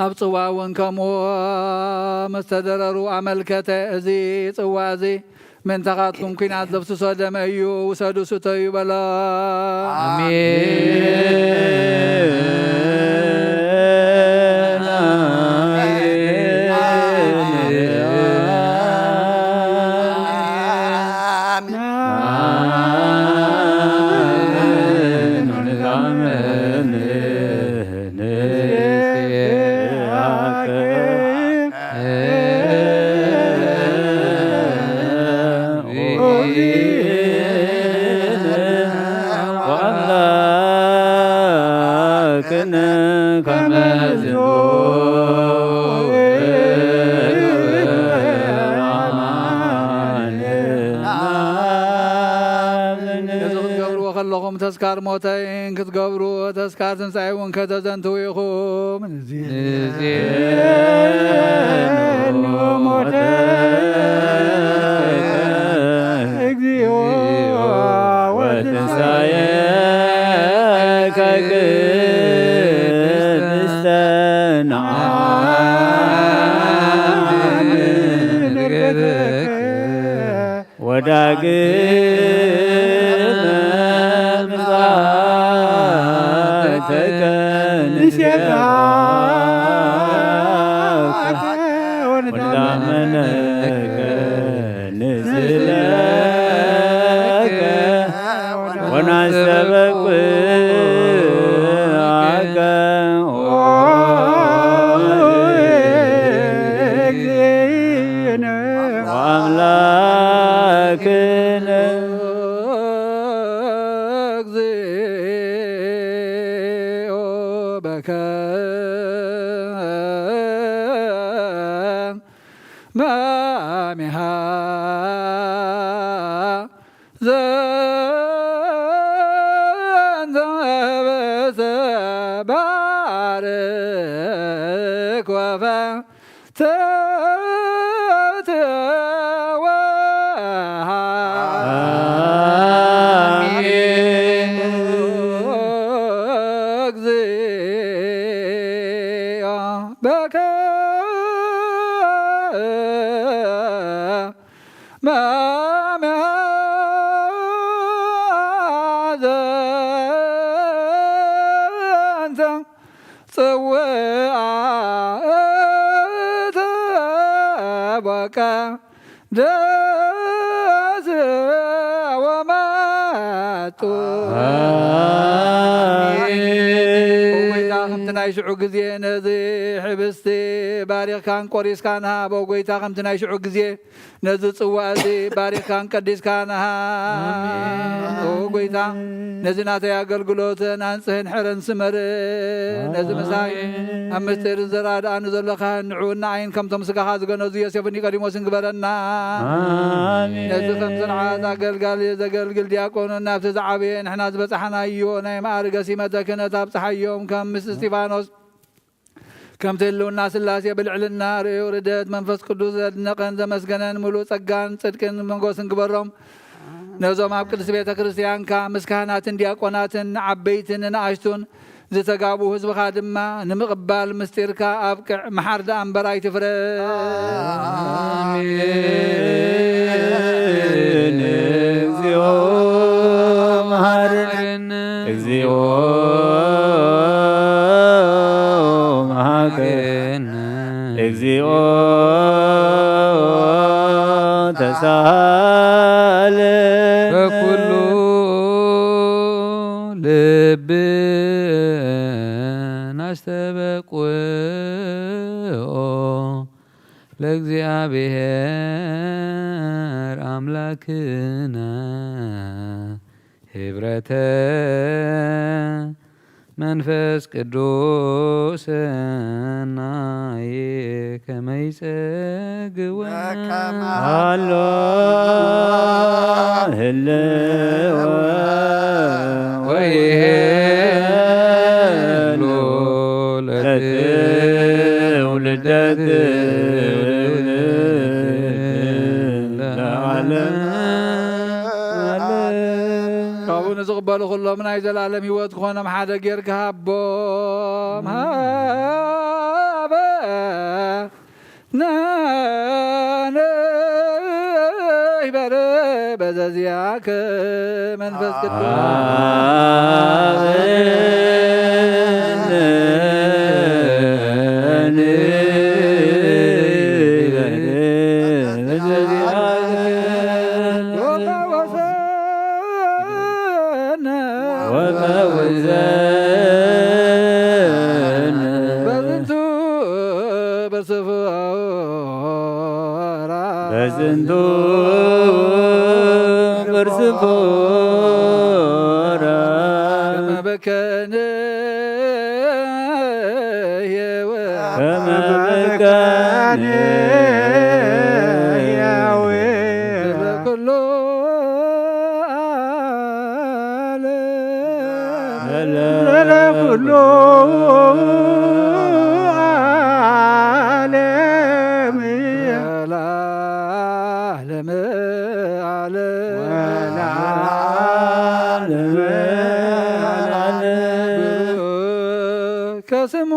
ኣብ ፅዋ እውን ከምኡ መስተደረሩ ኣመልከተ እዚ ፅዋ እዚ ምንተኻትኩም ኩናት ዘብስሶ ደመ እዩ ውሰዱ ስተዩ በሎ ከለኹም ተስካር ሞተይን ክትገብሩ ተስካር ትንሣኤ እውን ከተዘንትው ኢኹም ሞተ እግዚኦ ወትንሣኤከ ቅድስተ ወዳግመ ምጽአትከ ንሴብሐከ ወንታመነከ ንስእለከ ወናስተበቅዓከ እግዚእነ ወአምላክነ እግዚኦ በከመ ዘንተ ባርክ ወፈትት እግዚኦ በከመ ዘንተ ጽውዓተ ቦቀ ደስ ወመጡ ከምቲ ናይ ሽዑ ግዜ ነዚ ሕብስቲ ባሪኽካን ቆሪስካን ሃቦ ጎይታ ከምቲ ናይ ሽዑ ግዜ ነዚ ጽዋእ እዚ ባሪኽካን ቀዲስካን ሃቦ ጎይታ ነዚ ናተይ ኣገልግሎትን አንጽህን ሕረን ስመር ነዚ ምሳይ ኣብ ምስጢር ዘራድኣኑ ዘለኻ ንዑና ዓይን ከምቶም ስጋኻ ዝገነዙ ዮሴፍ ኒቆዲሞስን ግበረና ነዚ ከም ስርዓት ኣገልጋሊ ዘገልግል ዲያቆንን ናብቲ ዝዓበየ ንሕና ዝበፅሓናዮ ናይ ማዕርገ ሲመተ ክህነት ኣብፅሓዮም ከም ምስ እስጢፋኖስ ከምቲ ህልውና ስላሴ ብልዕልና ርእዮ ርደት መንፈስ ቅዱስ ዘድነቐን ዘመስገነን ሙሉእ ጸጋን ጽድቅን መንጎስን ግበሮም ነዞም ኣብ ቅድስቲ ቤተ ክርስቲያንካ ምስ ካህናትን ዲያቆናትን ዓበይትን ንኣሽቱን ዝተጋቡ ህዝብኻ ድማ ንምቕባል ምስጢርካ ኣብቅዕ መሓር ደኣ እምበር ኣይትፍረ እግዚኦ መሃረነ እግዚኦ መሃረነ እግዚኦ ተሳለ በኩሉ ልብን አስተበቁኦ ለእግዚአብሔር አምላክነ ህብረተ መንፈስ ቅዱስ ናዬ ከመይጸግወና አሎ ህልወ ወይሄሎ ለትውልደት ካብኡ ንዝቕበሉ ኩሎም ናይ ዘላለም ህይወት ክኾኖም ሓደ ጌርካ ሃቦም ሃበ ናነይበረ በዘዚያከ መንፈስ ቅዱስ በዝንቱ በርስፎራ ከመበከነ ከመበከነ ያዌ ኩሎ ዓለም ኩሎ ከስሙ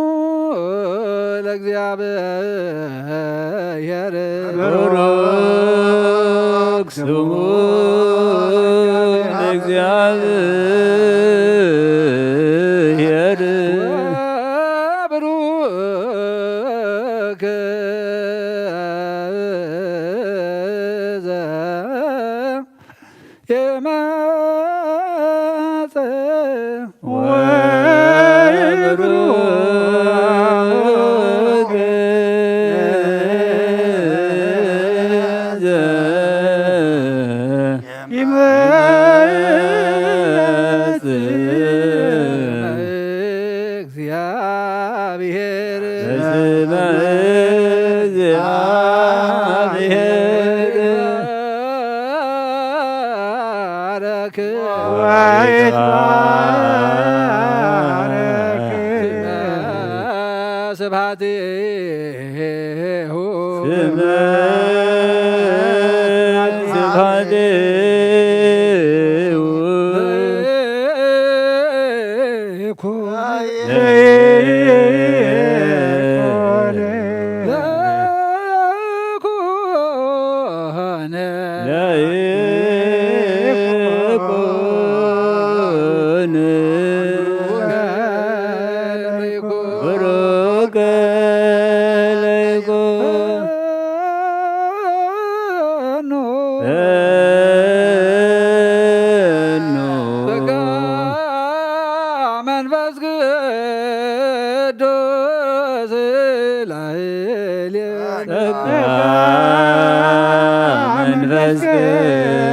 ለእግዚአብሔር ቡሩክ ስሙ ለእግዚአብሔር ወቡሩክ ስብሐቲሁ መንፈስ ቅዱስ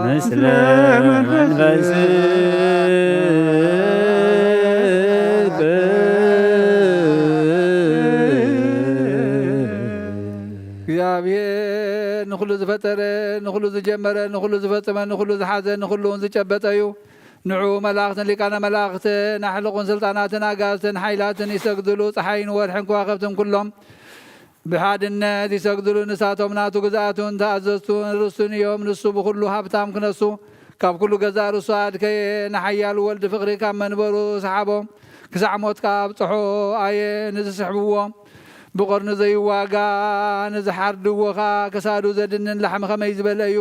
ምስለ መንፈስ እግዚአብሔር ንኹሉ ዝፈጠረ ንኹሉ ዝጀመረ ንኹሉ ዝፈጽመ ንኹሉ ዝሓዘ ንኹሉ ዝጨበጠ እዩ። ንዑ መላእኽትን ሊቃነ መላእኽትን ኣሕልቑን ስልጣናትን ኣጋዝትን ሓይላትን ይሰግድሉ። ፀሓይን ወርሕን ከዋኽብትን ኩሎም ብሓድነት ይሰግድሉ። ንሳቶም ናቱ ግዝኣቱን ተኣዘዝቱን ርስቱን እዮም። ንሱ ብኩሉ ሃብታም ክነሱ ካብ ኩሉ ገዛ ርሱ ኣድከየ ንሓያሉ ወልዲ ፍቕሪ ካብ መንበሩ ሰሓቦም ክሳዕ ሞት ካብ ፅሖ ኣየ ንዝስሕብዎም ብቆርኒ ዘይዋጋ ንዝሓርድዎኻ ክሳዱ ዘድንን ላሕሚ ከመይ ዝበለ እዩ።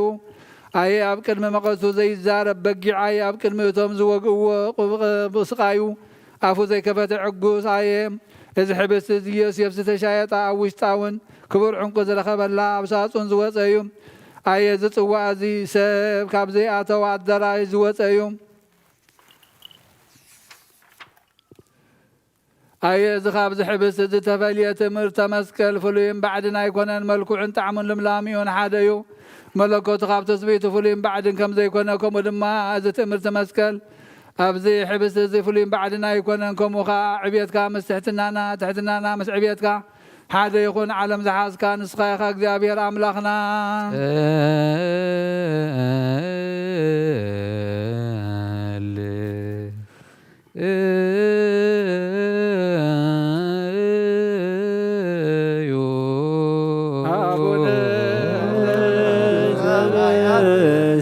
ኣየ ኣብ ቅድሚ መቐሱ ዘይዛረብ በጊዕ ኣየ ኣብ ቅድሚ እቶም ዝወግእዎ ብስቃዩ ኣፉ ዘይከፈተ ዕጉስ ኣየ እዚ ሕብስቲ እዚ ዮሴፍ ዝተሻየጣ ኣብ ውሽጣውን ክቡር ዕንቁ ዝረኸበላ ኣብ ሳጹን ዝወፀ እዩ። ኣየ ዝፅዋዕ እዚ ሰብ ካብ ዘይኣተው ኣዳራሽ ዝወፀ እዩ። ኣየ እዚ ካብዚ ሕብስቲ እዚ ተፈልየ ትምህርተ መስቀል ፍሉይን ባዕድን ኣይኮነን። መልክዑን ጣዕሙን ልምላሚኡን ሓደ እዩ። መለኮቱ ካብ ትስብእቱ ፍሉይን ባዕድን ከም ዘይኮነ ከምኡ ድማ እዚ ትምህርቲ መስቀል ኣብዚ ሕብስቲ እዚ ፍሉይን ባዕድን ኣይኮነን። ከምኡ ከዓ ዕብየትካ ምስ ትሕትናና ምስ ዕብየትካ ሓደ ይኹን። ዓለም ዝሓዝካ ንስኻ ኢኻ እግዚኣብሔር ኣምላኽና።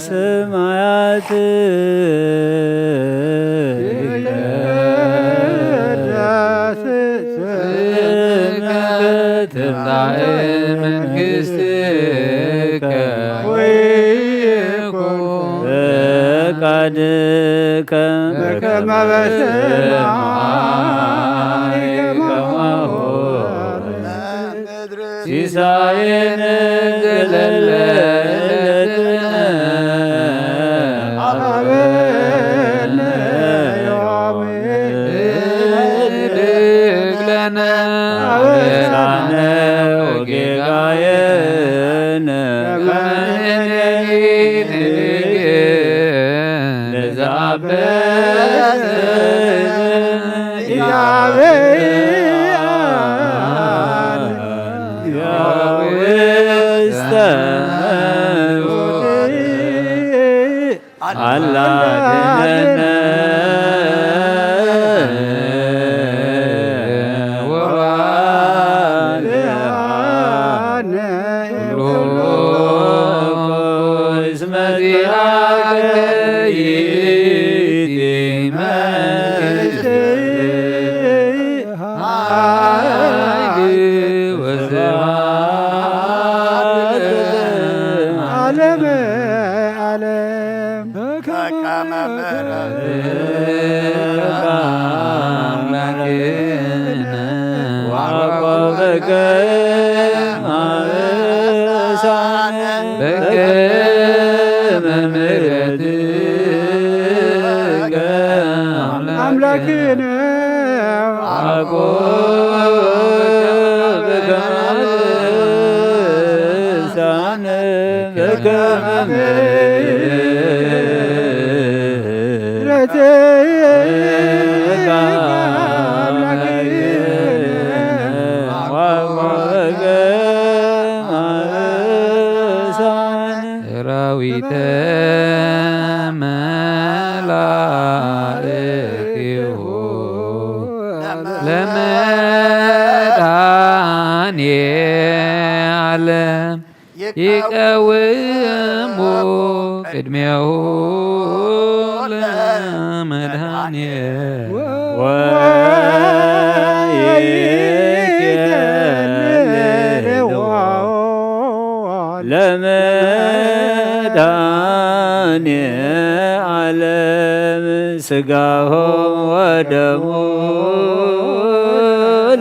ሰማያት ትምጻእ መንግሥትከ ወይኩን ፈቃድከ በከመ በሰማይ ከማሁ በምድር ሲሳየነ ዘለለ ቅድሜሁ ለመድኃኒየ ወይኬልዎ ለመድኃኒየ ዓለም ሥጋሁ ወደሙ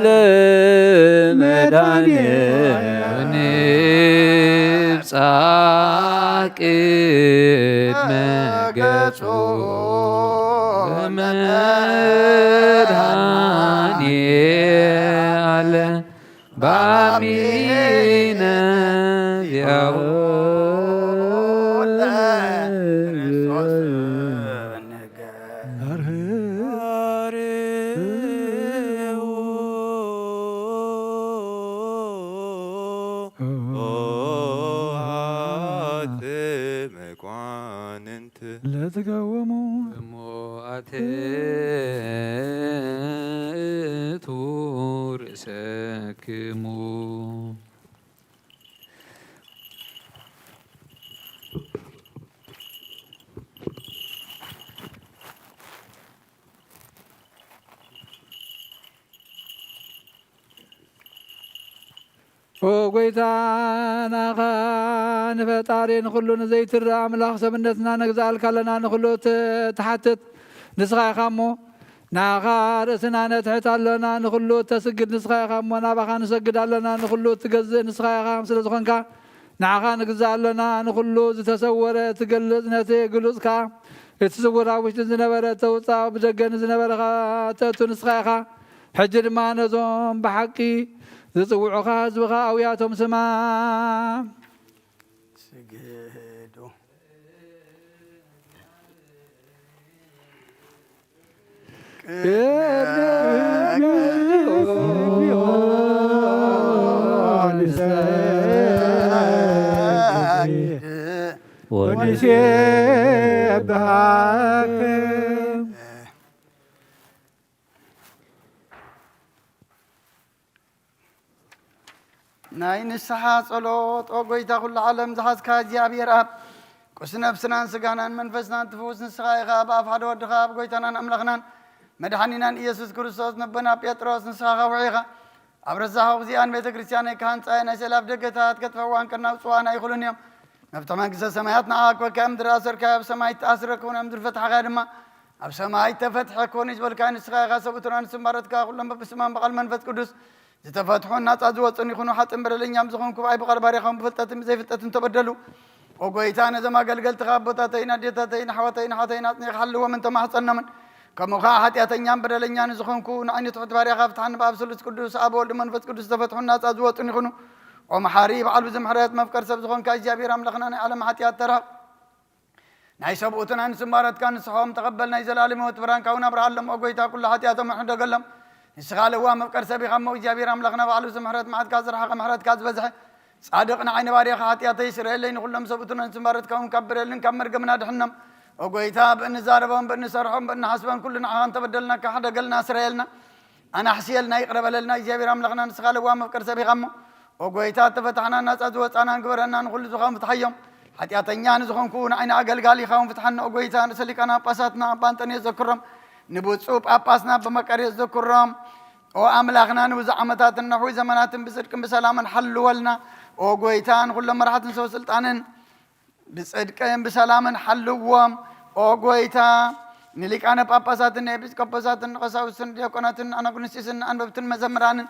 ለመድኃኒየ ወንብጻሕ ቅድመ ገጹ ለመድኃኒየ ዓለም በአሚነ ዚአሁ ለተቃወሙ እሞአትቱ ርእሰክሙ ጎይታ ናኻ ንፈጣሪ ንኩሉ ንዘይትረ ኣምላኽ ሰብነትና ነግዛእልካ ኣለና ንኩሉ ተሓትት ንስኻ ኢኻ እሞ ናኻ ርእስና ነትሕት ኣለና ንኩሉ ተስግድ ንስኻ ኢኻ እሞ ናባኻ ንሰግድ ኣለና ንኩሉ ትገዝእ ንስኻ ኢኻ ስለ ዝኾንካ ንዓኻ ንግዛእ ኣለና ንኩሉ ዝተሰወረ ትገልጽ ነቲ ግሉጽካ እቲ ስውር ኣብ ውሽጢ ዝነበረ ተውፃእ ብደገ ንዝነበረኻ ተእቱ ንስኻ ኢኻ ሕጂ ድማ ነዞም ብሓቂ ዝፅውዑኻ ህዝብኻ ኣውያቶም ስማ ስግዱ ወንሴብሐከ ናይ ንስሓ ጸሎት ኦ ጎይታ ኩሉ ዓለም ዝሓዝካ እግዚኣብሔር ኣብ ቁስ ነብስናን ስጋናን መንፈስናን ትፍውስ ንስኻ ኢኻ ብኣፍ ሓደ ወድኻ ኣብ ጎይታናን ኣምላኽናን መድሓኒናን ኢየሱስ ክርስቶስ ነቦና ጴጥሮስ ንስኻ ኸውዒኻ ኣብ ረዛኸ ግዚኣን ቤተ ክርስቲያን ናይ ካህንፃየ ናይ ሰላፍ ደገታት ከጥፈዋን ከናውፅዋን ኣይኽእሉን እዮም ነብቲ መንግስተ ሰማያት ንኣክበካ ምድሪ ኣሰርካዮ ኣብ ሰማይ ተኣስረ ክውን ምድሪ ፈትሐኻ ድማ ኣብ ሰማይ ተፈትሐ ክውን ይዝበልካ ንስኻ ኢኻ ሰብኡትና ንስምባረትካ ኩሎም በብስማን በቓል መንፈስ ቅዱስ ዝተፈትሑን ናፃ ዝወፁን ይኹኑ ሓጥን በደለኛም ዝኾንኩ ብኣይ ብቓል ባሪኻውን ብፍልጠትን ብዘይፍልጠትን ተበደሉ ኦ ጎይታ ነዞም ኣገልገልትኻ ኣቦታተይን ኣዴታተይን ኣሕዋተይን ሓተይን ኣፅኒኻ ሓልዎምን ተማሕፀኖምን ከምኡ ከዓ ሓጢኣተኛን በደለኛን ዝኾንኩ ንዓይኒ ትሑት ባርያኻ ፍትሓኒ ብኣብ ስሉስ ቅዱስ ኣብ ወልዲ መንፈስ ቅዱስ ዝተፈትሑን ናፃ ዝወፁን ይኹኑ ኦ መሓሪ በዓል ብዝምሕረት መፍቀር ሰብ ዝኾንካ እግዚኣብሔር ኣምላኽና ናይ ዓለም ሓጢኣት ተራቕ ናይ ሰብኡትና ንስምባረትካ ንስሖም ተቐበል ናይ ዘላለም ሕይወት ብርሃንካ እውን ኣብርሃሎም ኦ ጎይታ ኩሉ ሓጢኣቶም ኣሕደገሎም ንስኻ ለዋ መፍቀር ሰብ ኢኻ እሞ እግዚኣብሔር ኣምላኽና ባዕሉ ዝምሕረት መዓትካ ዝረሓቐ ምሕረትካ ዝበዝሐ ጻድቕ ንዓይኒ ባርያኻ ሓጢኣተይ ይስረየለይ ንኹሎም ሰብኡትና ንስምባረትካ እውን ካብ በደልን ካብ መርገምን ኣድሕኖም ኦ ጎይታ ብእንዛረቦም ብእንሰርሖም ብእንሓስቦም ኩሉ ንዓኻ እንተበደልናካ ሓደገልና ስረየልና ኣናሕስየልና ይቕረበለልና እግዚኣብሔር ኣምላኽና ንስኻ ለዋ መፍቀር ሰብ ኢኻ እሞ ኦ ጎይታ ተፈታሕና ናፃ ዝወፃና ንግበረና ንኹሉ ዝኾን ፍትሓዮም ሓጢኣተኛ ንዝኾንኩ ንዓይኒ ኣገልጋሊ ኢኻ እውን ፍትሓና ኦ ጎይታ ርእሰ ሊቃና ጳጳሳትና ኣባ አንጦንዮስ ዘክሮም ንብፁዕ ጳጳስና በመቀርዮስ ዘክሮም ኦ ኣምላኽና ንብዙሕ ዓመታትን ነሕዊ ዘመናትን ብጽድቅን ብሰላምን ሓልወልና ኦ ጎይታ ንኩሎም መራሕትን ሰበ ስልጣንን ብጽድቅን ብሰላምን ሓልዎም ኦ ጎይታ ንሊቃነ ጳጳሳትን ንኤጲስቆጶሳትን ንቀሳውስትን ዲያቆናትን ኣናጉንስጢስን ኣንበብትን መዘምራንን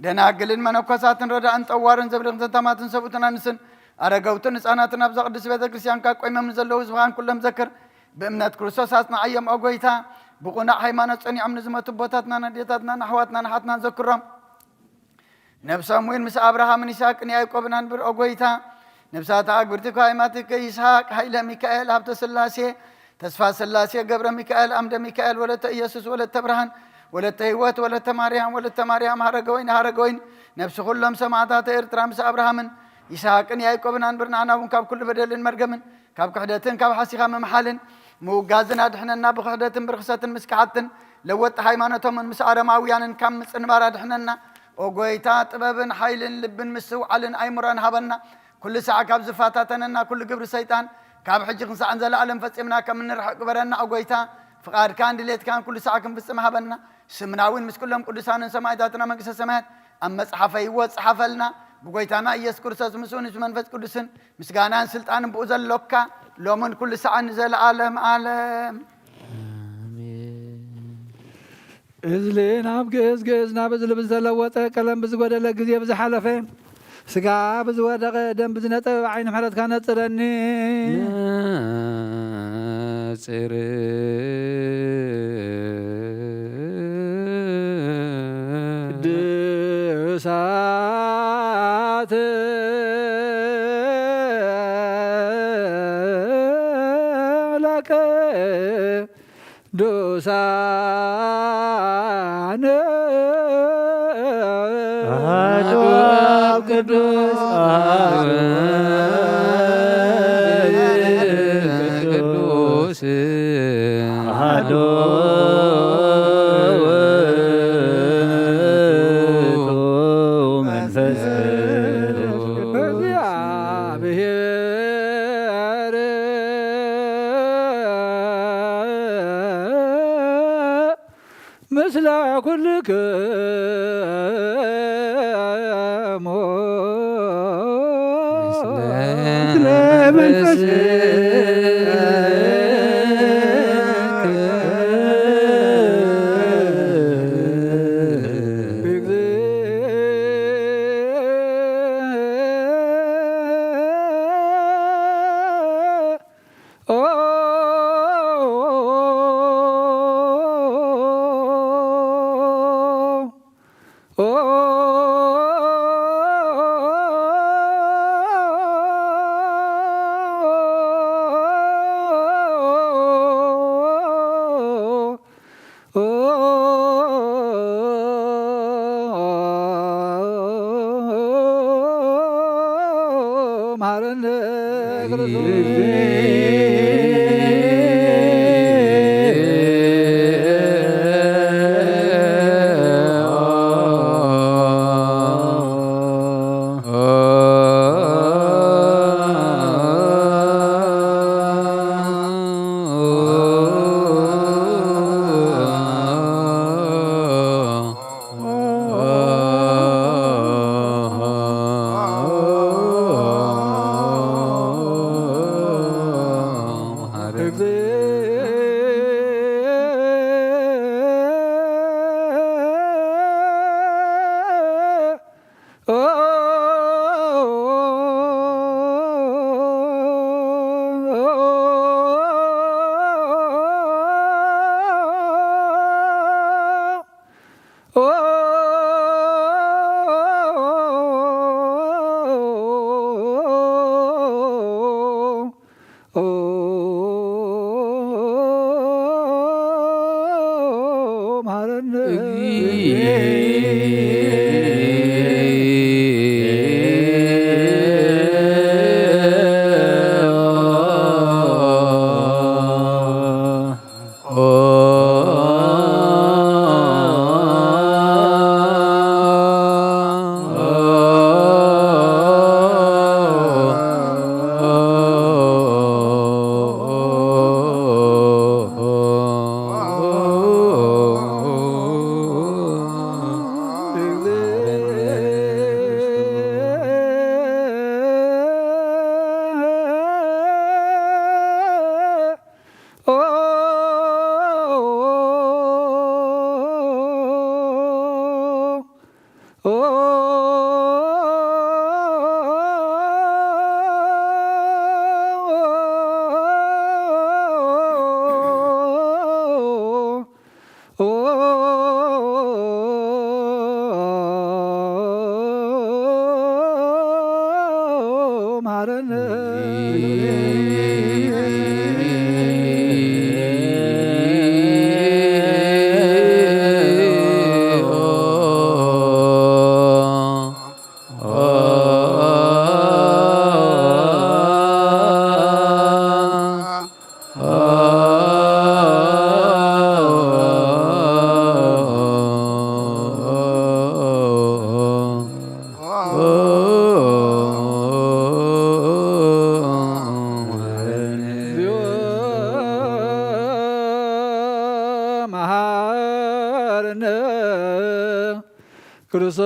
ደናግልን መነኮሳትን ረዳእን ጠዋርን ዘብልኽትን ተማትን ሰብኡትን ኣንስን ኣረገውትን ህፃናትን ኣብ ዘቕድስ ቤተ ክርስቲያንካ ቆይሞም ንዘለዉ ህዝብኻን ኩሎም ዘክር ብእምነት ክርስቶስ ኣጽናዓዮም ኦ ጎይታ ብቑናዕ ሃይማኖት ጸኒዖም ንዝመቱ ቦታትናን ኣዴታትናን ኣሕዋትናን ሓትናን ዘክሮም ነብሶም እውን ምስ ኣብርሃምን ይስሐቅን ያዕቆብን አንብር ኦ ጎይታ ነብሳት ኣግብርቲ ካይማትከ ይስሐቅ ሃይለ ሚካኤል ሃብተ ስላሴ ተስፋ ስላሴ ገብረ ሚካኤል አምደ ሚካኤል ወለተ ኢየሱስ ወለተ ብርሃን ወለተ ህይወት ወለተ ማርያም ሃረገወይን ነብሲ ኩሎም ሰማዕታት ኤርትራ ምስ ኣብርሃምን ይስሐቅን ያዕቆብን አንብር ንዓና እውን ካብ ኩሉ በደልን መርገምን ካብ ክሕደትን ካብ ሓሲኻ ምምሓልን ምውጋዝን ኣድሕነና ብክሕደትን ብርክሰትን ምስክሓትን ለወጥ ሃይማኖቶምን ምስ ኣረማውያንን ካብ ምፅንባር ኣድሕነና ኦ ጎይታ ጥበብን ሓይልን ልብን ምስውዓልን ኣይሙራን ሃበና ኩሉ ሰዓ ካብ ዝፋታተነና ኩሉ ግብሪ ሰይጣን ካብ ሕጂ ክንሳዕ ዘለዓለም ፈጺምና ከም እንርሕቕ ግበረና ኣጎይታ ፍቃድ ካን ድሌት ካን ኩሉ ሰዓት ክንፍጽም ሃበና ስምናውን ምስ ኩሎም ቅዱሳንን ሰማዕታትና መንግስተ ሰማያት ኣብ መጽሓፈ ሕይወት ጽሓፈልና ብጎይታና ኢየሱስ ክርስቶስ ምስኡን መንፈስ ቅዱስን ምስጋናን ስልጣንን ብኡ ዘሎካ ሎምን ኩሉ ሰዓት ንዘለዓለም ዓለም እዝሊ ናብ ግእዝ ናብ እዝሊ ብዝተለወጠ ቀለም ብዝጎደለ ግዜ ብዝሓለፈ ስጋ ብዝወደቐ ደም ብዝነጠበ ዓይኒ ምሕረትካ ነጽረኒ ነጽር ቅዱሳት ለከ ቅዱሳን አሐዱ አብ ቅዱስ ቅዱስ አሐዱ ውእቱ መንፈስ እግዚአብሔር ምስለ ኩልክሙ ምስለ ማረነ ክርስቶስ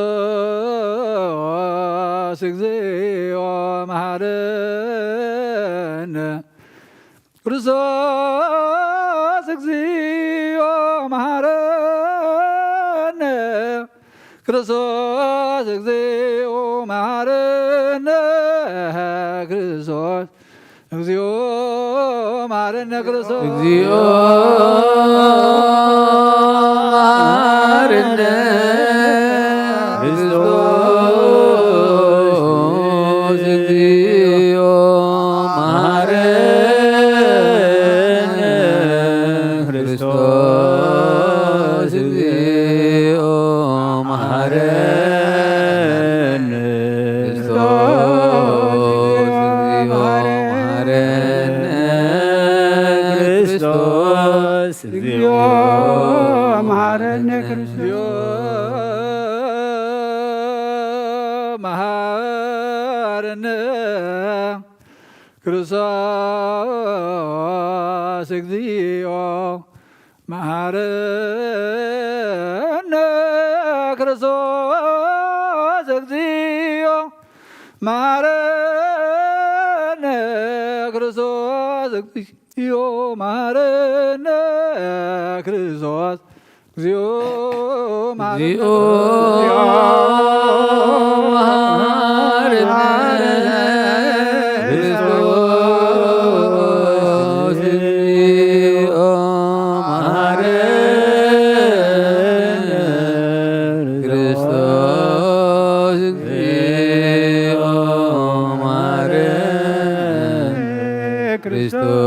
እግዚኦ መሐረነ ክርስቶስ እግዚኦ መሐረነ ክርስቶስ እግዚኦ መሐረነ ክርስቶስ እግዚኦ መሐረነ ክርስቶስ እግዚኦ መሐረነ ክርስቶስ እግዚኦ መሐረነ ክርስቶስ እግዚኦ መሐረነ ክርስቶስ እግዚኦ መሐረነ ክርስቶስ እግዚኦ መሐረነ ክርስቶስ እግዚኦ መሐረነ ክርስቶስ እግዚኦ መሐረነ ክርስቶስ እግዚኦ መሐረነ ክርስቶስ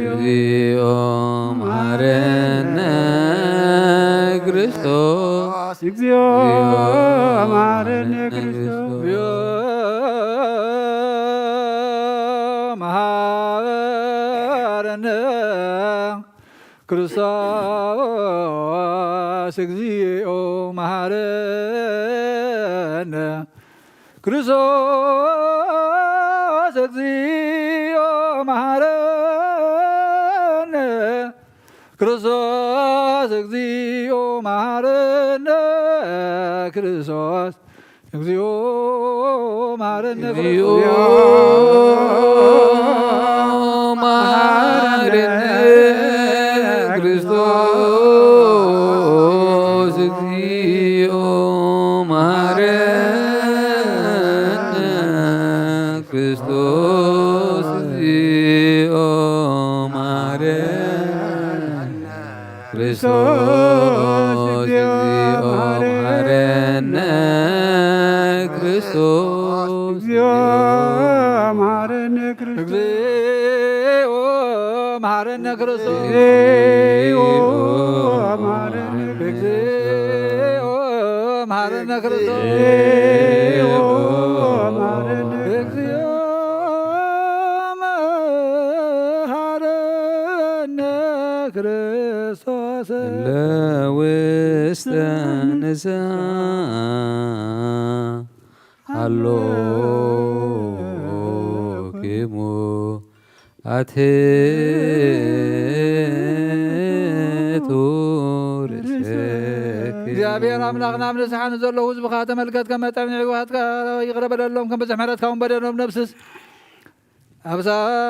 እግዚኦ መሐረነ ክርስቶስ እግዚኦ መሐረነ ክርስቶስ መሐረነ ክርስቶስ እግዚኦ መሐረነ ክርስቶስ እግዚኦ መሐረነ ክርስቶስ እግዚኦ መሐረነ ክርስቶስ እግዚኦ መሐረነ እግዚኦ መሐረነ ክርስቶስ እግዚኦ መሐረነ ክርስቶስ እግዚኦ መሐረነ ክርስቶስ እግዚኦ መሐረነ ክርስቶስ እግዚኦ መሐረነ ክርስቶስ መሐረነ ክርስቶስ እግዚኦ መሐረነ እግዚኦ መሐረነ ክርስቶስ እግዚኦ መሐረነ እግዚኦ መሐረነ ክርስቶስ ለውስተ ንስሐ ሃሎኪሙ አትቱ እግዚአብሔር አምላክና ንስሓን ዘለዉ ህዝብኻ ተመልከት ከም መጠን ዕዋትካ ይቕረበለሎም ከም በዝሕ ምሕረትካ እውን በደሎም ነብስስ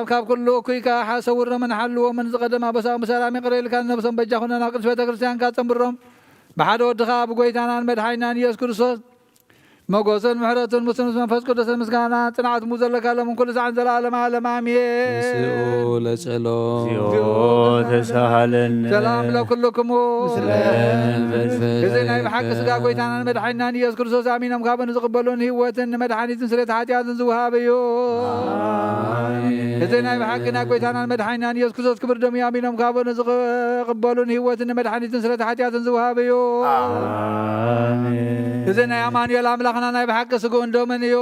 ካብ ኩሉ እኩይካ ሰውሮምን ሓልዎምን ዝቐደም ኣበሳኦም ብሰላም ይቕረ ኢልካ ነብሶም በጃ ኩነን ኣብ ቅዱስ ቤተ ክርስቲያንካ ፀንብሮም ብሓደ ወድኻ ብጎይታናን መድሓኒናን ኢየሱስ ክርስቶስ መጎስን ምሕረትን ምስ መንፈስ ቅዱስን ምስጋና ጽንዓት ሙ ዘለካሎም ኩሉ ሰዓን ዘለዓለም ዓለም አሜን። ንስኡ ለጸሎም ተሳሃለነ ሰላም ለኩልክሙ እዚ ናይ ብሓቂ ስጋ ጎይታናን መድሓኒናን ኢየሱስ ክርስቶስ ኣሚኖም ካብን ዝቕበሉን ህይወትን መድሓኒትን ስርየት ሓጢኣትን ዝውሃብ እዩ። እዚ ናይ ብሓቂ ናይ ጎይታናን መድሓኒናን ኢየሱስ ክርስቶስ ክብር ደሙ ኣሚኖም ካብን ዝቕበሉን ህይወትን መድሓኒትን ስርየት ሓጢኣትን ዝውሃብ እዩ። እዚ ናይ ኣማኑኤል ኣምላኽ ናይ ብሓቂ ስጉኡን ደሙን እዩ።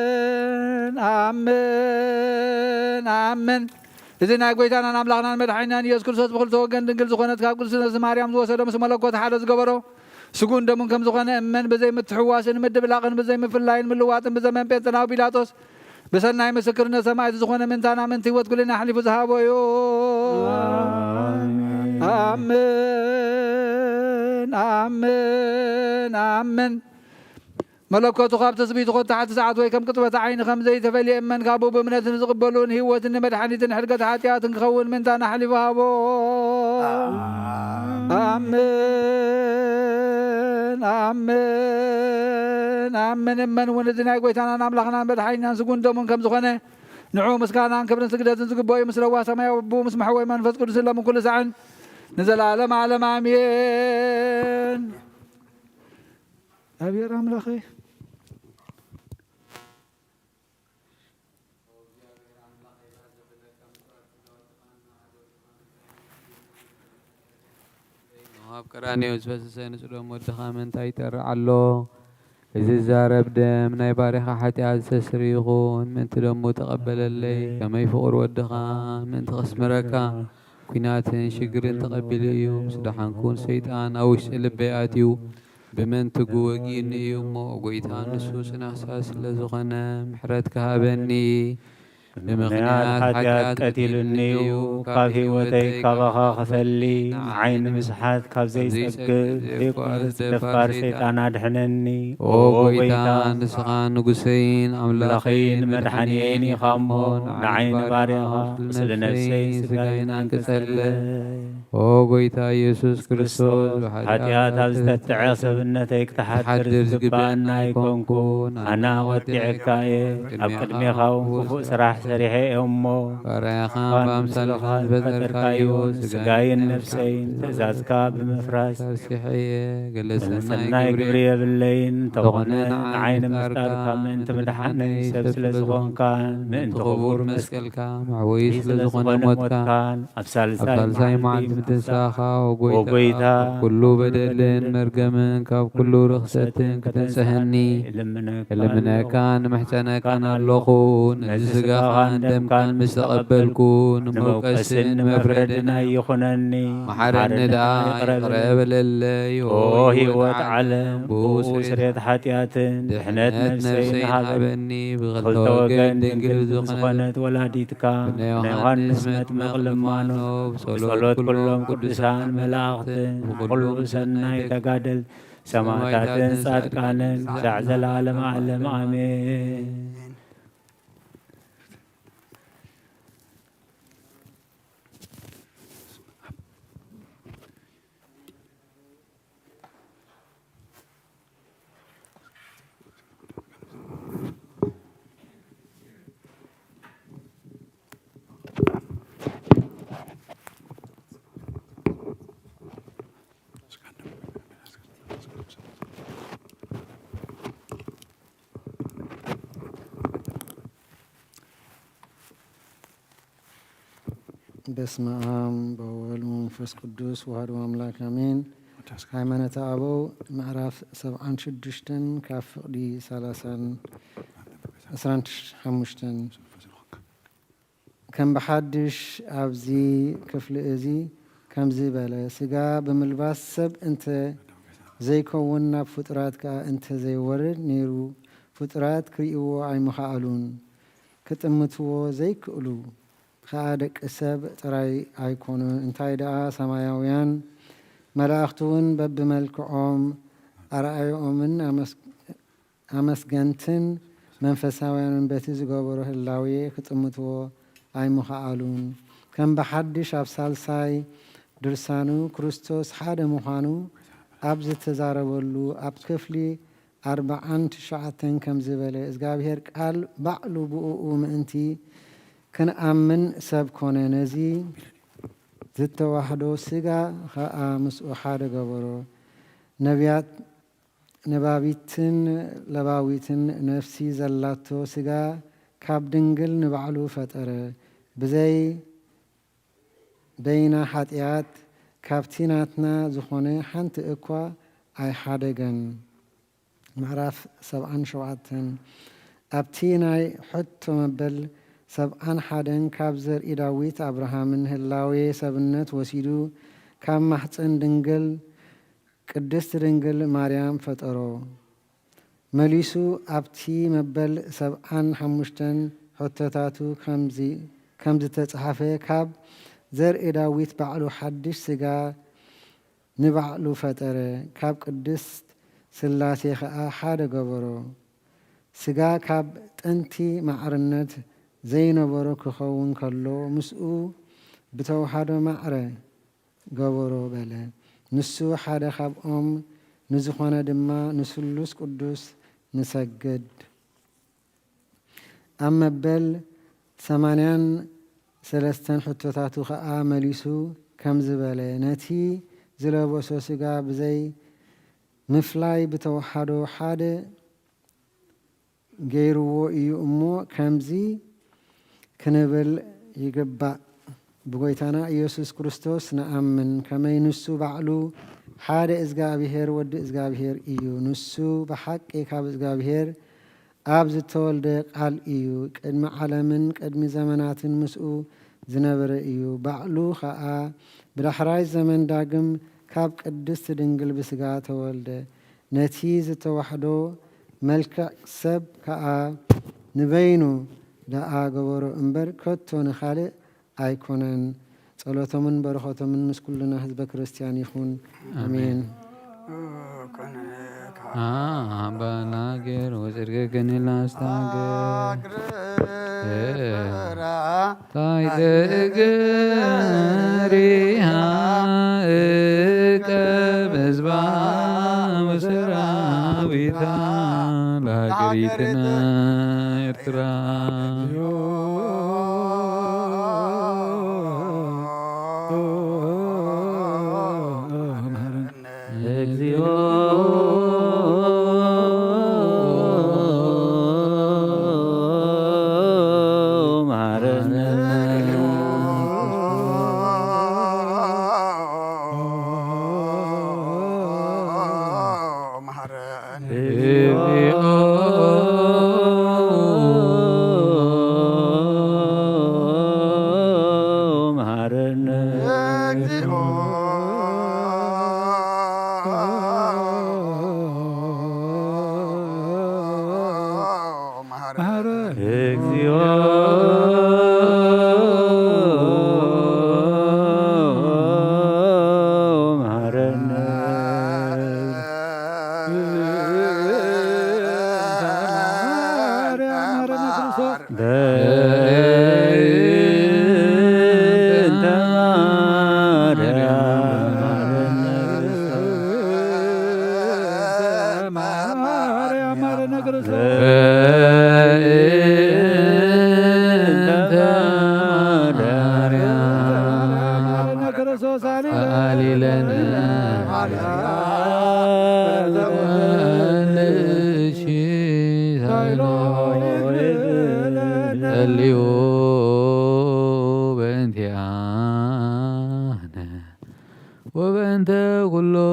ኣሜን ኣሜን ኣሜን። እዚ ናይ ጎይታናን ኣምላኽናን መድሓኒናን ኢየሱስ ክርስቶስ ብክልተ ወገን ድንግል ዝኾነት ካብ ቅድስት ማርያም ዝወሰዶ ምስ መለኮት ሓደ ዝገበሮ ስጉኡን ደሙን ከም ዝኾነ እመን ብዘይ ምትሕዋስን ምድብላቕን ብዘይ ምፍላይን ምልዋጥን ብዘመን ጴንጤናዊ ጲላጦስ ብሰናይ ምስክርነት ሰማዕቲ ዝኾነ ምንታና ምንቲ ህይወት ኩልና ሓሊፉ ዝሃቦ እዩ። አምን አምን አምን መለኮቱ ካብ ተስቢቱ ተሓቲ ሰዓት ወይ ከም ቅጥበት ዓይኒ ከም ዘይተፈልየ እመን ካብኡ ብእምነትን ዝቕበሉን ህይወትን መድሓኒትን ሕድገት ሓጢኣትን ክኸውን ምንታና ሓሊፉ ሃቦ አምን አምን አምን እመን እውን እዚ ናይ ጎይታናን ኣምላኽናን መድሓኒናን ስጉን ደሙን ከም ዝኾነ ንዑ ምስጋናን ክብርን ስግደትን ዝግበኦ ምስ ረዋ ሰማያዊ ኣቦ ምስ መሕወይ መንፈስ ቅዱስ ሎምን ኩሉ ሰዓን ንዘላለም ዓለም ኣሜን። እግዚአብሔር አምላክ ኣብ ቀራንዮ ዝፈሰሰ ንጽዶ ወድኻ ምንታይ ይጠርዕ ኣሎ? እዚ ዛረብ ደም ናይ ባሪኻ ሓጢኣት ዝተስሪ ይኹን ምእንቲ ደሞ ተቐበለለይ ከመይ ፍቑር ወድኻ ምእንቲ ኸስምረካ ኩናትን ሽግርን ተቐቢሉ እዩ ምስ ደሓንኩን ሰይጣን ኣብ ውሽጢ ልበይ ኣትዩ ብመንቲ ጉወጊኒ እዩ እሞ ጎይታ ንሱ ጽናሕሳ ስለ ዝኾነ ምሕረት ክሃበኒ ብምኽንያት ሓጢኣት ቀቲሉኒ እዩ ካብ ህይወተይ ካባኻ ኸፈሊ ዓይኒ ምስሓት ካብ ዘይጸግብ ዘይቋርጽ ደፋር ሰይጣን ኣድሕነኒ ኦ ጎይታ ንስኻ ንጉሰይን ኣምላኸይን መድሓኒየይን ኢኻ እሞ ንዓይኒ ባርያኻ ምስሊ ነፍሰይን ስጋይን አንቅጸለይ ኦ ጎይታ ኢየሱስ ክርስቶስ ብሓጢኣት ኣብ ዝተትዐ ሰብነተይ ክትሓድር ዝግባአና ኣይኮንኩን ኣነ ቐጢዕካ እየ ኣብ ቅድሜኻ እውን ክፉእ ስራሕ ሰሪሐ እሞ ባርያኻ ብኣምሳልኻ ዝፈጠርካዮ ስጋይን ነፍሰይን ትእዛዝካ ብምፍራስ ተርሲሐየ ገለሰናይ ግብሪ የብለይን እንተኾነ ንዓይኒ ምፍጣርካ ምእንቲ ምድሓነይ ሰብ ስለ ዝኾንካ ምእንቲ ክቡር መስቀልካ ማዕወይ ስለ ዝኾነ ሞትካን ኣብ ሳልሳይ መዓልቲ ምትንሳኻ ወጎይታ ኩሉ በደልን መርገምን ካብ ኩሉ ርኽሰትን ክተንጽሐኒ እልምነካ ንምሕፀነካን ኣለኹ ነዚ ስጋኻን ደምካን ምስ ተቐበልኩ ንመውቀስን ንመፍረድን ኣይኹነኒ መሓረኒ ደኣ ይቕረ በለለይ ኦ ህይወት ዓለም ብኡ ስርየት ሓጢኣትን ድሕነት ነፍሰይን ሃበኒ ብኽልተ ወገን ድንግል ዝኾነት ወላዲትካ ናይ ዮሃንስ መጥምቕ ልማኖ ብጸሎት ኩሎም ቅዱሳን መላእኽትን ብኩሉ ሰናይ ተጋደል ሰማዕታትን ጻድቃንን ክሳዕ ዘለዓለም ዓለም ኣሜን። በስመ አብ በወልድ ወመንፈስ ቅዱስ ወአሐዱ አምላክ አሜን። ሃይማኖተ አበው ምዕራፍ 76 ካብ ፍቕዲ 25 ከም ብሓድሽ ኣብዚ ክፍሊ እዚ ከምዚ በለ ስጋ ብምልባስ ሰብ እንተ ዘይከውን ናብ ፍጡራት ከዓ እንተ ዘይወርድ ነይሩ ፍጡራት ክርእይዎ ኣይምኽኣሉን ክጥምትዎ ዘይክእሉ ከዓ ደቂ ሰብ ጥራይ ኣይኮኑን እንታይ ደኣ ሰማያውያን መላእኽቲ እውን በብመልክዖም ኣርኣዮምን ኣመስገንትን መንፈሳውያንን በቲ ዝገበሮ ህላዌ ክጥምትዎ ኣይምኽኣሉን ከም ብሓድሽ ኣብ ሳልሳይ ድርሳኑ ክርስቶስ ሓደ ምዃኑ ኣብ ዝተዛረበሉ ኣብ ክፍሊ 49 ከም ዝበለ እግዚኣብሔር ቃል ባዕሉ ብኡኡ ምእንቲ ክንኣምን ሰብ ኮነ ነዚ ዝተዋህዶ ስጋ ከዓ ምስኡ ሓደ ገበሮ ነቢያት ነባቢትን ለባዊትን ነፍሲ ዘላቶ ስጋ ካብ ድንግል ንባዕሉ ፈጠረ ብዘይ በይና ሓጢኣት ካብቲ ናትና ዝኾነ ሓንቲ እኳ ኣይሓደገን። ምዕራፍ 77 ኣብቲ ናይ ሕቶ መበል 71 ካብ ዘርኢ ዳዊት ኣብርሃምን ህላዌ ሰብነት ወሲዱ ካብ ማሕፀን ድንግል ቅድስት ድንግል ማርያም ፈጠሮ መሊሱ ኣብቲ መበል 75 ሕቶታቱ ከም ዝተፅሓፈ ካብ ዘርኢ ዳዊት ባዕሉ ሓድሽ ስጋ ንባዕሉ ፈጠረ ካብ ቅድስት ስላሴ ከዓ ሓደ ገበሮ ስጋ ካብ ጥንቲ ማዕርነት ዘይነበሮ ክኸውን ከሎ ምስኡ ብተዋሃዶ ማዕረ ገበሮ በለ ንሱ ሓደ ካብኦም ንዝኾነ ድማ ንስሉስ ቅዱስ ንሰግድ ኣብ መበል 83 ሕቶታቱ ከዓ መሊሱ ከም ዝበለ ነቲ ዝለበሶ ስጋ ብዘይ ምፍላይ ብተዋሃዶ ሓደ ገይርዎ እዩ እሞ ከምዚ ክንብል ይግባእ ብጎይታና ኢየሱስ ክርስቶስ ንኣምን ከመይ ንሱ ባዕሉ ሓደ እግዚአብሔር ወዲ እግዚአብሔር እዩ ንሱ ብሓቂ ካብ እግዚአብሔር ኣብ ዝተወልደ ቃል እዩ ቅድሚ ዓለምን ቅድሚ ዘመናትን ምስኡ ዝነበረ እዩ ባዕሉ ከዓ ብዳሕራይ ዘመን ዳግም ካብ ቅድስት ድንግል ብስጋ ተወልደ ነቲ ዝተዋሕዶ መልክዕ ሰብ ከዓ ንበይኑ ደኣ ገበሮ እምበር ከቶ ንኻልእ ኣይኮነን ጸሎቶምን በረኸቶምን ምስ ኩልና ህዝበ ክርስቲያን ይኹን አሜን አባናገር ወጽድቅ ገንላስታገር ታይተገሪሃ እቀበዝባ ወሰራዊታ ለሀገሪትና ኤርትራ وبنت كلهم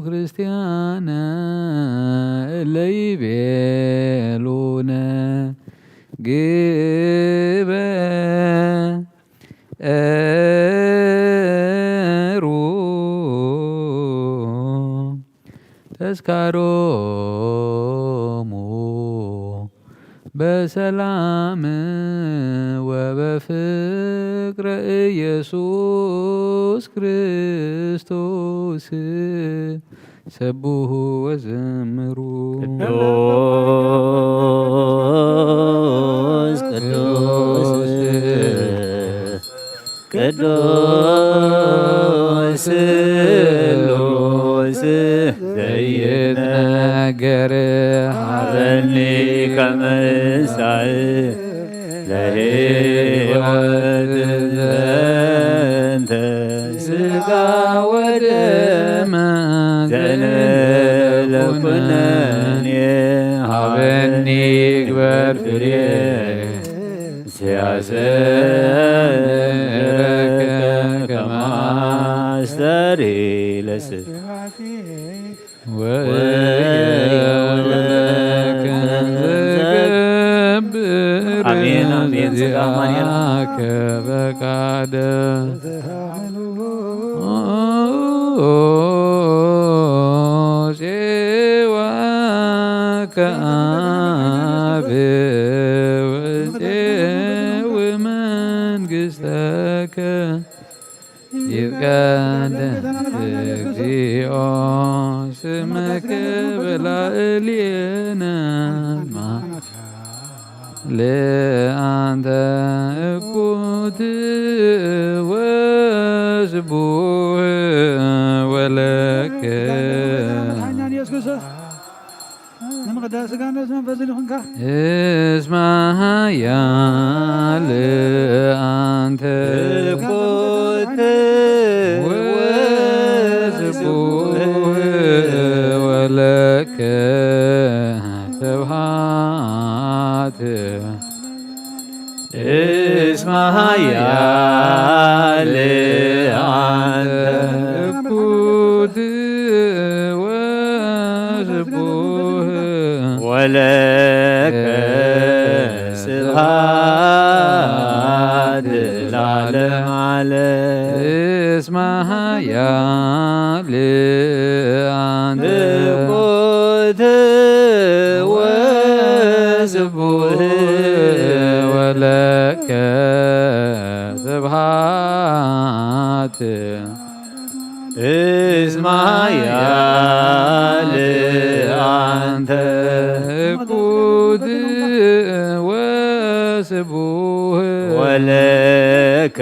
ክርስቲያነ ለይቤሉነ ግበሩ ተስካሮሙ በሰላም ወበፍቅረ ኢየሱስ ክርስቶስ ሰብሑ ወዘምሩ ቅዱስ ቅዱስ ስሉስ ዘይትነገር ሀበኒ ከመ እሳይ ለሕይወት ዘንተ ሥጋ ወደመ ዘለለኩነኔ ሀበኒ ግበር ፍሬ ሲያሰረከ ከመ አስተሪ ለስብሐቴ ወየውለከ ዘገብር ዚአከ በቃደ ፄዋከ አብ ወፄው ለአንተ እኩት ወስቡህ ወለከ እስማያ ለአንተ እኩት ወስቡህ ወለከ ስብሐት እስማያ ለአንተ እኩት ወስቡህ ወለከ ስብሐት ለዓለመ ዓለም እስማያ ለአንተ እኩት ወስቡህ ወለከ ስብሐት እስማያ ለአንተ እኩት ወስቡህ ወለከ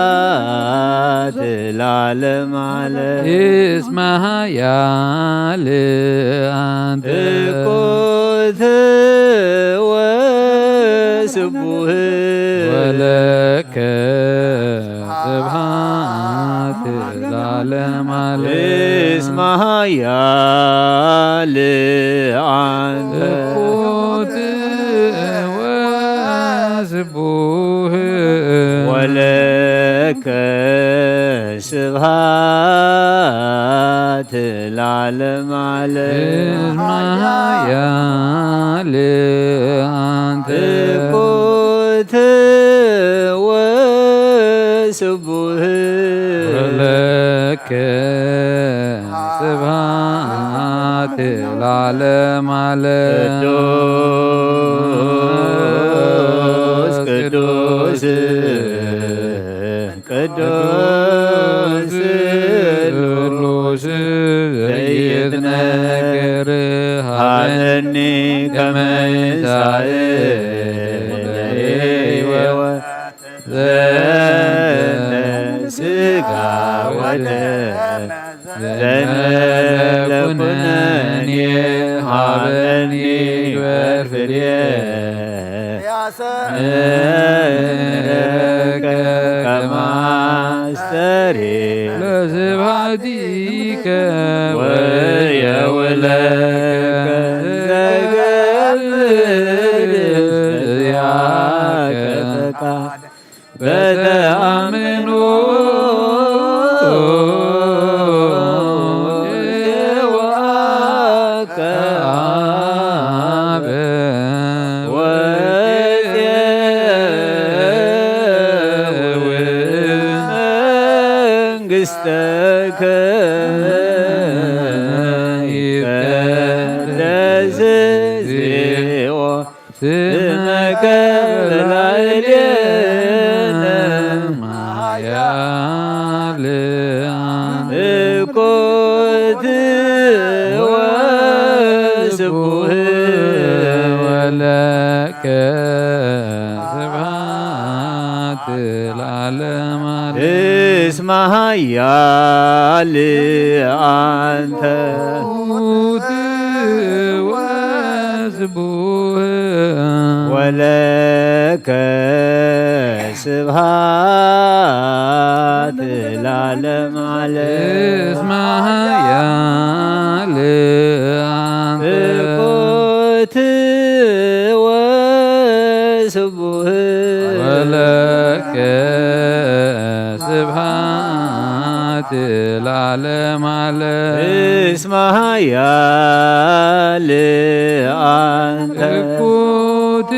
ስብሐት ለዓለመ ዓለም እስማያ ለአንተ እኩት ወስቡህ ወለከ ስብሐት ለዓለመ ዓለም እስማያ ለአንተ እኩት ወስቡህ ወለከ ስብሐት ለዓለመ ዓለም እስማያ ለአንተ እኩት ወስቡህ ወለከ ስብሐት ለዓለመ ዓለም ቅዱስ ቅዱስ ቅዱስ ዘይትነገር ሀበኒ ከመ ስጋ ወደም ዘነለኩነኔ ሀበኒ በርፍሬ ከማስተሬ ለስብሐቲከ ወየውለከ ዘገብር ያከ ፈቃድ በተአምኖ መንግሥተከ ይትቀደስ እግዚኦ ስምከ በላዕሌነ ማያል እኩት ወስቡህ ወለከ ስብሐት ለዓለመ ዓለም እስማያ ለአንተ እኩት ወስቡህ ወለከ ስብሐት ለዓለመ ዓለም እስማያ ለአንተ እኩት ወስቡህ ወለከ ስብሐት ለዓለመ ዓለም እስማያ ለአንተ እኩት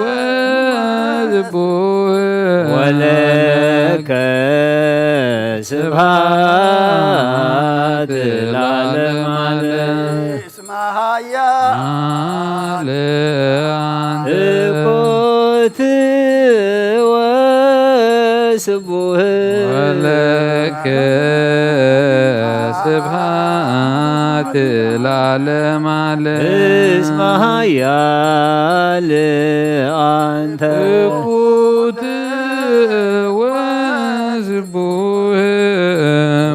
ወስቡህ ወለከ ስብሐት ለዓለመ ዓለም እስማያ ለአንተ እኩት ወስቡህ ወለከ ስብሃት ለዓለም ዓለም እስመ ኃያል አንተ እኩት ወስቡህ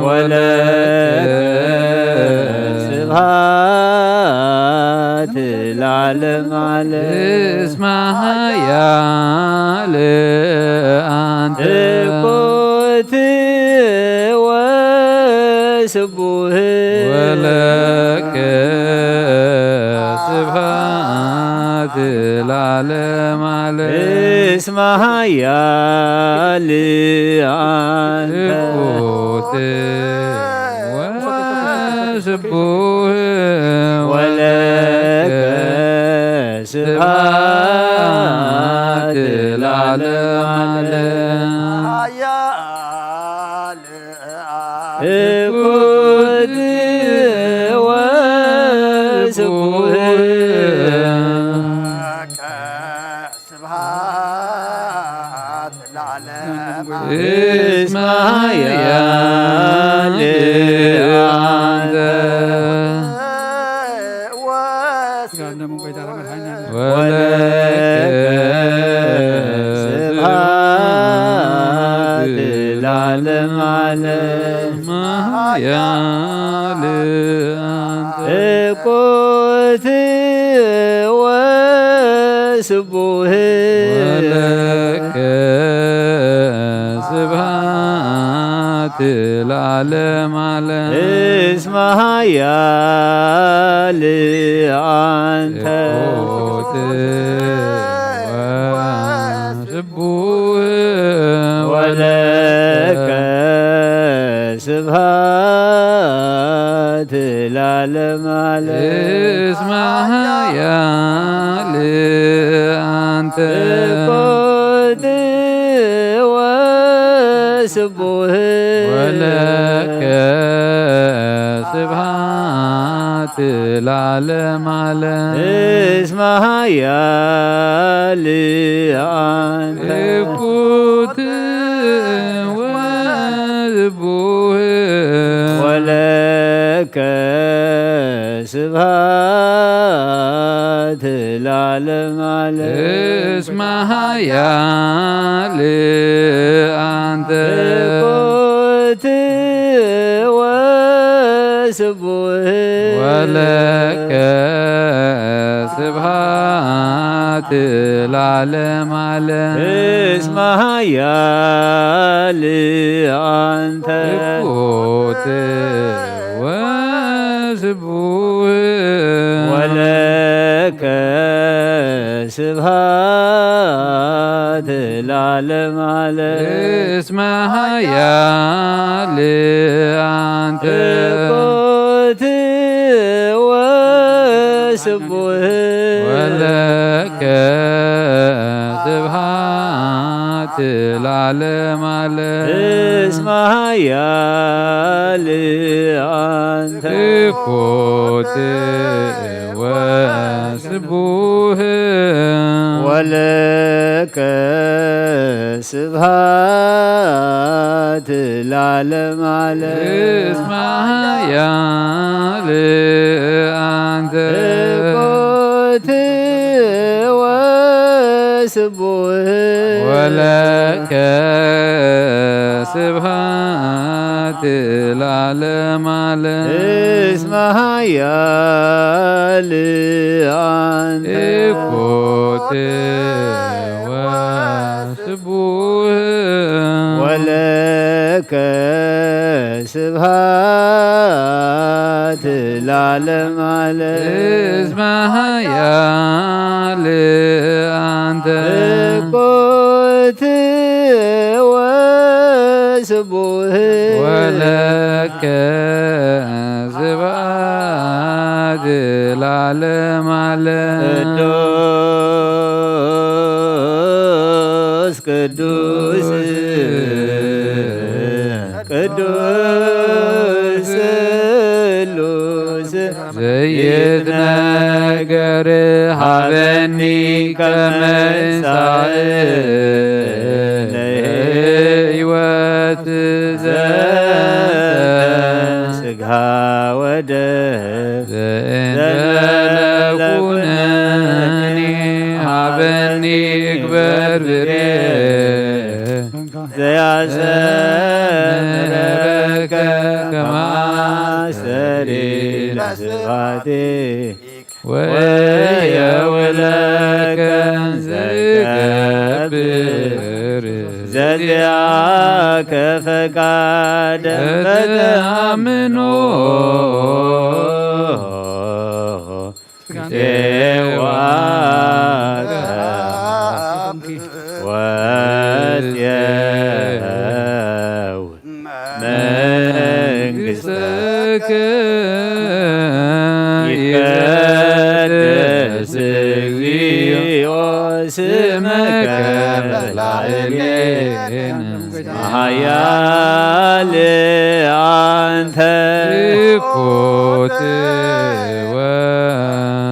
ወለከ ስብሃት ለዓለም ዓለም እስመ ኃያል አንተ እኩት ወስቡህ ወለከ ስብሃት ለዓለም ዓለም እስመ ኃያል አንተ እኩት ወስቡህ ወለከ ስብሃት ለዓለም ዓለም እኩት ወስቡህ እስመ ኃያል አንተ ስብሃት ለዓለም ዓለም ኃያል አንተ እኩት ወስቡህ ወለከ ስብሃት ለዓለም ዓለም እስመ ኃያል አንተ እኩት ወስቡህ ወለከ ስብሃት ለዓለም ዓለም እስመ ኃያል አንተ እኩት ወስቡህ ወለከ ስብሃት ለዓለም ዓለም እስመ ኃያል አንተ እኩት ወስቡህ ወለከ ስብሃት ለዓለም ዓለም እስመ ኃያል አንተ እኩት ወስቡህ ወለከ ስብሃት ለዓለም ዓለም እስመ ኃያል አንተ እኩት ወስቡህ ወለከ ስብሃት ለዓለም ዓለም እስመ ኃያል አንተ እኩት ወስቡህ ወለከ ስብሃት ለዓለም ዓለም እስመ ኃያል አንተ እኩት ወስቡህ ወለከ ስብሃት ለዓለም ዓለም እስመ ኃያል አንተ እኩት ወስቡህ ወለከ ስብሃት ለዓለም ዓለም እስመ ኃያል አንተ እኩት ወስቡህ ወለከ ስብሃት ለዓለም ዓለም እስመ ኃያል አንተ እኩት ወስቡህ ወለከ ስብሃት ለዓለም ዓለም ቅዱስ ቅዱስ ስሉስ ዘይትነገር ሀበኒ ከመ እንሣእ ለሕይወት ስጋ ወደብ ዘእንበለ ኩነኔ ሀበኒ እግበር ብሬ ዘያሰምረከ ከማሰሪ ለስባቴ ወየውለከ ዝገብር ዘዚያከ ፈቃደ በተአምኖ ወትየው መንግሥተከ ይቀደስ እግዚኦ ስመከ ላዕሌነ ኃያል አንተ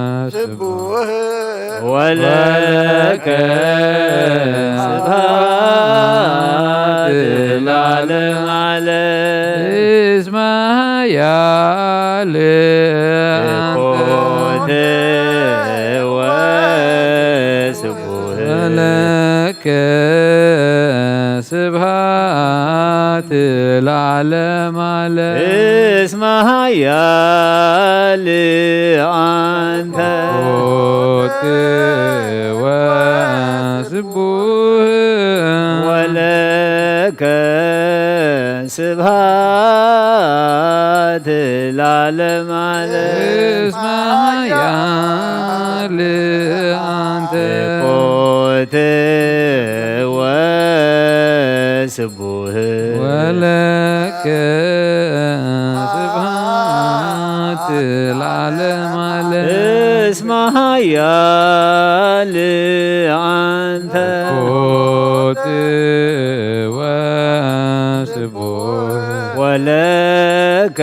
ወስቡሕ ወለከ ስብሐት ለዓለመ ዓለም እስመ ኃያል አንተ ወስቡሕ ወለከ ስብሐት ለዓለመ ዓለም እስመ ኃያል አንተ ወስቡሕ ወለከ ስብሐት ለዓለመ ዓለም እስመ ኃያል አንተ ወስቡሕ ወለከ ስብሐት ለዓለመ ዓለም እስመ ኃያል አንተ ወስቡሕ ወለከ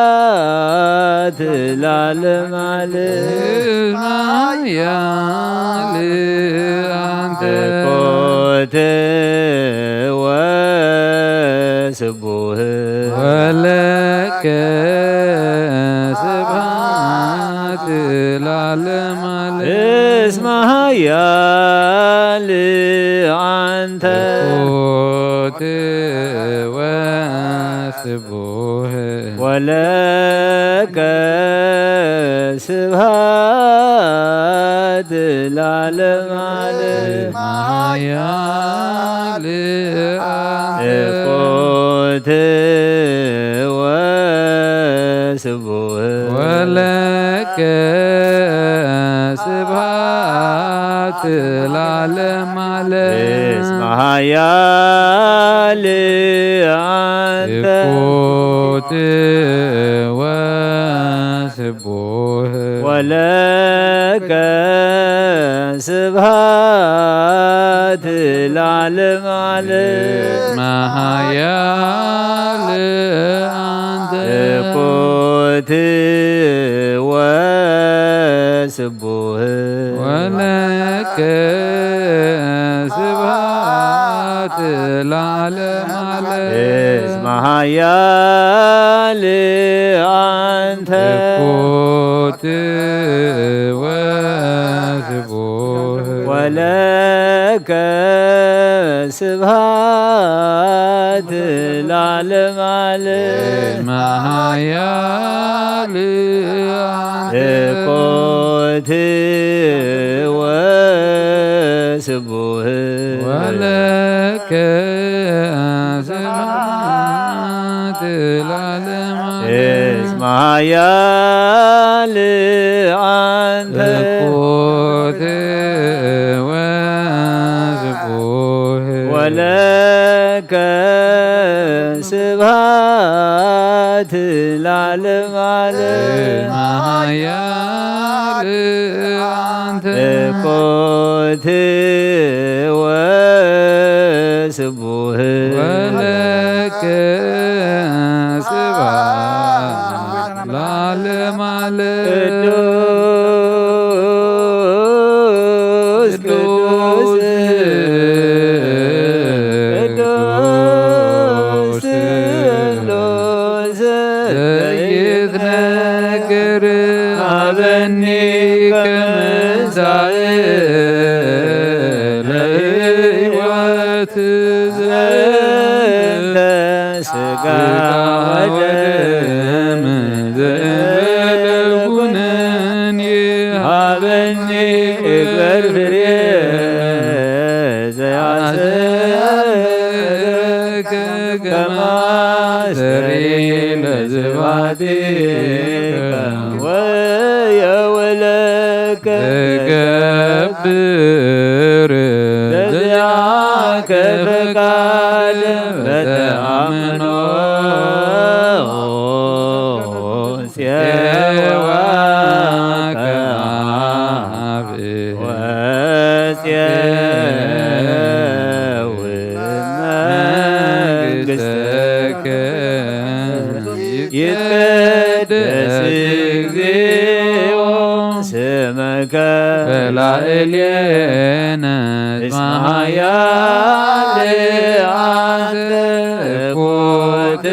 ስብሐት ለዓለመ ዓለም ኃያል አንተ ወስቡሕ ወለከ ስብሐት ለዓለመ ዓለም እስመ ኃያል አንተ ወስቡሕ ወለከ ስብሐት ለዓለመ ዓለም ኃያል አንተ ወስቡሕ ወለከ ስብሐት ለዓለመ ዓለም እስመ ኃያል አንተ ወስቡሕ ወለከ ስብሐት ለዓለመ ዓለም ኃያል አንተ ወስቡሕ ወለከ ስብሐት ለዓለመ ዓለም እስመ ኃያል አንተ ወስቡሕ ወለከ ስብሐት ለዓለመ ዓለም ኃያል አንተ ወስቡሕ ወለከ ስብሐት ለዓለመ ዓለም እስመ ኃያል አንተ ወስቡሕ ወለከ ስብሐት ለዓለመ ዓለም ኃያል አንተ ወስቡሕ ወለከ ስብሐት ለዓለመ ዓለም ቅዱስ ቅዱስ ቅዱስ ሃበኒ ከመዛእ ለሕይወት ዘእንተ ሥጋ ወደም ዘእንበለኩነን ሃበኒ እግበር ፍሬ ዘያሰረከ ከማሰሪ ለዝባቲከ ወየወለከ ተገብር በዚያከ ፈቃደ በተአምኖ ጽዋከ አብ ወጽየው መንግሥተከ ይትቀደስ እግዚኦ ስመከ በላዕሌነ እስመ ኃያል አንተ እኩት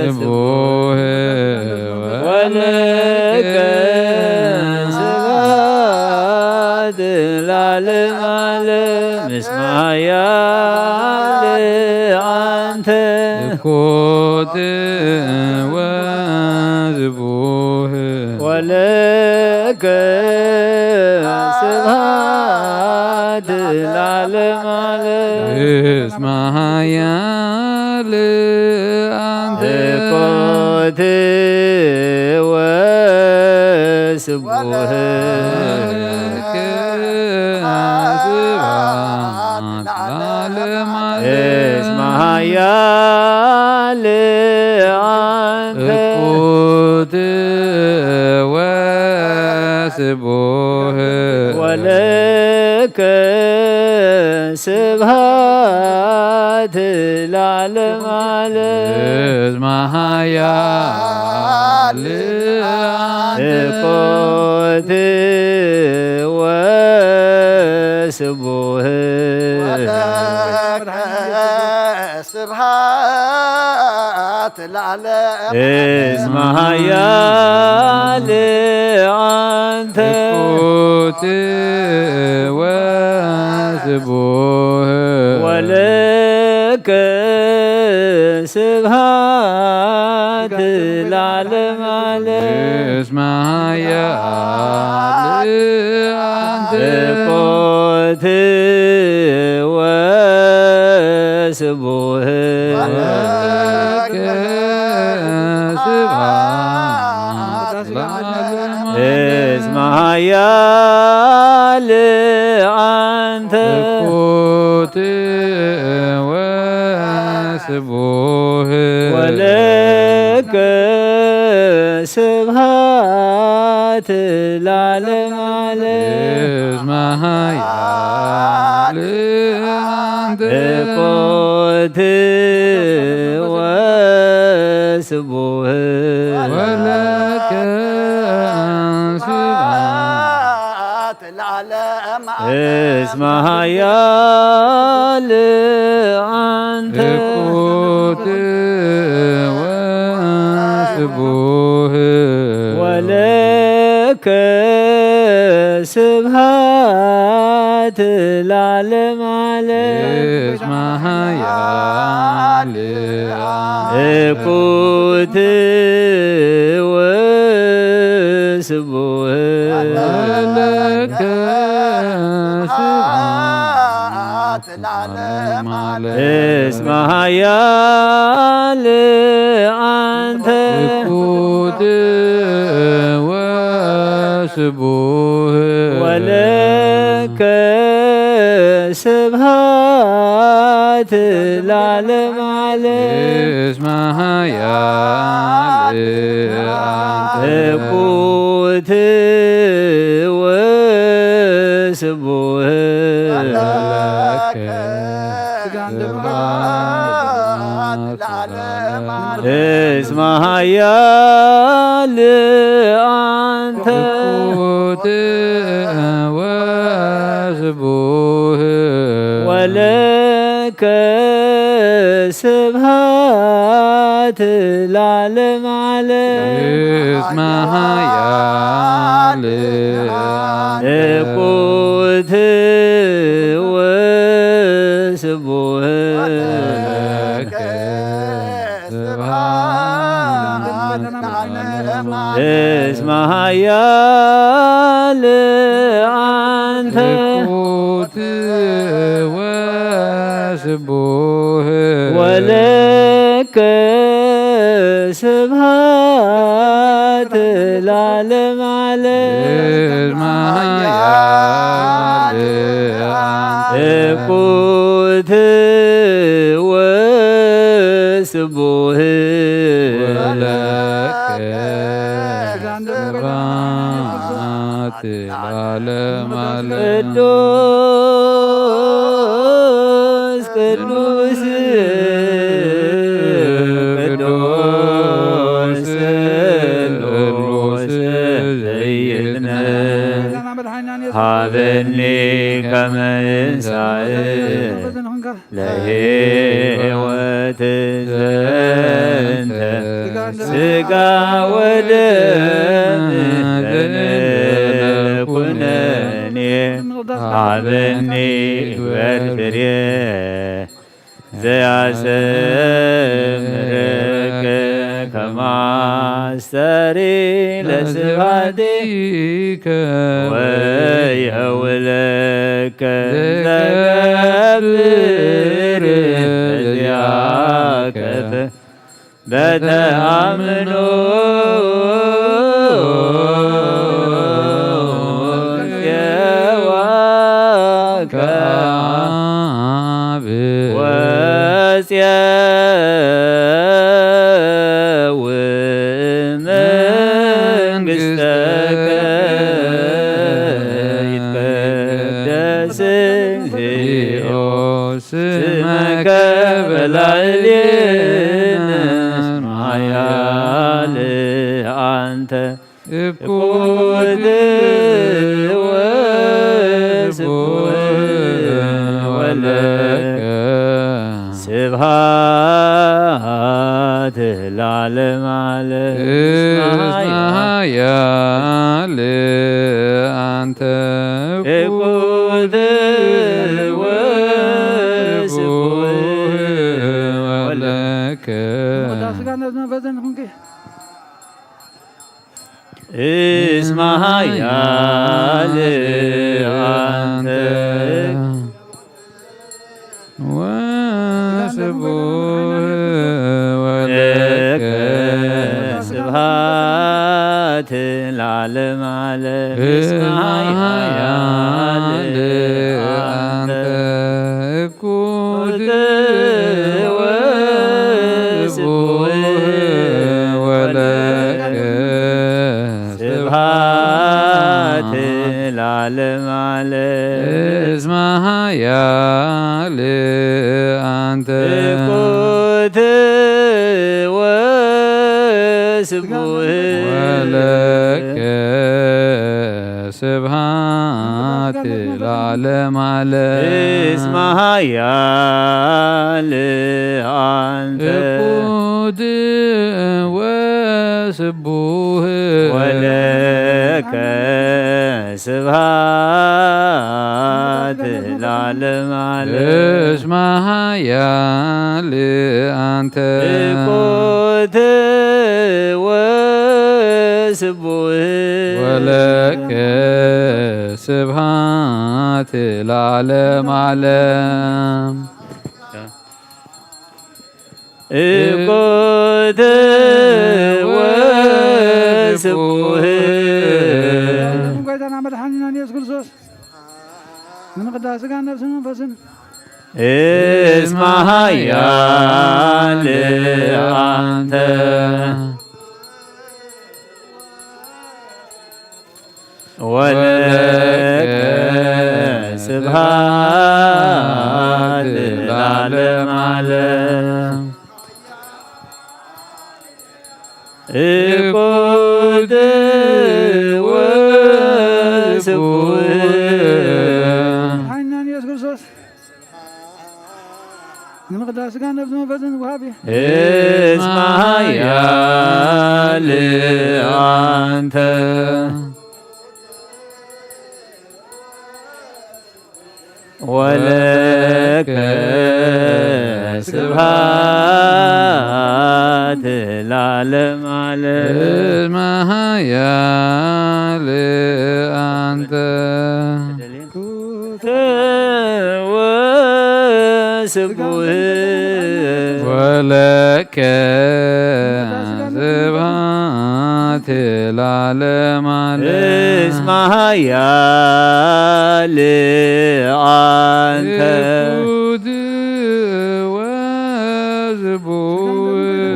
ወስቡሕ ወለከ ስብሐት ለዓለመ ዓለም እስመ ኃያል አንተ እኩት ወስቡሕ ወለከ ስብሐት ለዓለመ ዓለም እስመ ኃያል አንተ እኩት ወስቡሕ እስመ ኃያል አንተ እኩት ወስቡሕ ወለከ ስብሐት ለዓለመ ዓለም እስመ ኃያል እኩት ወስቡሕ ስብሐት ለዓለመ እስመ ኃያል አንተ እኩት ወስቡሕ ወለከ ስብሐት ለዓለመ ዓለም እስመ ኃያል አንተ እኩት ወስቡሕ ወለከ ስብሐት እስመ ኃያል አንተ እኩት ወስቡሕ ወለከ ስብሐት ለዓለመ ዓለም እስመ ኃያል አንተ እኩት ወስቡሕ ወለከ ስብሐት ለዓለመ እስመ ኃያል አንተ እኩት ወስቡሕ ወለከ ስብሐት ለዓለመ ዓለም እስመ ኃያል እኩት ወስቡሕ ወለከ ስብሐት ለዓለመ ዓለም እስመ ኃያል አንተ እኩት ወስቡሕ ወለከ ስብሐት ለዓለመ ዓለም እስመ ኃያል አንተ እኩት ወስቡሕ ወለከ እስመ ኃያል አንተ እኩት ወስቡሕ ወለከ ስብሐት ለዓለመ ዓለም እስመ ኃያል እኩት ወስቡህ ለከ እስመ ኃያል አንተ እኩት ወስቡህ ወለከ ስብሐት ለዓለመ ዓለም እኩት ወስቡህ ወለከ ስብሐት ለዓለመ ዓለም ቅዱስ ቅዱስ ቅዱስ ቅዱስ ዘይትነ ሀበኒ ከመ ይንሣእ ለሕይወት ዘንተ ሥጋ ወደም ለኩነኔ ሀበኒ በርትሬ ዘያሰምረከ ከማስተሪ ለስብሐቲከ ወየውለከ ዘገብር በዚአከ በተአምኖ መንግሥተከ ይትቀደስ እግዚኦ ስመከ በላዕሌነ እስመ ኃያል አንተ እኩት ወስቡህ ወለከ ስብሐት ለዓለመ ዓለም እስመ ኃያል አንተ እኩት ወስቡህ ወለከ እስመ ኃያል አንተ ወስቡህ ወለከ ስብሐት ለዓለመ ዓለም እስመ ኃያል አንተ እኩት ወስቡህ ወለከ ስብሐት ለዓለመ ዓለም እስመ ኃያል አንተ እኩት ወስቡህ ወለከ ስብሐት ለዓለመ ዓለም እስመ ኃያል አንተ እኩት ወስቡህ ወለከ ስብሐት ለዓለመ ዓለም እስመ ኃያል አንተ እኩት ወስቡህ ወለከ ስብሐት ለዓለመ ዓለም እኩት ወስቡህ ጌታና መድኃኒና ኢየሱስ ክርስቶስ ምን ቅዳሴ ሥጋ ነፍስን መንፈስን እስመ ኃያል አንተ ወለከ ስብሐት ለዓለመ ዓለም እኩት ወስቡህ ኃይልናን ኢየሱስ ክርስቶስ ምን ቅዳሴ ሥጋ ነፍስን መንፈስን ውሃቤ እስመ ኃያል ለአንተ ወለከ ስብሐት ለዓለም ዓለም ኃያል አንተ ወስቡህ ወለከ ስብሐት ለዓለም ዓለም እስመ ኃያል አንተ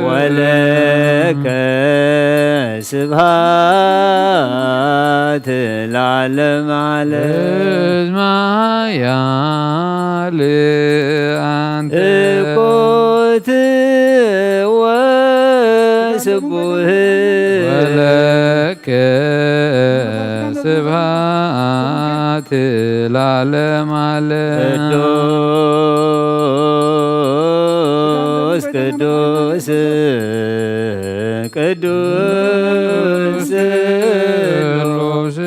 ወለከ ስብሐት ለዓለም ዓለም ኃያል አንተ እኮት ወስቡህ ወለከ ስብሐት ለዓለም ዓለም ቅዱስ ቅዱስ ቅዱስ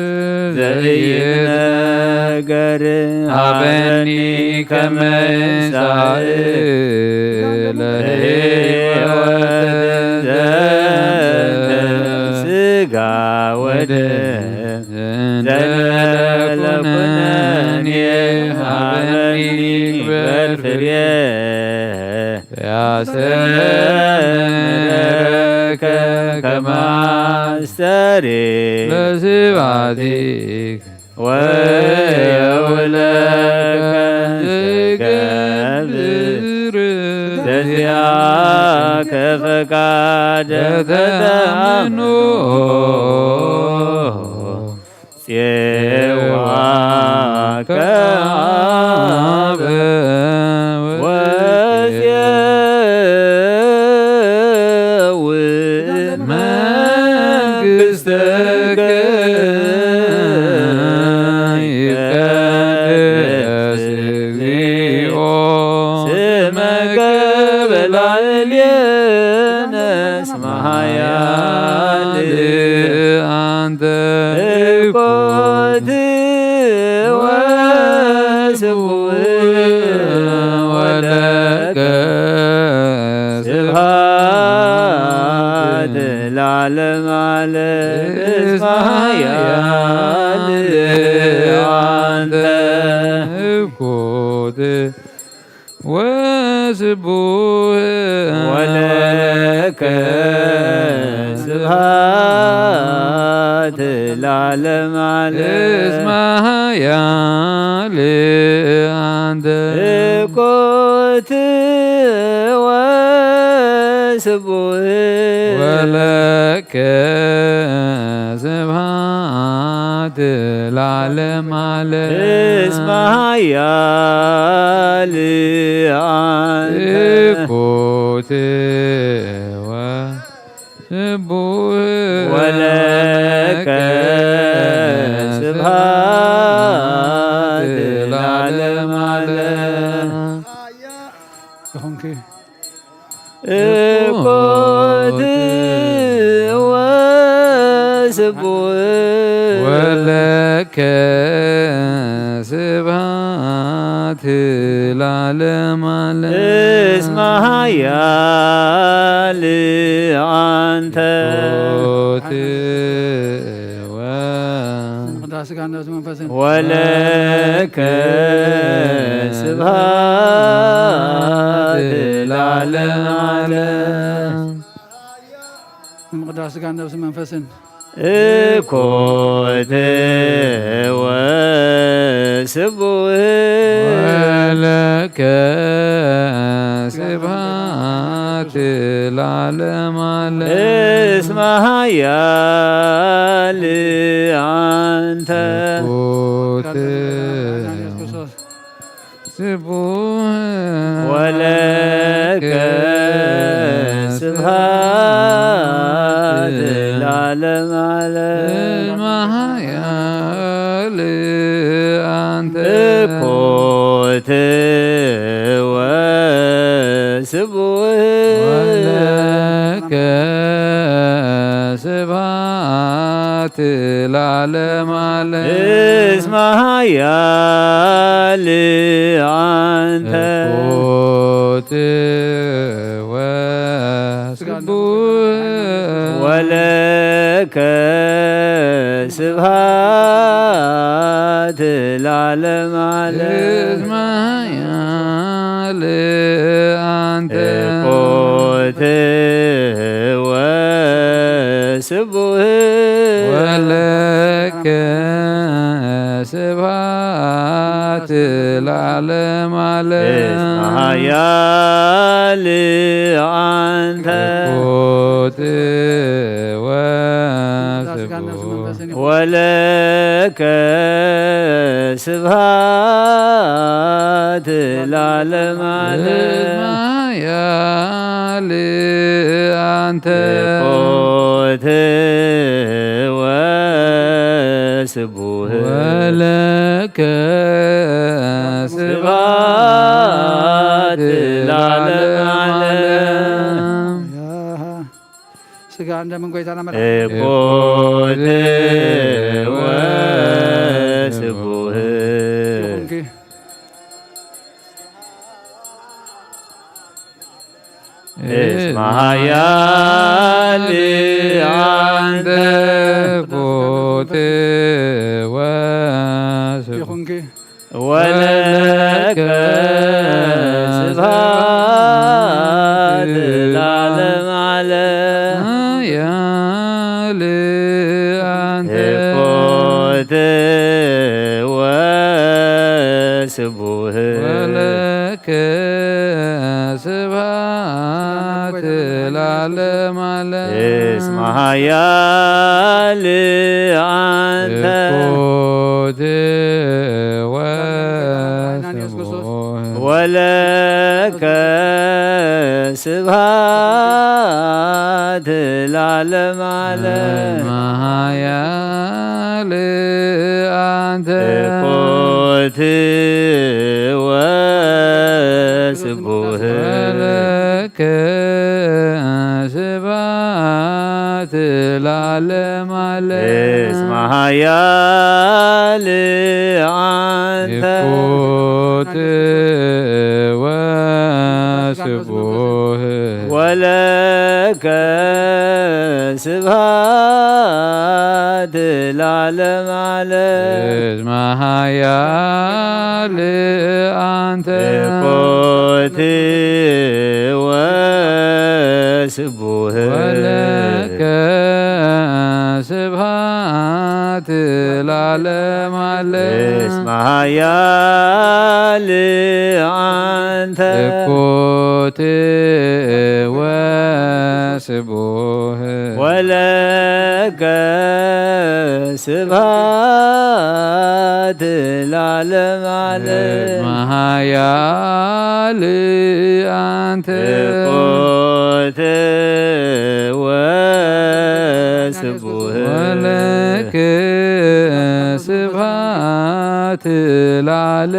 ዘይነገር ሀበኒ ከመ እንሣእ ለሕይወት ሥጋ ወደም ዘለለኩነኔ ሀበኒ በፍሬ ያሰምረከ ከማስተሬ ለስብሐቲከ ወየውለከ ገብር ለዚያከ ፈቃደ ተአምኖ ጽዋከ ለዓለም ዓለም እስመ ኃያል አንተ እኩት ወስቡህ ወለከ ስብሐት ለዓለም ዓለም እስመ ኃያል አንተ እኩት ወስቡህ ወለከ ስብሐት ለዓለም ዓለም እስመ ኃያል አንተ እኩት ወስቡህ ወለከ ስብሐት ለዓለም ዓለም እኩት ወስቡህ ወለከ ስብሐት ለዓለም ዓለም እስመ ኃያል አንተ ወለከ ስብሐት ለዓለም ዓለም ቅዱስ ሥጋ ነፍስ መንፈስን እኮት ወስቡህ ወለከ ስብሐት ለዓለም ዓለም እስመ ኃያል አንተ ወለከ ስብሐት ለዓለም ዓለም ኃያል አንተ እኮት ወስቡህ ወለከ ለዓለም ዓለም እስመ ኃያል አንተ እኮት ወስቡሕ ወለከ ስብሐት ለዓለም ዓለም እስመ ኃያል አንተ እኮት ወስቡሕ ወለከ ስብሐት ለዓለም ዓለም እስመ ኃያል አንተ እኮት ወለከ ስብሐት ለዓለም ዓለም ኃያል አንተ እኮት ወስቡሕ ወለከ ስብሐት ለዓለም ዓለም ስጋ እንደምን ቆይታና እኮት ወስቡሕ እስመ ኃያል አንተ እኮት ወስቡሕ ወለከ ስብሐት ለዓለም ዓለም ኃያል አንተ እኮት ወስቡሕ ወለከ ስብሐት ለዓለም ዓለም እስመ ኃያል አንተ እኮት ወለከ ስብሐት ለዓለም ዓለም ኃያል አንተ እኮት ወስቡሕ ወለከ ስብሐት ለዓለም ዓለም እስመ ኃያል አንተ እኮት ወስቡሕ ወለከ ስብሐት ለዓለም ዓለም እስመ ኃያል አንተ እኮት ወስቡሕ ወለከ ስብሐት ለዓለም ዓለም እስመ ኃያል አንተ እኮት ወስቡሕ ወለከ ስብሐት ለዓለም ዓለም ኃያል አንተ እኮት ወስቡሕ ወለከ ስብሐት ለዓለም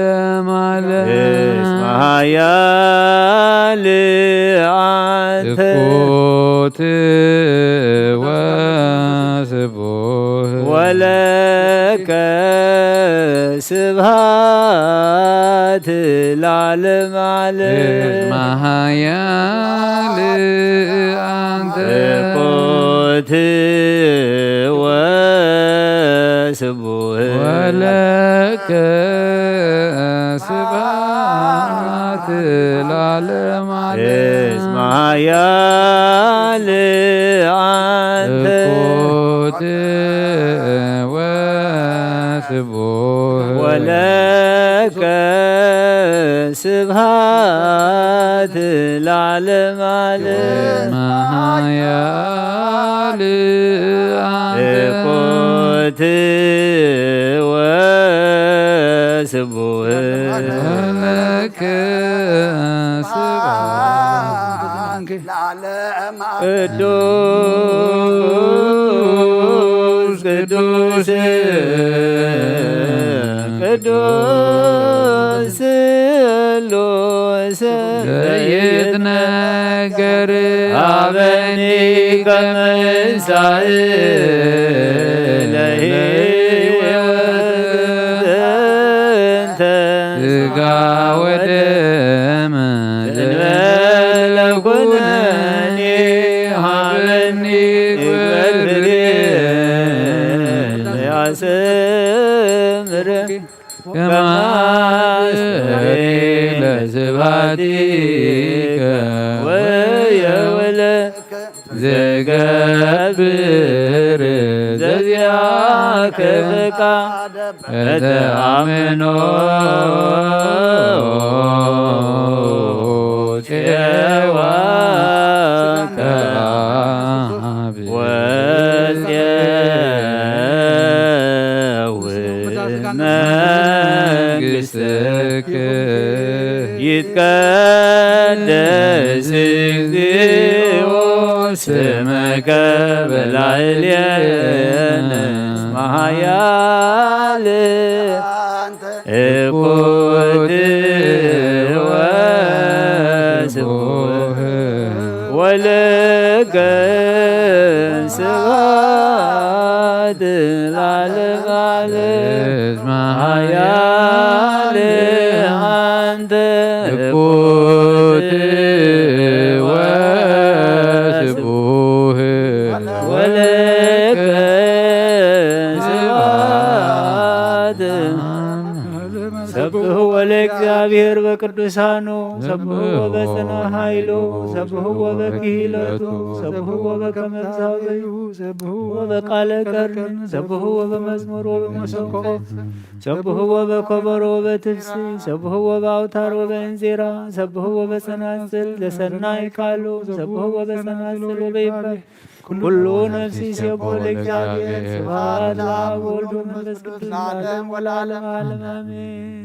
ዓለም እስመ ኃያል አንተ እኮት ወስቡሕ ወለከ ስብሐት ለዓለም ዓለም ኃያል አንተ እኮት ወስቡሕ ወለከ ስብሐት ለዓለም ዓለም እስመ ኃያል አንተ እኮት ወስቡሕ ወለከ ስብሐት ለዓለም ዓለም ኃያል አንተ እኮት ወስቡሕ ወለከ ስብሐት ለዓለም ቅዱስ ቅዱስ ቅዱስ ስሉስ ለየት ነገር አበኒ ከመንሣእ ወአሰምረ ከማስተሬለ ስብሐቲከ ወየወለ ዘገብር ዘዚአከ ፈቃደ አምኖ ፄዋከ መንግሥትከ ይትቀደስ እግዚኦ ስምከ በላዕሌነ መኃያል እኩት ወስቡሕ ወለከ ስብሐት ለዓለመ ዓለም መኃያል አንተ እኩት ወስቡሕ ወለከ ስብሐት ሰብሑ ወለእግዚአብሔር በቅዱሳኑ ሰብሑ በጽና ኃይሉ ሰብሑ በክሂለቱ ሰብሑ በከመ እግዚአብሔር ሰብሑ በቃለ ቀርን ሰብሑ በመዝሙር ወበመሰንቆ ሰብሑ በከበሮ ወበትፍስሕ ሰብሑ በአውታር ወበእንዚራ ሰብሑ በጸናጽል ዘሰናይ ቃሉ ሰብሑ በጸናጽል ወበይባል ኩሉ ነፍሲ ሲቦ ለእግዚአብሔር ስብሐት ለአብ ወወልድ ወመንፈስ ቅዱስ ለዓለሙ ወለዓለመ ዓለም አሜን።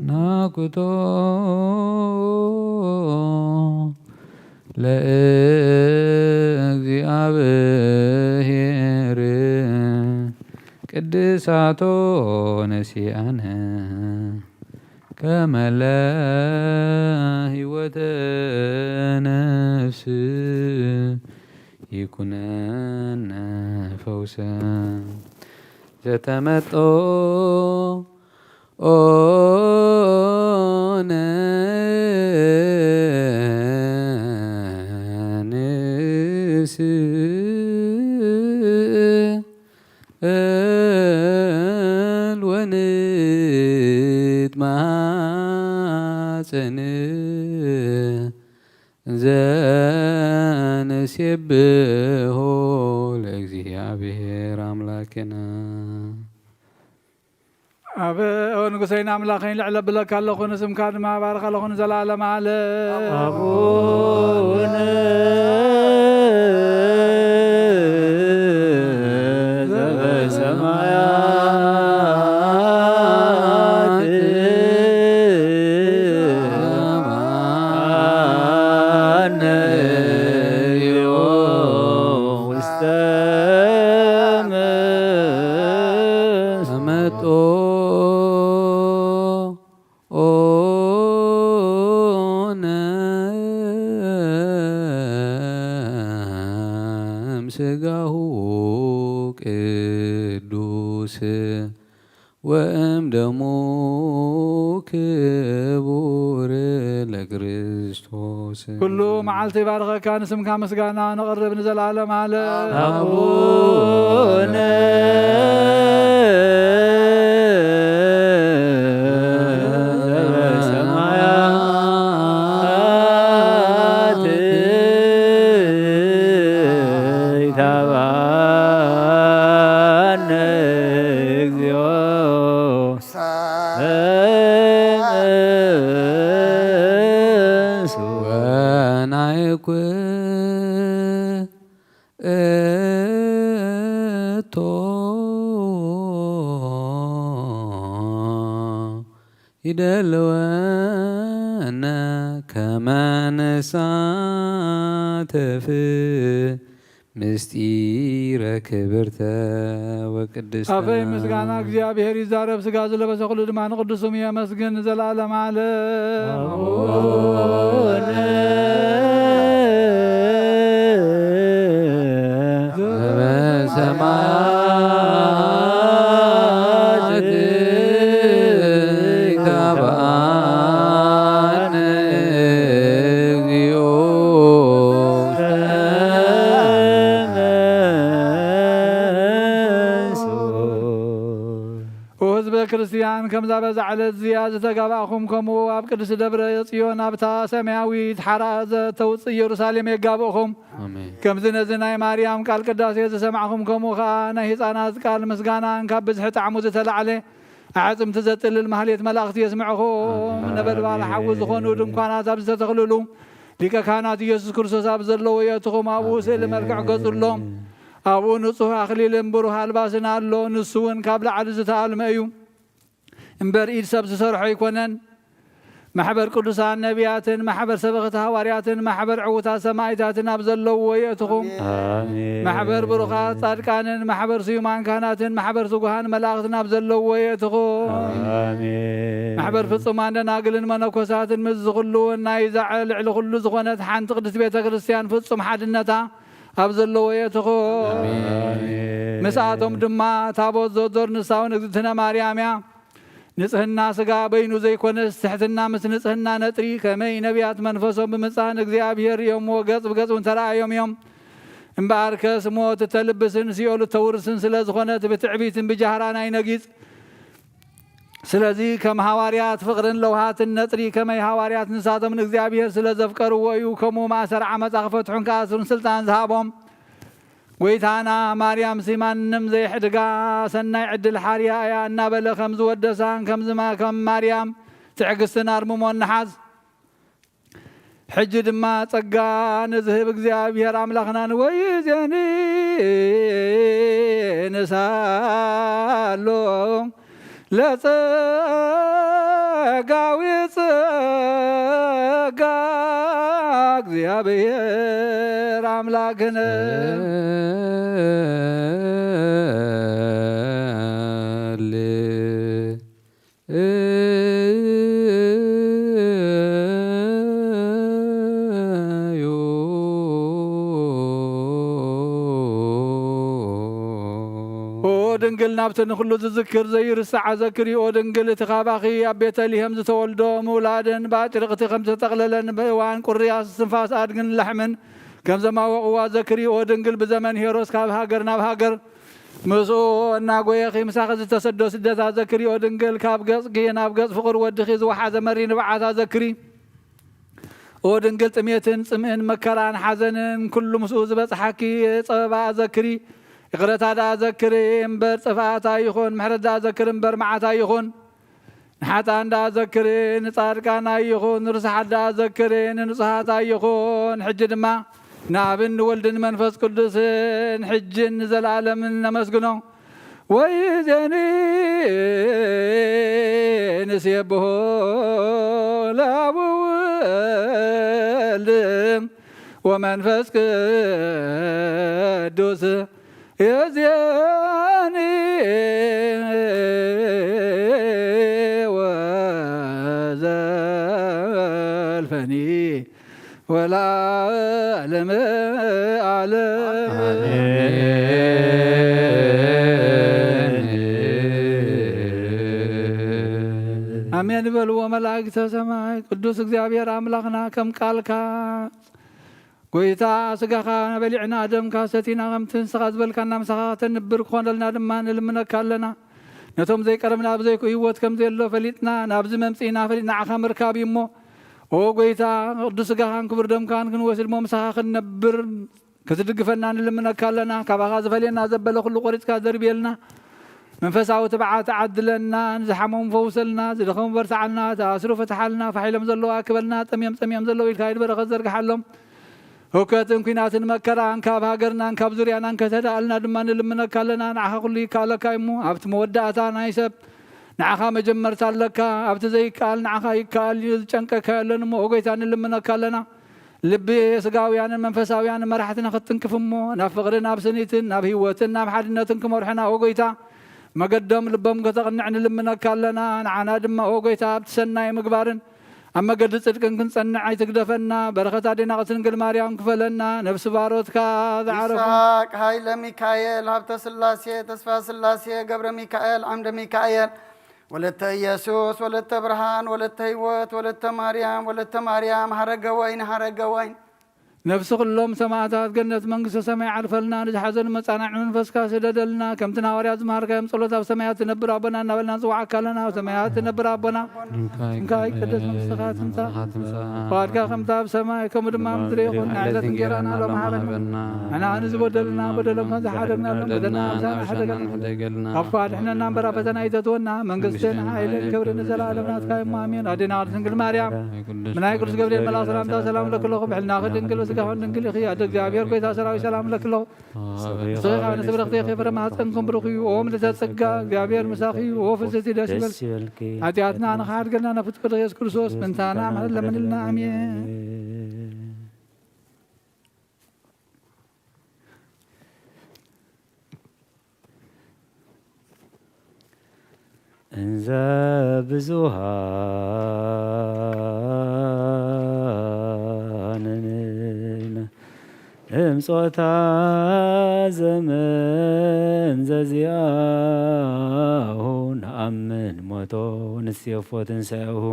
ናኩቶ ለእግዚአብሔር ቅድሳቶ ነሲአነ ከመ ለሕይወተ ነፍስ ይኩነነ ፈውሰ ዘተመጦ ኦነ ንስ ወንት ማፀን ዘንሴብሖ ለእግዚአብሔር አምላክና አብ ንጉሰይና አምላኸኝ ልዕለ ብለካ ኣለኹ ንስምካ ድማ ባርኻ ኣለኹ ንዘላለም ዓለም አቡነ ስጋሁ ቅዱስ ወእም ደሙ ክቡር ለክርስቶስ ኩሉ መዓልቲ ባርኸካ ንስምካ ምስጋና ነቕርብ ንዘላለም ዓለም አቡነ ይደልወነ ከመ ንሳተፍ ምስጢረ ክብርተ ወቅድስተ አበይ ምስጋና እግዚአብሔር ይዛረብ ስጋ ዘለበሰ ኩሉ ድማ ንቅዱስም የመስግን ዘላለም ዓለም አቡነ ዘበሰማያት ይትቀበአነ እግዚኦ ክርስቲያን ከምዛ በዛዕለት እዚያ ዝተጋባእኹም ከምኡ ኣብ ቅድስቲ ደብረ ጽዮን ኣብታ ሰማያዊት ሓራ ዘተውፅእ ኢየሩሳሌም የጋብእኹም ከምዚ ነዚ ናይ ማርያም ቃል ቅዳሴ ዝሰማዕኹም ከምኡ ከዓ ናይ ህፃናት ቃል ምስጋናን ካብ ብዝሒ ጣዕሙ ዝተላዕለ ኣዕፅምቲ ዘጥልል ማህሌት መላእኽቲ የስምዕኹም ነበልባል ሓዊ ዝኾኑ ድንኳናት ኣብ ዝተተኽልሉ ሊቀ ካህናት ኢየሱስ ክርስቶስ ኣብ ዘለዎ የትኹም ኣብኡ ስእሊ መልክዕ ገጹሎም ኣብኡ ንጹህ ኣኽሊልን ብሩህ ኣልባስን ኣሎ ንሱ እውን ካብ ላዕሊ ዝተኣልመ እዩ እምበር ኢድ ሰብ ዝሰርሖ ኣይኮነን ማሕበር ቅዱሳን ነቢያትን ማሕበር ሰበኽቲ ሃዋርያትን ማሕበር ዕዉታት ሰማዕታትን ኣብ ዘለውዎ የእትኹም ማሕበር ብሩኻት ጻድቃንን ማሕበር ስዩማን ካህናትን ማሕበር ትጉሃን መላእኽትን ኣብ ዘለውዎ የእትኹም ማሕበር ፍጹማን ደናግልን መነኮሳትን ምስ ዝኽሉውን ናይ ልዕሊ ኩሉ ዝኾነት ሓንቲ ቅድስቲ ቤተ ክርስቲያን ፍጹም ሓድነታ ኣብ ዘለዎ የእትኹም ምስኣቶም ድማ ታቦት ዘዞር ንሳውን እግዝእትነ ማርያም እያ ንጽህና ስጋ በይኑ ዘይኮነስ ትሕትና ምስ ንጽህና ነጥሪ ከመይ ነቢያት መንፈሶም ብምጻን እግዚአብሔር እዮምዎ ገጽ ብገጽ እውን ተረኣዮም እዮም እምበኣር ከስ ሞት እተልብስን ሲኦል እተውርስን ስለ ዝኾነት ብትዕቢትን ብጃህራ ናይ ነጊጽ ስለዚ ከም ሃዋርያት ፍቕርን ለውሃትን ነጥሪ ከመይ ሃዋርያት ንሳቶም ንእግዚአብሔር ስለ ዘፍቀርዎ እዩ ከምኡ ማእሰር ዓመፃ ክፈትሑን ከኣስሩን ስልጣን ዝሃቦም ጎይታና ማርያም ሲማንም ዘይሕድጋ ሰናይ ዕድል ሓርያ እያ እናበለ ከም ዝወደሳን ከም ማርያም ትዕግስትን ኣርምሞን ንሓዝ ሕጂ ድማ ጸጋ ንዝህብ እግዚአብሔር ኣምላኽና ንወይዜኒ ንሳሎ ለጸጋዊ ጸጋ እግዚአብሔር አምላክነ ድንግል ናብትን ኩሉ ዝዝክር ዘይርስዕ ዘክሪ ኦ ድንግል እቲ ኻባኺ ኣብ ቤተልሔም ዝተወልዶ ምውላድን ባጭርቕቲ ከም ዝተጠቕለለን ብእዋን ቁርያስ ስንፋስ ኣድግን ላሕምን ከም ዘማወቕዋ ዘክሪ ኦ ድንግል ብዘመን ሄሮስ ካብ ሃገር ናብ ሃገር ምስኡ እናጐየኺ ምሳኺ ዝተሰዶ ስደታ ዘክሪ ኦ ድንግል ካብ ገጽኪ ናብ ገጽ ፍቕር ወድኺ ዝወሓዘ መሪ ንባዓታ ዘክሪ ኦ ድንግል ጥሜትን ጽምእን መከራን ሓዘንን ኩሉ ምስኡ ዝበጽሓኪ ጸበባ ዘክሪ إقرأت هذا ذكرين بر صفات يخون محرد ذكرين بر معات يخون حتى عند ذكرين صاركان يخون رصح هذا ذكرين نصحات يخون حجد ما نابن ولدن منفس قدس حج نزل عالم نمسكنه ويزني نسيبه لا ولد ومنفس قدس يزياني وزلفني ولا علم አሜን በሉ ወመላእክተ ሰማይ ቅዱስ እግዚአብሔር አምላክና ከም ቃልካ ጎይታ ስጋኻ በሊዕና ደምካ ሰቲና ከምትን ስኻ ዝበልካና ምሳኻ ተንብር ክኾነልና ድማ ንልምነካ ኣለና ነቶም ዘይቀረብና ብዘይኩ ህይወት ከም ዘሎ ፈሊጥና ናብዚ መምፂና ፈሊጥና ዓኻ ምርካብ እዩ እሞ ኦ ጎይታ ቅዱስ ስጋኻን ክቡር ደምካን ክንወስድ ሞ ምሳኻ ክንነብር ክትድግፈና ንልምነካ ኣለና ካባኻ ዝፈልየና ዘበለ ኩሉ ቆሪፅካ ዘርብየልና መንፈሳዊ ትብዓት ዓድለና ንዝሓሞም ፈውሰልና ዝደኸሙ በርትዓልና ተኣስሩ ፈትሓልና ፋሒሎም ዘለዋ ክበልና ጠምዮም ዘለዎ ኢልካ ይድበረኸት ዘርግሓሎም ሁከትን ኩናትን መከራን ካብ ሃገርናን ካብ ዙርያናን ከተዳእልና ድማ ንልምነካ ኣለና ንዓኻ ኩሉ ይከኣለካ እሞ ኣብቲ መወዳእታ ናይ ሰብ ንዓኻ መጀመርታ ኣለካ ኣብቲ ዘይከኣል ንዓኻ ይከኣል ዝጨንቀካ ያለን እሞ ኦጎይታ ንልምነካ ኣለና ልቢ ስጋውያንን መንፈሳውያንን መራሕትና ክትንክፍ እሞ ናብ ፍቕሪ ናብ ስኒትን ናብ ህይወትን ናብ ሓድነትን ክመርሑና ኦጎይታ መገዶም ልቦም ከተቕንዕ ንልምነካ ኣለና ንዓና ድማ ኦጎይታ ኣብቲ ሰናይ ምግባርን ኣብ መገዲ ጽድቅን ክንጸንዕ ኣይትግደፈና በረኸት ኣዴናቕት ድንግል ማርያም ክፈለና ነፍሲ ባሮትካ ዝዓረፉ ይስሐቅ ኃይለ ሚካኤል ሀብተ ሥላሴ ተስፋ ሥላሴ ገብረ ሚካኤል አምደ ሚካኤል ወለተ ኢየሱስ ወለተ ብርሃን ወለተ ሕይወት ወለተ ማርያም ሀረገ ወይን نفس كلهم سماعات جنة منقص سماع عرفلنا نجحزن مصانع منفس كاس ددلنا كم تناوريات مهار كم صلوات سماعات نبر ربنا نبلنا زوع كلنا وسماعات نبر ربنا كاي قدس مستخات انت بارك خمتا بسماء كم دم مدري قلنا على تنجرنا لما حبنا انا انز بدلنا بدلنا كذا حدنا بدلنا حدنا افاد احنا نمبر فتنا يتتونا منقصنا هاي الكبر نزل عالمنا كاي مامين ادينا سنجل مريم من هاي قدس جبريل ملا سلام لك الله بحلنا خدنجل قهون نقول يا دغابير كويس سلام سلام لك له صيغ انا سبرختي خبر ما تنكم برخي وهم لتسقى غابير مساخي وفزتي دسبل اتياتنا انا خاد قلنا نفت بريس كرسوس من تانا من لنا امين انزا بزوهان امصوታ ዘመን ዘዚአሁ ነአምን ሞቶ ንሴፎ ትንሣኤሁ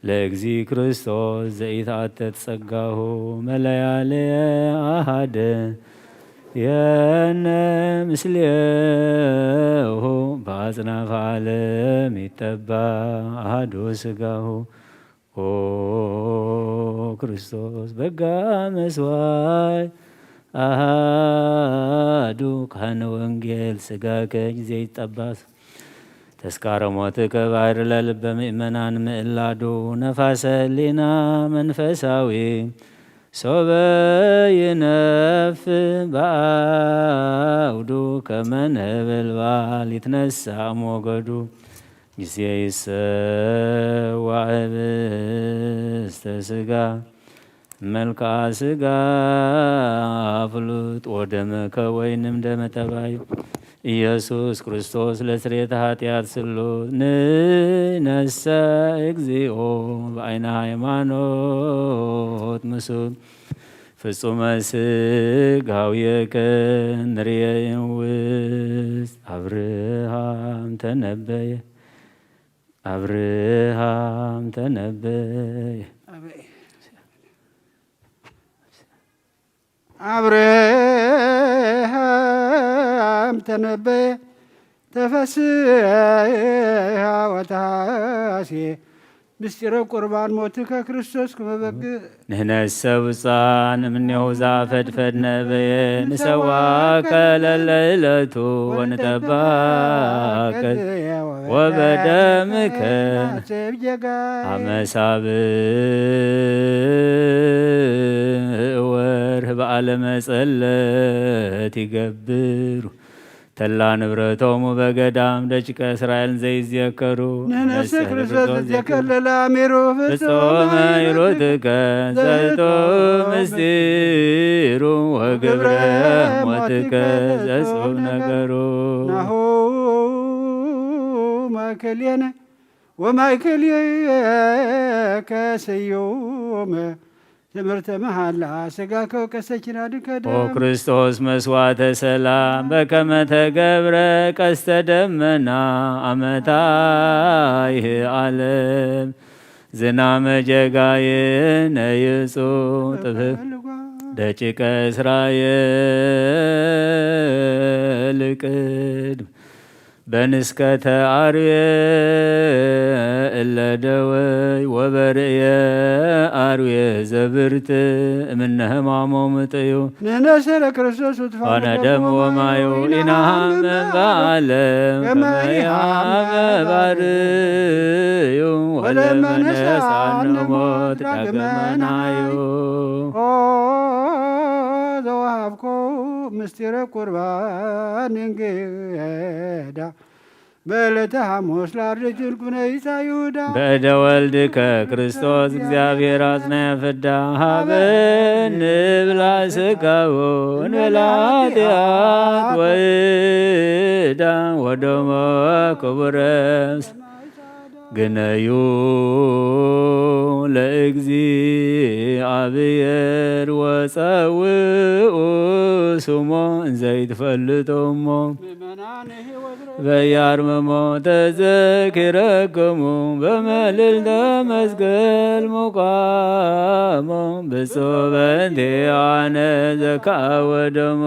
ለእግዚ ክርስቶስ ዘኢትአተት ጸጋሁ መለያለየ አሃደ የነ ምስሌሁ በአጽናፈ ዓለም ይጠባ አሐዱ ሥጋሁ ኦ ክርስቶስ በጋ መስዋይ አሐዱ ካህነ ወንጌል ሥጋከ ጊዜ ይጠባስ ተስካረ ሞትከ ባሕር ለልበ ምእመናን ምእላዱ ነፋሰ ሕሊና መንፈሳዊ ሶበ ይነፍ በአውዱ ከመ ነበልባል ይትነሣ ሞገዱ ጊዜ ይሰዋዕ ህብስተ ሥጋ መልክዓ ሥጋ ፍሉጥ ወደመከ ወይንም ደመ ተባይ ኢየሱስ ክርስቶስ ለስርየተ ኃጢአት ስሉጥ ንነሰ እግዚኦ በዓይነ ሃይማኖት ምሱል ፍጹመ ሥጋዌከ ንርየ ውስጥ አብርሃም ተነበየ አብርሃም ተነበየ አብርሃም ተነበየ ተፈስሐ ወተሐሴ ምስጢረ ቁርባን ሞትከ ክርስቶስ ከመበግ ንሕነሰ ውፃን እምኔሁ ዘአፈድፈድ ነበየ ንሰዋከ ለለዕለቱ ወንጠባቅል ወበደምከ አመሳብዕ ወርህ በዓለ መጸለት ይገብሩ ተላ ንብረቶሙ በገዳም ደቂቀ እስራኤልን ዘይዝየከሩ ንሕነሰ ክርስቶስ ዘከለለ አሚሩ ፍጹመ ሂሩትከ ዘቶ ምስጢሩ ወግብረ ሞትከ ዘጽኡብ ነገሩ ናሁ ማእከሌነ ወማእከሌከ ስዩም ትምህርተ መሃላ ሥጋከ ወቀሰችና ድከደ ኦ ክርስቶስ መስዋዕተ ሰላም በከመ ተገብረ ቀስተ ደመና አመታይህ ዓለም ዝናመ ጀጋየነ ይጹእ ጥብቅ ደቂቀ እስራኤል ቅድም በንስከተ አርዌ እለ ደወይ ወበርእየ አርዌ ዘብርት እምነ ሕማሞሙ ጥዩ ንሕነሰ ለክርስቶስ ዋነ ደም ወማዩ ኢናሃመ በዓለም ከመ ይሃመ ባርዩ ወለመነሳነ ሞት ዳግመናዩ ዘወሃብኮ ምስጢረ ቁርባን እንግዳ በዕለተ ሐሙስ ለአርድእት እልቁነ ይሳ ይሁዳ በእደ ወልድከ ክርስቶስ እግዚአብሔር አጽናየ ፍዳ ሀበን ብላ ሥጋው እንበላ ኃጢአት ወዕዳ ወደሞ ክቡረ ግነዩ ለእግዚአብሔር እግዚአብሔር ወፀውኡ ስሞ እንዘይትፈልጦሞ በያርመሞ ተዘኪረክሙ በመልዕልተ መስቀል ሙቃሞ ብፁዕ በእንቲአነ ዘካወደሞ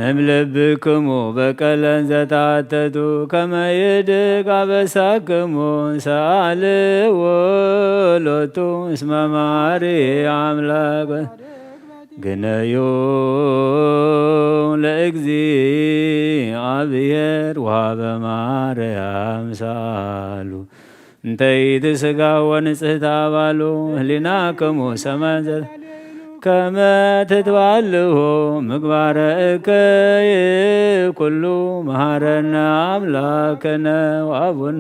እምልብክሙ በቀለን ዘታተቱ ከመ ይድግ አበሳክሙ ሰአልዎ ሎቱ እስመ መሐሪ አምላክ ግነዩ ለእግዚአብሔር ወሀበ ማርያም ሳሉ እንተ ኢትሥጋ ወንጽሕት አባሉ ህሊናክሙ ሰመዘ ከመ ትትባልሁ ምግባረ እከይ ኩሉ መሐረነ አምላክነ ወአቡነ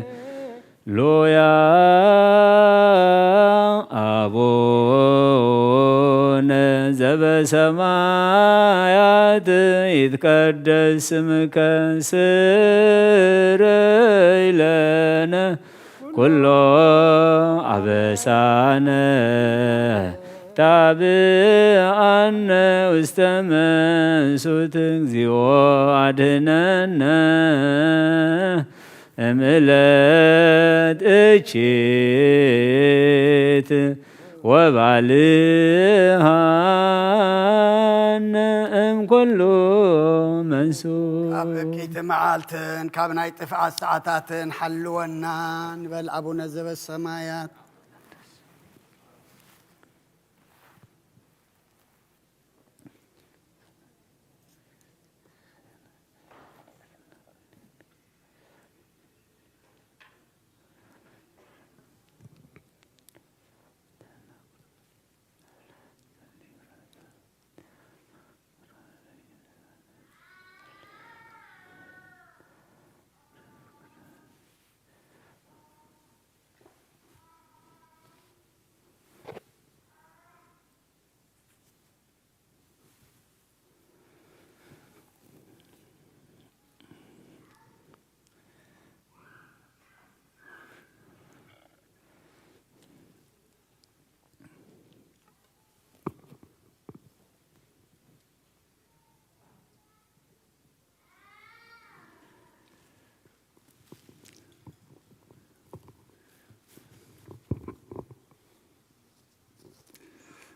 ሃሌሉያ አቡነ ዘበሰማያት ይትቀደስ ስምከ ስረይ ለነ ኩሎ አበሳነ ታብአነ ውስተ መንሱት እግዚኦ አድኅነነ እምዕለት እቺት ወባልሃነ እምኩሉ መንሱት ኣብ እኪት መዓልትን ካብ ናይ ጥፍኣት ሰዓታትን ሓልወና ንበል አቡነ ዘበሰማያት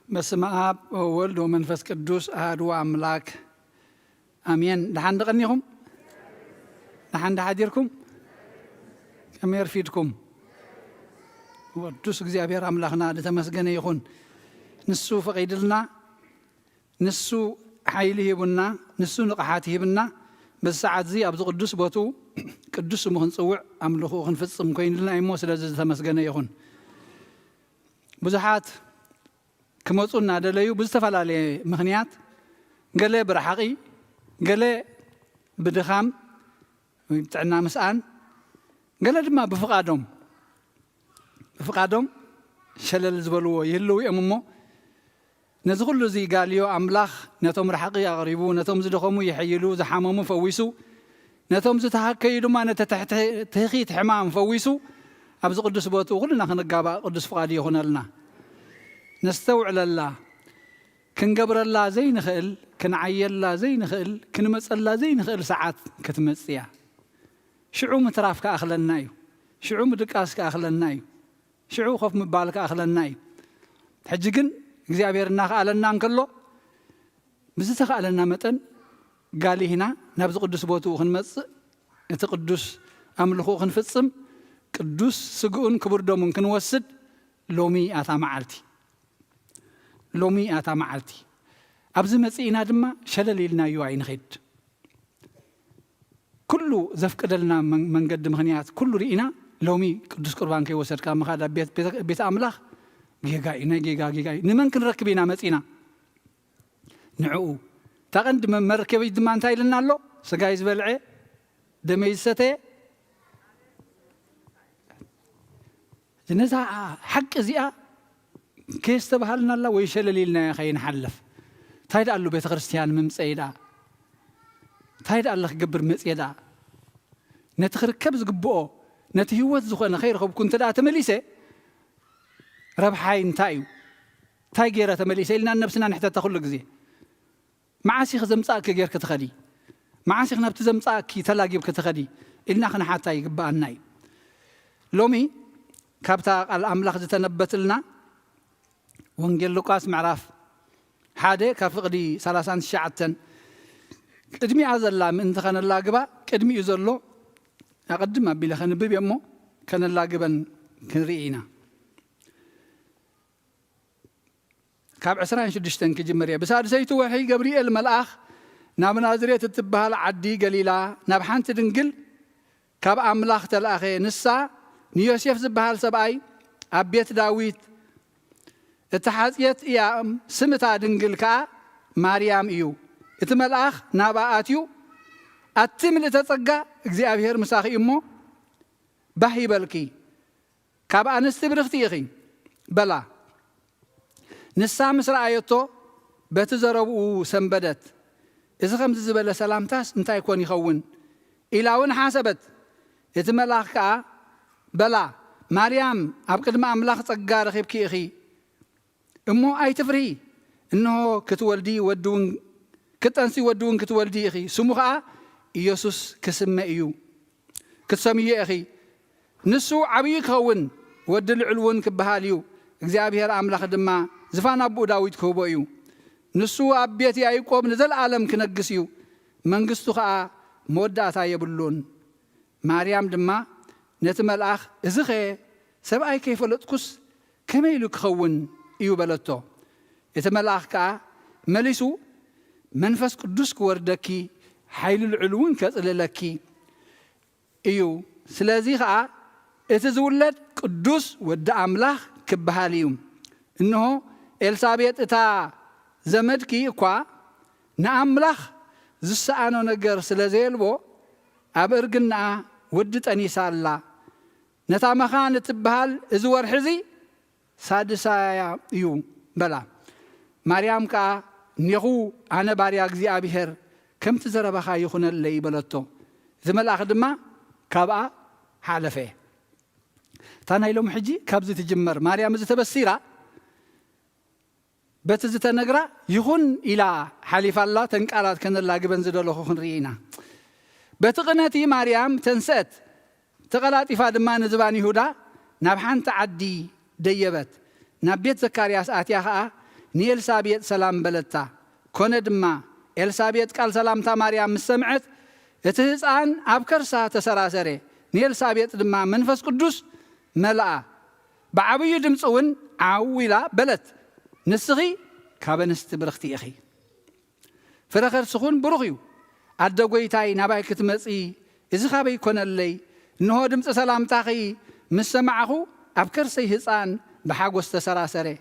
በስመ አብ ወወልድ ወመንፈስ ቅዱስ አሐዱ አምላክ አሜን። ደሓን ደቐኒኹም ደሓን ደሓዲርኩም ከመይ ረፊድኩም? ቅዱስ እግዚአብሔር አምላኽና ዝተመስገነ ይኹን። ንሱ ፈቒድልና፣ ንሱ ሓይሊ ሂቡና፣ ንሱ ንቕሓት ሂብና በዚ ሰዓት እዚ ኣብዚ ቅዱስ ቦቱ ቅዱስ ስሙ ክንፅውዕ ኣምልኹ ክንፍፅም ኮይኑልና እሞ ስለዚ ዝተመስገነ ይኹን። ብዙሓት ክመፁ እናደለዩ ብዝተፈላለየ ምክንያት ገለ ብረሓቂ ገለ ብድኻም ወይ ጥዕና ምስኣን ገለ ድማ ብፍቓዶም ሸለል ዝበልዎ ይህልው እዮም እሞ ነዚ ኩሉ እዚ ጋልዮ ኣምላኽ ነቶም ረሓቂ ኣቕሪቡ ነቶም ዝደኸሙ ይሕይሉ ዝሓመሙ ፈዊሱ ነቶም ዝተሃከዩ ድማ ነቲ ትኺት ሕማም ፈዊሱ ኣብዚ ቅዱስ ቦቱ ኩልና ክንጋባእ ቅዱስ ፍቓድ ይኹነልና። ነስተውዕለላ ክንገብረላ ዘይንኽእል ክንዓየላ ዘይንኽእል ክንመፀላ ዘይንኽእል ሰዓት ክትመፅእ እያ። ሽዑ ምትራፍ ከኣኽለና እዩ። ሽዑ ምድቃስ ከኣኽለና እዩ። ሽዑ ኮፍ ምባል ከኣኽለና እዩ። ሕጂ ግን እግዚኣብሔር እናኸኣለና እንከሎ ብዝተኸኣለና መጠን ጋሊህና ናብዚ ቅዱስ ቦትኡ ክንመፅእ እቲ ቅዱስ ኣምልኹ ክንፍፅም ቅዱስ ስግኡን ክቡር ደሙን ክንወስድ ሎሚ ኣታ መዓልቲ ኣብዚ መፅኢና ድማ ሸለል ኢልናዮ ኣይንኸይድ። ኩሉ ዘፍቅደልና መንገዲ ምክንያት ኩሉ ርኢና ሎሚ ቅዱስ ቁርባን ከይወሰድካ ምኻድ ኣብ ቤተ ኣምላኽ ጌጋ እዩ። ናይ ጌጋ እዩ። ንመን ክንረክብ ኢና መፂና? ንዕኡ ታቐንዲ መርከበይ ድማ እንታይ ኢልና ኣሎ? ስጋይ ዝበልዐ ደመይ ዝሰተየ جنزا حق زيا كيس تبهلنا الله ويشلليلنا خين حلف تايد قال له بيت كريستيان ممصيدا تايد الله قبر مصيدا نتخركب زغبو نتهوت زخنا خير خب كنت دا تمليسه ربحاي انتايو تاي غيره تمليسه لنا نفسنا نحتاج كل غزي معاسي خزمصاك غير كتخدي معاسي خنبت زمصاك تلاقيب كتخدي إلنا خنا حتى يقبأ الناي لومي كابتا الأملاخ تنبتلنا وانجل لوكاس معرف حادي كفقدي 30 شعتن قدمي عزلا من تخن اللاقبة قدمي يزلو أقدم أبي لخن بيبي أمو كان اللاقبا كنرينا كاب عسران شدشتن كجمريا بساد سيتو وحي جبريل ملاخ ناب نازرية تتبهال عدي قليلا ناب حانت دنقل كاب أملاخ تلاخي نسا نيوسيف زبهال سبعي أبيت داويت اتحازيت إيام سمتا دنقل كا ماريام إيو اتملاخ نابا آتيو أتمل تتقى اكزيابير مساخي إمو بحي بلكي كاب أنستبرختي إخي بلا نسا مسر آيوتو بتزربو سنبدت إذا خمس زبالة سلامتاس انتا يكون يخون إلاون حاسبت يتملاخ كا بلا مريم أبقد ما أملاخ تقار خيب كي أخي أمو أي تفري إنه كتولدي ودون كتنسي ودون كتولدي أخي سموخا يسوس كسم إيو كتسميه أخي نسو عبي خون ودل علون كبهاليو እግዚአብሔር አምላክ ድማ ዝፋን አቡ ዳዊት ከቦዩ ንሱ አብየት ያዕቆብ ንዘል ዓለም ክነግስዩ መንግስቱ ኸአ መወዳእታ የብሉን ማርያም ድማ ነቲ መልአኽ እዝኸ ሰብኣይ ከይፈለጥኩስ ከመይ ኢሉ ክኸውን እዩ በለቶ እቲ መልአኽ ከዓ መሊሱ መንፈስ ቅዱስ ክወርደኪ ሓይሊ ልዑል እውን ከጽልለኪ እዩ ስለዚ ከዓ እቲ ዝውለድ ቅዱስ ወዲ አምላኽ كبهاليوم إنه إلسابيت إتا زمدكي إقوى نأملخ زسانو نقر سلازيلبو أبرقنا ودت أنيسا الله نتامخان تبهال إزوار حزي سادسايا يوم بلا مريم كا نيخو أنا بارياك زي أبيهر كم تزربخا يخون اللي بلتو زمال أخدما كابا حالفه تانا يلوم حجي كابزي تجمر مريم زي تبسيرا بتزي تنقرا يخون إلى حليف الله تنقالات كان الله قبن زدو خون رينا بتغنتي مريم تنسات تغلات إفاد ما نزبان يهودا نبحان تعدي ديبت نبيت زكارياس آتياها نيل سابيت سلام بلتا كوند ما إلسابيت قال سلامتا مريم مسمعت اتهزان أبكرسا تسراسري نيل سابيت دما منفس قدوس ملأ بعبي دمصون عويلا بلت نسخي كابنست برختي أخي فرخر سخون برغيو أدقويتاي نباي كتمصي إذا خابي يكون اللي إنه دمص سلام تاخي مسمعه أبكر سيهزان بحاجوس تسراسري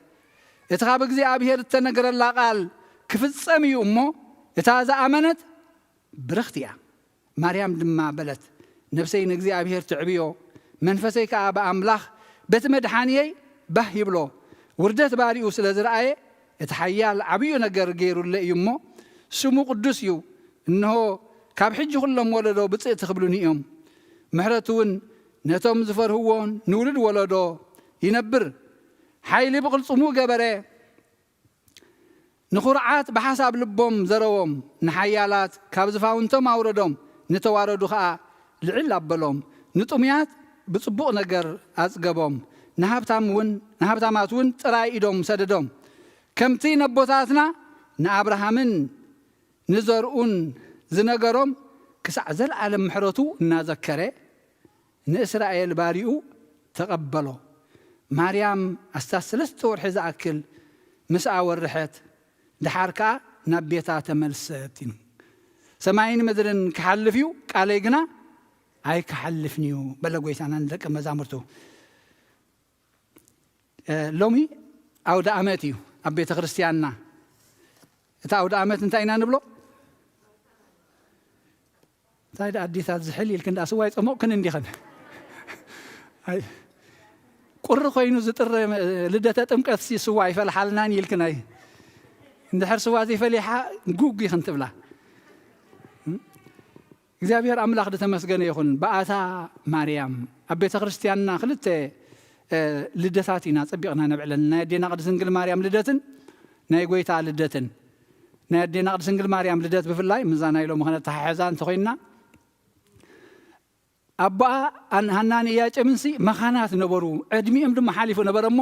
يتخابق زي أبيهر التنقر الله قال كفت سامي أمه يتازا أمنت برختيا مريم دما بلت نفسي نقزي أبيهر تعبيو منفسي كأبا أملاخ بتمدحانيي به يبلو وردت باريو سلازرعي يتحيال عبيو نقر غيرو اللي يمو سمو قدسيو إنه كاب حجي كلهم ولدو بتصير تخبلوني يوم محرتون نتوم زفر هوون نولد ولدو ينبر حيلي بقل صمو قبري نخرعات بحساب لبهم زروهم نحيالات كاب زفاونتم أوردهم نتواردو خاء لعلا بلوم نطميات بصبوق نقر أزقبهم نهابتاماتون ترائيدهم سددهم كمتي نبوتاتنا نأبراهامن نزرؤون زنقرهم كسع زل عالم محرطو نازكره نإسرائيل باريو تقبلوا مريم أستاسلست ورحز أكل مسعى والرحت دحاركا نبيتا تملستين سماعين مدرن كحلفيو قاليقنا هاي كحلفنيو بلغويت أنا لك مزامرتو لومي عود أماتيو أبيت خريستياننا تا عود أمات انتاينا نبلو تايد أديثات زحلي لكن أسواي أمو كن اندي خن ቁሪ ኮይኑ ዝጥር ልደተ ጥምቀት ስዋ ይፈልሓልናን ይልክናይ እንድሕር ስዋ ዘይፈሊሓ ጉጉ ይኽንትብላ እግዚአብሔር አምላክ ተመስገነ ይኹን በአታ ማርያም ኣብ ቤተ ክርስቲያንና ክልተ ልደታት ኢና ፀቢቕና ነብዕለን ናይ ኣዴና ቅድስት ድንግል ማርያም ልደትን ናይ ጎይታ ልደትን ናይ ኣዴና ቅድስት ድንግል ማርያም ልደት ብፍላይ ምዛና ኢሎም ምኽንያት ተሓሕዛ እንተኮይንና ኣባ ሃናን ኢያቄምንሲ መኻናት ነበሩ ዕድሚኦም ድማ ሓሊፉ ነበረ እሞ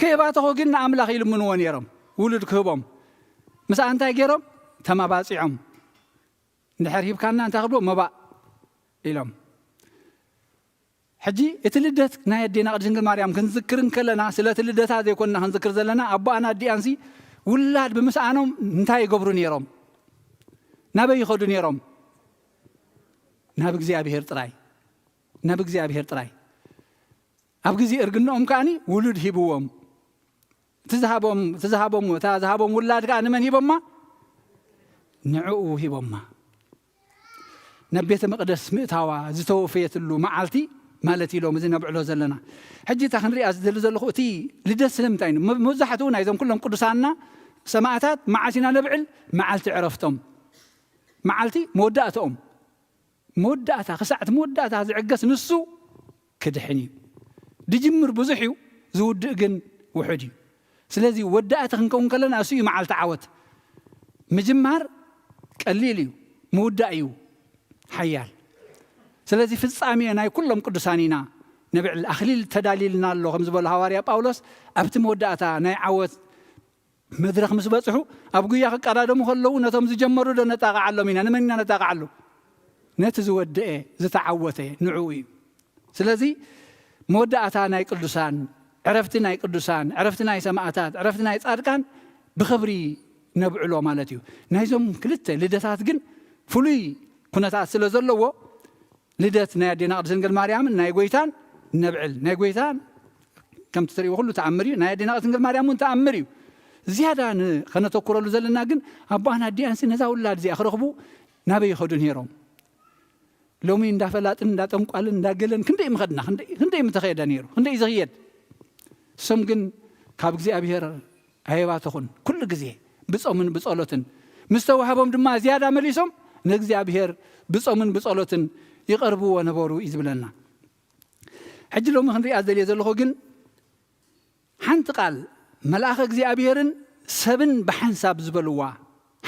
ከይባተኾ ግን ንኣምላኽ ይልምንዎ ነይሮም ውሉድ ክህቦም ምሳ እንታይ ገይሮም ተማባፂዖም እንድሕር ሂብካና እንታይ ክብሎ መባእ ኢሎም ሕጂ እቲ ልደት ናይ ኣዴና ቅድስት ድንግል ማርያም ክንዝክር ከለና ስለቲ ልደታ ዘይኮንና ክንዝክር ዘለና ኣቦኣና ኣዲኣንሲ ውላድ ብምስኣኖም እንታይ ይገብሩ ነይሮም ናበይ ይኸዱ ነይሮም ናብ እግዚአብሔር ጥራይ ናብ እግዚአብሔር ጥራይ ኣብ ግዜ እርግንኦም ከዓኒ ውሉድ ሂብዎም ትዝሃቦም ውላድ ከዓ ንመን ሂቦማ ንዕኡ ሂቦማ ናብ ቤተ መቅደስ ምእታዋ ዝተወፈየትሉ መዓልቲ ማለት ኢሎም እዚ ነብዕሎ ዘለና ሕጂ እታ ክንሪኣ ዝደሊ ዘለኹ እቲ ልደት ስለምንታይ እዩ መብዛሕትኡ ናይዞም ኩሎም ቅዱሳንና ሰማዕታት መዓልቲና ነብዕል መዓልቲ ዕረፍቶም መዓልቲ መወዳእቶኦም መወዳእታ ክሳዕቲ መወዳእታ ዝዕገስ ንሱ ክድሕን እዩ ድጅምር ብዙሕ እዩ ዝውድእ ግን ውሑድ እዩ ስለዚ ወዳእታ ክንከውን ከለና እሱ እዩ መዓልቲ ዓወት ምጅማር ቀሊል እዩ መውዳእ እዩ ሓያል ስለዚ ፍጻሜ ናይ ኩሎም ቅዱሳን ኢና ነብዕል ኣኽሊል ተዳሊልና ኣሎ ከም ዝበሉ ሃዋርያ ጳውሎስ ኣብቲ መወዳእታ ናይ ዓወት መድረኽ ምስ በፅሑ ኣብ ጉያ ክቀዳደሙ ከለዉ ነቶም ዝጀመሩ ዶ ነጣቕዓሎም ኢና ንመን ኢና ነጣቕዓሉ ነቲ ዝወድአ ዝተዓወተ ንዕኡ እዩ ስለዚ መወዳእታ ናይ ቅዱሳን ዕረፍቲ ናይ ቅዱሳን ዕረፍቲ ናይ ሰማዕታት ዕረፍቲ ናይ ጻድቃን ብኽብሪ ነብዕሎ ማለት እዩ ናይዞም ክልተ ልደታት ግን ፍሉይ ኩነታት ስለ ዘለዎ ልደት ናይ ኣዴና ቅድስት ድንግል ማርያምን ናይ ጎይታን ነብዕል ናይ ጎይታን ከምቲ ትሪእዎ ኩሉ ተኣምር እዩ ናይ ኣዴና ቅድስት ድንግል ማርያም እውን ተኣምር እዩ ዝያዳ ከነተኩረሉ ዘለና ግን ኣቦኣና ኣዲኣንሲ ነዛ ውላድ እዚኣ ክረኽቡ ናበይ ይኸዱ ነይሮም ሎሚ እንዳፈላጥን እንዳጠንቋልን እንዳገለን ክንደይ ምኸድና ክንደይ ምተኸየደ ነይሩ ክንደይ ዝኽየድ እሶም ግን ካብ እግዚኣብሔር ኣይባተኹን ኩሉ ግዜ ብጾምን ብጸሎትን ምስ ተዋህቦም ድማ ዝያዳ መሊሶም ንእግዚኣብሔር ብጾምን ብጸሎትን ይቐርብዎ ነበሩ እዩ ዝብለና ሕጂ ሎሚ ክንሪኣ ዘልየ ዘለኹ ግን ሓንቲ ቃል መልኣኸ እግዚኣብሔርን ሰብን ብሓንሳብ ዝበልዋ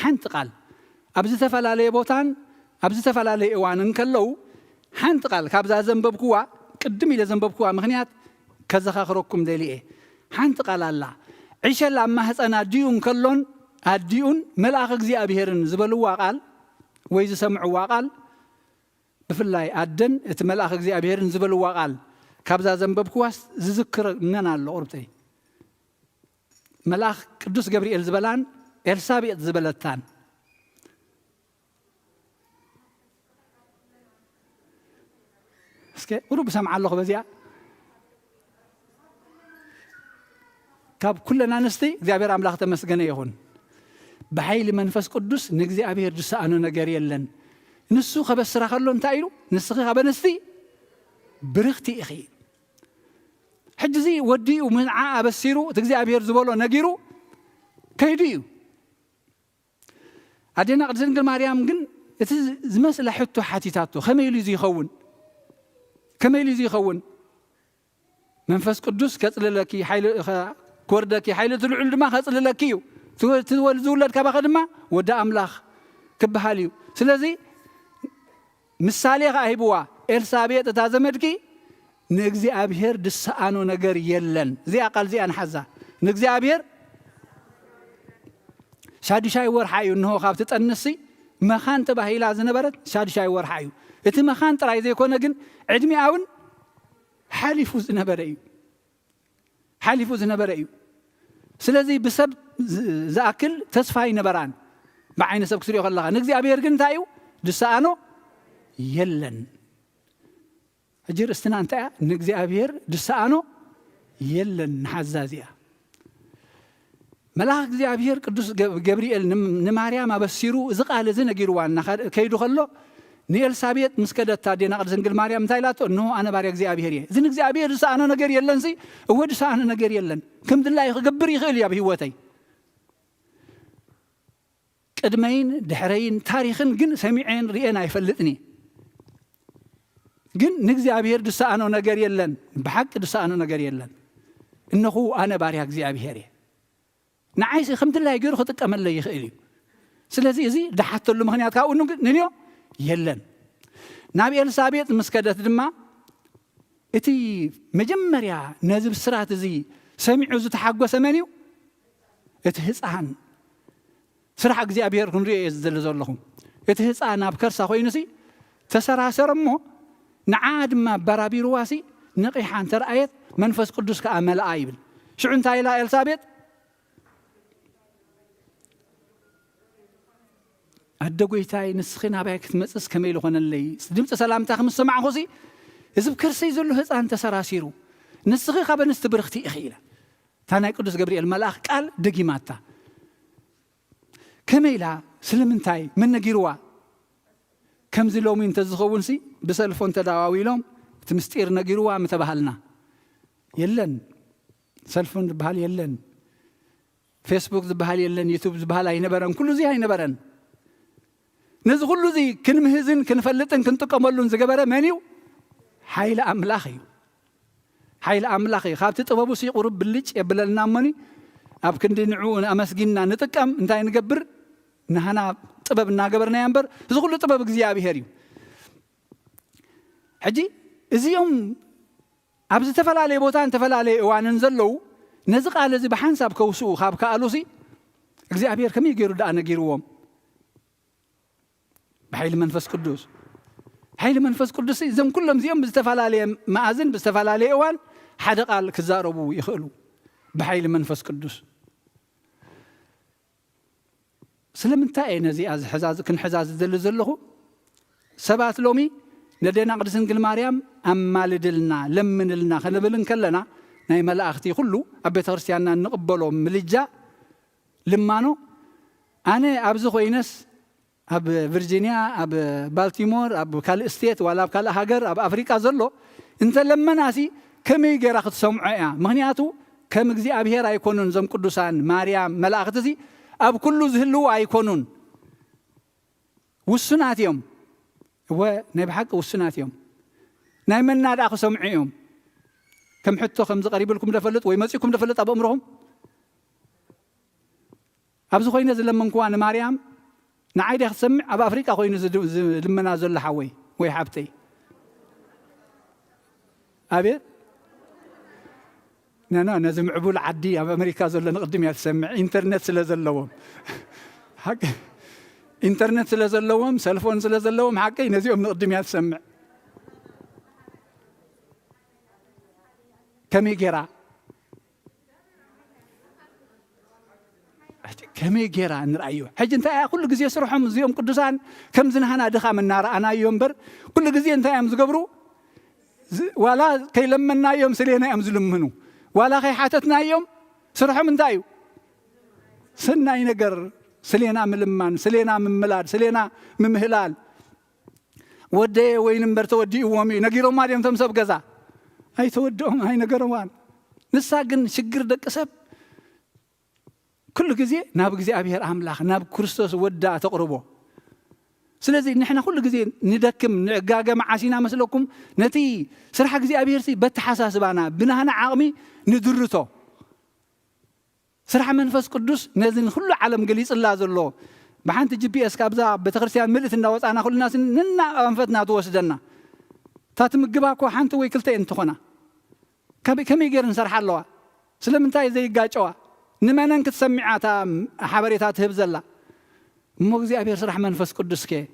ሓንቲ ቃል ኣብ ዝተፈላለየ ቦታን ኣብ ዝተፈላለየ እዋን እንከለዉ ሓንቲ ቃል ካብዛ ዘንበብክዋ ቅድም ኢለ ዘንበብክዋ ምኽንያት ከዘኻኽረኩም ደልየ ሓንቲ ቃል ኣላ ዒሸል ኣብ ማህፀን ኣዲኡ እንከሎን ኣዲኡን መልኣኸ እግዚኣብሔርን ዝበልዋ ቃል ወይ ዝሰምዕዋ ቃል ብፍላይ ኣደን እቲ መልኣኸ እግዚኣብሔርን ዝበልዋ ቃል ካብዛ ዘንበብክዋስ ዝዝክር መን ኣሎ ቁርብተይ መልኣኽ ቅዱስ ገብርኤል ዝበላን ኤልሳቤጥ ዝበለታን እስከ ቁሩብ ሰምዓ ኣለኹ በዚኣ ካብ ኩለን ኣንስቲ እግዚአብሔር ኣምላኽ ተመስገነ ይኹን ብሓይሊ መንፈስ ቅዱስ ንእግዚአብሔር ዝሰኣኖ ነገር የለን ንሱ ከበስራ ከሎ እንታይ ኢሉ ንስኺ ካብ ኣንስቲ ብርኽቲ ኢኺ ሕጂ እዚ ወዲኡ ምንዓ ኣበሲሩ እቲ እግዚኣብሔር ዝበሎ ነጊሩ ከይዱ እዩ ኣዴና ቅድስት ድንግል ማርያም ግን እቲ ዝመስላ ሕቶ ሓቲታቶ ከመይ ኢሉ እዚ ይኸውን ከመይ ኢሉ እዚ ይኸውን መንፈስ ቅዱስ ከጽልለኪ ክወርደኪ ሓይሊ ትልዑል ድማ ከጽልለኪ እዩ ዝውለድ ካባኸ ድማ ወደ ኣምላኽ ክበሃል እዩ ስለዚ ምሳሌ ከዓ ሂብዋ ኤልሳቤጥ እታ ዘመድኪ ንእግዚአብሔር ድሰኣኖ ነገር የለን እዚኣ ቃል እዚኣ ንሓዛ ንእግዚአብሔር ሻድሻይ ወርሓ እዩ እንሆ ካብቲ ጠንሲ መኻን ተባሂላ ዝነበረት ሻድሻይ ወርሓ እዩ እቲ መኻን ጥራይ ዘይኮነ ግን ዕድሚኣ እውን ሓሊፉ ዝነበረ እዩ ስለዚ ብሰብ ዝኣክል ተስፋ ይነበራን ብዓይነ ሰብ ክትሪኦ ከለኻ ንእግዚአብሔር ግን እንታይ እዩ ድሰኣኖ የለን ሕጂ ርእስትና እንታይ እያ ንእግዚአብሔር ድሰኣኖ የለን ንሓዛ እዚኣ መልኣኽ እግዚአብሔር ቅዱስ ገብርኤል ንማርያም ኣበሲሩ እዚ ቃል እዚ ነጊርዋ ከይዱ ከሎ ንኤልሳቤጥ ምስ ከደታ ዴና ቅድስት ድንግል ማርያም እንታይ ኢላቶ እንሆ ኣነ ባርያ እግዚኣብሔር እየ እዚ ንእግዚኣብሔር ዝሰኣነ ነገር የለን እወ ዝሰኣነ ነገር የለን ከምድላይ ክገብር ይኽእል እያ ብሂወተይ ቅድመይን ድሕረይን ታሪኽን ግን ሰሚዐን ርኤን ኣይፈልጥኒ ግን ንእግዚኣብሔር ዝሰኣነ ነገር የለን ብሓቂ ዝሰኣነ ነገር የለን እንኹ ኣነ ባርያ እግዚኣብሔር እየ ንዓይሲ ከምድላይ ገይሩ ክጥቀመለይ ይኽእል እዩ ስለዚ እዚ ድሓተሉ ምክንያት ካብኡ ንንዮ የለን ናብ ኤልሳቤጥ ምስ ከደት ድማ እቲ መጀመርያ ነዚ ብስራት እዚ ሰሚዑ ዝተሓጎሰ መን እዩ እቲ ህፃን ስራሕ እግዚኣብሔር ክንሪኦ እየ ዝደሊ ዘለኹ እቲ ህፃን ኣብ ከርሳ ኮይኑሲ ተሰራሰረ እሞ ንዓ ድማ በራቢርዋሲ ነቂሓ እንተረኣየት መንፈስ ቅዱስ ከዓ መልኣ ይብል ሽዑ እንታይ ኢላ ኤልሳቤጥ ኣደ ጎይታይ ንስኺ ናባይ ክትመፅስ ከመይ ዝኾነለይ ድምፂ ሰላምታ ክምስማዕኹሲ እዚ ብከርሰይ ዘሎ ህፃን ተሰራሲሩ ንስኺ ካብ ኣንስቲ ብርኽቲ ኢኺ ኢላ እታ ናይ ቅዱስ ገብርኤል መልኣኽ ቃል ደጊማታ ከመይ ኢላ ስለምንታይ መን ነጊርዋ ከምዚ ሎሚ እንተዝኸውንሲ ብሰልፎን ተደዋዊሎም እቲ ምስጢር ነጊርዋ ምተባሃልና የለን ሰልፎን ዝበሃል የለን ፌስቡክ ዝበሃል የለን ዩቱብ ዝበሃል ኣይነበረን ኩሉ እዚ ኣይነበረን ነዚ ኩሉ እዚ ክንምህዝን ክንፈልጥን ክንጥቀመሉን ዝገበረ መን እዩ ሓይሊ ኣምላኽ እዩ ሓይሊ ኣምላኽ እዩ ካብቲ ጥበቡ ቁሩብ ብልጭ የብለልና እሞኒ ኣብ ክንዲ ንዕኡ ኣመስጊንና ንጥቀም እንታይ ንገብር ንሃና ጥበብ እናገበርናያ እምበር እዚ ኩሉ ጥበብ እግዚኣብሔር እዩ ሕጂ እዚኦም ኣብ ዝተፈላለየ ቦታን ዝተፈላለየ እዋንን ዘለው ነዚ ቃል እዚ ብሓንሳብ ከውስኡ ካብ ከኣሉሲ እግዚኣብሔር ከመይ ገይሩ ዳኣ ነጊርዎም بحيل منفس قدوس حيل منفس قدوس زم كلهم زيهم بستفعلالي مأذن بستفعلالي أوان حدا قال كزاربو يخلو بحيل منفس قدوس سلم انتاي نزي از حزاز كن حزاز دل زلخو سبات لومي ندينا قدس نقل مريم أما لدلنا لمن لنا خلبلن كلنا ناي ملاختي كله أبي تغرسيانا نقبلهم ملجا لمانو أنا أبزخ وينس أب فيرجينيا أب بالتيمور أب كال استيت ولا أب كال هاجر أب أفريقيا زلوا أنت لما ناسي كم يجي راح تسمعها مهنياتو كم جزء أبيه راح يكونون زم قدوسان مريم ملاختي أب كله زهلوا يكونون والسنات يوم هو نبحق والسنات يوم نايمن نادى أخو سمعيهم كم حتى خمس قريب لكم دفلت ويمسكم دفلت أب أمرهم أبزخ وينزل لما نكون مريم نعيد يسمع أبا أفريقيا خوي نزل لما نازل لحوي ويحبتي أبي نانا نزم عبول عدي أبا أمريكا زل نقدم يسمع إنترنت سلزلوهم حق إنترنت سلزلوهم سلفون سلزلوهم حقي نزيهم نقدم يسمع كم يجرا كم يجرا نرأيه حج أنت كل جزء يسرحهم زيهم قدسان كم زنهنا دخا من نار أنا يوم بر كل جزء أنت أمز قبرو ولا كي لما يوم سلينا أمز لمنو ولا كي حاتتنا يوم سرحهم من تايو سنا ينقر سلينا من لمان سلينا من ملاد سلينا من مهلال ودي وين برت ودي وامي نجيرو ما يوم تمسب جزا هاي تودهم هاي نجروان نساقن شجر دك سب كل جزء ناب جزء أبيهر أملاخ ناب كريستوس ودا تقربه سلزي نحن كل جزء ندكم نجاجا معاشينا مثلكم نتي سرح جزء أبيهر سي بتحساس بانا بنهنا عامي ندرته سرح منفس قدوس نزل كل عالم جليس الله زلوا بحنت GPS كابزا بتخرسيان ملت النواس أنا كل الناس ننا أنفتنا توسدنا تاتم الجباكو حنت ويكلتين تخنا كم يجرن سرح الله سلم انتاي زي جاجوا نمانن كتسمعاتا حبريتات هبزلا مو زي أبي سرح منفس قدوس كي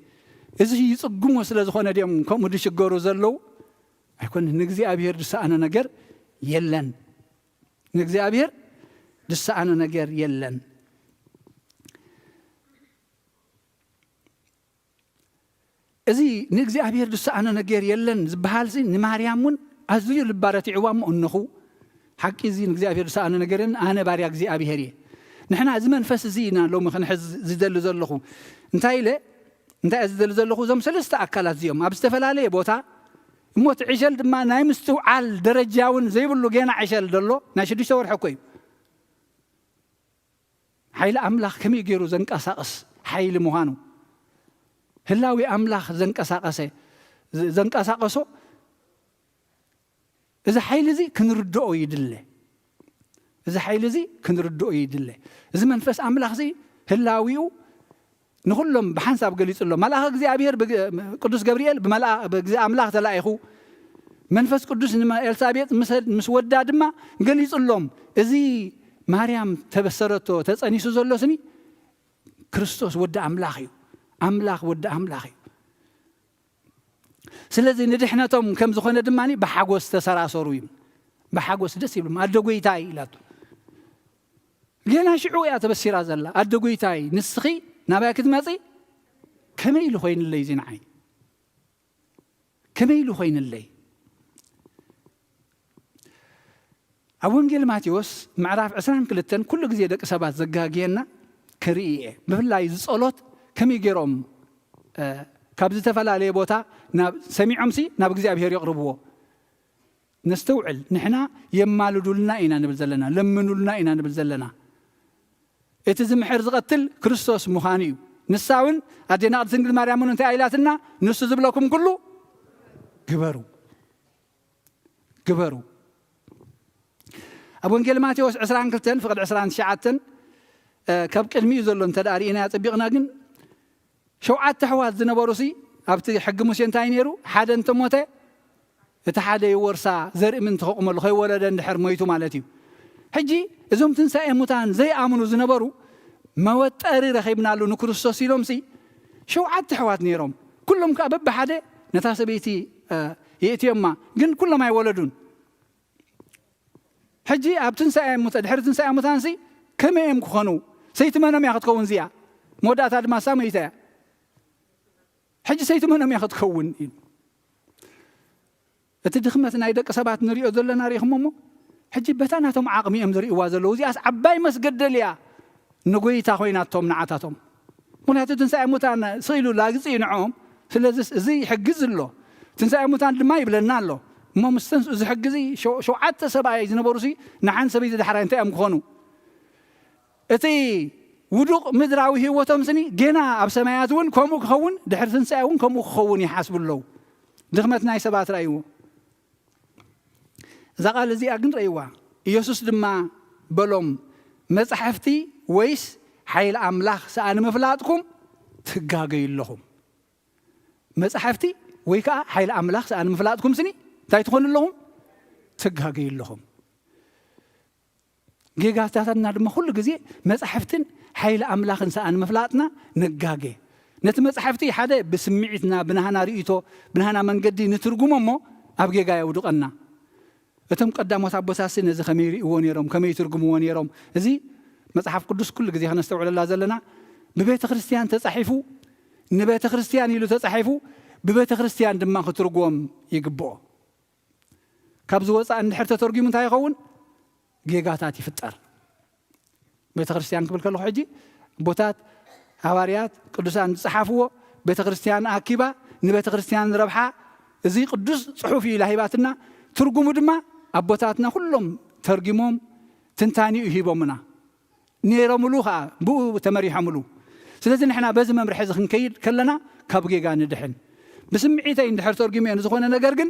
إذا يصقموا سلازخونا ديم كم وديش الجورو زلوا يكون نجزي أبير دس أنا نجر يلن نجزي أبير دس أنا نجر يلن إذا نجزي أبير دس أنا نجر يلن زبالسي نماريامون أزوي البارة عوام أنه حكي زين እግዚአብሔር ሳነ ነገርን አነ ባሪያ እግዚአብሔር ነህና ዝመን ፈስ ዚና ሎም خنحز زدل زلخو እንታይ ለ እንታይ ዝደል ዘለኹ ዞም ሰለስተ ኣካላት እዚኦም ኣብ ዝተፈላለየ ቦታ እሞት ዕሸል ድማ ናይ ምስትውዓል ደረጃውን ዘይብሉ ገና ዕሸል ደሎ ናይ 6 ወርሒ እኮ እዩ ሓይሊ ኣምላኽ ከመይ ገይሩ ዘንቀሳቐስ ሓይሊ ምዃኑ ህላዊ ኣምላኽ ዘንቀሳቐሶ እዚ ሓይሊ እዚ ክንርድኦ ይድለ እዚ መንፈስ ኣምላኽ እዚ ህላዊኡ ንኹሎም ብሓንሳብ ገሊጹሎም መልኣኽ እግዚኣብሔር ቅዱስ ገብርኤል ብግዜ ኣምላኽ ተላኢኹ መንፈስ ቅዱስ ንኤልሳቤጥ ምስ ወዳ ድማ ገሊጹሎም እዚ ማርያም ተበሰረቶ ተጸኒሱ ዘሎ ስኒ ክርስቶስ ወዲ ኣምላኽ እዩ ኣምላኽ ወዲ ኣምላኽ እዩ ስለዚ ንድሕነቶም ከም ዝኾነ ድማኒ ብሓጎስ ተሰራሰሩ እዩ ብሓጎስ ደስ ይብሎም ኣደጎይታይ ኢላቱ ገና ሽዑ እያ ተበሲራ ዘላ ኣደጎይታይ ንስኺ ናባይ ክትመጺ ከመይ ኢሉ ኾይንለይ እዚ ንዓይ ከመይ ኢሉ ኾይንለይ ኣብ ወንጌል ማቴዎስ ምዕራፍ 22 ኩሉ ግዜ ደቂ ሰባት ዘጋግየና ክርኢ እየ ብፍላይ ዝጸሎት ከመይ ገይሮም ካብ ዝተፈላለየ ቦታ ሰሚዖምሲ ናብ እግዚኣብሔር የቕርብዎ ነስተውዕል ንሕና የማልዱልና ኢና ንብል ዘለና ለምኑልና ኢና ንብል ዘለና እቲ ዝምሕር ዝቐትል ክርስቶስ ምዃኑ እዩ ንሳውን ኣዴና ቅድስት ድንግል ማርያም እንታይ ኢላትና ንሱ ዝብለኩም ኩሉ ግበሩ ኣብ ወንጌል ማቴዎስ 22 ፍቕዲ 29 ካብ ቅድሚኡ ዘሎ እንተዳሪእና ያጸቢቕና ግን 7 ኣሕዋት ዝነበሩሲ ኣብቲ ሕጊ ሙሴ እንታይ ነይሩ ሓደ እንተሞተ እቲ ሓደ ይወርሳ ዘርኢ ምን ተኸቁመሉ ከይወለደ እንድሕር ሞይቱ ማለት እዩ ሕጂ እዞም ትንሣኤ ሙታን ዘይኣምኑ ዝነበሩ መወጠሪ ረኺብናሉ ንክርስቶስ ኢሎምሲ 7 ኣሕዋት ነይሮም ኩሎም ከዓ በብሓደ ነታ ሰበይቲ የእትዮማ ግን ኩሎም ኣይወለዱን ሕጂ ኣብ ትንሣኤ ሙታን ድሕሪ ትንሣኤ ሙታንሲ ከመይ እዮም ክኾኑ ሰይቲ መኖም እያ ክትከውን እዚኣ መወዳእታ ድማ ሳመይታ እያ ሕጂ ሰይቲ መኖም እያ ክትከውን እዩ እቲ ድኽመት ናይ ደቂ ሰባት ንሪኦ ዘለና ሪኢኹሞ እሞ ሕጂ በታ ናቶም ዓቕሚ እዮም ዝርእይዋ ዘለዉ እዚኣስ ዓባይ መስገደል እያ ንጎይታ ኮይናቶም ንዓታቶም ምክንያቱ ትንሣኤ ሙታን ስኢሉ ላግፂ ንዕኦም ስለዚ እዚ ይሕግዝ ኣሎ ትንሣኤ ሙታን ድማ ይብለና ኣሎ እሞ ምስተንሱ ዝሕግዚ 7 ሰብኣይ ዝነበሩሲ ንሓንቲ ሰበይቲ ዳሕራይ እንታይ እዮም ክኾኑ እቲ ውዱቕ ምድራዊ ህይወቶም ስኒ ገና ኣብ ሰማያት እውን ከምኡ ክኸውን ድሕሪ ትንሣኤ እውን ከምኡ ክኸውን ይሓስቡ ኣለዉ ድኽመት ናይ ሰባት ረእይዎ እዛ ቃል እዚኣ ግን ረእይዋ ኢየሱስ ድማ በሎም መጽሕፍቲ ወይስ ሓይሊ ኣምላኽ ሰኣን ምፍላጥኩም ትጋገዩ ኣለኹም መጽሕፍቲ ወይ ከዓ ሓይሊ ኣምላኽ ሰኣን ምፍላጥኩም ስኒ እንታይ ትኾኑ ኣለኹም ትጋገዩ ኣለኹም ጌጋታትና ድማ ኩሉ ግዜ መጽሕፍትን ሓይሊ ኣምላኽን ሰኣን ምፍላጥና ነጋገ ነቲ መጽሕፍቲ ሓደ ብስምዒትና ብናህና ርእቶ ብናህና መንገዲ ንትርጉሞ እሞ ኣብ ጌጋ የውድቐና እቶም ቀዳሞት ኣቦታሲ ነዚ ከመይ ርእይዎ ነይሮም ከመይ ትርጉምዎ ነይሮም እዚ መጽሓፍ ቅዱስ ኩሉ ግዜ ከነስተውዕለላ ዘለና ብቤተ ክርስቲያን ተጻሒፉ ንቤተ ክርስቲያን ኢሉ ተጻሒፉ ብቤተ ክርስቲያን ድማ ክትርጎም ይግብኦ ካብ ዝወፃእ እንድሕር ተተርጊሙ እንታይ ይኸውን ጌጋታት ይፍጠር ቤተ ክርስቲያን ክብል ከለኹ ሕጂ ቦታት ሃዋርያት ቅዱሳን ዝጸሓፍዎ ቤተ ክርስቲያን ኣኪባ ንቤተ ክርስቲያን ረብሓ እዚ ቅዱስ ጽሑፍ እዩ ሂባትና ትርጉሙ ድማ ኣቦታትና ኩሎም ተርጊሞም ትንታኒኡ ሂቦምና ነይሮምሉ ከዓ ብኡ ተመሪሖምሉ ስለዚ ንሕና በዚ መምርሒ እዚ ክንከይድ ከለና ካብ ጌጋ ንድሕን ብስምዒተይ እንድሕር ተርጊሙ እየን ዝኾነ ነገር ግን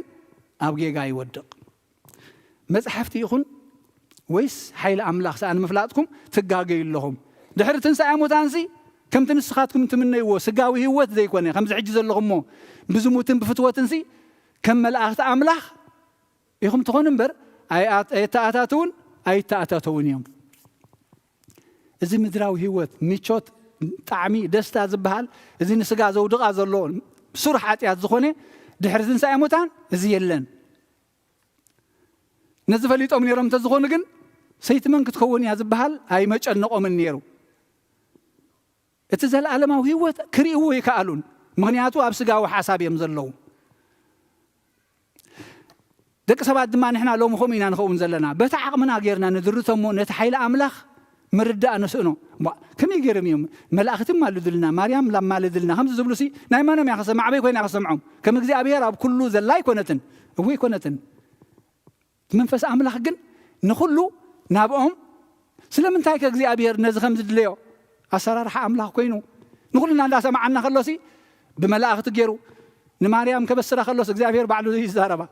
ኣብ ጌጋ ይወድቕ መጽሕፍቲ ይኹን ወይስ ሓይሊ ኣምላኽ ሰኣን ምፍላጥኩም ትጋገዩ ኣለኹም ድሕሪ ትንሣኤ ሙታንሲ ከምቲ ንስኻትኩም ትምነይዎ ስጋዊ ህይወት ዘይኮነ ከምዚ ሕጂ ዘለኹሞ ብዝሙትን ብፍትወትንሲ ከም መላእኽቲ ኣምላኽ ኢኹም ትኾኑ እምበር ኣይተኣታተውን ኣይተኣታተውን እዮም እዚ ምድራዊ ህይወት ምቾት ጣዕሚ ደስታ ዝበሃል እዚ ንስጋ ዘውድቓ ዘሎ ሱር ሓጢኣት ዝኾነ ድሕሪ ትንሣኤ ሙታን እዚ የለን ነዚ ፈሊጦም ነይሮም እንተዝኾኑ ግን ሰይቲ መን ክትከውን እያ ዝበሃል ኣይመጨነቖምን ነይሩ እቲ ዘለኣለማዊ ህይወት ክርእይዎ ይከኣሉን ምክንያቱ ኣብ ስጋዊ ሓሳብ እዮም ዘለዉ ደቂ ሰባት ድማ ንሕና ሎሚ ከምኡ ኢና ንኸውን ዘለና በታ ዓቕምና ጌርና ንድርቶሞ ነቲ ሓይሊ ኣምላኽ مردا نسئنو كم يجرم يوم ملاخت ما لدلنا مريم لما لدلنا خمس زبلسي نايما ما يخصم عبي كوين يخصمعهم كم جزء أبيها رب كله زلاي كونتن هو كونتن منفس أملاخ جن نخلو نابهم سلام انتهى كجزء أبيها نزخ خمس دليو أسرار حق أملاخ كوينو نقول لنا لا سمعنا خلصي بملاخت جيرو نماريم كبسرة خلص جزء أبيها بعده زي الزهرة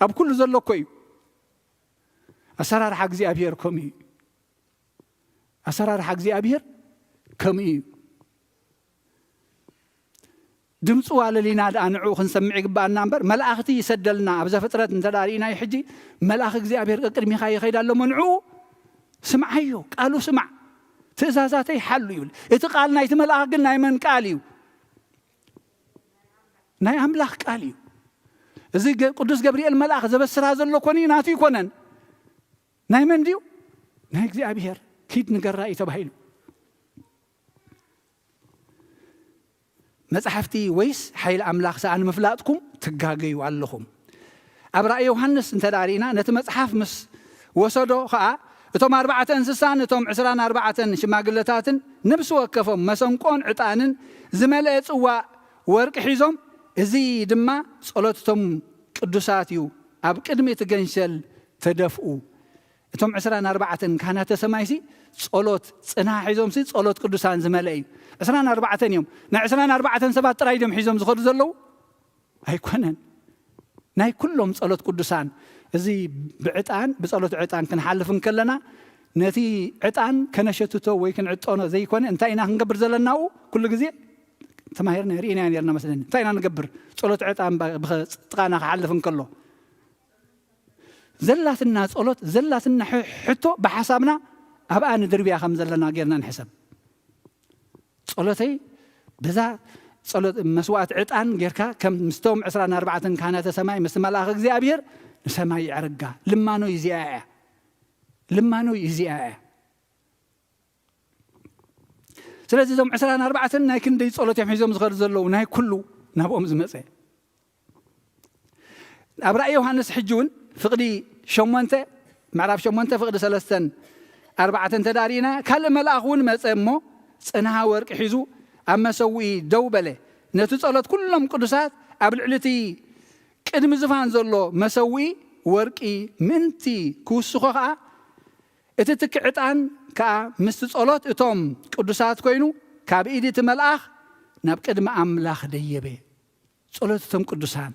أب كله زلوا كوي أسرار حق زي أبيها كمي أسرار حق زي أبيها كمي دمسوا على لينا أنا عوخ نسمع قبل النمبر ملاختي يسدلنا أبز فترة نتدارينا يحجي ملاخ زي أبيها كرمي خاي خيدا له منعو سمع هيو قالوا سمع تزازاتي حلو يقول يتقالنا يتملاخ قلنا يمن قاليو ناي أملاخ قاليو زي قدوس جبريل ملاخ زبسر هذا اللو كوني ناتي كونن ناي من ديو ناي زي أبيها كيد نقرأ يتبهيلو مصحفتي ويس حيل أملاخ سأنا مفلاتكم تجاجيو علىهم أبرأ يوحنس أنت دارينا نتمصحف مس وصدو خا توم 4 انسسان توم 24 شماغلتاتن نبس وكفهم مسنقون عطانن زملأ صوا ورق حيزوم ازي دما صلوتهم قدوساتيو اب قدمي تغنشل تدفؤ توم 24 كانت سمايسي صلوت صنا حيزوم سي صلوت قدوسان زملأ 24 يوم نا 24 سبات رايدم حيزوم زخد زلو هيكونن ناي كلهم صلوت قدوسان ازي بعطان بصلوت عطان كنحلفن كلنا نتي عطان كنشتتو وي كنعطونو زي كون انتاينا نغبر زلناو كل غزي تماهرنا رينا يرنا مثلا انتاينا نغبر صلوت عطان بطقانا حلفن كلو زلاتنا صلوت زلاتنا حتو بحسابنا ابا ندربيا خم زلنا غيرنا نحسب صلوتي بذا صلوت مسوات عطان غيركا كم مستوم 24 كانت سماي مسملاخ اغزيابير سماي عرقا لما نو يزياء سلازي زوم 24 ناي كندي صلوت يحيزوم زغر زلو ناي كله نابهم زمصه ابرا يوحنس حجون فقدي شمونته معرف شمونته فقدي 3 4 تدارينا كل ملاخون مصمو صنها ورق حيزو اما سوي دوبله نتو صلوت كلهم قدسات ابلعلتي قدم زفان زلو مسوي ورقي منتي كوسخا اتتك عطان كا مست صلوت اتوم قدسات كوينو كاب ايدي تملاخ ناب قدم املاخ ديبه صلوتهم قدسان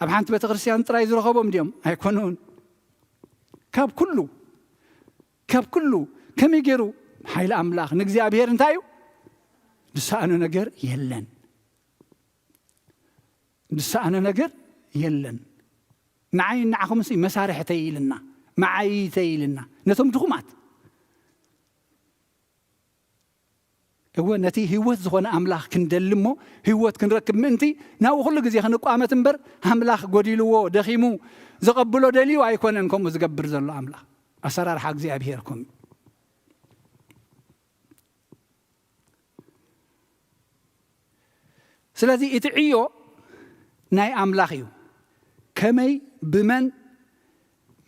اب حنت بيت كريستيان طراي زرخوبم ديم ايكونون كاب كله كم يجرو حيل املاخ نغزيابير انتايو دسانو نجر يلن دسانو نجر يلن نعي نعكم سي مسارح تيلنا معي تيلنا نتم دخمات هو نتي هوت زخونه املاخ كندلمو هوت كنركب منتي ناو كل غزي خنقامت انبر املاخ غديلو دخيمو زقبلو دليو ايكوننكم زغبر زلو املاخ اسرار حق زي ابيركم سلازي اتعيو ناي املاخيو كمي بمن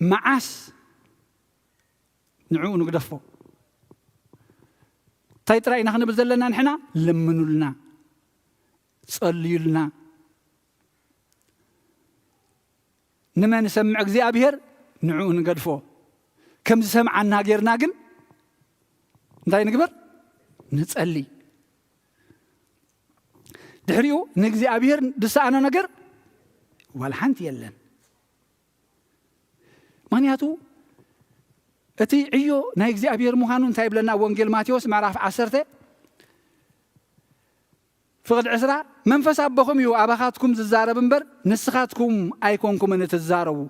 معاس نعو نقدفو تايتراينا خنبل زلنا نحنا لمنوا لنا صليوا لنا نما نسمع እግዚአብሔር نعو نقدفو كم سمعنا غيرنا ግን እንታይ ንግበር نصلي ድሕሪኡ ንእግዚአብሔር ድሳአነ ነገር والحنت يلن مانياتو اتي عيو ناي እግዚአብሔር مهانو انتاي بلنا وانجيل ماتيوس معرف 10 فقد 10 منفس ابخم يو اباخاتكم ززارب انبر نسخاتكم ايكونكم ان تزاربو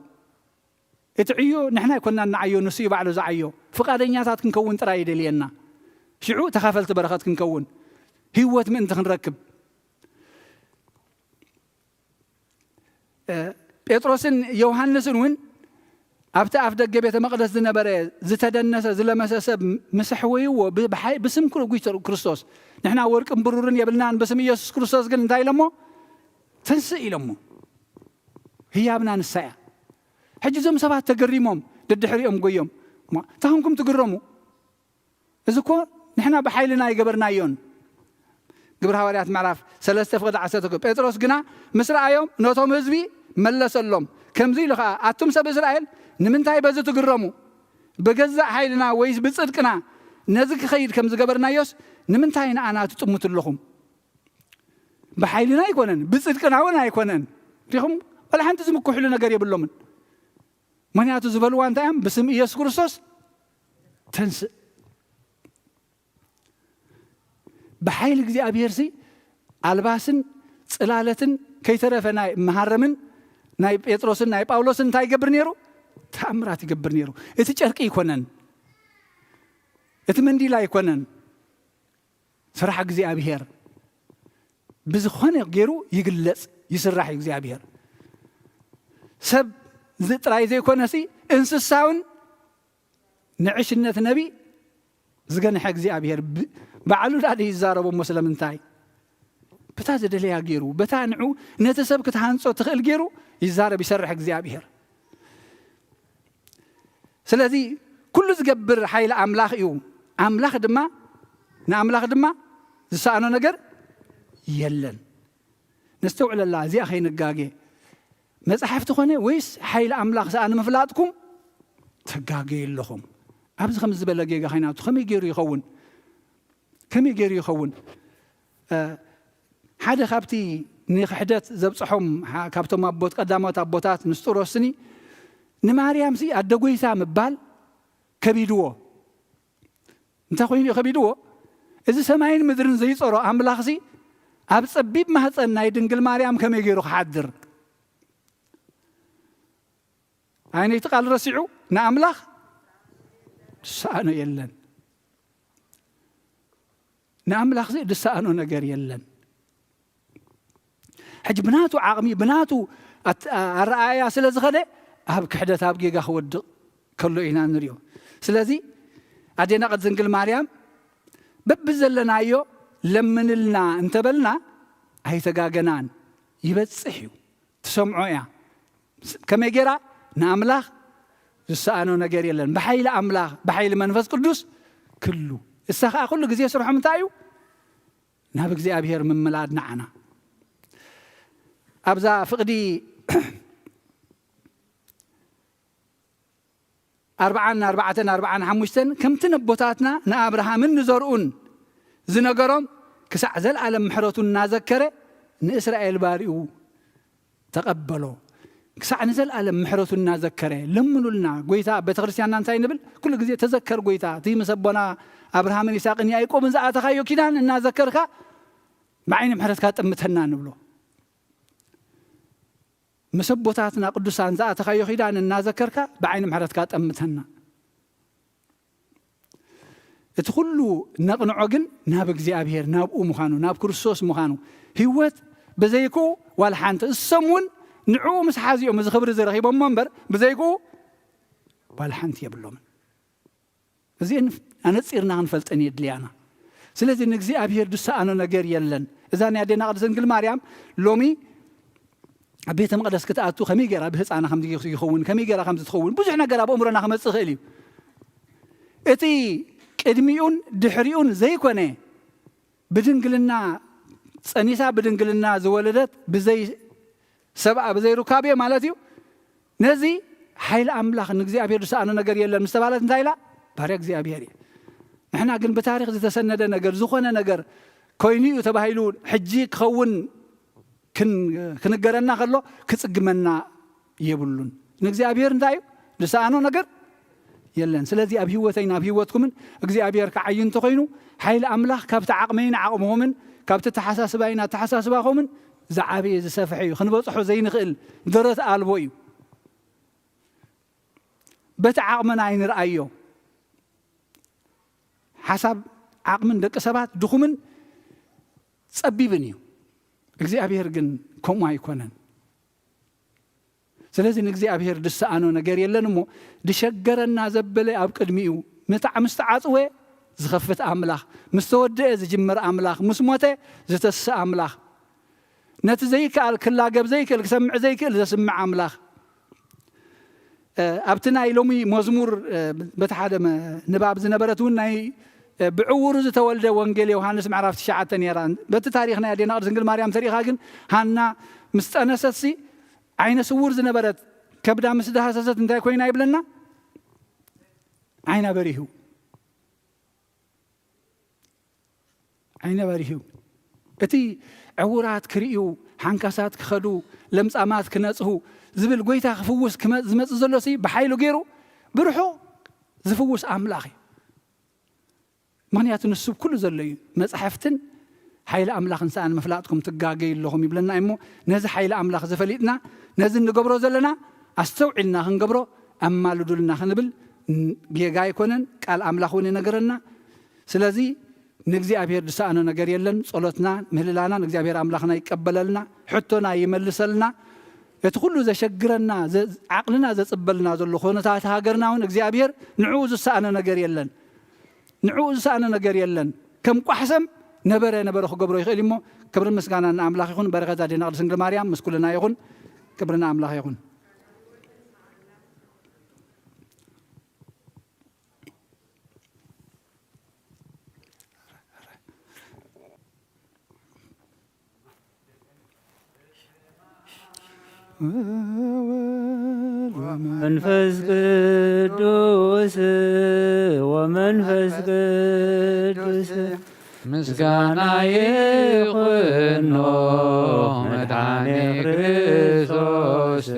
اتعيو نحنا كنا نعيو نسيب على زعيو فقادنياتات كنكون طراي دلينا شعو تخافلت برخات كنكون هيوت من انت نركب بيتروسن يوحنسن وين ابتا افدق بيت مقدس زنبره زتدنس زلمسسب مسحوي بسم كريستوس نحنا ورق برورن يبلنا بسم يسوع كريستوس قال انتي لمو تنسئ لمو هي ابنا نسايا حجزم سبات تقريمهم ددحريهم قيوم تهمكم تقرموا إذا كون نحن بحيلنا يجبرنا يون قبر هواريات معرف سلسة فقد عساتكم بيتروس جنا مصر أيام نوتهم هزبي ملص اللهم كم زي لخا أتم سب إسرائيل نمنتهي بزو تقرموا بجزء حيلنا ويس بتصدقنا نزك خير كم زجبرنا يوس نمنتهي أنا تطمت لهم بحيلنا يكونن بتصدقنا ونا يكونن فيهم ولا حنت زم كحلنا قريب اللهم من ياتو زبلوا أنت أم بسم يسوع كريستوس تنس بحيل جزء أبيرسي ألباسن سلالتن كي ترى مهرمن ناي بيتروسن ناي باولوسن تاي جبرنيرو تأمرات جبرنيرو إتشارك يكونن إتمندي لا يكونن صراحة جزء أبير بزخانة غيرو يجلس يسرح جزء أبير سب زت راي زي كونسي إنسساون نعيش النت نبي زجن حق زي أبير بعلو هذه الزارب مسلم انتاي بتاز دليا غيرو بتانعو نتسب كتهانصو تخيل غيرو يزارب يسرح حق زي أبير سلازي كل زجبر حيل أملاخ يو أملاخ دما نأملاخ دما زسانو نجر يلن نستوعب الله زي أخي نجاجي مصحف تخونه ويس حيل أملاخ سأنا مفلاتكم تجاجي لهم أبز خمس بلجيجا خيناتو خمي جيرو يخون كمي جيرو يخون حدا خابتي نخحدت زبصحهم كابتو مابوت قدامات أبوتات نستورسني نماريام سي أدقويسا مبال كبيدوه انت خويني كبيدوه إذا سمعين مدرن زي صورو أملاخ سي أبز أبيب مهتن نايدنقل ماريام كمي جيرو حادر عيني يتقال رسيعو نأملاخ دسانو يلن نأملاخ زي دسانو نقر يلن حج بناتو عاقمي بناتو الرآية سلازي خده أهب كحدث أهب جيغا خود كله إنا نريو سلازي أدينا قد زنقل مريم ببزلنا أيو لمن لنا انتبلنا هاي تقاقنان يبتصحيو تسمعوا يا كما يجرى نأملاخ جسانو نجار يلن بحيل أملاخ بحيل منفس قدوس كله السخاء كله جزية سرح متاعيو نابك زي أبير من ملاد نعنا أبزا فقدي 4 كم تنبوتاتنا نأبراهام نزرؤون زنقرهم كسع زل على محرتون نذكره نإسرائيل بارئو تقبلوا كسع نزل على محرتون نذكره لمنوا لنا قويتا بتغرسيان نانتاي نبل كل جزء تذكر قويتا تي مسبنا أبراهام يساق إني أيقو من زعات خيو كدان نذكرك معين محرتك أمتنا نبلو مسبوتاتنا قدسان زعات خيو كدان نذكرك بعين محرتك أمتنا تقولوا نقنعجن نابك زي أبير نابو مخانو ناب كرسوس مخانو هوت بزيكو والحانت السمون نعو مسحازيو مزخبر زي رخيب منبر بزيكو والحانت يبلوم زين أنا تصيرنا نفلت أني دليانا سلازي نجزي أبير دسا أنا نجار يلن إذا نادينا قد زنقل مريم لومي بيت مقدس كتأتو خمي جرا بهس أنا خمس يخون خمي جرا 5 تخون بوجحنا جرا بأمرنا 5 تخيلي إتي قدميون دحريون زي كونه بدنقلنا صنيسا بدنقلنا زولدت بزي 7 بزي ركابيه مالتيو نزي حيل املاخ نغزي ابير دسانو ነገር የለም مستبالت انتايلا بارك زي ابير احنا ግን بتاريخ زتسنده ነገር زخونه ነገር ኮይኒዩ ተባሂሉ ሕጂ ክኸውን ክንገረና ከሎ ክጽግመና ይብሉን ንግዚ ابير እንታዩ دسانو ነገር يلن سلازي أبي هوتين أبي هوتكمن እግዚአብሔር كعين تخينو حيل أملاخ كابت عقمين عقمهمن كابت تحساس باينا تحساس باخمن زعابي زسافحيو خنبصحو زي نخيل درت ألبويو بت عقمن عين رأيو حسب عقمن دك سبات دخمن صبيبنيو እግዚአብሔር ግን كم يكونن سلازي نجزي أبير دسانو نجار يلنمو دشجرنا زبلة أب قدميو مستعصوه زخفت أملاخ مستودع زجمر أملاخ مسموته زتس أملاخ نتزيك على كل لاجب زيك السمع زيك اللي سمع أملاخ أبتنا إلومي مزمور بتحدم نباب زنبرتون ناي بعور زتولد وانجيل يوحنس معرف تشعة نيران بتتاريخنا يدينا أرض إنجيل مريم تاريخ هاجن هنا مستأنسسي عين سور زنبرت كبدا مسدها سست انتهى كوينا يبلنا عين بريهو عين بريهو أتي عورات كريو حنكسات كخدو لمسامات كنصحو زبل قويتا خفوس كما زمت زلوسي بحيلو غيرو برحو زفوس أملاخي مانيات السوب كله زلي مصحفتن حيل أملاخ إنسان مفلاتكم تقاقي لهم يبلنا إمو نزل حيل أملاخ زفليتنا نزل نقبرو زلنا أستوعلنا خنقبرو أما لدولنا خنبل بيقاي كونن قال أملاخوني نقرنا سلازي نجزي أبير دسانا نقر يلن صلتنا مهللانا نجزي أبير أملاخنا يقبللنا حتونا يملسلنا يتخلو زي شجرنا زي عقلنا زي صبلنا زي اللخونة تاعت هاجرنا ونجزي أبير نعوز السانا نقر يلن نعوز السانا نقر يلن كم قحسم نبره خو قبرو يخيل مو كبر مسكانا أملاخ يكون بركة دينا أرض سنجل مريم مسكولنا يكون كبرنا أملاخ يكون منفس قدوس ومنفس قدوس مسكانا يخنو مدحاني كريستوس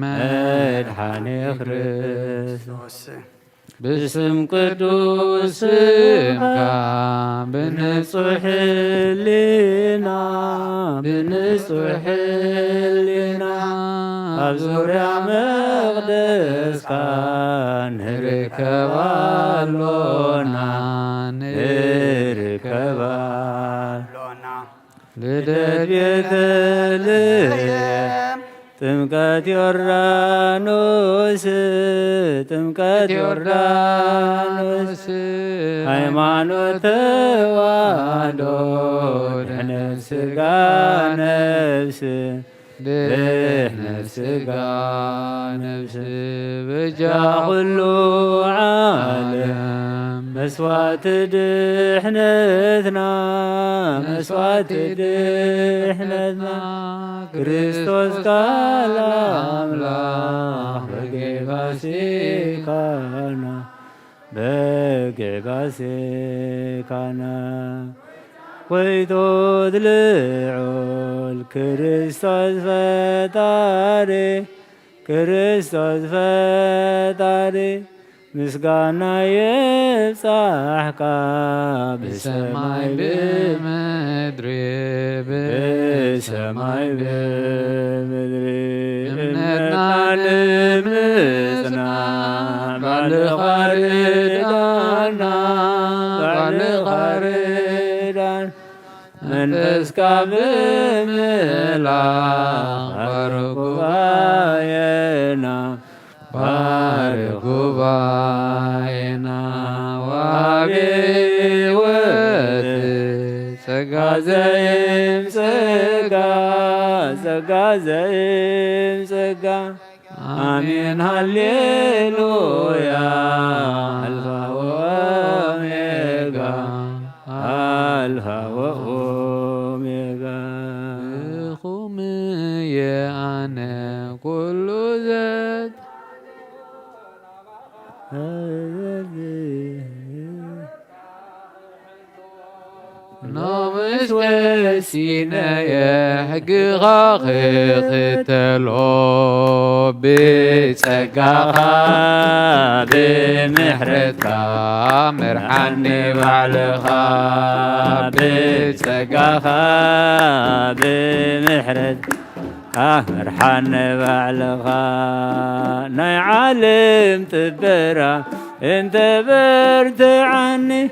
مدحاني كريستوس باسم قدوس بنصح لنا بنصح لنا أبزوريا مقدس كان نركبالونا نركبالونا لدبيت ليه تمكت يورانوس تمكت يورانوس ሃይማኖት ተዋህዶ ድህነት ሥጋ ነፍስ ድህነት ሥጋ ነፍስ በጃ ኩሉ ዓለም መስዋዕት ድሕነትና መስዋዕት ድሕነትና ክርስቶስ ቃል አምላክ በጌባሴካና በጌባሴካና ወይቶት ልዑል ክርስቶስ ፈጣሪ ክርስቶስ ፈጣሪ ምስጋና የብጻሕካ ብሰማይ ብምድሪ ብሰማይ ብምድሪ እምነትና ንምጽናዕ ባልኻ ርዳና ባልኻ ርዳን መንፈስካ ብምምላኽ ባርክ ጉባኤና ባርክ ጉባኤና ወአብዮት ጸጋ ዘይምጸጋ ጸጋ ዘይምጸጋ አሜን ሃሌሉያ አልፋ ወኦሜጋ አልፋ ወኦሜጋ እኹም የአነ ኩሉ ዘት نامس وسينا يحقق خطلو بتسقاها بمحرتها مرحني بعلها بتسقاها بمحرت مرحن بعلها ناي عالم تبرا انت برت عني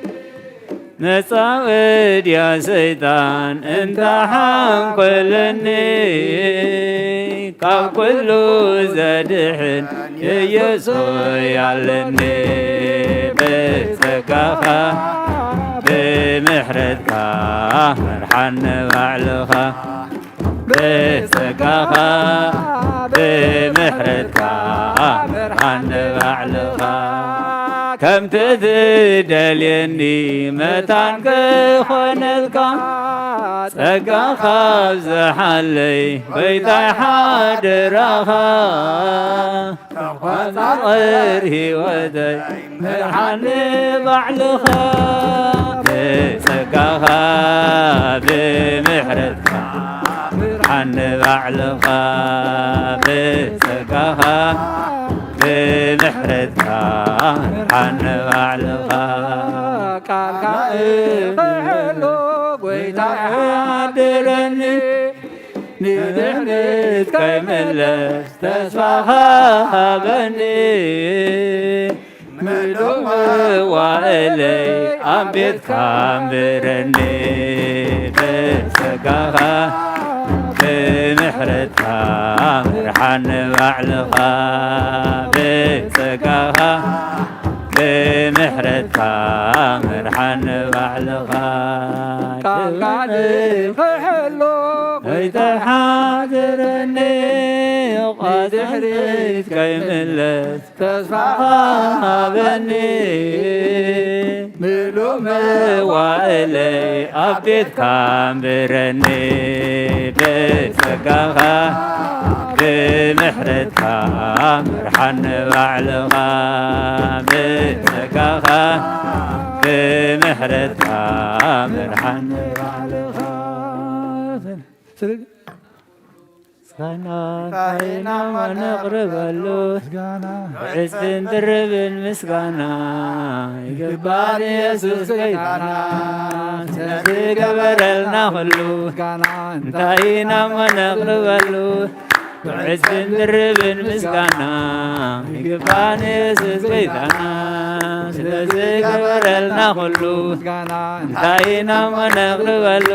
نصاود يا سيطان انت حنقلني كاب كله زدحن يسوع يعلني بتسقاها بمحرتها مرحن بعلها ብጸጋኻ ብምሕረትካ ምርሓኒ ባዕልኻ ከምቲ ትደልየኒ መታን ክኾነልካ ጸጋኻ ብዝሓለይ ጎይታይ ሓድራኻ ተቖጻጽር ህይወተይ ምርሓኒ ባዕልኻ ብጸጋኻ ብምሕረትካ ምርሓኒ ባዕልኻ ብጸጋኻ ብምሕረትካ ምርሓኒ ባዕልኻ ቃልካ እኽሕሉ ጎይታይ ሓድረኒ ንድሕሪት ከይምለስ ተስፋኻ ሃበኒ ምሉእ መዋእለይ ኣብ ቤትካ እምብረኒ ብጸጋኻ ብምሕረትካ ምርሓኒ ባዕልኻ ብጸጋኻ ብምሕረትካ ምርሓኒ ባዕልኻ ቃልካ ንኽሕሉ ጎይታይ ሓድረኒ ድሕሪት ከይምለስ ተስፋኻ ሃበኒ ምሉእ መዋእለይ ኣብ ቤትካ እምብረኒ ብጸጋኻ ብምሕረትካ ምርሓኒ ባዕልኻ ብጸጋኻ ብምሕረትካ ምርሓኒ ባዕልኻ ምስጋና ነቕርበሉ ዕፅን ድርብን ምስጋና ይግባእ ኢየሱስ ጌታና ስለዝገበረልና ኩሉ እንታይ ኢና ነቕርበሉ ዕፅን ድርብን ምስጋና ይግባእ ኢየሱስ ጌታና ስለዝገበረልና ኩሉ እንታይ ኢና ነቕርበሉ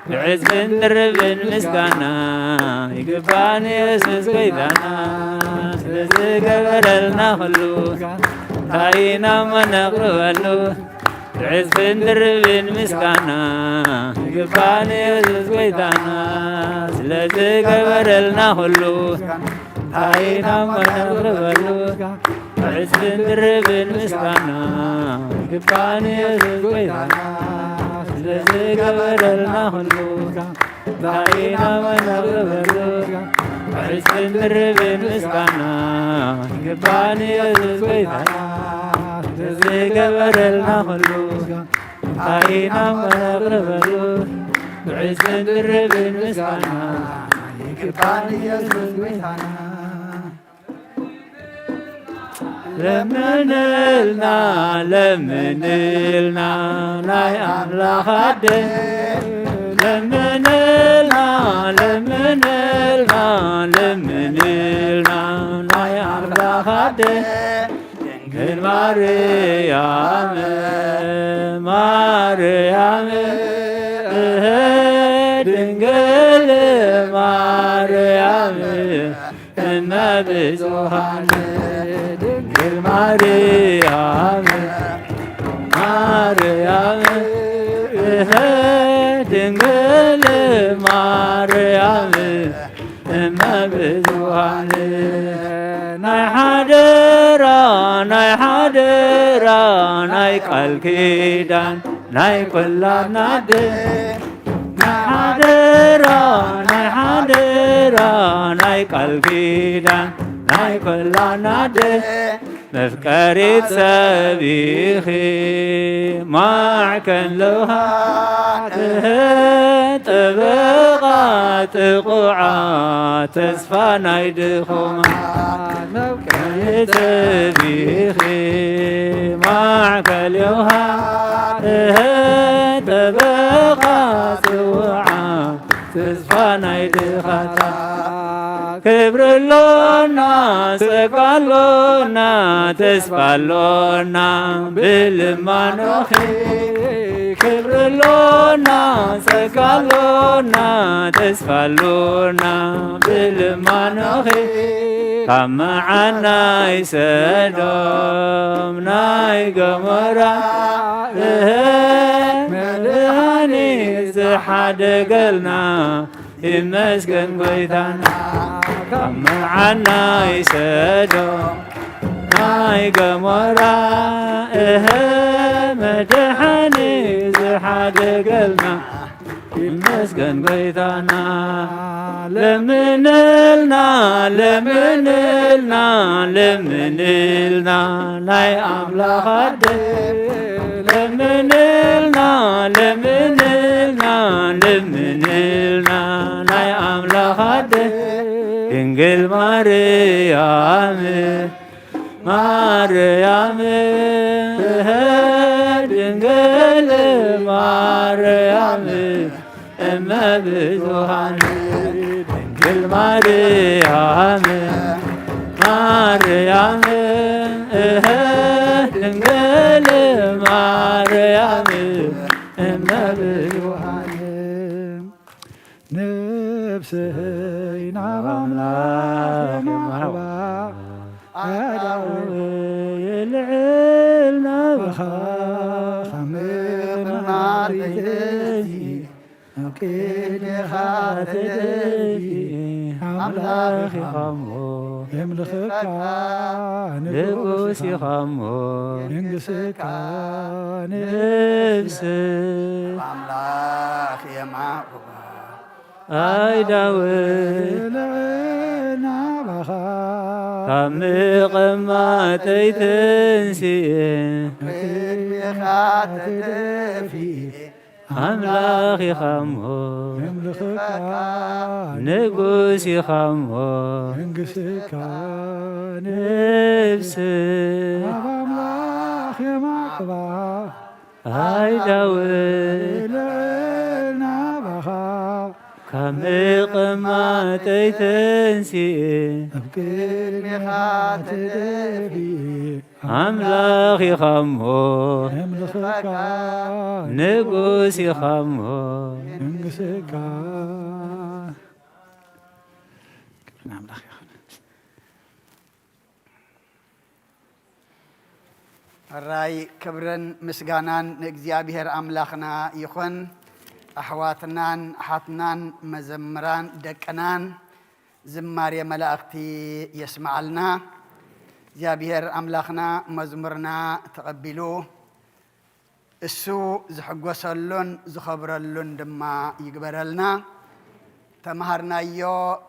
ብዕዝብን ድርብን ምስጋና ይግባእ ኢየሱስ ጌታና ስለዝገበረልና ኩሉ እንታይ ኢና ነቕርበሉ ብዕዝብን ድርብን ምስጋና ይግባእ ኢየሱስ ጌታና ስለዝገበረልና ኩሉ እንታይ ኢና ነቕርበሉ ብዕዝብን ድርብን ምስጋና ይግባእ ኢየሱስ ጌታና ስለዝገበረልና ኩሉ እንታይ ኢና ነቕርበሉ ብዕዝብን ድርብን ምስጋና ይግባእ ኢየሱስ ጌታና ስለዝገበረልና ኩሉ እንታይ ኢና ነቕርበሉ ብዕዝብን ድርብን ምስጋና ይግባእ ኢየሱስ ጌታና ለምንልና ለምንልና ናይ ኣምላኽ ኣደ ለምንልና ለምንልና ለምንልና ናይ ኣምላኽ ኣደ ድንግል ማርያም ማርያም ድንግል ማርያም እመ ብዙኃን ድንግል ማርያም ማርያም ድንግል ማርያም እመ ብዙኃን ናይ ሓደራ ናይ ሓደራ ናይ ቃል ኪዳን ናይ ቈላድና ኣደ ናይ ሓደራ ናይ ሓደራ ናይ ቃል ኪዳን ናይ ቈላድና ኣደ መፍቀሪት ሰቢኺ ማዕከን ለውሃት ጥበቓ ጥቑዓ ተስፋ ናይ ድኹማት መፍቀሪት ሰቢኺ ማዕከል የውሃት ጥበቓ ጥቑዓ ተስፋ ናይ ድኻታ ክብርሎና ጸጋሎና ተስፋሎና ብልማኖኺ ክብርሎና ጸጋሎና ተስፋሎና ብልማኖኺ ካብ መዓን ናይ ሰዶም ናይ ገሞራ መድኃኒት ዝሓደገልና ይመስገን ጎይታና ካብ መዓና ይሰዶም ናይ ገሞራ መድሓኒ ዝሓደገልና ይመስገን ጎይታና ለምንልና ለምንልና ለምንልና ናይ ኣምላኽ ኣደይ ለምንልና ለምንልና ለምንልና ናይ ኣምላኽ ኣደይ ድንግል ማርያም ማርያም ድንግል ማርያም እመ ብዙኃን ድንግል ማርያም ማርያም ድንግል ማርያም እመ ብዙኃን ነፍሰይ ናብ ኣምላኽ የማዕባ ኣዳው የልዕል ናብኻ ኸምርማሪተዚ ኣብ ቅድሜኻ ተደፊ ኣምላኽ ኢኻሞ የምልኽካ ንጉስ ኢኻሞ ንግስካ ንብስህ ኣምላኽ የማዕባ ኣይዳውን ናባኻ ካብ ምቕማጠይ ተንስኤ ቅድሜኻ ተደፊአ ኣምላኽ ኢኻሞ የምልኽካ ንጉስ ኢኻሞ ንግስካ ንብስህ ኣብ ኣምላኽ የማዕባ ኣይዳውን ናባኻ ካብ ምቕማጠይ ተንስኤ ኣብ ቅድሜኻ ተደፊአ ኣምላኽ ኢኻሞ የምልኽካ ንጉስ ኢኻሞ ንግስካ ክብርን ኣምላኽ ይኹን። ሕራይ ክብርን ምስጋናን ንእግዚኣብሔር ኣምላኽና ይኹን። ኣሕዋትናን ኣሓትናን መዘምራን ደቅናን ዝማሬ መላእኽቲ የስማዓልና። እግዚአብሔር ኣምላኽና መዝሙርና ተቐቢሉ እሱ ዝሕጐሰሉን ዝኸብረሉን ድማ ይግበረልና። ተምሃርናዮ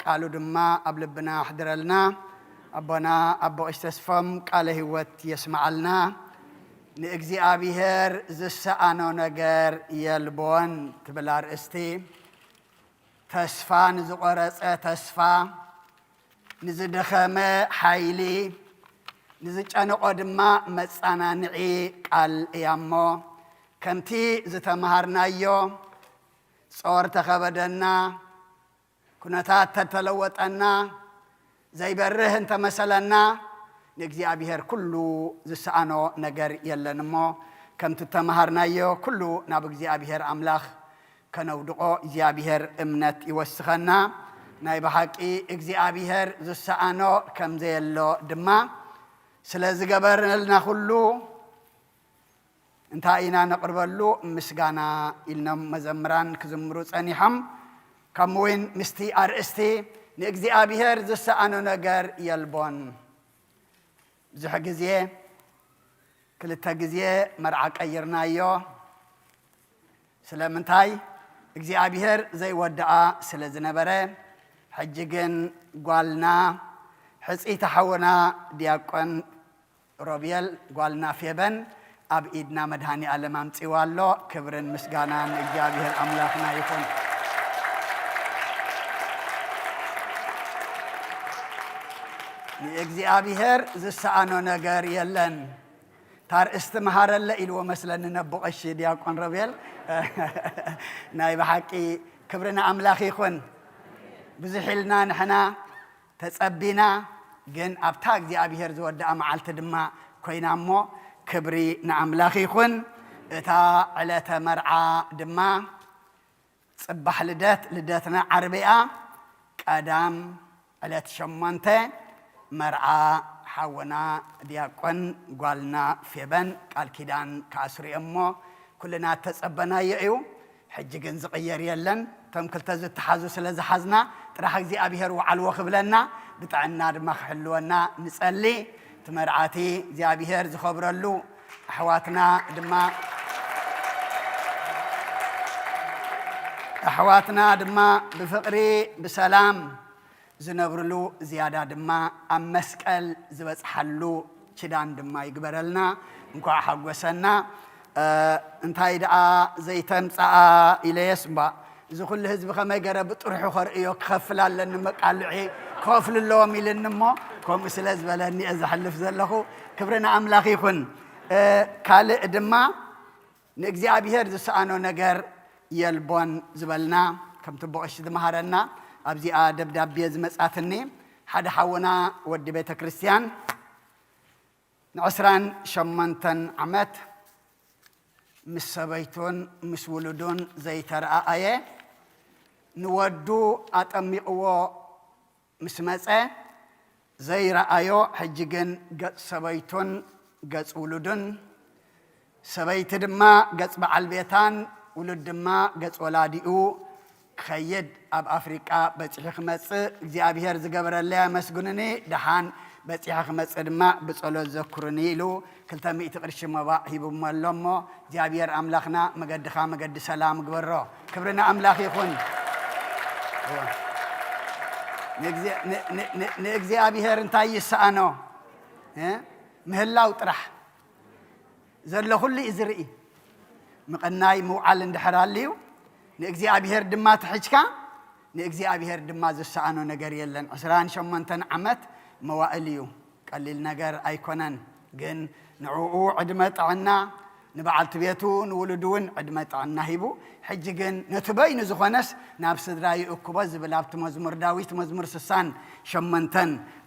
ቃሉ ድማ ኣብ ልብና ሕድረልና። ኣቦና ኣቦ ቀሺ ተስፎም ቃለ ህይወት የስማዓልና። ንእግዚአብሔር ዝሰኣኖ ነገር የልቦን ትብል ኣርእስቲ ተስፋ ንዝቆረፀ ተስፋ ንዝደኸመ ሓይሊ ንዝጨንቆ ድማ መጻናንዒ ቃል እያ እሞ ከምቲ ዝተምሃርናዮ ጾር ተኸበደና ኩነታት ተተለወጠና ዘይበርህ እንተመሰለና ንእግዚአብሔር ኩሉ ዝሰኣኖ ነገር የለን እሞ ከምቲ ተምሃርናዮ ኩሉ ናብ እግዚአብሔር ኣምላኽ ከነውድቆ እግዚአብሔር እምነት ይወስኸና። ናይ ብሓቂ እግዚአብሔር ዝሰኣኖ ከምዘየሎ ድማ ስለ ዝገበረልና ኩሉ እንታይ ኢና ነቕርበሉ ምስጋና ኢልኖም መዘምራን ክዝምሩ ጸኒሖም። ከምኡውን ምስቲ ኣርእስቲ ንእግዚአብሔር ዝሰኣኖ ነገር የልቦን። ብዙሕ ግዜ ክልተ ግዜ መርዓ ቀይርናዮ። ስለምንታይ? እግዚአብሔር ዘይወድኣ ስለ ዝነበረ። ሕጂ ግን ጓልና ሕፂተ ሓውና ዲያቆን ሮቤል ጓልና ፌበን ኣብ ኢድና መድሃኒ ዓለም ኣምፂዋ ኣሎ። ክብርን ምስጋናን እግዚአብሔር ኣምላኽና ይኹን። ንእግዚአብሔር ዝሰኣኖ ነገር የለን። ታርእስቲ መሃረለ ኢልዎ መስለኒ ነቦ ቀሺ ዲያቆን ሮቤል ናይ ብሓቂ ክብርና ኣምላኽ ይኹን። ብዙሕ ኢልና ንሕና ተጸቢና ግን ኣብታ እግዚአብሔር ዝወድኣ መዓልቲ ድማ ኮይና እሞ ክብሪ ንኣምላኽ ይኹን። እታ ዕለተ መርዓ ድማ ጽባሕ ልደትና ዓርቢያ ቀዳም ዕለት 8 መርዓ ሓውና ዲያቆን ጓልና ፌበን ቃል ኪዳን ከኣስሪኦ እሞ ኩልና ተጸበናዮ እዩ። ሕጂ ግን ዝቕየር የለን ቶም ክልተ ዝተሓዙ ስለ ዝሓዝና ጥራሕ እግዚኣብሔር ዋዕልዎ ክብለና ብጥዕና ድማ ክሕልወና ንጸሊ ትመርዓቲ እግዚኣብሔር ዝኸብረሉ ኣሕዋትና ድማ ብፍቕሪ ብሰላም ዝነብርሉ ዝያዳ ድማ ኣብ መስቀል ዝበፅሓሉ ችዳን ድማ ይግበረልና እንኳዕ ሓጐሰና እንታይ ደኣ ዘይተምፃኣ ኢለየስ እምባ እዚ ኩሉ ህዝቢ ከመይ ገረ ብጥርሑ ኸርእዮ ክኸፍል ኣለኒ መቃልዒ ክኸፍሉ ኣለዎም ኢልኒ እሞ ከምኡ ስለ ዝበለኒ እየ ዘሕልፍ ዘለኹ ክብርና ኣምላኽ ይኹን ካልእ ድማ ንእግዚኣብሔር ዝሰኣኖ ነገር የልቦን ዝበልና ከምቲ ቦቐሽ ዝመሃረና ኣብዚኣ ደብዳቤ ዝመጻትኒ ሓደ ሓውና ወዲ ቤተ ክርስቲያን ን28 ዓመት ምስ ሰበይቱን ምስ ውሉዱን ዘይተረኣየ ንወዱ ኣጠሚቕዎ ምስ መፀ ዘይረኣዮ ሕጂ ግን ገጽ ሰበይቱን ገጽ ውሉዱን ሰበይቲ ድማ ገጽ በዓል ቤታን ውሉድ ድማ ገጽ ወላዲኡ ክኸይድ ኣብ ኣፍሪቃ በፂሒ ክመጽእ እግዚኣብሔር ዝገበረለያ መስጉንኒ ደሓን በፂሒ ክመጽእ ድማ ብጸሎት ዘክሩኒ ኢሉ 200 ቅርሺ መባዕ ሂቡሞ ኣሎ እሞ እግዚኣብሔር ኣምላኽና መገድኻ መገዲ ሰላም ግበሮ ክብርና ኣምላኽ ይኹን ንእግዚኣብሔር እንታይ ይሰኣኖ ምህላው ጥራሕ ዘሎ ኩሉ እዩ ዝርኢ ምቕናይ ምውዓል እንድሕር ኣልዩ ንእግዚኣብሔር ድማ ትሕጅካ ንእግዚኣብሔር ድማ ዝሰኣኖ ነገር የለን 28 ዓመት መዋእል እዩ ቀሊል ነገር ኣይኮነን ግን ንዕኡ ዕድመ ጥዕና ንበዓልቲ ቤቱ ንውሉዱ እውን ዕድመ ጥዕና ሂቡ ሕጂ ግን ነቲ በይኑ ዝኾነስ ናብ ስድራ ይእክቦ ዝብል ኣብቲ መዝሙር ዳዊት መዝሙር 68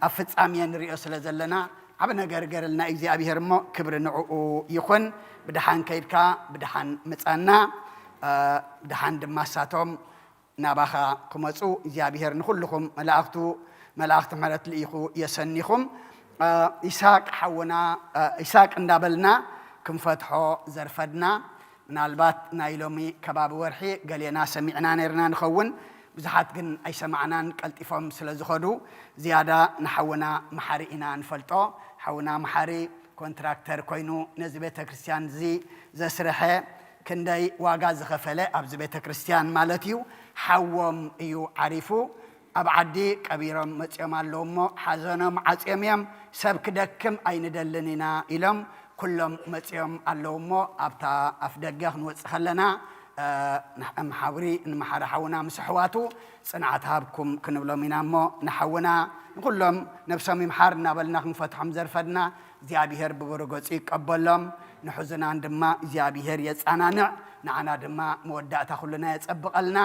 ኣብ ፍጻሜ ንሪኦ ስለ ዘለና ዓብ ነገር ገርልና እግዚኣብሔር እሞ ክብሪ ንዕኡ ይኹን ብድሓን ከይድካ ብድሓን ምፀና ድሓን ድማ ሳቶም ናባኻ ክመፁ እግዚኣብሔር ንኩልኩም መላእኽቲ ምሕረት ልኢኹ የሰኒኹም ይስሐቅ ሓውና ይስሐቅ እንዳበልና ክንፈትሖ ዘርፈድና ምናልባት ናይ ሎሚ ከባቢ ወርሒ ገሌና ሰሚዕና ነርና ንኸውን ብዙሓት ግን ኣይሰማዕናን ቀልጢፎም ስለ ዝኸዱ ዝያዳ ንሓውና መሓሪ ኢና ንፈልጦ ሓውና መሓሪ ኮንትራክተር ኮይኑ ነዚ ቤተ ክርስቲያን እዚ ዘስርሐ ክንደይ ዋጋ ዝኸፈለ ኣብዚ ቤተ ክርስቲያን ማለት እዩ ሓዎም እዩ ዓሪፉ ኣብ ዓዲ ቀቢሮም መፅኦም ኣለዉ እሞ ሓዘኖም ዓፅዮም እዮም ሰብ ክደክም ኣይንደልን ኢና ኢሎም ኩሎም መፅኦም ኣለዉ እሞ ኣብታ ኣፍ ደገ ክንወፅእ ከለና ማሕበሪ ንመሓሪ ሓውና ምስ ኣሕዋቱ ፅንዓት ሃብኩም ክንብሎም ኢና እሞ ንሓውና ንኩሎም ነብሶም ይምሓር እናበልና ክንፈትሖም ዘርፈድና እግዚኣብሔር ብብሩህ ገፁ ይቀበሎም ንሕዙናን ድማ እግዚኣብሔር የፃናንዕ ንዓና ድማ መወዳእታ ኩሉና የፀብቐልና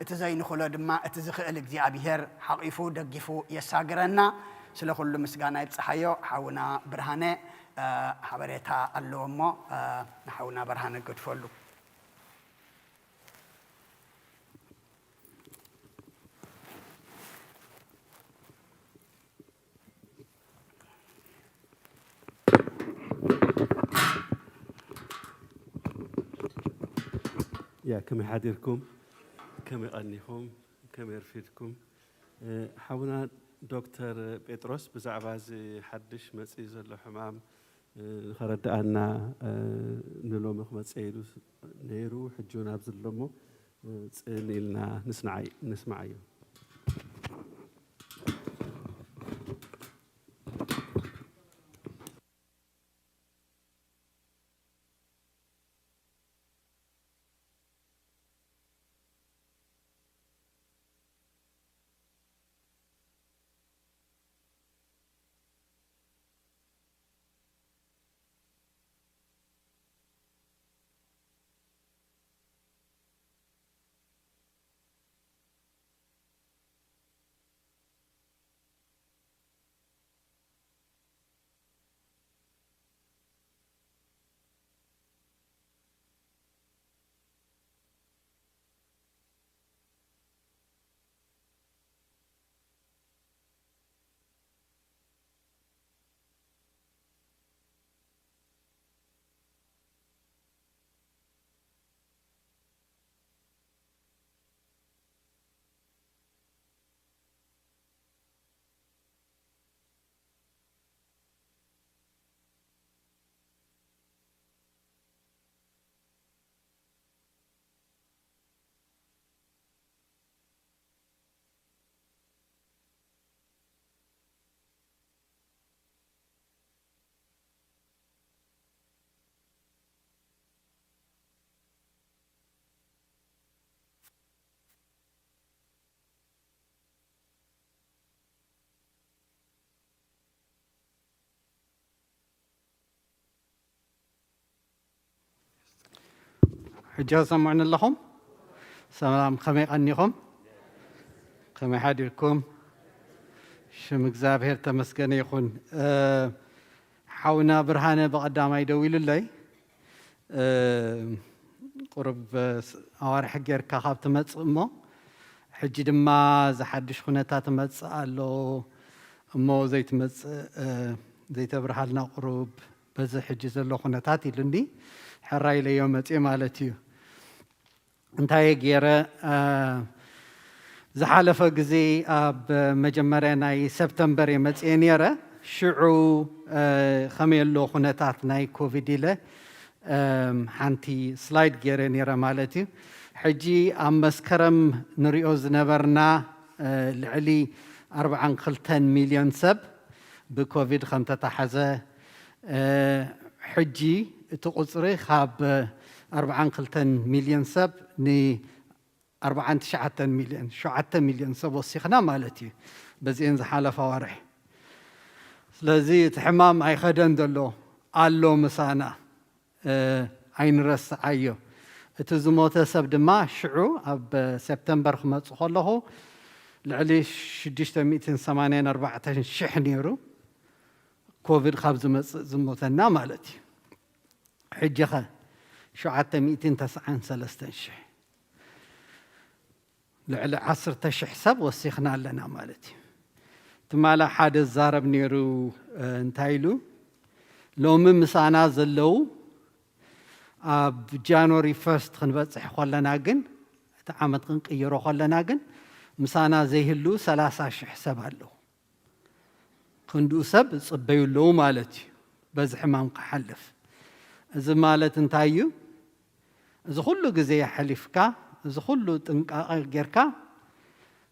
እቲ ዘይንኽእሎ ድማ እቲ ዝኽእል እግዚኣብሔር ሓቂፉ ደጊፉ የሳግረና ስለ ኩሉ ምስጋና ይብፅሓዮ ሓውና ብርሃነ ሓበሬታ ኣለዎ እሞ ንሓውና ብርሃነ ገድፈሉ يا كم حادركم كم يغنيكم كم يرفدكم حاولنا دكتور بطرس بزعباز حدش مسي زلو حمام خرد أنا نلومخ مسيدو نيرو حجونا بزلمو نيلنا نسمعي حجة سمعنا لهم سلام خمي أنيهم خمي حديركم شم እግዚአብሔር ተመስገነ ይኹን حاونا برهانه بقدام يدوي لله قرب أوارح جير كخاب تمتص حجي دما زحدش خناتات تمتص الله مو زي تمتص زي تبرحالنا قرب بز حجي زلو خناتات لندي حراي ليوم متي مالتي انتهي جيره زحالفه غزي اب مجمريا ناي سبتمبر يمصي نيره شعو خميلو خناتات ناي كوفيد له حانتي سلايد جيره نيره مالتي حجي ام مسكرم نريو زنبرنا لعلي 4 مليون سب بكوفيد 5 حزه حجي تقصري خاب 4 مليون سب ني 4 مليون شعته مليون سب وسخنا مالتي بزين زحاله فوارح لذي تحمام اي خدن دلو الله مسانا عين رس عيو اتزموت سب دما شعو اب سبتمبر خمص خلهو لعلي 684 شح نيرو كوفيد خبز زموتنا مالتي حجخه شعته 293 شح لعلى 10 شح حساب وسخنا لنا مالتي تمالا حد الزارب نيرو انتايلو لو من مسانا زلو اب جانوري 1 خنبصح خلنا كن تعامت قنقيرو خلنا كن مسانا زيهلو 30 شح حساب الله كندو سب صبيولو مالتي بزحمام قحلف اذا مالت انتايو اذا كله غزي حلفكا اذا كله طنقا غيركا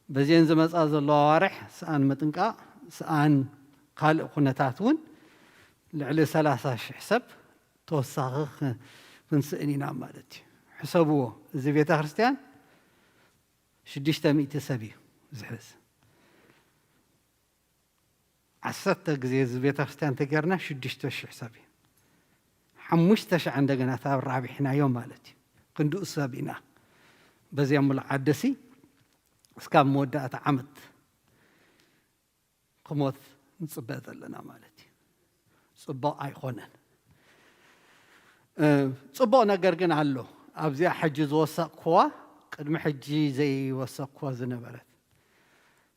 بزين زمصا زلو وارح سان مطنقا سان قال خنتاتون لعلي 30 شح حساب توساخ فنسئنينا مالتي حسبوه زي بيت كريستيان 600 سبي زحز 10 غزي زي بيت كريستيان تقرنا 6 شح حسابي 5 شح عندنا تاب رابحنا يوم مالتي كندو سابينا بزي مول عدسي اسكاب مودات عمت قموت نصبات لنا مالتي صبا ايخونن صبا نغير كن علو ابزي حج زوسقوا قدم حجي زي وسقوا زنبرت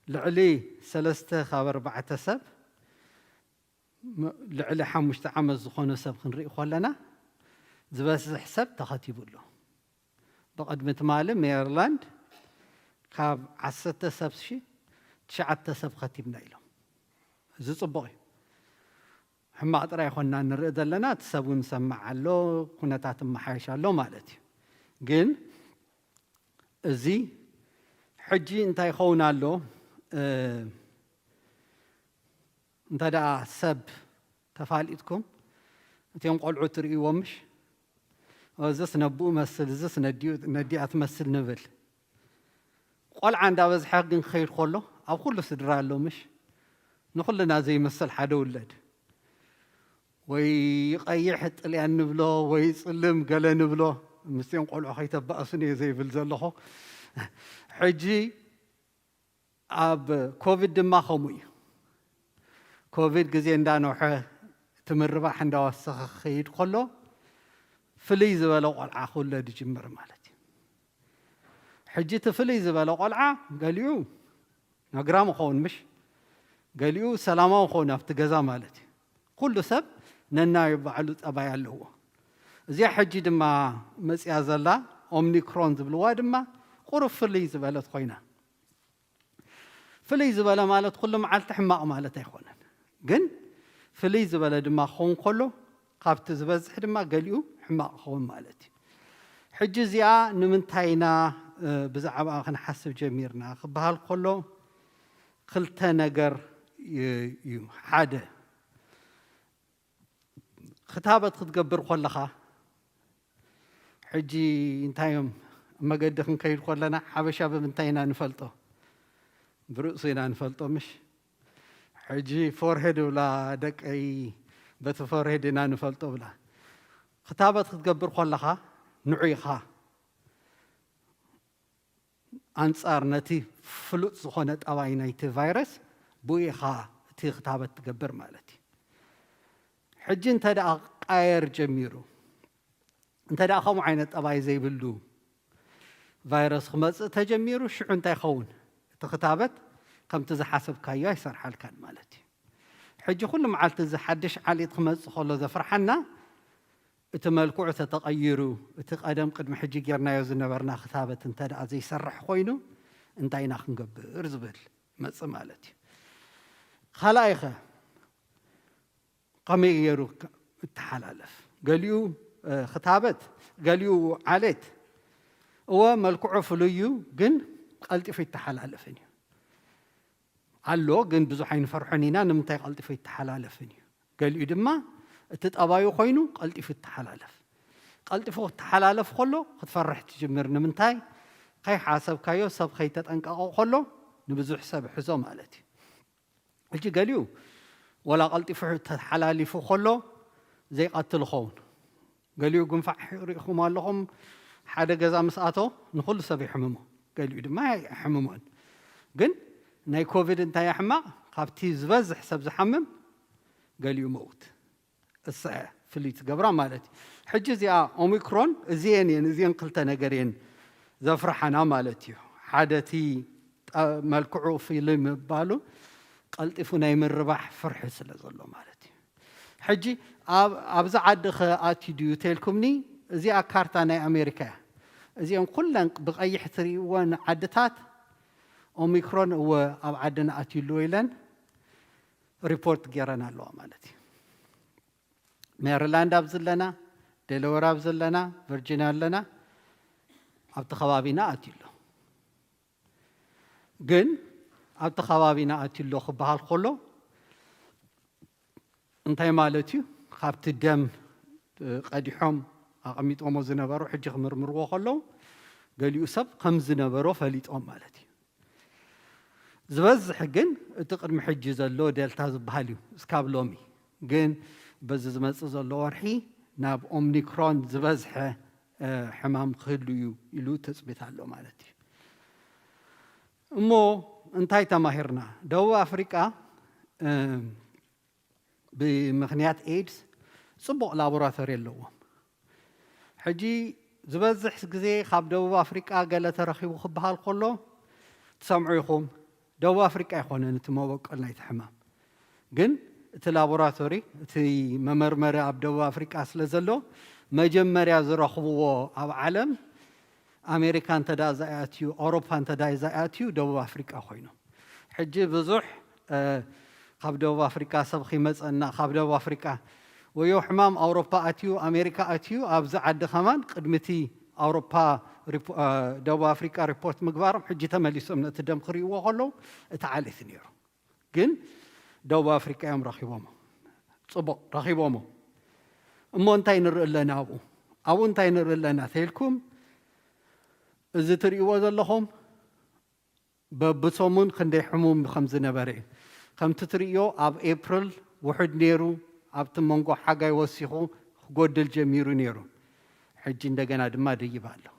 لعلي 3 خبر 4 سب لعلي 5 عام زخونه سب خنري خلنا زبس حساب تختيب له بقدمت مال ميرلاند كاب 10 سب شي 9 سب ختيبنا لهم زي صباي حما اطرا يخونا نرئ دلنا تسبون سمع له كنتات محايش له مالتي جن زي حجي انت يخونا له انت دا سب تفاليتكم انتم قلعوا تريوا مش وزس نبو مسل زس ندي اتمثل نبل قال عند بز حق خير كله او كله سدرا له مش نخلنا زي مثل حدا ولد ويقيح طليان نبلو ويصلم قال نبلو مسين قلعوا خيتباسني زي بلزلخو حجي اب كوفيد ما خمي كوفيد غزي اندانوحه تمربح عند وسخ خيد كله فلي زبالو قلعه كله يجمر مالتي حجي تفلي زبالو قلعه قاليو نغرام خون مش قاليو سلامو خون افتغزا مالتي كل سب ننا يبعلو طبا يالو زي حجي دما مصيا زلا اوميكرون زبلوا دما قرف فلي زبالت خوينا فلي زباله مالت كل معلت حماق مالت يخونن ግን فلي زباله دما خون كله قابت زبزح دما قاليو حماق خون مالتي حجي زيا نمنتاينا بزعبا خنحسب جميرنا خبال كله خلته نجر حاده خطابه تقبر كلها حجي انتايم ما قدخن كيد كلنا حبشه بمنتاينا نفلطه برؤسنا نفلطه مش حجي فورهيد ولا دقي بتفورهيدنا نفلطه بلا خطابه تقبر كلها نعيخا أنصار نتي فلوت زخونة أواي نايت فيروس بويخا تي خطابة تقبر مالتي حجي انت دا قاير جميرو انت دا خو عينت أواي زي بلو فيروس خمس تجميرو شو انت يخون تخطابت كم تزحسب كايا يصير حال كان مالتي حجي كل معال تزحدش علي خمس خلو زفرحنا اتملكوع تتغيروا تقدم قدم حجي جرنا يوزن برنا خطابة انت دا زي يسرح خوينو انت اينا خنقبر زبل مص مالتي خلايخه قميرو التحالف قاليو خطابت قاليو عليت هو ملكوع فليو جن قلت في التحالفني علو جن بزحين فرحنينا نمتى قلت في التحالفني قاليو دما تتقبايو خوينو قلت في التحالف قلت فوق التحالف خلو تفرح تجمر نمتاي خي حاسب كايو سب خي تتنققو خلو نبزو حساب حزو مالتي الجي قاليو ولا قلت في التحالف فوق خلو زي قتل خون قاليو قنفع ريخو مالهم حدا جزا مساتو نخل سبي حممو قاليو ما حممون قن ناي كوفيد انت يا حما قابتي زبز حسب زحمم قاليو موت الساعة في اللي تقبرا مالتي حجز يا أوميكرون زين قلت نقرين زفرحنا مالتي حادتي مالكعو في لم بالو قلت فينا من ربح فرح سلازلو مالتي حجي أبزع عدخ أتيديو تيلكمني زي كارتانا أمريكا زي كلن بأي حتري وان عدتات أوميكرون وعدنا أتيلو إلن ريبورت جيرنا له مالتي ميرلاند أبزلنا ديلور أبزلنا فيرجينيا لنا أبت خوابينا أتيلو جن أبت خوابينا أتيلو خبها الخلو انتي مالتيو خابت الدم قديحهم أقميت أمو زنبارو حجي مرمرو خلو قال يوسف خم زنبارو فليت أم مالتي زبز حقن تقدم حجي زلو دلتا زبهاليو سكابلومي جن بزز مصزلو ورحي ناب أوميكرون زبزح حمام خلو يلو تثبت له مالتي مو انتي تماهرنا دو أفريقيا بمخنيات إيدز صبوا لابوراتوري اللوم حجي زبزح زي خاب دو أفريقيا قال ترخيبو خبها القلو تسمعيكم دو أفريقيا يخون نتموق قلنا يتحمام جن تلابوراتوري تي ممرمرة عبدو أفريقيا سلزلو مجمرة زرخبو أو عالم أمريكان تدا زاياتيو أوروبان تدا زاياتيو دو أفريقيا خوينو حجي بزح خاب دو أفريقيا سبخي مزقنا خاب دو أفريقيا ويو حمام أوروبا أتيو أمريكا أتيو أبزع عد خمان قدمتي أوروبا دو أفريقيا ريبورت مقبارم حجي تمليسو من تدم خري وغلو تعالي ثنيرو جن دو أفريقيا يوم رخيبومو صبو رخيبومو أمو انتاي نرق لنا أو انتاي نرق لنا ثيلكم إذا تريقوا ذلهم ببصومون خندي حموم بخمس نبارين خم تتريقوا أب إبريل وحد نيرو أب تمونغو حاجة يوسيخو قد الجميرو نيرو حجين دقنا دما دي بالو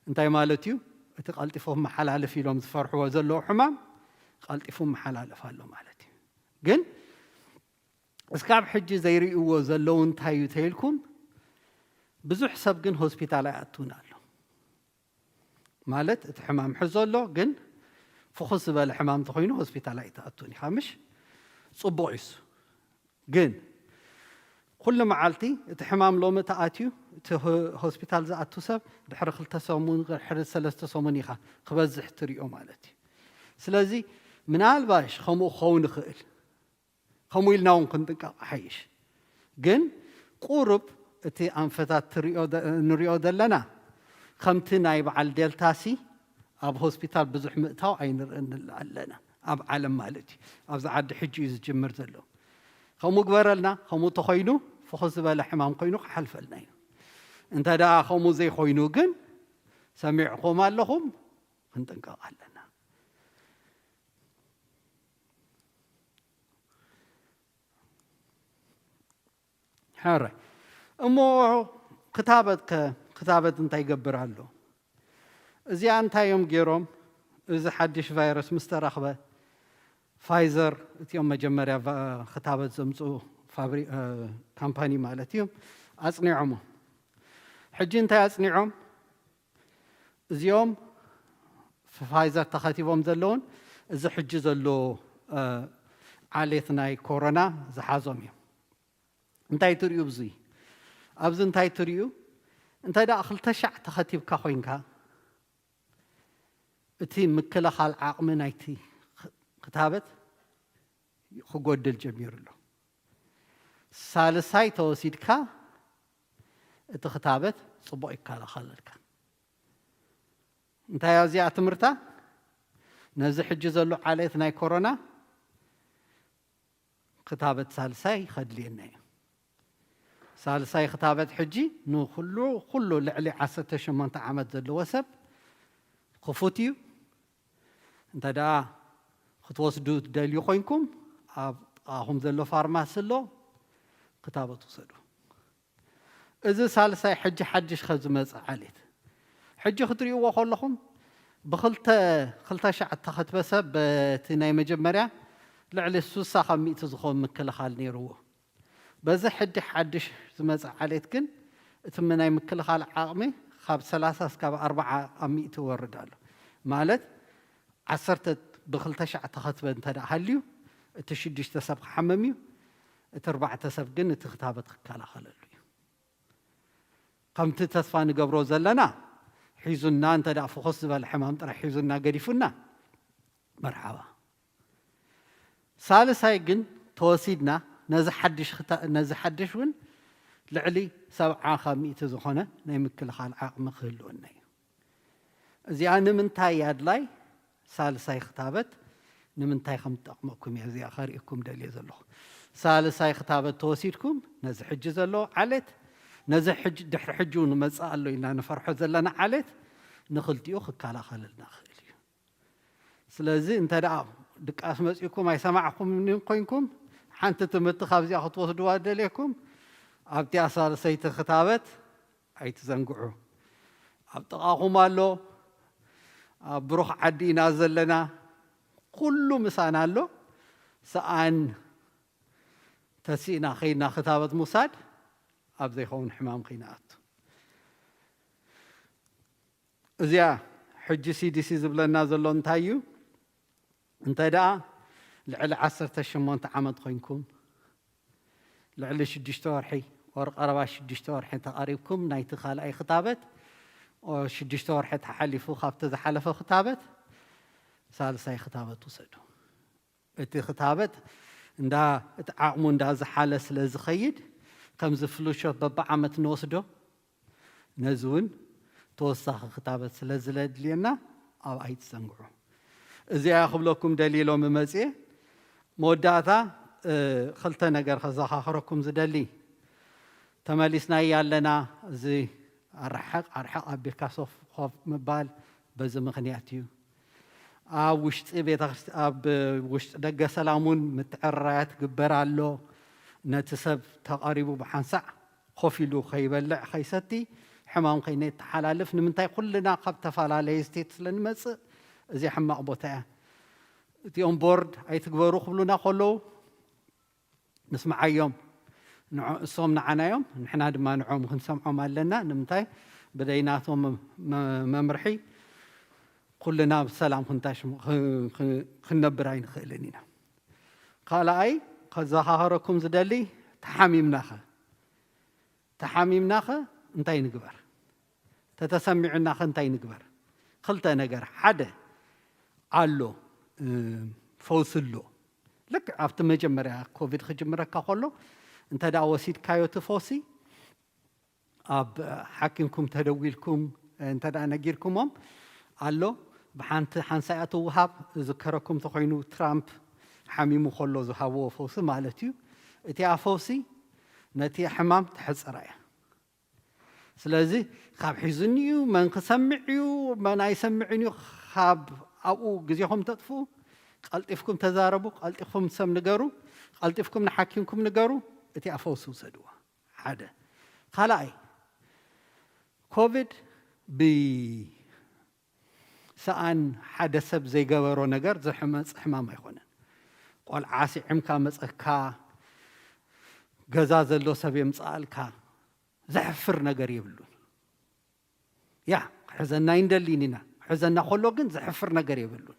انتاي مالتيو اتقالتي فهم محلال في لهم فرحوا وزلو حمام قالتي فهم محلال فالو مالتي جن اسكاب حجي زيري وزلو انتايو تيلكم بزو حساب جن هوسبيتال يعطونا له مالت اتحمام حزولو جن فخص بالحمام تخوينو هوسبيتال يعطوني خامش صبوعيس جن كل معالتي اتحمام لو متى اتيو هوسبيتال زاتو سب دحر خلت سومون غير حرس ثلاثه سومون يخا خبزح تريو مالتي سلازي من الباش خمو خون خيل خمو يلناون كنت حيش جن قرب اتي انفتات تريو نريو دلنا خمتي نايب على الدلتاسي اب هوسبيتال بزح متاو عين لنا اب عالم مالتي ابز عد حجي يجمر زلو خمو قبرلنا خمو تخوينو فخص بالا حمام قينو حلف لنا انت دا خمو زي خوينو جن سمعكم لهم انتنقا لنا حاره امو كتابه انت يقبر له እዚኣ እንታይ እዮም ገይሮም እዚ ሓድሽ ቫይረስ ምስ ተረኽበ ፋይዘር እቲኦም መጀመርያ ክታበት ዘምፅኡ ካምፓኒ ማለት እዩ ኣጽኒዖሞ ሕጂ እንታይ ኣጽኒዖም እዚኦም ፋይዘር ተኸቲቦም ዘለውን እዚ ሕጂ ዘሎ ዓሌት ናይ ኮሮና ዝሓዞም እዮም እንታይ ትርእዩ ብዙይ ኣብዚ እንታይ ትርእዩ እንታይ ዳ 2,000 ተኸቲብካ ኮይንካ እቲ ምክልኻል ዓቕሚ ናይቲ ክታበት ክጎድል ጀሚሩ ኣሎ ሳልሳይ ተወሲድካ እቲ ክታበት ጽቡቕ ይከላኸለልካ እንታይ እዚኣ ትምህርታ ነዚ ሕጂ ዘሎ ዓሌት ናይ ኮሮና ክታበት ሳልሳይ ከድልየና እዩ ሳልሳይ ክታበት ሕጂ ንኩሉ ልዕሊ 18 ዓመት ዘለዎ ሰብ ክፉት እዩ እንተዳ ክትወስዱ ትደልዩ ኮይንኩም ኣብ ጥቓኹም ዘሎ ፋርማሲ ኣሎ ክታበት ውሰዱ እዚ ሳልሳይ ሕጂ ሓድሽ ከዝመፅእ ዓሌት ሕጂ ክትርእይዎ ከለኹም ብ2,000 ተኸትበ ሰብ በቲ ናይ መጀመርያ ልዕሊ 60% ዝኸውን ምክልኻል ነይርዎ በዚ ሕጂ ሓድሽ ዝመፅእ ዓሌት ግን እቲ ናይ ምክልኻል ዓቕሚ ካብ 30 እስካብ 40% ይወርድ ኣሎ ማለት 10 ብ2,000 ተኸትበ እንተዳ ሃልዩ እቲ 6 ሰብ ክሓመም እዩ እቲ 4 ሰብ ግን እቲ ክታበት ክከላኸለሉ እዩ ከምቲ ተስፋ ንገብሮ ዘለና ሒዙና እንተዳ ፍኹስ ዝበለ ሕማም ጥራይ ሒዙና ገዲፉና መርሓባ ሳልሳይ ግን ተወሲድና ነዚ ሓድሽ እውን ልዕሊ 70% ዝኾነ ናይ ምክልኻል ዓቕሚ ክህልወና እዩ እዚኣ ንምንታይ ኣድላይ ሳልሳይ ክታበት ንምንታይ ከም ትጠቕመኩም እያ እዚኣ ከሪእኩም ደልየ ዘለኹ ሳልሳይ ክታበት ተወሲድኩም ነዚ ሕጂ ዘሎ ዓሌት ነዚ ሕጂ ድሕሪ ሕጂ እውን መፅእ ኣሎ ኢና ንፈርሖ ዘለና ዓሌት ንኽልቲኡ ክከላኸለልና ክእል እዩ ስለዚ እንተደኣ ድቃስ መፂኩም ኣይሰማዕኩም ኮይንኩም ሓንቲ ትምህርቲ ካብዚኣ ክትወስድዋ ደልየኩም ኣብቲ ሳልሰይቲ ክታበት ኣይትዘንግዑ ኣብ ጥቓኹም ኣሎ ኣብ ብሩኽ ዓዲ ኢና ዘለና ኩሉ ምሳና ኣሎ ሰኣን ተሲእና ኸይድና ክታበት ምውሳድ ኣብ ዘይኸውን ሕማም ከይንኣቱ እዚኣ ሕጂ CDC ዝብለና ዘሎ እንታይ እዩ እንታይ ደኣ ልዕሊ 18 ዓመት ኮይንኩም ልዕሊ 6 ወርሒ ወር ቀረባ 6 ወርሒ ተቐሪብኩም ናይቲ ካልኣይ ክታበት 6 ወርሒ ተሓሊፉ ካብቲ ዝሓለፈ ክታበት ሳልሳይ ክታበት ውሰዱ እቲ ክታበት እንዳ እቲ ዓቕሙ እንዳ ዝሓለ ስለ ዝኸይድ ከምዚ ፍሉሾት በብዓመት ንወስዶ ነዚ እውን ተወሳኺ ክታበት ስለ ዝለድልየና ኣብ ኣይትዘንግዑ እዚኣ ክብለኩም ደሊሎም መፅየ መወዳእታ ክልተ ነገር ከዘኻኽረኩም ዝደሊ ተመሊስና ያለና እዚ ኣርሓቕ ኣቢልካ ኮፍ ምባል በዚ ምኽንያት እዩ ኣብ ውሽጢ ቤተክርስትያን ኣብ ውሽጢ ደገ ሰላሙን ምትዕርራያት ግበር ኣሎ ነቲ ሰብ ተቐሪቡ ብሓንሳዕ ኮፍ ኢሉ ከይበልዕ ከይሰቲ ሕማም ከይነተሓላልፍ ንምንታይ ኩልና ካብ ተፈላለየ ስቴት ስለንመፅእ እዚ ሕማቕ ቦታ እያ እቲኦም ቦርድ ኣይትግበሩ ክብሉና ከለዉ ንስማዓዮም እሶም ንዓናዮም ንሕና ድማ ንዖም ክንሰምዖም ኣለና ንምንታይ ብደይናቶም መምርሒ ኩልና ብሰላም ክንነብር ኣይንኽእልን ኢና ካልኣይ ከዘኻኽረኩም ዝደሊ ተሓሚምናኸ እንታይ ንግበር ተተሰሚዑናኸ እንታይ ንግበር ክልተ ነገር ሓደ ኣሎ ፈውሲ ኣሎ ልክዕ ኣብቲ መጀመርያ ኮቪድ ክጅምረካ ከሎ እንተዳ ወሲድካዮ እቲ ፈውሲ ኣብ ሓኪምኩም ተደዊልኩም እንተዳ ነጊርኩሞም ኣሎ ብሓንቲ ሓንሳያ ትውሃብ ዝከረኩም ተኮይኑ ትራምፕ ሓሚሙ ከሎ ዝሃብዎ ፈውሲ ማለት እዩ እቲኣ ፈውሲ ነቲ ሕማም ተሕፅራ እያ ስለዚ ካብ ሒዙኒ እዩ መን ክሰምዕ እዩ መን ኣይሰምዕን እዩ ካብ ኣብኡ ግዜኹም ተጥፍኡ ቀልጢፍኩም ተዛረቡ ቀልጢፍኩም ሰብ ንገሩ ቀልጢፍኩም ንሓኪምኩም ንገሩ እቲኣ ፈውሲ ውሰድዋ ሓደ ካልኣይ ኮቪድ سأن حدا سب زي جبرو نجار زي حمام يخونن قال عاسي عمكا مسأكا جزاز اللو سب يمسألكا زحفر نجار يبلون يا حزنا يندليننا حزنا خلوقن زحفر نجار يبلون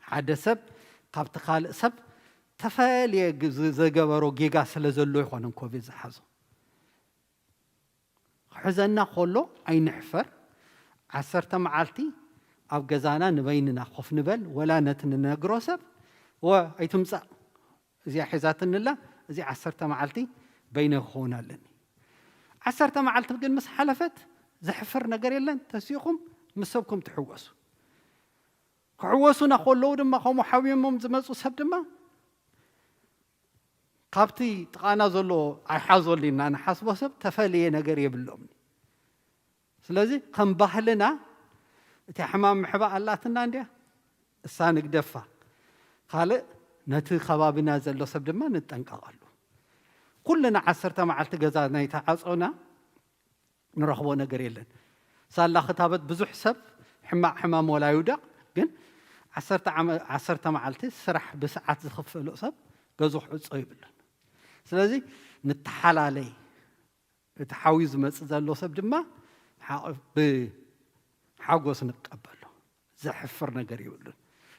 حدا سب قابت خالق سب تفالي زي جبرو جيجا سلزلو يخونن كوفيد زحزو حزنا خلو أي نحفر عسرت معالتي أو جزانا نبيننا خوف نبل ولا نتننا جروسب وأيتمسا زي حزاتنا لا زي عسرت معالتي بين خونا لني عسرت معالتي بقول مس حلفت زحفر نجار يلن تسيقكم مسبكم تحوسوا حوسونا خلو دم خو محاويهم زمزو سب دم قابتي تقانا زلو أحازول لنا أنا حسب سب تفالي نجار يبلهم سلازي كم بحلنا تي حمام محبا الله تنانديا السانق دفا خالق نتي خبابنا زلو سب دما نتنقالو كلنا عسرت معلت جزانا يتعصونا نرخبو نجر يلن صار خطابت بزح سب حمام ولا يودع جن عسرت معلت سرح بساعات زخف له سب جزح صيب لن سلازي نتحلالي تحاويز مص زلو سب دما بحاجوس نقبله زحفر نجار يقولون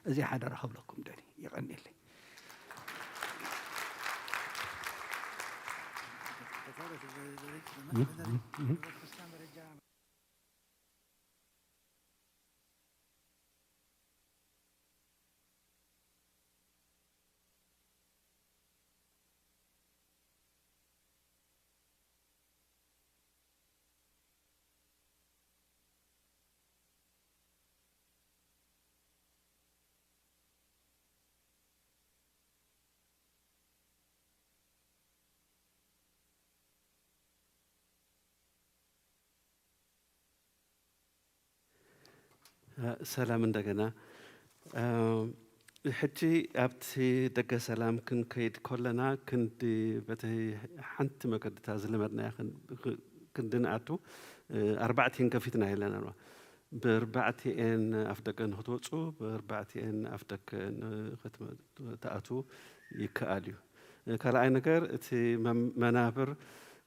زي حدا رخب لكم داني يغني لي سلام እንደገና ሕጂ ኣብቲ ደገ ሰላም ክንከይድ ከለና ክንዲ በቲ ሓንቲ መገድታ ዝለመድናያ ክንድንኣቱ ኣርባዕተን ከፊትና የለና ብኣርባዕተን ኣፍ ደገ ንክትወፁ ብኣርባዕተን ኣፍ ደገ ንክትኣቱ ይከኣል እዩ ካልኣይ ነገር እቲ መናብር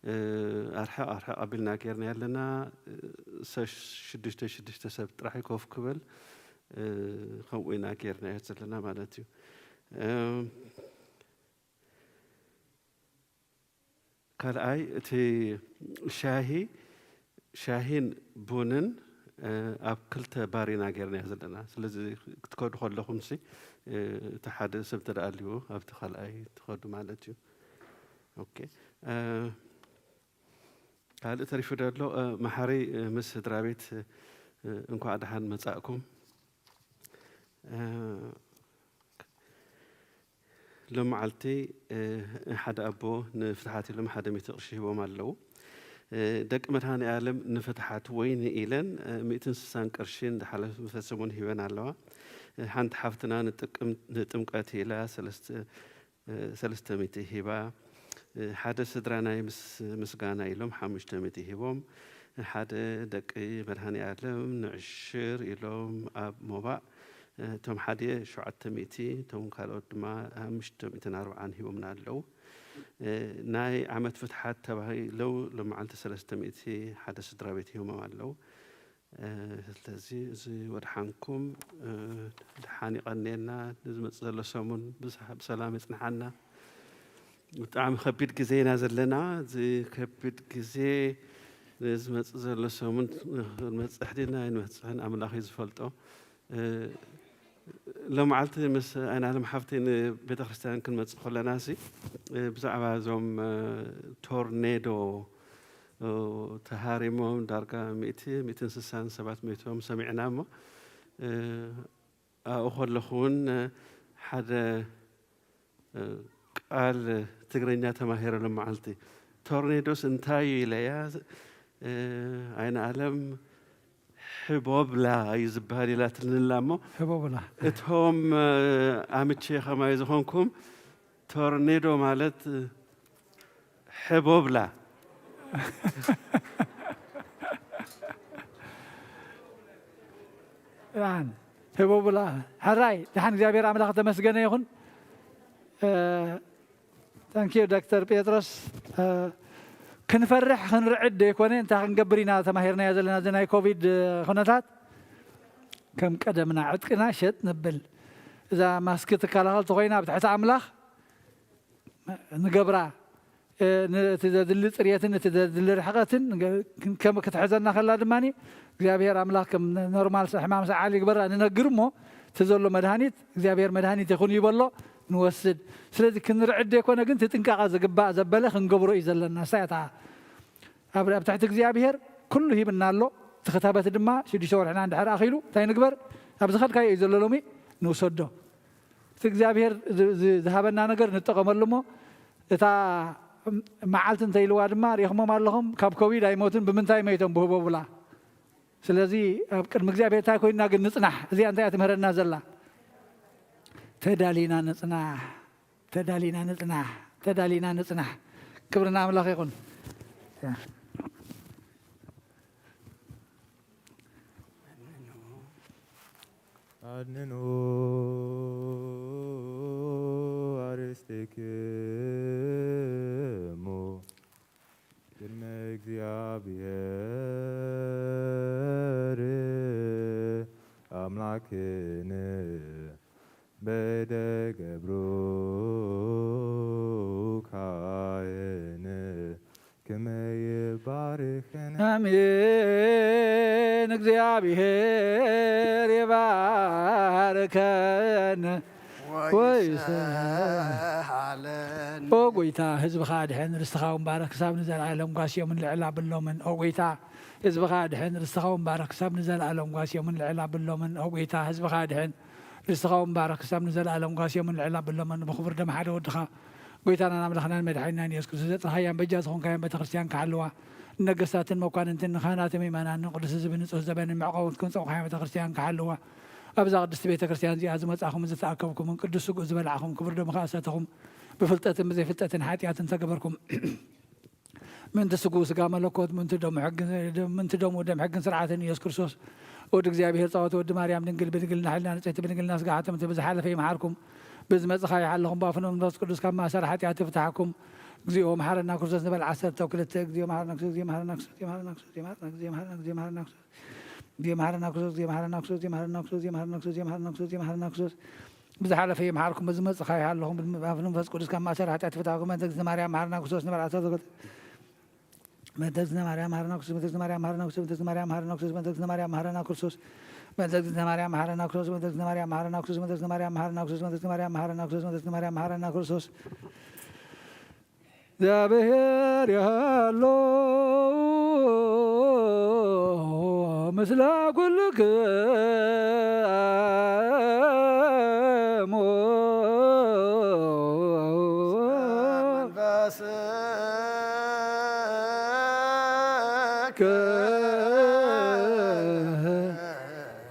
أرحق قبلنا كيرنا لنا شدشت سب راح يكوف كبل خوينا كيرنا يتسلنا مالتي قال أي تي شاهين بونن أبكلت بارينا كيرنا يزلنا سلزي تكون خلهم سي تحدث سبت الأليو أبتخال أي تخدم مالتي أوكي قال تعرفوا ده محاري مس درابيت إنكم عدهان مساءكم لما علتي حدا أبو نفتحاتي لما حدا متقشي هو مالو دك متهاني عالم نفتحات وين إيلن 200 سنة قرشين ده حالة متسمون هيبان علىها حنت حفتنا نتمقاتي لا سلست ميتي هيبا حدا سدرانا مسقانا إلهم حامشتا متي هيبهم حدا دك متهاني عالم نعشر إلهم أب موبا توم حدي شعت ميتي توم قالوا ما مشت 240 هيبهم نالو ناي عمت فتحات تبعي لما عند 300 حدا سدرا بيتي هم مالو زي ودحانكم دحاني قنينا نزمت زلو سمون بسلامة نحنا وتعم خبيت جزينا زلنا زي خبيت جزي نزمت زلو سمون المتصحدنا المتصحن عمل أخي زفلتو لما علت مس أنا لما حفتين بيت خريستان كن متصخل ناسي بزعبا زوم تورنيدو تهاريمهم داركا 267 سمعنا مو أخذ لخون حدا قال تقرينيا تماهير لما علتي تورنيدوس انتاي ليا أين عالم حبوب لا يزبالي لا تنلامو حبوب لا اتهم عمت شيخ ما يزخونكم تورنيدو مالت حبوب لا ህቦብላ ሕራይ ድሓን እግዚኣብሔር ኣምላኽ ተመስገነ ይኹን ታንኪዩ ዶክተር ጴጥሮስ ክንፈርሕ ክንርዕድ ደይኮነ እንታይ ክንገብር ኢና ተማሂርናዮ ዘለና እዚ ናይ ኮቪድ ኩነታት ከም ቀደምና ዕጥቅና ሸጥ ንብል እዛ ማስክ ትከላኸል ተኮይና ብትሕቲ ኣምላኽ ንገብራ ነቲ ዘድሊ ፅርየትን ነቲ ዘድሊ ርሕቐትን ከም ክትሕዘና ከላ ድማኒ እግዚኣብሔር ኣምላኽ ከም ኖርማል ሕማም ሰዓል ይግበራ ንነግር እሞ እቲ ዘሎ መድሃኒት እግዚኣብሔር መድሃኒት ይኹን ይበሎ ንወስድ ስለዚ ክንርዕድ ኣይኮነ ግን ትጥንቃቐ ዝግባእ ዘበለ ክንገብሮ እዩ ዘለና ሳያታ ኣብ ትሕቲ እግዚኣብሔር ኩሉ ሂብና ኣሎ ትኽተበት ድማ 6 ወርሕና እንድሕር ኣኺሉ እንታይ ንግበር ኣብ ዝኸድካዮ እዩ ዘሎ ሎሚ ንውሰዶ እቲ እግዚኣብሔር ዝሃበና ነገር ንጠቐመሉ እሞ እታ መዓልቲ እንተይልዋ ድማ ሪእኽሞም ኣለኹም ካብ ኮቪድ ኣይሞትን ብምንታይ መይቶም ብህቦብላ ስለዚ ኣብ ቅድሚ እግዚኣብሔር እንታይ ኮይንና ግን ንፅናሕ እዚኣ እንታይ እያ ትምህረና ዘላ ተዳሊና ንፅናሕ ተዳሊና ንፅናሕ ተዳሊና ንፅናሕ ክብርና ኣምላኽ ይኹን አድንኑ አርስትክሙ ቅድመ እግዚአብሔር አምላክን በደገብሩ ካህን ከመ ይባርክን አሜን እግዚአብሔር ይባርከን ወይሰሃለን ኦ ጎይታ ህዝብኻ ድሕን ርስትኻውን ባረክ ክሳብ ንዘለዓለም ጓስዮምን ልዕላ ብሎምን ኦ ጎይታ ህዝብኻ ድሕን ርስትኻውን ባረክ ክሳብ ንዘለዓለም ጓስዮምን ልዕላ ብሎምን ኦ ጎይታ ህዝብኻ ድሕን ርስትኻውን ባረክ ክሳብ ንዘለዓለም ጓስዮምን ልዕላ ብሎምን ብኽቡር ደም ሓደ ወድኻ ጎይታናን ኣምላኽናን መድሓኒናን ኢየሱስ ክርስቶስ ዘጥረኻያን በጃ ዝኾንካያን ቤተክርስትያን ክሓልዋ ነገስታትን መኳንንትን ካህናትን ምእመናንን ቅዱስ ህዝቢ ንፁህ ዘበንን መዕቆውን ክንፀውኻያን ቤተክርስትያን ክሓልዋ ኣብዛ ቅድስቲ ቤተክርስትያን እዚኣ ዝመፃኹም ዝተኣከብኩምን ቅዱስ ስጉእ ዝበልዓኹም ክቡር ደምካ እሰተኹም ብፍልጠትን ብዘይፍልጠትን ሓጢኣትን ተገበርኩም ምእንቲ ስጉእ ስጋ መለኮት ምእንቲ ደሙ ደም ሕግን ስርዓትን ኢየሱስ ክርስቶስ ወዲ እግዚኣብሔር ፃወት ወዲ ማርያም ድንግል ብድንግልና ሓልና ንፀይቲ ብድንግልና ስጋ ሓተምቲ ብዝሓለፈ ይመሃርኩም ብዝመፅኻ ይሓለኹም ብኣፍን መንፈስ ቅዱስ ካብ ማእሰር ሓጢኣት ይፍታሓኩም እግዚኦ መሓረና ክርስቶስ ንበል 12 እግዚኦ መሓረና ክርስቶስ እግዚኦ መሓረና ክርስቶስ እግዚኦ መሓረና ክርስቶስ እግዚኦ መሓረና ክርስቶስ እግዚኦ መሓረና ክርስቶስ እግዚኦ መሓረና ክርስቶስ እግዚኦ መሓረና ክርስቶስ እግዚኦ መሓረና ክርስቶስ እግዚኦ መሓረና ክርስቶስ እግዚኦ መሓረና ክርስቶስ እግዚኦ መሓረና ክርስቶስ ብዝሓለፈ ይመሃርኩም ብዝመፅኻ ይሓለኹም ብኣፍን መንፈስ ቅዱስ ካብ ማእሰር ሓጢኣት ይፍታሓኩም መንተግዝነ ማርያም መሓረና ክርስቶስ ንበል 12 መንተግዝነ ማርያም መሓረና ክርስቶስ መንተግዝነ ማርያም መሓረና ክርስቶስ መንተግዝነ ማርያም መሓረና ክርስቶስ መንተግዝነ ማርያም መሓረና ክርስቶስ መንተግዝነ ማርያም መሓረና ክርስቶስ መንተግዝነ ማርያም መሓረና ክርስቶስ መንተግዝነ ማርያም መሓረና ክርስቶስ መንተግዝነ ማርያም መሓረና ክርስቶስ መንተግዝነ ማርያም መሓረና ክርስቶስ እግዚአብሔር ያሎ ምስለ ኩልክሙ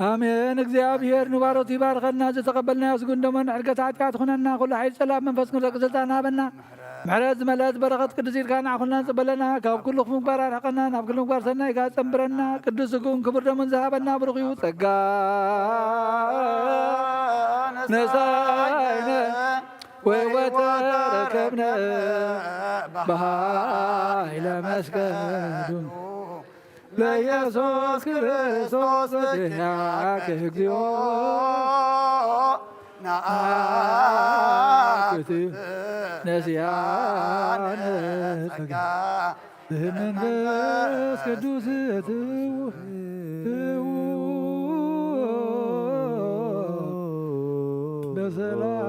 አሜን እግዚአብሔር ንባሮቱ ይባርከና ዝተቀበልናዮ ስጉን ደሞን ዕርገት ሓጢኣት ኩነና ኩሉ ሓይል ፀላም መንፈስ ክንረቅ ስልጣን ሃበና ምሕረት ዝመልአት በረኸት ቅዱስ ኢልካ ንዓኹልና ንፅበለና ካብ ኩሉ ምግባር ኣርሕቐና ናብ ኩሉ ምግባር ሰናይ ካ ፀንብረና ቅዱስ ስጉን ክቡር ደሞን ዝሃበና ብሩኽ እዩ ፀጋ ነሳይነ ወተረከብነ በሃይለ መስቀሉ ለኢየሱስ ክርስቶስ በድያከ እግዚኦ ናአክት ነስያነ ጸጋ በመንፈስ ቅዱስ እትው በሰላም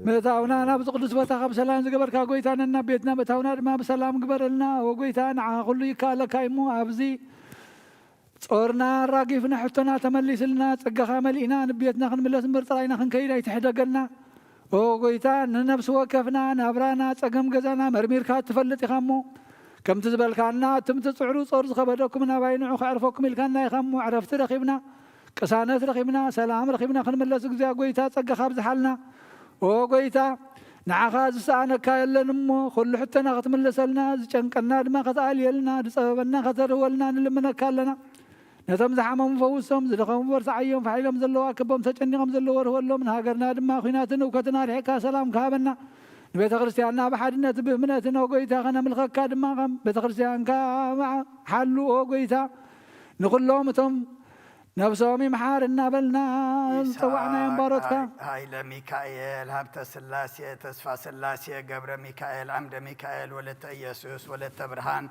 ምእታውና ናብዚ ቅዱስ ቦታ ካብ ሰላም ዝገበርካ ጎይታነና ቤትና ምእታውና ድማ ብሰላም ግበረልና ወጎይታ ንዓኻ ኩሉ ይከኣለካ እሞ ኣብዚ ጾርና ራጊፍና ሕቶና ተመሊስልና ፀጋኻ መሊእና ንቤትና ክንምለስ እምበር ጥራይና ክንከይድ ኣይትሕደገልና ኦ ጎይታ ንነብሲ ወከፍና ናብራና ፀገም ገዛና መርሚርካ ትፈልጥ ኢኻ እሞ ከምቲ ዝበልካና ትምቲ ፅዕሩ ጾር ዝኸበደኩም ናባይ ንዑ ከዕርፈኩም ኢልካና ኢኻ እሞ ዕረፍቲ ረኺብና ቅሳነት ረኺብና ሰላም ረኺብና ክንምለስ እግዚአ ጎይታ ፀጋኻ ብዝሓልና ኦ ጎይታ ንዓኻ ዝሰኣነካ የለን እሞ ኩሉ ሕቶና ክትምለሰልና ዝጨንቀና ድማ ከተኣልየልና ዝፀበበና ከተርወልና ንልምነካ ኣለና ነቶም ዝሓመሙ ፈውሶም ዝደኸሙ በርሳዓዮም ፋሒሎም ዘለዋ ክቦም ተጨኒቖም ዘለዎ ርህወሎም ንሃገርና ድማ ኩናትን እውከትን ኣርሒቕካ ሰላም ክሃበና ንቤተ ክርስቲያንና ብሓድነት ብእምነትን ጎይታ ከነምልኸካ ድማ ቤተ ክርስቲያንካ ሓሉ ጎይታ ንኩሎም እቶም ነብሶም ይምሓር እናበልና ዝፀዋዕናዮም ባሮትካ ኃይለ ሚካኤል ሀብተ ስላሴ ተስፋ ስላሴ ገብረ ሚካኤል አምደ ሚካኤል ወለተ ኢየሱስ ወለተ ብርሃን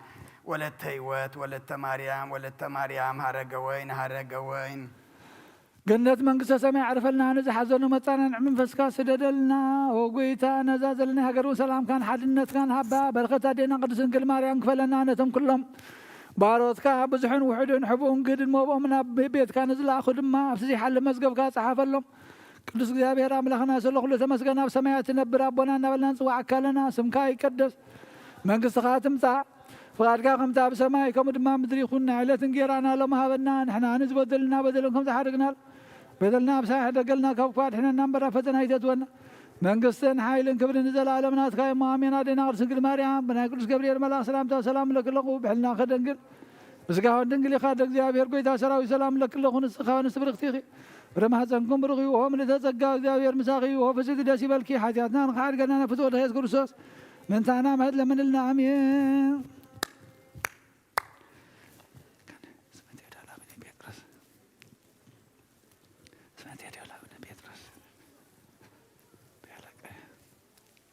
ወለተ ህይወት ወለተ ማርያም ሀረገ ወይን ገነት መንግስተ ሰማይ ዓርፈልና ንዝሓዘኑ መፃናንዕ መንፈስካ ስደደልና ወጎይታ ነዛ ዘለና ሃገሩን ሰላምካን ሓድነትካን ሃባ በረኸት ኣዴና ቅዱስ ድንግል ማርያም ክፈለና ነቶም ኩሎም ባሮትካ ብዙሕን ውሕድን ሕቡእን ግድን መብኦም ናብ ቤትካ ንዝለኣኹ ድማ ኣብቲ ዘይሓለ መዝገብካ ፀሓፈሎም ቅዱስ እግዚኣብሔር ኣምላኽና ስለኹሉ ተመስገን ኣብ ሰማያት ትነብር ኣቦና እናበልና ንፅዋዓካ ኣለና ስምካ ይቀደስ መንግስትኻ ትምፃእ ፍቃድካ ከምታ ኣብ ሰማይ ከምኡ ድማ ምድሪ ይኹን ናይ ዕለት እንጀራና ሎሚ ሃበና ንሕና ንዝበደልና በደልን ከም ዝሓደግናል በደልና ኣብ ሳይሕ ደገልና ካብ እኳ ድሕነና እምበራ ፈተና ይተትወና መንግስትን ሓይልን ክብርን ንዘለኣለም ናትካ እሞ ኣሜን ኣዴና ቅድስት ድንግል ማርያም ብናይ ቅዱስ ገብርኤል መልኣክ ሰላምታ ሰላም ለክለኹ ብሕልና ከደንግል ምስጋሆን ድንግል ኢኻ እግዚአብሔር ጎይታ ሰራዊት ሰላም ለክለኹ ንስኻ ንስ ብርክቲ ኢኺ ብረማህፀንኩም ብርኺ ሆ ምልዕተ ጸጋ እግዚአብሔር ምሳኺ ሆ ፍስቲ ደስ ይበልኪ ሓጢኣትና ንኽሓድገና ፍትወ ኢየሱስ ክርስቶስ ምንታና መህድ ለምንልና ኣሜን